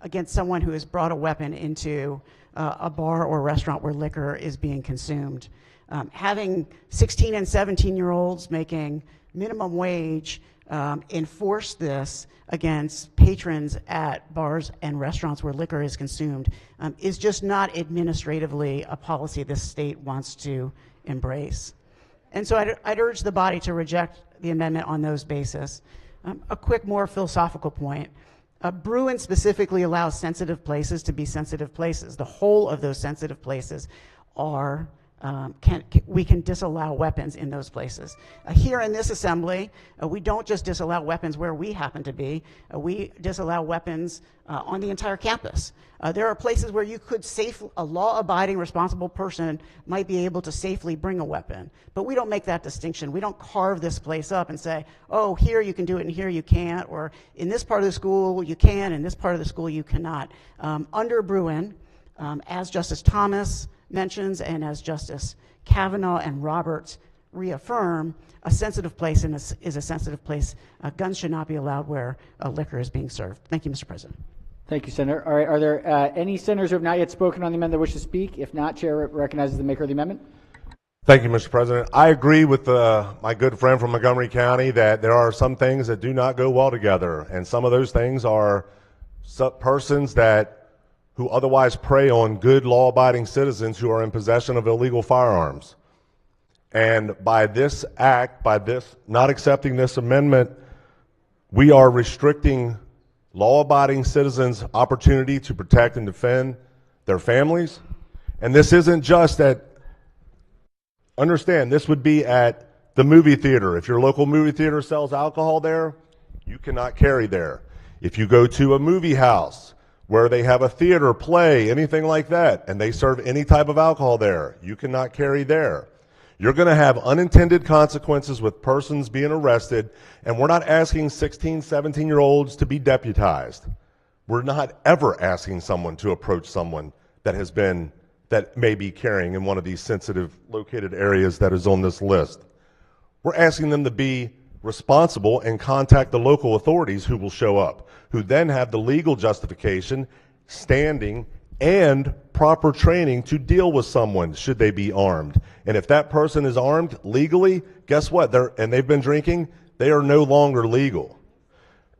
against someone who has brought a weapon into a bar or restaurant where liquor is being consumed. Having 16 and 17-year-olds making minimum wage enforce this against patrons at bars and restaurants where liquor is consumed is just not administratively a policy this state wants to embrace. And so I'd urge the body to reject the amendment on those basis. A quick, more philosophical point. Bruin specifically allows sensitive places to be sensitive places. The whole of those sensitive places are, we can disallow weapons in those places. Here in this assembly, we don't just disallow weapons where we happen to be, we disallow weapons on the entire campus. There are places where you could a law-abiding, responsible person might be able to safely bring a weapon, but we don't make that distinction. We don't carve this place up and say, oh, here you can do it and here you can't, or in this part of the school you can, in this part of the school you cannot. Under Bruin, as Justice Thomas mentions and as Justice Kavanaugh and Roberts reaffirm, a sensitive place is a sensitive place. Guns should not be allowed where liquor is being served. Thank you, Mr. President. Thank you, Senator. All right, are there any senators who have not yet spoken on the amendment that wish to speak? If not, Chair recognizes the maker of the amendment. Thank you, Mr. President. I agree with my good friend from Montgomery County that there are some things that do not go well together, and some of those things are persons who otherwise prey on good law-abiding citizens who are in possession of illegal firearms. And by this act, by this not accepting this amendment, we are restricting law-abiding citizens' opportunity to protect and defend their families. And this isn't just understand, this would be at the movie theater. If your local movie theater sells alcohol there, you cannot carry there. If you go to a movie house where they have a theater, play, anything like that, and they serve any type of alcohol there, you cannot carry there. You're going to have unintended consequences with persons being arrested, and we're not asking 16, 17-year-olds to be deputized. We're not ever asking someone to approach someone that may be carrying in one of these sensitive located areas that is on this list. We're asking them to be responsible and contact the local authorities who will show up, who then have the legal justification, standing, and proper training to deal with someone should they be armed. And if that person is armed legally, guess what? And they've been drinking, they are no longer legal.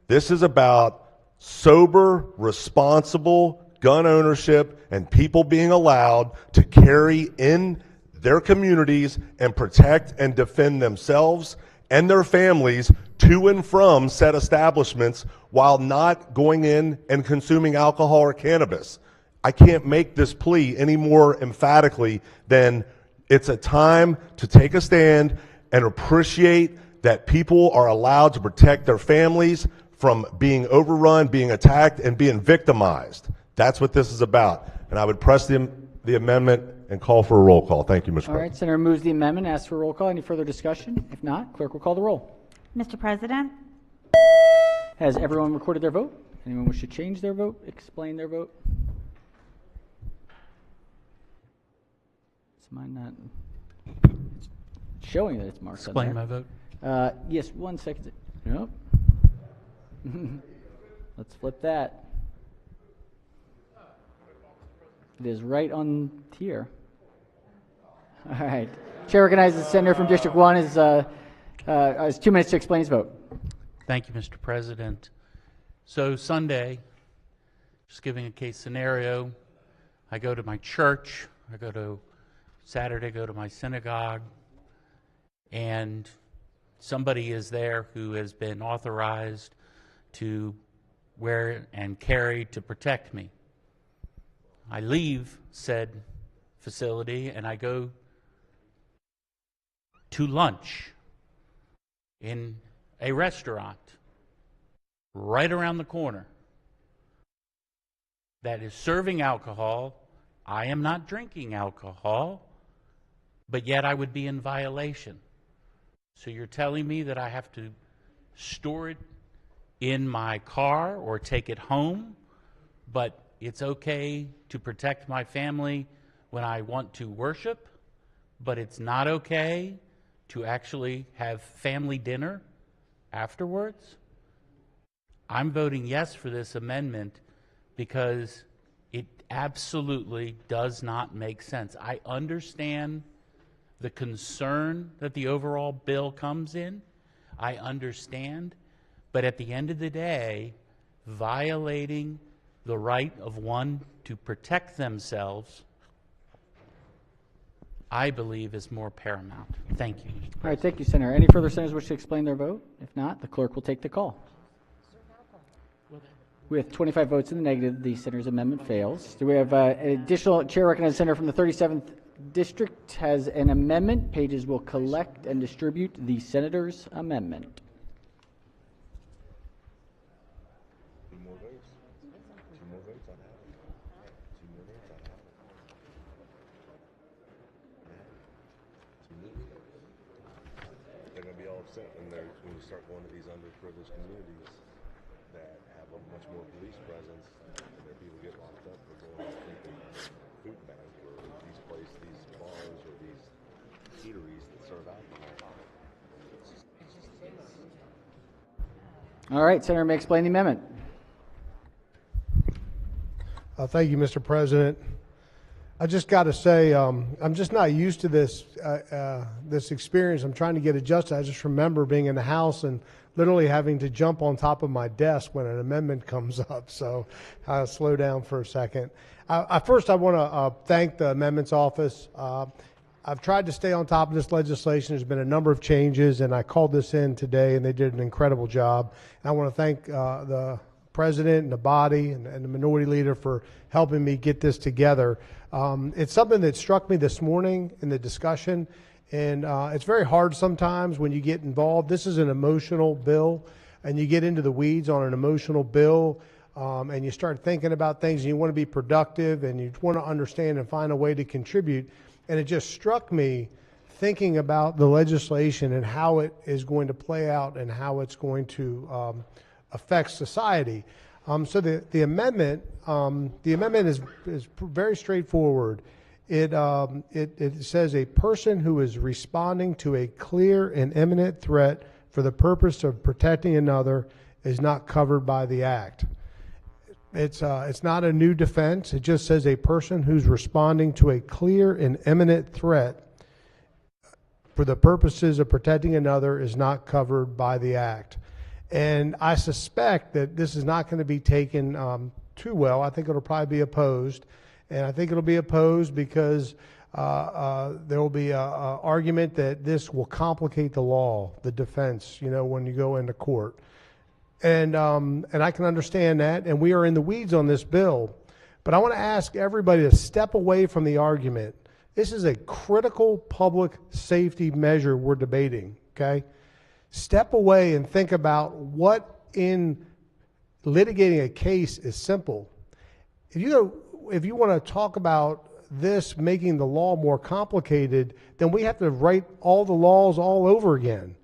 This is about sober, responsible gun ownership and people being allowed to carry in their communities and protect and defend themselves and their families to and from said establishments while not going in and consuming alcohol or cannabis. I can't make this plea any more emphatically than it's a time to take a stand and appreciate that people are allowed to protect their families from being overrun, being attacked, and being victimized. That's what this is about. And I would press the amendment and call for a roll call. Thank you, Mr. President. All right, Senator moves the amendment, asks for a roll call. Any further discussion? If not, clerk will call the roll. Mr. President? Has everyone recorded their vote? Anyone wish to change their vote, explain their vote? Is mine not? It's showing that it's marked. Explain my vote. Yes, 1 second. Nope. Let's flip that. It is right on here. All right. Chair recognizes the senator from District 1 is Has 2 minutes to explain his vote. Thank you, Mr. President. So Sunday, just giving a case scenario, I go to my church, Saturday, go to my synagogue, and somebody is there who has been authorized to wear and carry to protect me. I leave said facility and I go to lunch in a restaurant right around the corner that is serving alcohol. I am not drinking alcohol, but yet I would be in violation. So you're telling me that I have to store it in my car or take it home, but it's okay to protect my family when I want to worship, but it's not okay to actually have family dinner afterwards? I'm voting yes for this amendment because it absolutely does not make sense. I understand the concern that the overall bill comes in. I understand. But at the end of the day, violating the right of one to protect themselves, I believe, is more paramount. Thank you. All right, thank you, Senator. Any further senators wish to explain their vote? If not, the clerk will take the call. With 25 votes in the negative, the senator's amendment fails. Do we have an additional chair recognized senator from the 37th district has an amendment? Pages will collect and distribute the senator's amendment. They're going to be all upset when we start going to these underprivileged communities that have a much more police presence, and their people get locked up for going to food bank or these places, these bars or these eateries that serve alcohol. All right, Senator may explain the amendment. Thank you, Mr. President. I just got to say, I'm just not used to this this experience. I'm trying to get adjusted. I just remember being in the House and literally having to jump on top of my desk when an amendment comes up. So I'll slow down for a second. First, I want to thank the Amendments Office. I've tried to stay on top of this legislation. There's been a number of changes, and I called this in today, and they did an incredible job. And I want to thank the President and the body and the Minority Leader for helping me get this together. It's something that struck me this morning in the discussion, and it's very hard sometimes when you get involved. This is an emotional bill, and you get into the weeds on an emotional bill, and you start thinking about things, and you want to be productive, and you want to understand and find a way to contribute. And it just struck me thinking about the legislation and how it is going to play out and how it's going to affect society. So the amendment is very straightforward. It says a person who is responding to a clear and imminent threat for the purpose of protecting another is not covered by the act. It's not a new defense. It just says a person who's responding to a clear and imminent threat for the purposes of protecting another is not covered by the act. And I suspect that this is not going to be taken too well. I think it'll probably be opposed. And I think it'll be opposed because there will be an argument that this will complicate the law, the defense, when you go into court. And I can understand that. And we are in the weeds on this bill. But I want to ask everybody to step away from the argument. This is a critical public safety measure we're debating, okay? Step away and think about what in litigating a case is simple. If you want to talk about this making the law more complicated, then we have to write all the laws all over again.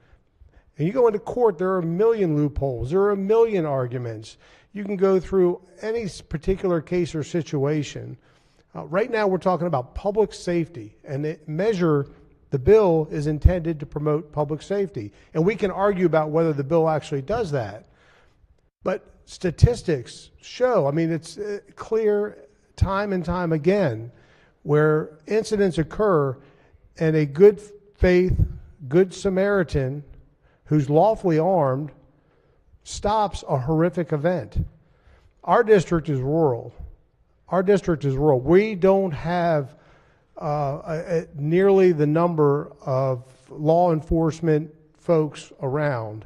And you go into court, there are a million loopholes. There are a million arguments. You can go through any particular case or situation. Right now we're talking about public safety, and the bill is intended to promote public safety. And we can argue about whether the bill actually does that. But statistics show, it's clear time and time again, where incidents occur and a good faith, good Samaritan who's lawfully armed stops a horrific event. Our district is rural. Our district is rural. We don't have nearly the number of law enforcement folks around.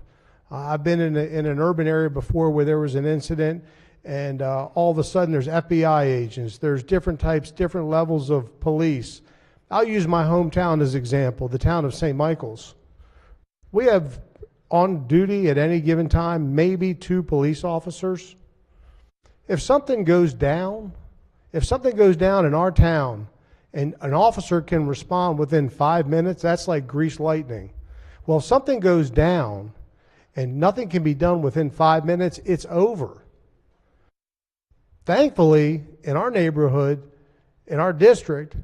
I've been in an urban area before where there was an incident, and all of a sudden there's FBI agents, there's different types, different levels of police. I'll use my hometown as an example, the town of St. Michael's. We have on duty at any given time maybe 2 police officers. If something goes down in our town and an officer can respond within 5 minutes, that's like greased lightning. Well, if something goes down and nothing can be done within 5 minutes, it's over. Thankfully, in our neighborhood, in our district,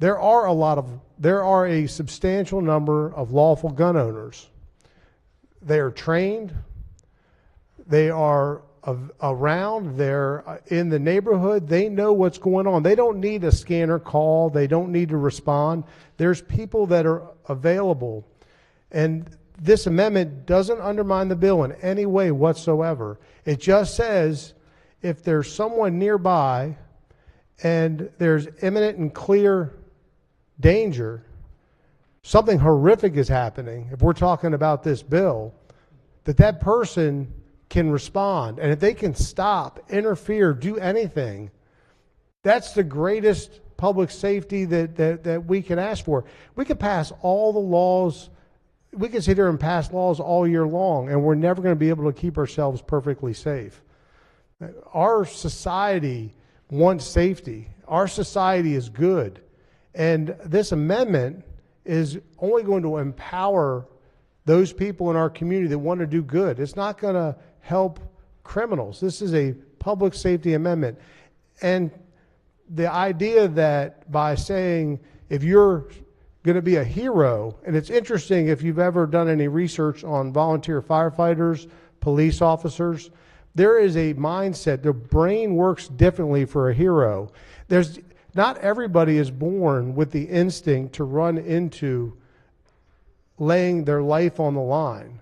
there are a substantial number of lawful gun owners. They are trained, they are around, they're in the neighborhood, they know what's going on. They don't need a scanner call, they don't need to respond. There's people that are available. And this amendment doesn't undermine the bill in any way whatsoever. It just says if there's someone nearby and there's imminent and clear danger, something horrific is happening, if we're talking about this bill, that person can respond. And if they can stop, interfere, do anything, that's the greatest public safety that we can ask for. We could pass all the laws, we can sit here and pass laws all year long, and we're never going to be able to keep ourselves perfectly safe. Our society wants safety. Our society is good. And this amendment is only going to empower those people in our community that want to do good. It's not going to help criminals. This is a public safety amendment. And the idea that by saying if you're going to be a hero, and it's interesting if you've ever done any research on volunteer firefighters, police officers, there is a mindset. The brain works differently for a hero. Not everybody is born with the instinct to run into laying their life on the line.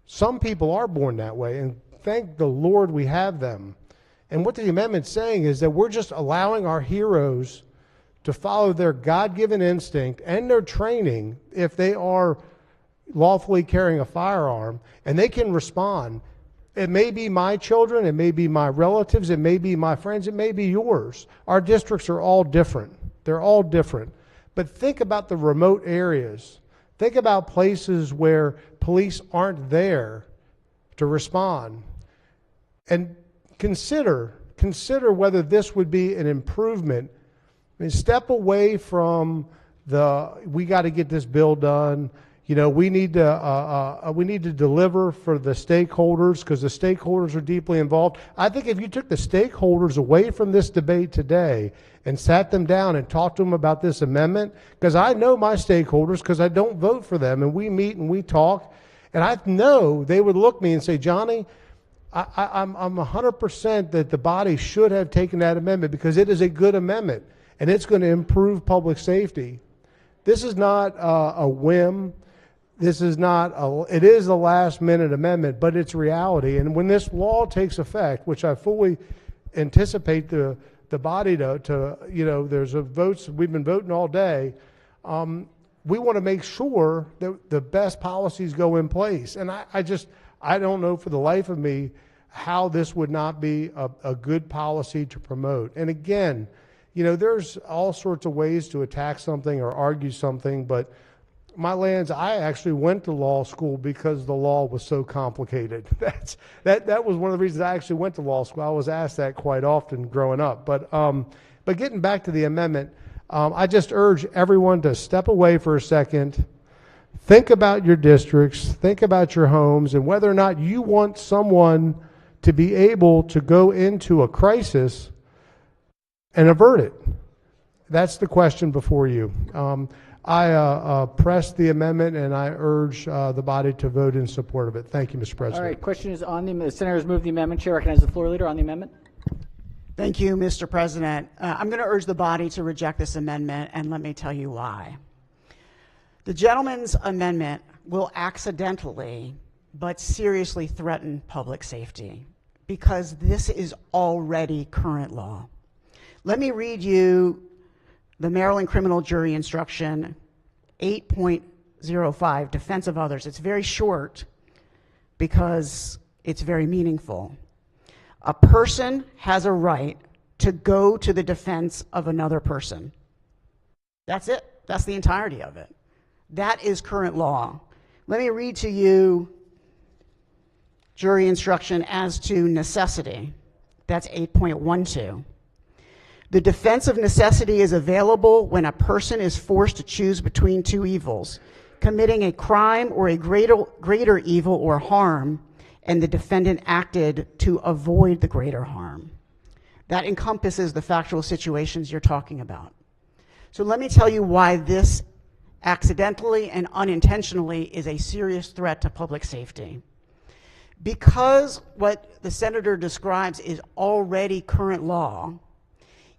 Some people are born that way, and thank the Lord we have them. And what the amendment's saying is that we're just allowing our heroes to follow their God-given instinct and their training if they are lawfully carrying a firearm, and they can respond. It may be my children, it may be my relatives, it may be my friends, it may be yours. Our districts are all different. They're all different. But think about the remote areas. Think about places where police aren't there to respond. And consider whether this would be an improvement. I mean, step away from we got to get this bill done. You know, we need to deliver for the stakeholders because the stakeholders are deeply involved. I think if you took the stakeholders away from this debate today and sat them down and talked to them about this amendment, because I know my stakeholders because I don't vote for them, and we meet and we talk, and I know they would look at me and say, Johnny, I'm 100% that the body should have taken that amendment because it is a good amendment and it's going to improve public safety. This is not a whim. This is not it is a last minute amendment, but it's reality. And when this law takes effect, which I fully anticipate the body to there's votes, we've been voting all day. We want to make sure that the best policies go in place. And I don't know for the life of me how this would not be a good policy to promote. And again, there's all sorts of ways to attack something or argue something, but I actually went to law school because the law was so complicated. That was one of the reasons I actually went to law school. I was asked that quite often growing up. But getting back to the amendment, I just urge everyone to step away for a second, think about your districts, think about your homes, and whether or not you want someone to be able to go into a crisis and avert it. That's the question before you. I press the amendment, and I urge the body to vote in support of it. Thank you, Mr. President. All right, question is on the Senator has moved the amendment. Chair recognizes the floor leader on the amendment. Thank you, Mr. President. I'm going to urge the body to reject this amendment, and let me tell you why. The gentleman's amendment will accidentally but seriously threaten public safety, because this is already current law. Let me read you the Maryland Criminal Jury Instruction 8.05, Defense of Others. It's very short because it's very meaningful. A person has a right to go to the defense of another person. That's it. That's the entirety of it. That is current law. Let me read to you jury instruction as to necessity. That's 8.12. The defense of necessity is available when a person is forced to choose between two evils, committing a crime or a greater evil or harm, and the defendant acted to avoid the greater harm. That encompasses the factual situations you're talking about. So let me tell you why this accidentally and unintentionally is a serious threat to public safety. Because what the senator describes is already current law,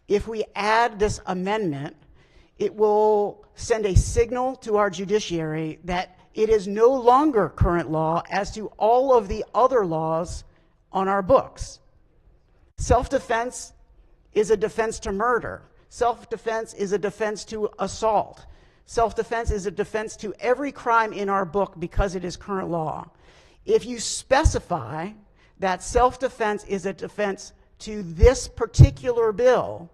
if we add this amendment, it will send a signal to our judiciary that it is no longer current law as to all of the other laws on our books. Self-defense is a defense to murder. Self-defense is a defense to assault. Self-defense is a defense to every crime in our book because it is current law. If you specify that self-defense is a defense to this particular bill,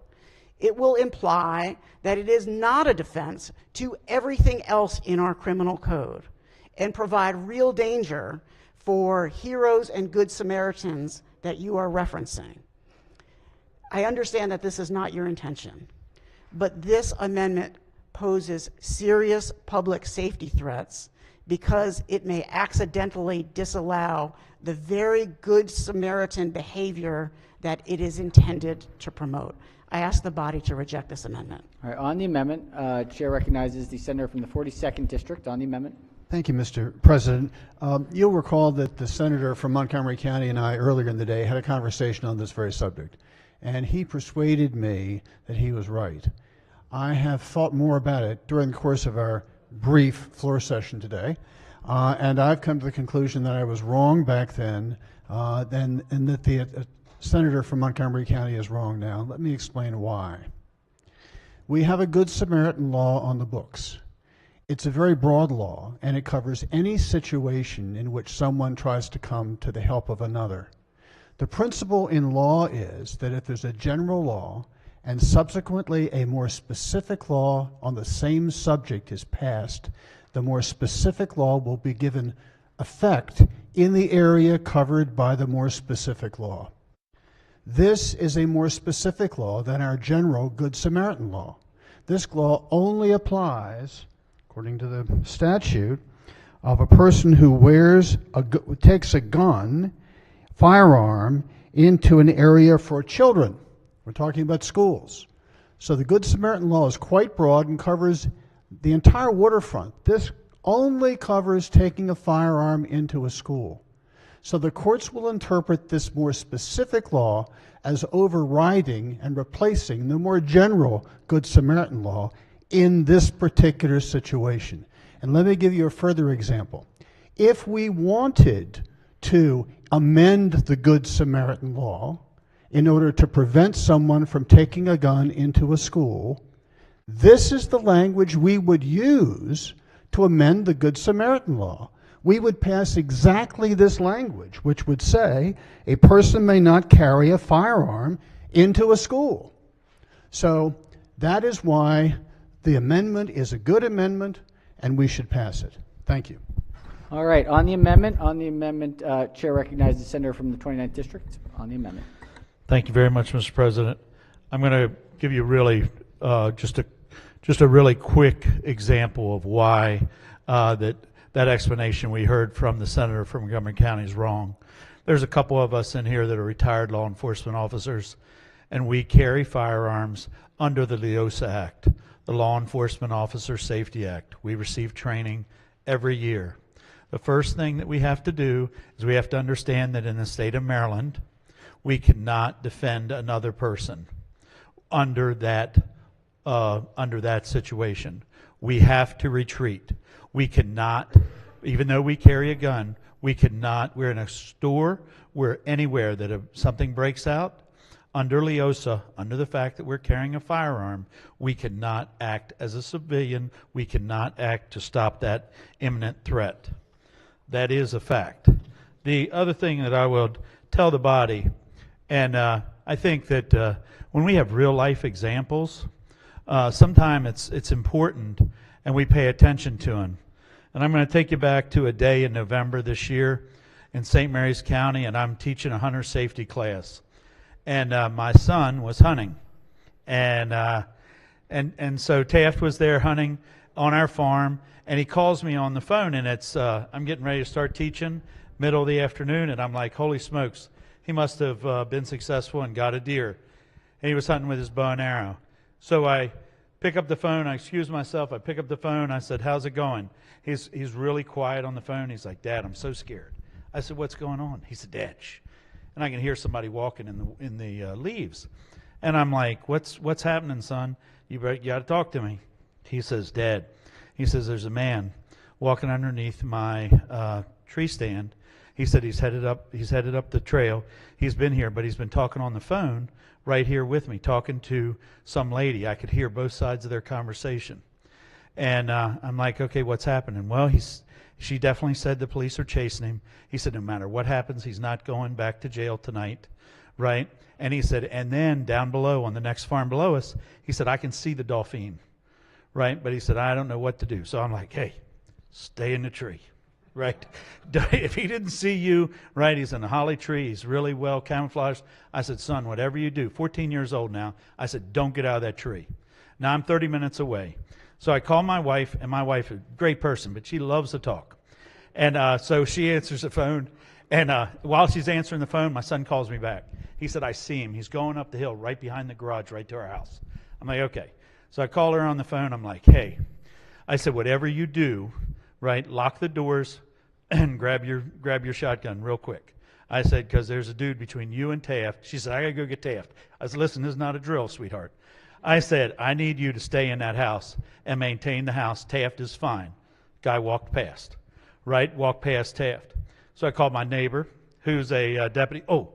it will imply that it is not a defense to everything else in our criminal code and provide real danger for heroes and good Samaritans that you are referencing. I understand that this is not your intention, but this amendment poses serious public safety threats because it may accidentally disallow the very good Samaritan behavior that it is intended to promote. I ask the body to reject this amendment. All right, on the amendment, Chair recognizes the senator from the 42nd District on the amendment. Thank you, Mr. President. You'll recall that the senator from Montgomery County and I earlier in the day had a conversation on this very subject, and he persuaded me that he was right. I have thought more about it during the course of our brief floor session today, and I've come to the conclusion that I was wrong back then, and that the senator from Montgomery County is wrong now. Let me explain why. We have a Good Samaritan law on the books. It's a very broad law, and it covers any situation in which someone tries to come to the help of another. The principle in law is that if there's a general law and subsequently a more specific law on the same subject is passed, the more specific law will be given effect in the area covered by the more specific law. This is a more specific law than our general Good Samaritan law. This law only applies, according to the statute, of a person who takes a gun, firearm, into an area for children. We're talking about schools. So the Good Samaritan law is quite broad and covers the entire waterfront. This only covers taking a firearm into a school. So the courts will interpret this more specific law as overriding and replacing the more general Good Samaritan law in this particular situation. And let me give you a further example. If we wanted to amend the Good Samaritan law in order to prevent someone from taking a gun into a school, this is the language we would use to amend the Good Samaritan law. We would pass exactly this language, which would say a person may not carry a firearm into a school. So that is why the amendment is a good amendment, and we should pass it. Thank you. All right, on the amendment, Chair recognizes the senator from the 29th District on the amendment. Thank you very much, Mr. President. I'm going to give you really just a really quick example of why that explanation we heard from the senator from Montgomery County is wrong. There's a couple of us in here that are retired law enforcement officers, and we carry firearms under the LEOSA Act, the Law Enforcement Officer Safety Act. We receive training every year. The first thing that we have to do is we have to understand that in the state of Maryland, we cannot defend another person under that situation. We have to retreat. We cannot even though we carry a gun, we cannot, we're in a store, we're anywhere that if something breaks out, under LEOSA, under the fact that we're carrying a firearm, we cannot act as a civilian. We cannot act to stop that imminent threat. That is a fact. The other thing that I would tell the body, and I think that when we have real life examples, sometimes it's important and we pay attention to them. And I'm going to take you back to a day in November this year in St. Mary's County, and I'm teaching a hunter safety class. And my son was hunting, and so Taft was there hunting on our farm, and he calls me on the phone, and it's I'm getting ready to start teaching, middle of the afternoon, and I'm like, holy smokes, he must have been successful and got a deer, and he was hunting with his bow and arrow. So I pick up the phone, I excuse myself, I pick up the phone, I said, how's it going? He's really quiet on the phone. He's like, Dad, I'm so scared. I said, what's going on? He said, Dad, shh. And I can hear somebody walking in the leaves, and I'm like, "What's happening, son? You got to talk to me." He says, "Dad," he says, "there's a man walking underneath my tree stand." He said he's headed up the trail. He's been here, but he's been talking on the phone right here with me, talking to some lady. I could hear both sides of their conversation, and I'm like, "Okay, what's happening?" Well, she definitely said the police are chasing him. He said no matter what happens, he's not going back to jail tonight, right? And he said, and then down below on the next farm below us, he said, I can see the dolphin, right? But he said, I don't know what to do. So I'm like, hey, stay in the tree, right? If he didn't see you, right, he's in a holly tree, he's really well camouflaged. I said, son, whatever you do, 14 years old now, I said, don't get out of that tree. Now I'm 30 minutes away. So I call my wife, and my wife is a great person, but she loves to talk. And so she answers the phone, and while she's answering the phone, my son calls me back. He said, I see him. He's going up the hill right behind the garage, right to our house. I'm like, okay. So I call her on the phone. I'm like, hey. I said, whatever you do, right, lock the doors and grab your shotgun real quick. I said, because there's a dude between you and Taft. She said, I got to go get Taft. I said, listen, this is not a drill, sweetheart. I said, I need you to stay in that house and maintain the house. Taft is fine. Guy walked past. Right, walked past Taft. So I called my neighbor, who's a deputy. Oh,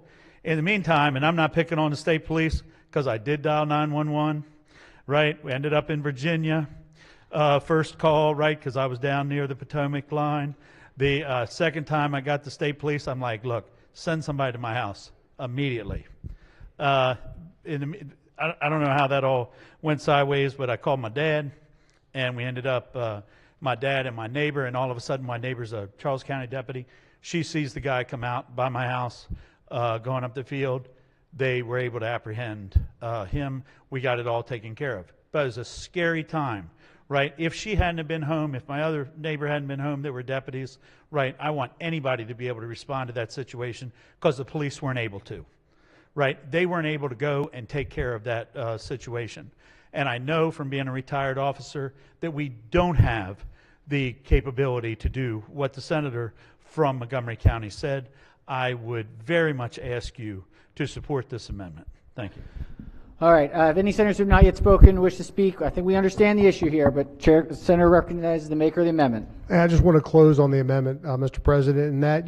in the meantime, and I'm not picking on the state police because I did dial 911, right? We ended up in Virginia. First call, right, because I was down near the Potomac line. The second time I got the state police, I'm like, look, send somebody to my house immediately. I don't know how that all went sideways, but I called my dad, and we ended up my dad and my neighbor, and all of a sudden my neighbor's a Charles County deputy. She sees the guy come out by my house going up the field. They were able to apprehend him. We got it all taken care of. But it was a scary time, right? If she hadn't have been home, if my other neighbor hadn't been home, there were deputies, right? I want anybody to be able to respond to that situation because the police weren't able to, right? They weren't able to go and take care of that situation. And I know from being a retired officer that we don't have the capability to do what the senator from Montgomery County said. I would very much ask you to support this amendment. Thank you. All right. If any senators who have not yet spoken wish to speak, I think we understand the issue here, but Senator recognizes the maker of the amendment. And I just want to close on the amendment, Mr. President, and that,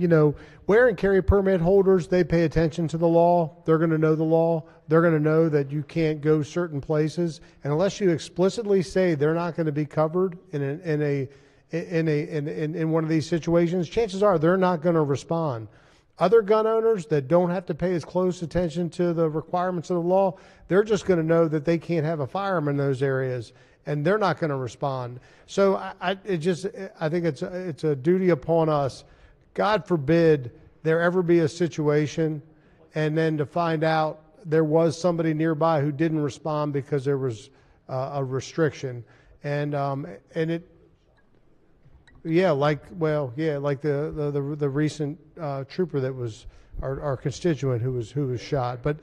wear and carry permit holders, they pay attention to the law. They're going to know the law. They're going to know that you can't go certain places. And unless you explicitly say they're not going to be covered in one of these situations, chances are they're not going to respond. Other gun owners that don't have to pay as close attention to the requirements of the law, they're just going to know that they can't have a firearm in those areas, and they're not going to respond. So I think it's a duty upon us. God forbid there ever be a situation, and then to find out there was somebody nearby who didn't respond because there was a restriction, and it. Yeah, like the recent trooper that was our constituent who was shot. But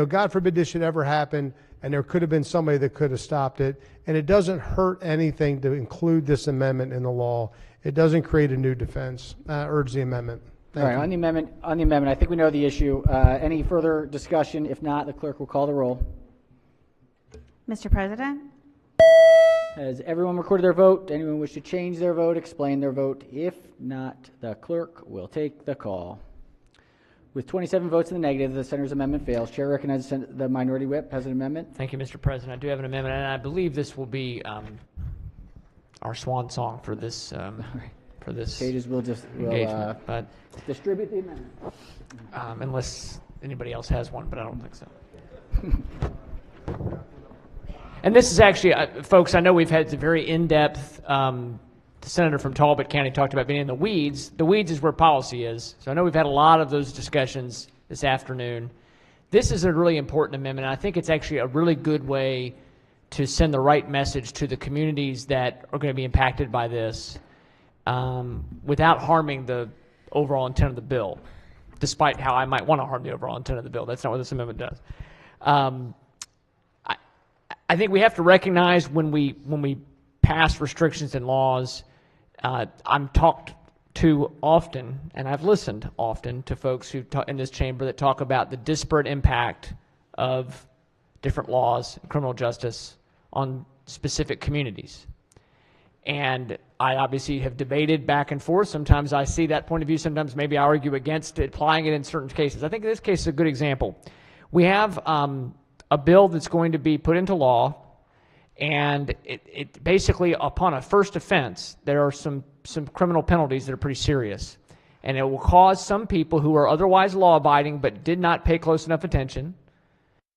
God forbid this should ever happen, and there could have been somebody that could have stopped it. And it doesn't hurt anything to include this amendment in the law. It doesn't create a new defense. Urge the amendment. All right, on the amendment, I think we know the issue. Any further discussion? If not, the clerk will call the roll. Mr. President? Has everyone recorded their vote? Anyone wish to change their vote, explain their vote? If not, the clerk will take the call. With 27 votes in the negative, the senator's amendment fails. Chair recognizes the minority whip has an amendment. Thank you, Mr. President. I do have an amendment, and I believe this will be our swan song for this Pages will just engagement. But distribute the amendment. Unless anybody else has one, but I don't think so. And this is actually, folks, I know we've had a very in-depth, the senator from Talbot County talked about being in the weeds. The weeds is where policy is. So I know we've had a lot of those discussions this afternoon. This is a really important amendment, and I think it's actually a really good way to send the right message to the communities that are going to be impacted by this without harming the overall intent of the bill, despite how I might want to harm the overall intent of the bill. That's not what this amendment does. I think we have to recognize when we pass restrictions and laws, I'm talked to often, and I've listened often to folks who in this chamber that talk about the disparate impact of different laws and criminal justice on specific communities. And I obviously have debated back and forth. Sometimes I see that point of view. Sometimes maybe I argue against applying it in certain cases. I think this case is a good example. We have a bill that's going to be put into law, and it basically, upon a first offense, there are some criminal penalties that are pretty serious. And it will cause some people who are otherwise law-abiding but did not pay close enough attention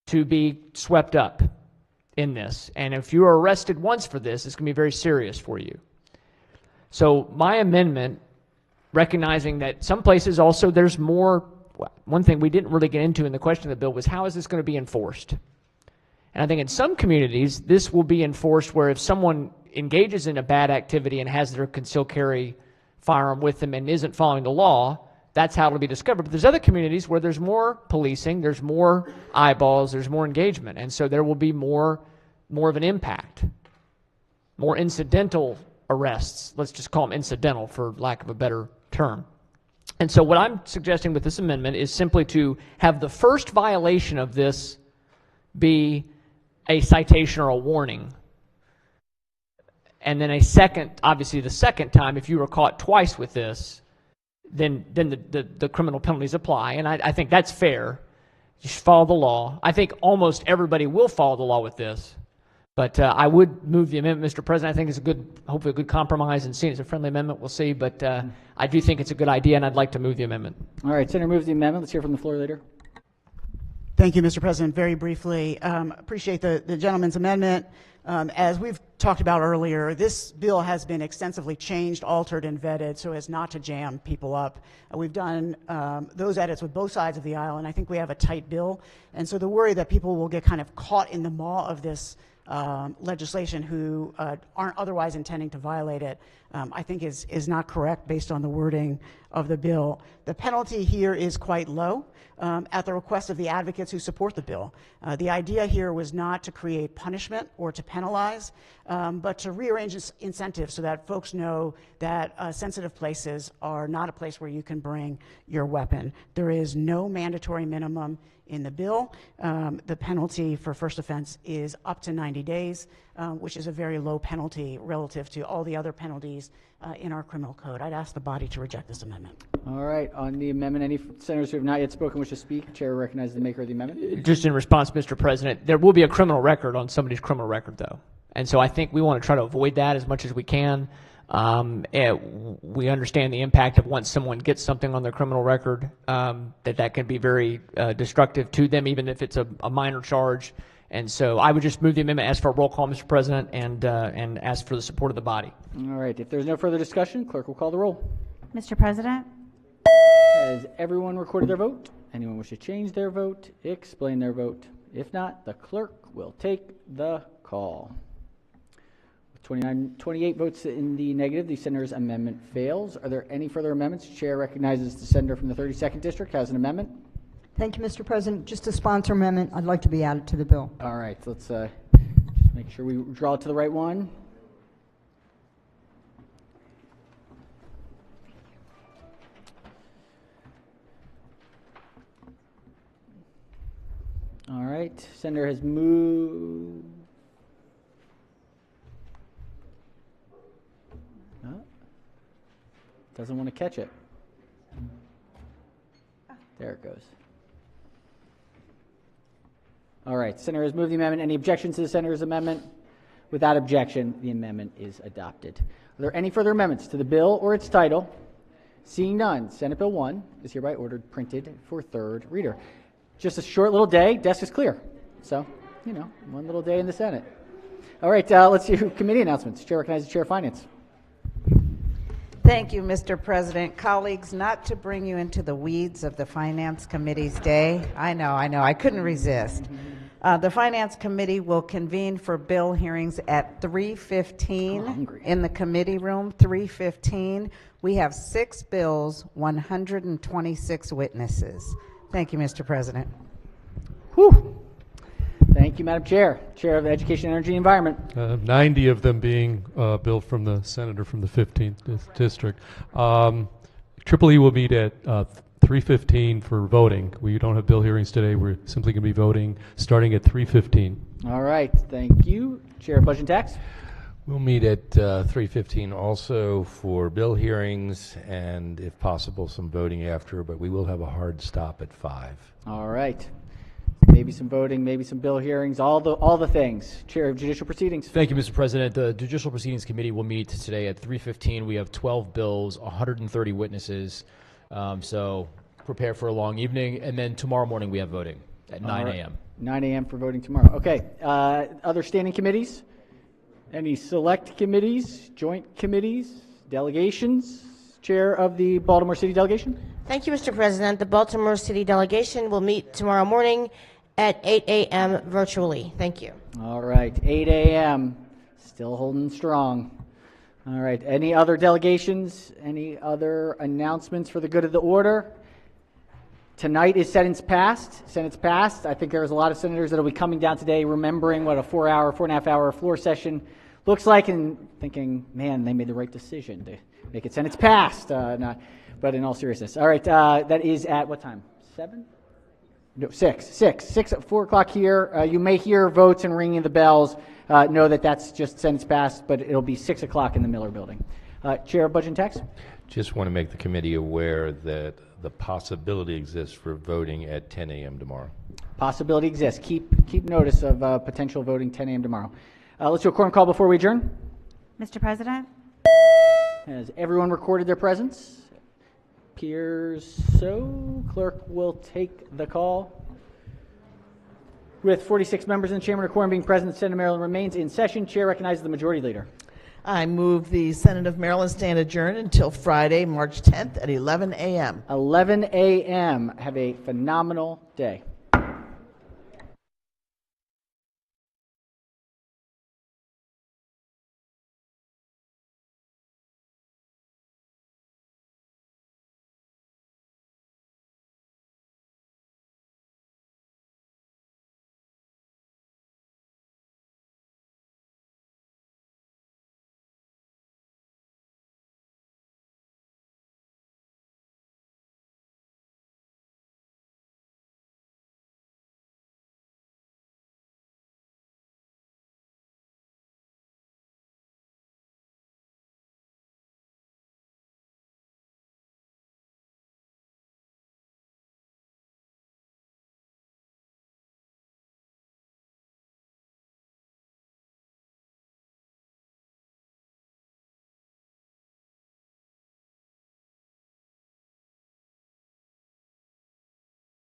to be swept up in this. And if you are arrested once for this, it's going to be very serious for you. So my amendment, recognizing that some places also there's more, one thing we didn't really get into in the question of the bill was how is this going to be enforced? And I think in some communities, this will be enforced where if someone engages in a bad activity and has their concealed carry firearm with them and isn't following the law, that's how it'll be discovered. But there's other communities where there's more policing, there's more eyeballs, there's more engagement. And so there will be more of an impact, more incidental arrests. Let's just call them incidental for lack of a better term. And so what I'm suggesting with this amendment is simply to have the first violation of this be a citation or a warning. And then a second, obviously the second time, if you were caught twice with this, then the criminal penalties apply. And I think that's fair. You should follow the law. I think almost everybody will follow the law with this. But I would move the amendment, Mr. President. I think it's a good, hopefully a good compromise, and seeing it's a friendly amendment, we'll see. But I do think it's a good idea, and I'd like to move the amendment. All right, Senator moves the amendment. Let's hear from the floor leader. Thank you, Mr. President. Very briefly, appreciate the gentleman's amendment. As we've talked about earlier, this bill has been extensively changed, altered, and vetted so as not to jam people up. We've done those edits with both sides of the aisle, and I think we have a tight bill. And so the worry that people will get kind of caught in the maw of this legislation who aren't otherwise intending to violate it, I think is not correct based on the wording of the bill. The penalty here is quite low at the request of the advocates who support the bill. The idea here was not to create punishment or to penalize, but to rearrange incentives so that folks know that sensitive places are not a place where you can bring your weapon. There is no mandatory minimum in the bill. The penalty for first offense is up to 90 days, which is a very low penalty relative to all the other penalties in our criminal code. I'd ask the body to reject this amendment. All right, on the amendment, any senators who have not yet spoken wish to speak? Chair recognizes the maker of the amendment. Just in response, Mr. President, there will be a criminal record on somebody's criminal record, though. And so I think we want to try to avoid that as much as we can. We understand the impact of once someone gets something on their criminal record, that can be very destructive to them, even if it's a minor charge. And so I would just move the amendment, ask for a roll call, Mr. President, and ask for the support of the body. All right, if there's no further discussion, clerk will call the roll. Mr. President? Has everyone recorded their vote? Anyone wish to change their vote, explain their vote? If not, the clerk will take the call. 28 votes in the negative, the senator's amendment fails. Are there any further amendments? Chair recognizes the senator from the 32nd District has an amendment. Thank you, Mr. President. Just a sponsor amendment I'd like to be added to the bill. All right, so let's just make sure we draw it to the right one. All right, senator has moved. Doesn't want to catch it. There it goes. All right, Senator has moved the amendment. Any objections to the Senator's amendment? Without objection, the amendment is adopted. Are there any further amendments to the bill or its title? Seeing none, Senate Bill 1 is hereby ordered printed for third reader. Just a short little day, desk is clear. So, you know, one little day in the Senate. All right, let's do committee announcements. Chair recognizes the Chair of Finance. Thank you, Mr. President. Colleagues, not to bring you into the weeds of the Finance Committee's day. I know, I couldn't resist. The Finance Committee will convene for bill hearings at 3:15 in the committee room, 3:15. We have 6 bills, 126 witnesses. Thank you, Mr. President. Whew. Thank you, Madam Chair. Chair of Education, Energy, and Environment. 90 of them being billed from the senator from the 15th district. Triple E will meet at 3:15 for voting. We don't have bill hearings today. We're simply going to be voting starting at 3:15. All right, thank you. Chair of Budget and Tax. We'll meet at 3:15 also for bill hearings and, if possible, some voting after, but we will have a hard stop at 5. All right. Maybe some voting, maybe some bill hearings, all the things. Chair of Judicial Proceedings. Thank you, Mr. President. The Judicial Proceedings Committee will meet today at 3:15. We have 12 bills, 130 witnesses, so prepare for a long evening. And then tomorrow morning we have voting at 9 a.m. 9 a.m. for voting tomorrow. Okay. Other standing committees? Any select committees, joint committees, delegations? Chair of the Baltimore City Delegation. Thank you, Mr. President. The Baltimore City Delegation will meet tomorrow morning at 8 a.m. virtually. Thank you. All right, 8 a.m. Still holding strong. All right, any other delegations? Any other announcements for the good of the order? Tonight is Senate's passed. Senate's passed. I think there's a lot of senators that will be coming down today remembering what a 4.5-hour floor session looks like and thinking, man, they made the right decision to make it Senate's passed. But in all seriousness. All right, that is at what time? 7? No, 6 at 4 o'clock here. You may hear votes and ringing of the bells. Know that that's just Senate's passed, but it'll be 6 o'clock in the Miller Building. Chair of Budget and Tax. Just want to make the committee aware that the possibility exists for voting at 10 a.m. tomorrow. Possibility exists. Keep notice of potential voting 10 a.m. tomorrow. Let's do a quorum call before we adjourn. Mr. President? Has everyone recorded their presence? Appears so. Clerk will take the call. With 46 members in the chamber and a quorum being present, the Senate of Maryland remains in session. Chair recognizes the majority leader. I move the Senate of Maryland stand adjourned until Friday, March 10th at 11 a.m. 11 a.m. Have a phenomenal day.